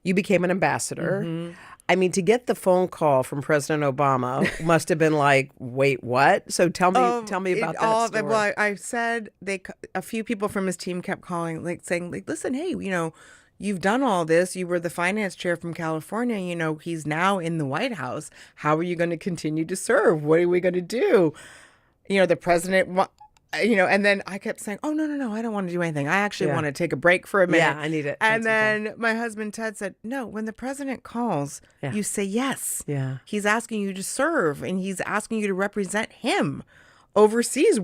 You became an ambassador. I mean, to get the phone call from President Obama must have been like, wait, what? So tell me about that story. Well, I said a few people from his team kept calling, saying, listen, hey, you've done all this. You were the finance chair from California. He's now in the White House. How are you going to continue to serve? What are we going to do? The president, and then I kept saying, oh, no, I don't want to do anything. I actually want to take a break for a minute. Yeah, I need it. And then my husband, Ted, said, no, when the president calls, you say yes. Yeah. He's asking you to serve, and he's asking you to represent him overseas.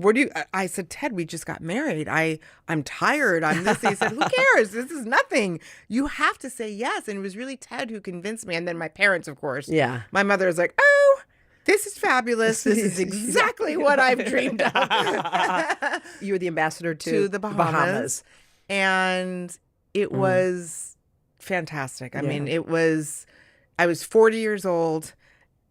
I said, Ted, we just got married. I'm tired. I'm this. He said, who cares? This is nothing. You have to say yes. And it was really Ted who convinced me. And then my parents, of course. Yeah. My mother was like, oh, this is fabulous. This is exactly what I've dreamed of. You were the ambassador to the Bahamas. And it was fantastic. I mean, I was 40 years old.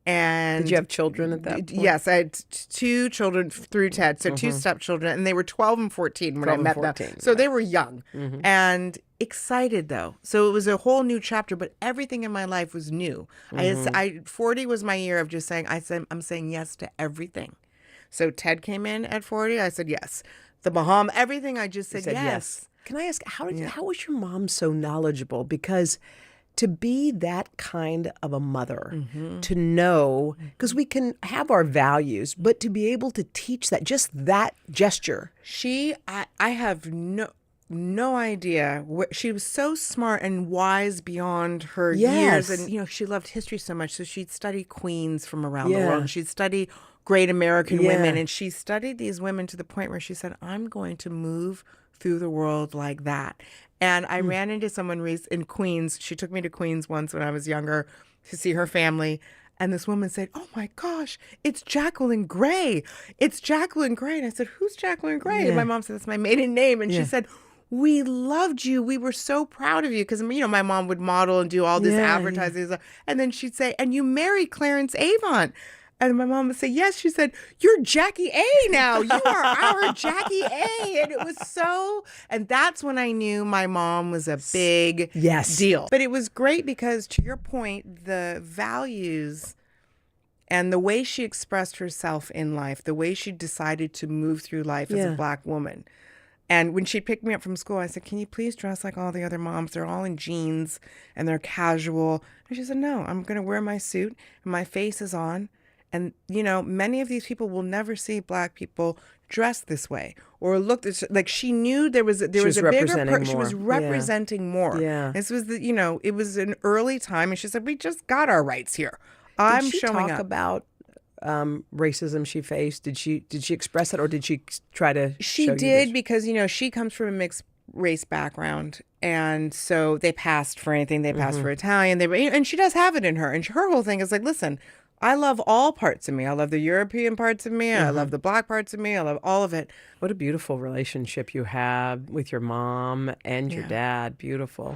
And did you have children at that point? Yes, I had 2 children through Ted, so 2 stepchildren, and they were 12 and 14 when I met them. So they were young and excited, though. So it was a whole new chapter, but everything in my life was new. 40 was my year of just saying, I'm saying yes to everything. So Ted came in at 40. I said yes. The Bahamas, everything, I just said yes. Can I ask, how was your mom so knowledgeable? Because to be that kind of a mother, to know, because we can have our values, but to be able to teach that, just that gesture. I have no idea. She was so smart and wise beyond her years. And, she loved history so much. So she'd study queens from around the world. She'd study great American women. And she studied these women to the point where she said, I'm going to move through the world like that. And I ran into someone in Queens. She took me to Queens once when I was younger to see her family. And this woman said, oh my gosh, it's Jacqueline Gray. It's Jacqueline Gray. And I said, who's Jacqueline Gray? And my mom said, that's my maiden name. And she said, we loved you. We were so proud of you. Because, my mom would model and do all this advertising. And then she'd say, and you married Clarence Avant. And my mom would say, yes. She said, you're Jackie A now. You are our Jackie A. And it was and that's when I knew my mom was a big deal. But it was great because, to your point, the values and the way she expressed herself in life, the way she decided to move through life as a Black woman. And when she picked me up from school, I said, can you please dress like all the other moms? They're all in jeans and they're casual. And she said, no, I'm going to wear my suit and my face is on. And, many of these people will never see Black people dressed this way or look like she knew there was a bigger she was representing more. Yeah. This was it was an early time. And she said, we just got our rights here. Did she talk about racism she faced? Did she express it or did she try to She show did you because, she comes from a mixed race background. And so they passed for anything. They passed for Italian. And she does have it in her. And her whole thing is like, listen, I love all parts of me. I love the European parts of me. I love the Black parts of me. I love all of it. What a beautiful relationship you have with your mom and your dad. Beautiful.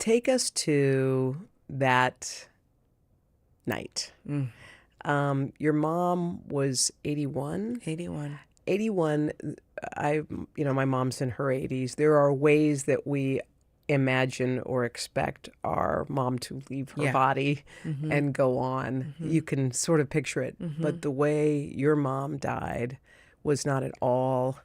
Take us to that night. Your mom was 81? 81. 81, my mom's in her 80s. There are ways that we imagine or expect our mom to leave her body and go on. You can sort of picture it. But the way your mom died was not at all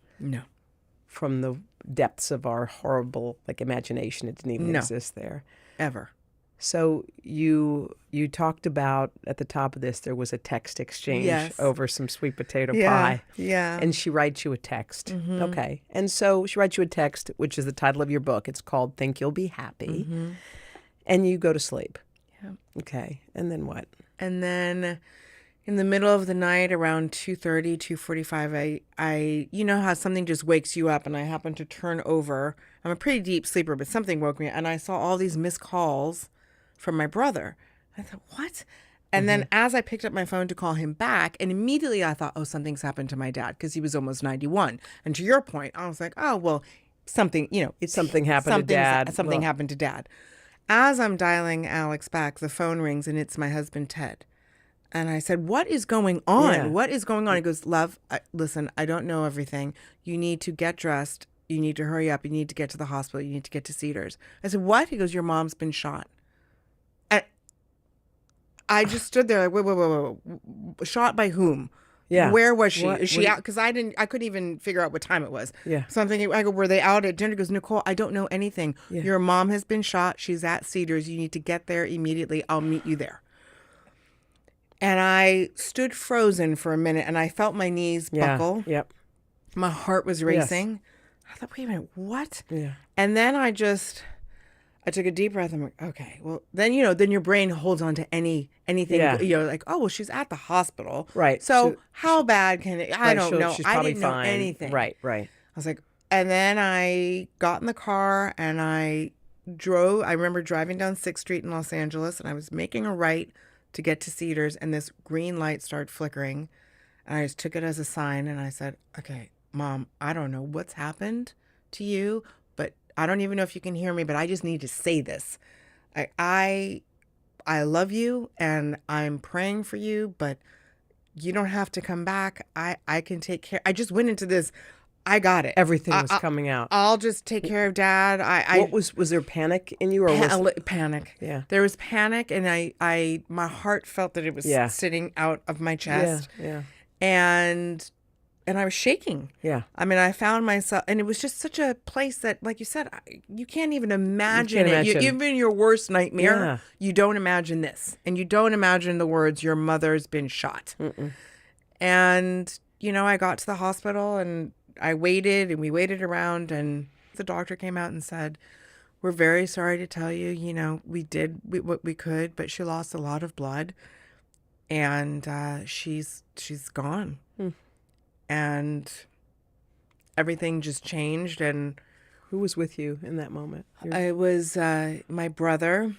from the depths of our horrible imagination. It didn't even exist there. Ever. So you talked about at the top of this, there was a text exchange over some sweet potato pie. Yeah. And she writes you a text. Okay. And so she writes you a text, which is the title of your book. It's called Think You'll Be Happy. And you go to sleep. Yeah. Okay. And then what? And then in the middle of the night around 2:30, 2:45, I you know how something just wakes you up, and I happened to turn over. I'm a pretty deep sleeper, but something woke me, and I saw all these missed calls from my brother. I thought, what? And then as I picked up my phone to call him back, and immediately I thought, oh, something's happened to my dad, because he was almost 91. And to your point, I was like, oh, well, something, something happened to Dad. Something happened to Dad. As I'm dialing Alex back, the phone rings, and it's my husband, Ted. And I said, what is going on? Yeah. What is going on? He goes, love, listen, I don't know everything. You need to get dressed. You need to hurry up. You need to get to the hospital. You need to get to Cedars. I said, what? He goes, your mom's been shot. And I just stood there like, wait. Shot by whom? Yeah. Where was she? What- Is she what- out? Because I couldn't even figure out what time it was. Yeah. So I'm thinking, I go, were they out at dinner? He goes, Nicole, I don't know anything. Yeah. Your mom has been shot. She's at Cedars. You need to get there immediately. I'll meet you there. And I stood frozen for a minute, and I felt my knees buckle. Yep. My heart was racing. I thought, wait a minute, what? Yeah. And then I took a deep breath. I'm like, okay, well, then your brain holds on to anything. Yeah. Like, oh, well, she's at the hospital. Right. So how bad can it? I don't know. She's I probably didn't know fine. anything. Right. I was like, and then I got in the car and I drove. I remember driving down 6th Street in Los Angeles, and I was making a right to get to Cedars, and this green light started flickering. And I just took it as a sign, and I said, okay, Mom, I don't know what's happened to you, but I don't even know if you can hear me, but I just need to say this. I love you, and I'm praying for you, but you don't have to come back. I can take care. I just went into this. I got it. Everything was coming out. I'll just take care of Dad. Was there panic in you, or was panic? Yeah. There was panic, and my heart felt that it was sitting out of my chest. Yeah. And I was shaking. Yeah. I mean, I found myself, and it was just such a place that, like you said, you can't even imagine it. Even your worst nightmare, you don't imagine this, and you don't imagine the words, "Your mother's been shot." And I got to the hospital, and I waited, and we waited around, and the doctor came out and said, we're very sorry to tell you, we did what we could, but she lost a lot of blood, and she's gone. And everything just changed. And who was with you in that moment? It was my brother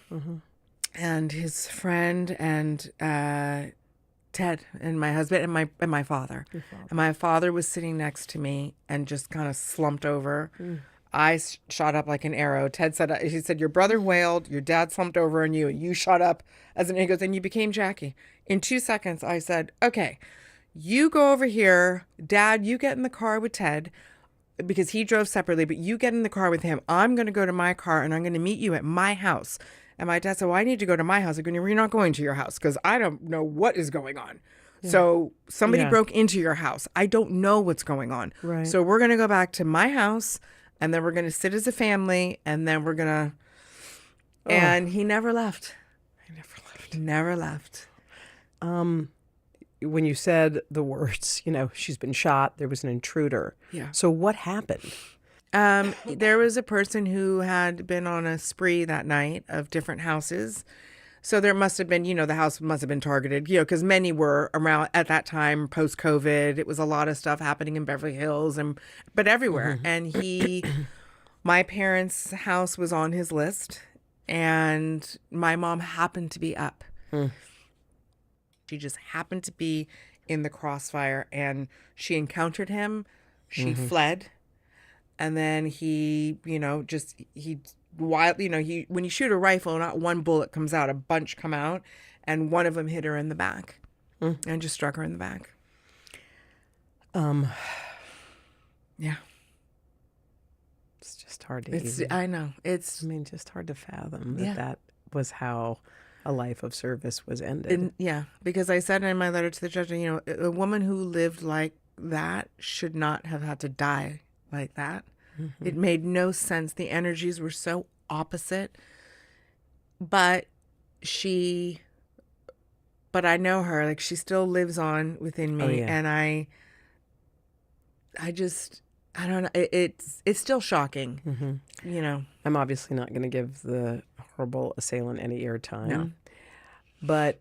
and his friend and Ted and my husband and my father. And my father was sitting next to me and just kind of slumped over. I shot up like an arrow. Ted said, he said, your brother wailed, your dad slumped over on you, and you shot up he goes, and you became Jackie. In 2 seconds, I said, okay, you go over here. Dad, you get in the car with Ted, because he drove separately, but you get in the car with him. I'm going to go to my car, and I'm going to meet you at my house. And my dad said, well, I need to go to my house. I'm going, you're not going to your house, because I don't know what is going on. Yeah. So somebody broke into your house. I don't know what's going on. Right. So we're going to go back to my house, and then we're going to sit as a family, and then we're going to... And he never left. Never left. When you said the words, she's been shot, there was an intruder. Yeah. So what happened? There was a person who had been on a spree that night of different houses. So there must have been, the house must have been targeted, because many were around at that time, post-COVID. It was a lot of stuff happening in Beverly Hills, but everywhere. And my parents' house was on his list, and my mom happened to be up. She just happened to be in the crossfire, and she encountered him. She fled. And then he wild, when you shoot a rifle, not one bullet comes out, a bunch come out, and one of them hit her in the back and just struck her in the back. Yeah. It's just hard to I know. Just hard to fathom that was how a life of service was ended. Because I said in my letter to the judge, a woman who lived like that should not have had to die like that. Mm-hmm. It made no sense. The energies were so opposite. But I know her, like she still lives on within me. And I don't know. It's still shocking, I'm obviously not going to give the horrible assailant any airtime. But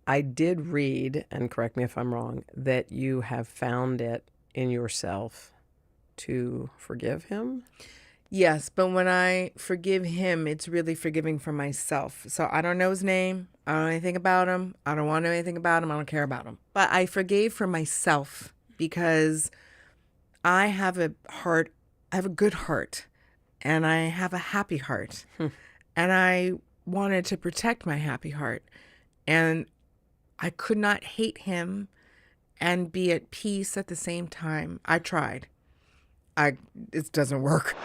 I did read, and correct me if I'm wrong, that you have found it in yourself to forgive him. Yes, but when I forgive him, it's really forgiving for myself. So I don't know his name. I don't know anything about him. I don't want to know anything about him. I don't care about him. But I forgave for myself because I have a heart. I have a good heart, and I have a happy heart, and I wanted to protect my happy heart, and I could not hate him and be at peace at the same time. I tried. It doesn't work.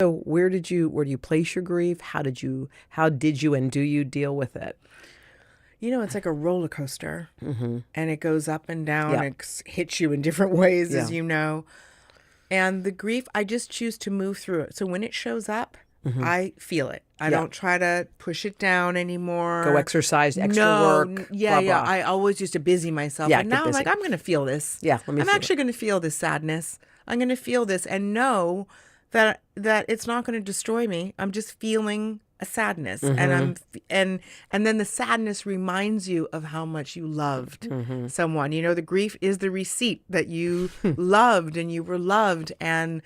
So where do you place your grief? How did you and do you deal with it? It's like a roller coaster, and it goes up and down. It hits you in different ways, as you know. And the grief, I just choose to move through it. So when it shows up, I feel it. I don't try to push it down anymore. Go exercise, extra work. Yeah, blah, blah. I always used to busy myself. Yeah, and now I'm busy. like, I'm going to feel this. Yeah, I'm actually going to feel this sadness. I'm going to feel this and know that it's not going to destroy me. I'm just feeling a sadness, and then the sadness reminds you of how much you loved someone. The grief is the receipt that you loved and you were loved, and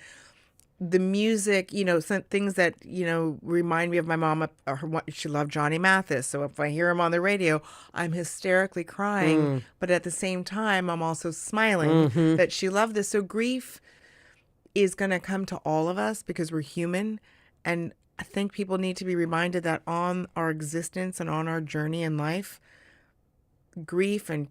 the music, some things that remind me of my mom. She loved Johnny Mathis, so if I hear him on the radio, I'm hysterically crying, but at the same time, I'm also smiling that she loved this. So grief is going to come to all of us because we're human, and I think people need to be reminded that on our existence and on our journey in life, grief and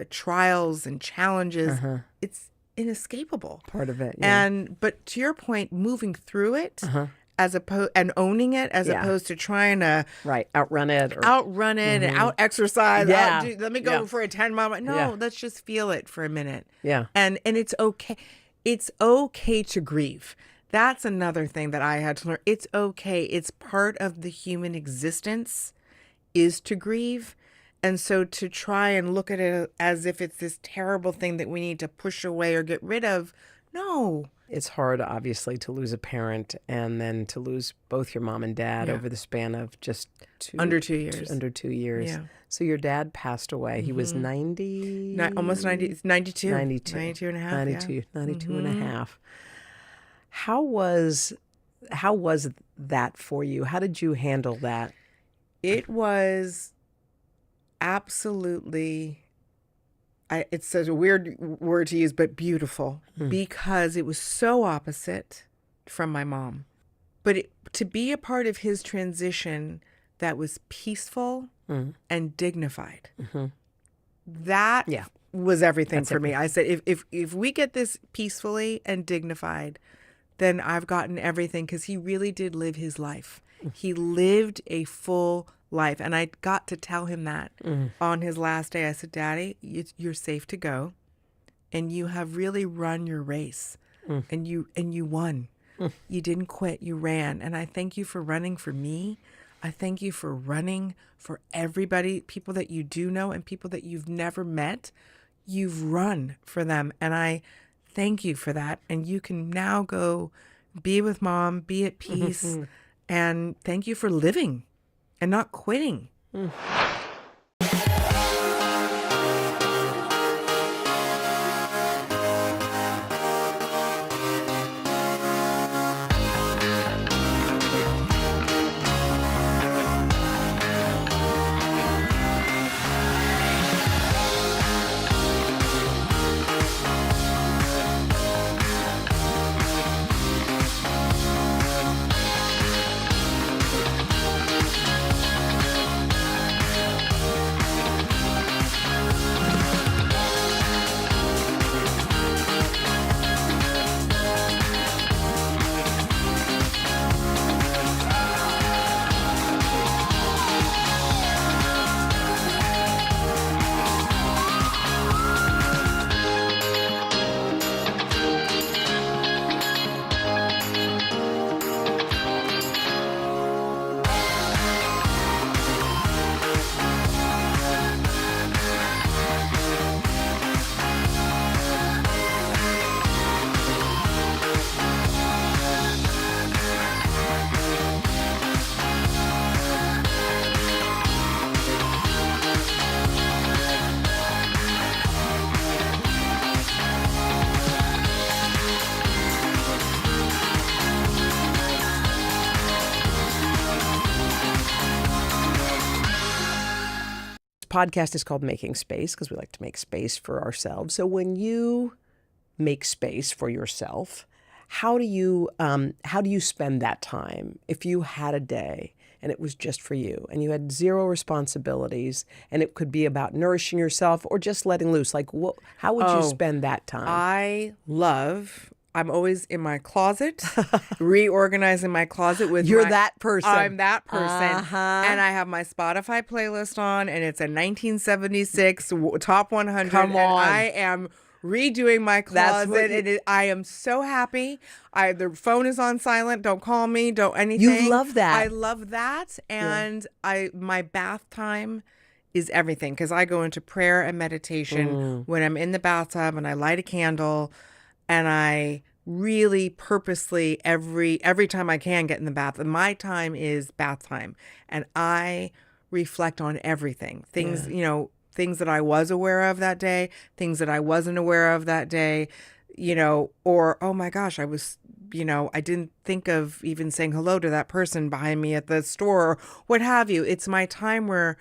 trials and challenges, it's inescapable. Part of it. Yeah. But to your point, moving through it as opposed and owning it as opposed to trying to outrun it and out exercise. Yeah. Let me go for a 10-mile. No, let's just feel it for a minute. Yeah. And it's okay. It's okay to grieve. That's another thing that I had to learn. It's okay. It's part of the human existence is to grieve. And so to try and look at it as if it's this terrible thing that we need to push away or get rid of, no. It's hard, obviously, to lose a parent and then to lose both your mom and dad over the span of just under 2 years. Under 2 years. Yeah. So your dad passed away. He was 90? Almost 90, 92. 92. 92 and a half. 92 and a half. How was that for you? How did you handle that? It was absolutely, it's such a weird word to use, but beautiful, because it was so opposite from my mom. But to be a part of his transition that was peaceful and dignified, that was everything for me. I said, if we get this peacefully and dignified, then I've gotten everything, because he really did live his life. He lived a full life. And I got to tell him that on his last day. I said, Daddy, you're safe to go. And you have really run your race. And you won. You didn't quit. You ran. And I thank you for running for me. I thank you for running for everybody, people that you do know and people that you've never met. You've run for them. And I thank you for that. And you can now go be with Mom, be at peace. And thank you for living and not quitting. Podcast is called Making Space because we like to make space for ourselves. So when you make space for yourself, how do you spend that time? If you had a day and it was just for you and you had zero responsibilities and it could be about nourishing yourself or just letting loose, like how would you spend that time? I'm always in my closet, reorganizing my closet with You're that person. I'm that person. And I have my Spotify playlist on, and it's a 1976 top 100. Come on. And I am redoing my closet. I am so happy. The phone is on silent. Don't call me. Don't anything. You love that. I love that. And my bath time is everything, because I go into prayer and meditation when I'm in the bathtub, and I light a candle. And I really purposely every time I can get in the bath. And my time is bath time. And I reflect on everything. Things that I was aware of that day, things that I wasn't aware of that day, or, oh my gosh, I didn't think of even saying hello to that person behind me at the store or what have you. It's my time where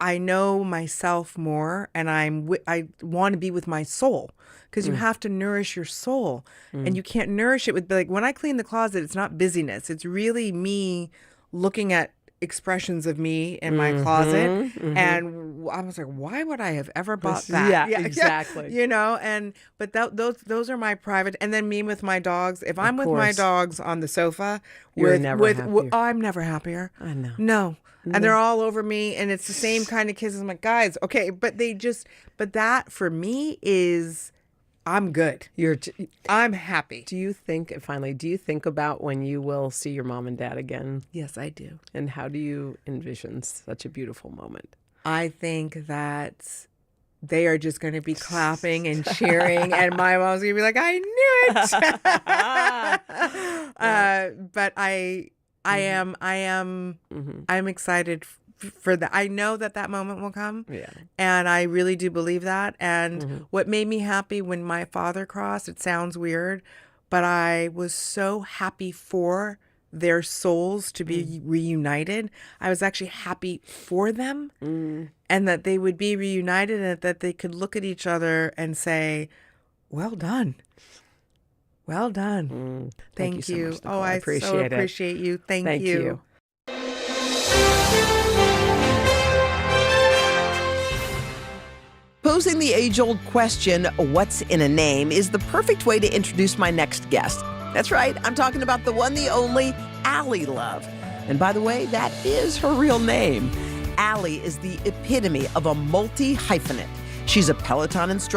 I know myself more, and I want to be with my soul, because you have to nourish your soul, and you can't nourish it with, like, when I clean the closet, it's not busyness. It's really me looking at expressions of me in my closet, and I was like, why would I have ever bought that? Yeah, exactly. But those are my private, and then me with my dogs. If I'm with my dogs on the sofa, I'm never happier. I know. No. And they're all over me, and it's the same kind of kisses. I'm like, guys, okay, but that for me is, I'm good. I'm happy. Do you think about when you will see your mom and dad again? Yes, I do. And how do you envision such a beautiful moment? I think that they are just going to be clapping and cheering, and my mom's going to be like, I knew it. But I'm excited for that. I know that moment will come. Yeah. And I really do believe that. And what made me happy when my father crossed, it sounds weird, but I was so happy for their souls to be reunited. I was actually happy for them and that they would be reunited and that they could look at each other and say, well done. Well done. Thank you. So much, Nicole. I appreciate so it. appreciate you. Thank you. Posing the age-old question, what's in a name, is the perfect way to introduce my next guest. That's right, I'm talking about the one, the only, Allie Love. And by the way, that is her real name. Allie is the epitome of a multi-hyphenate. She's a Peloton instructor.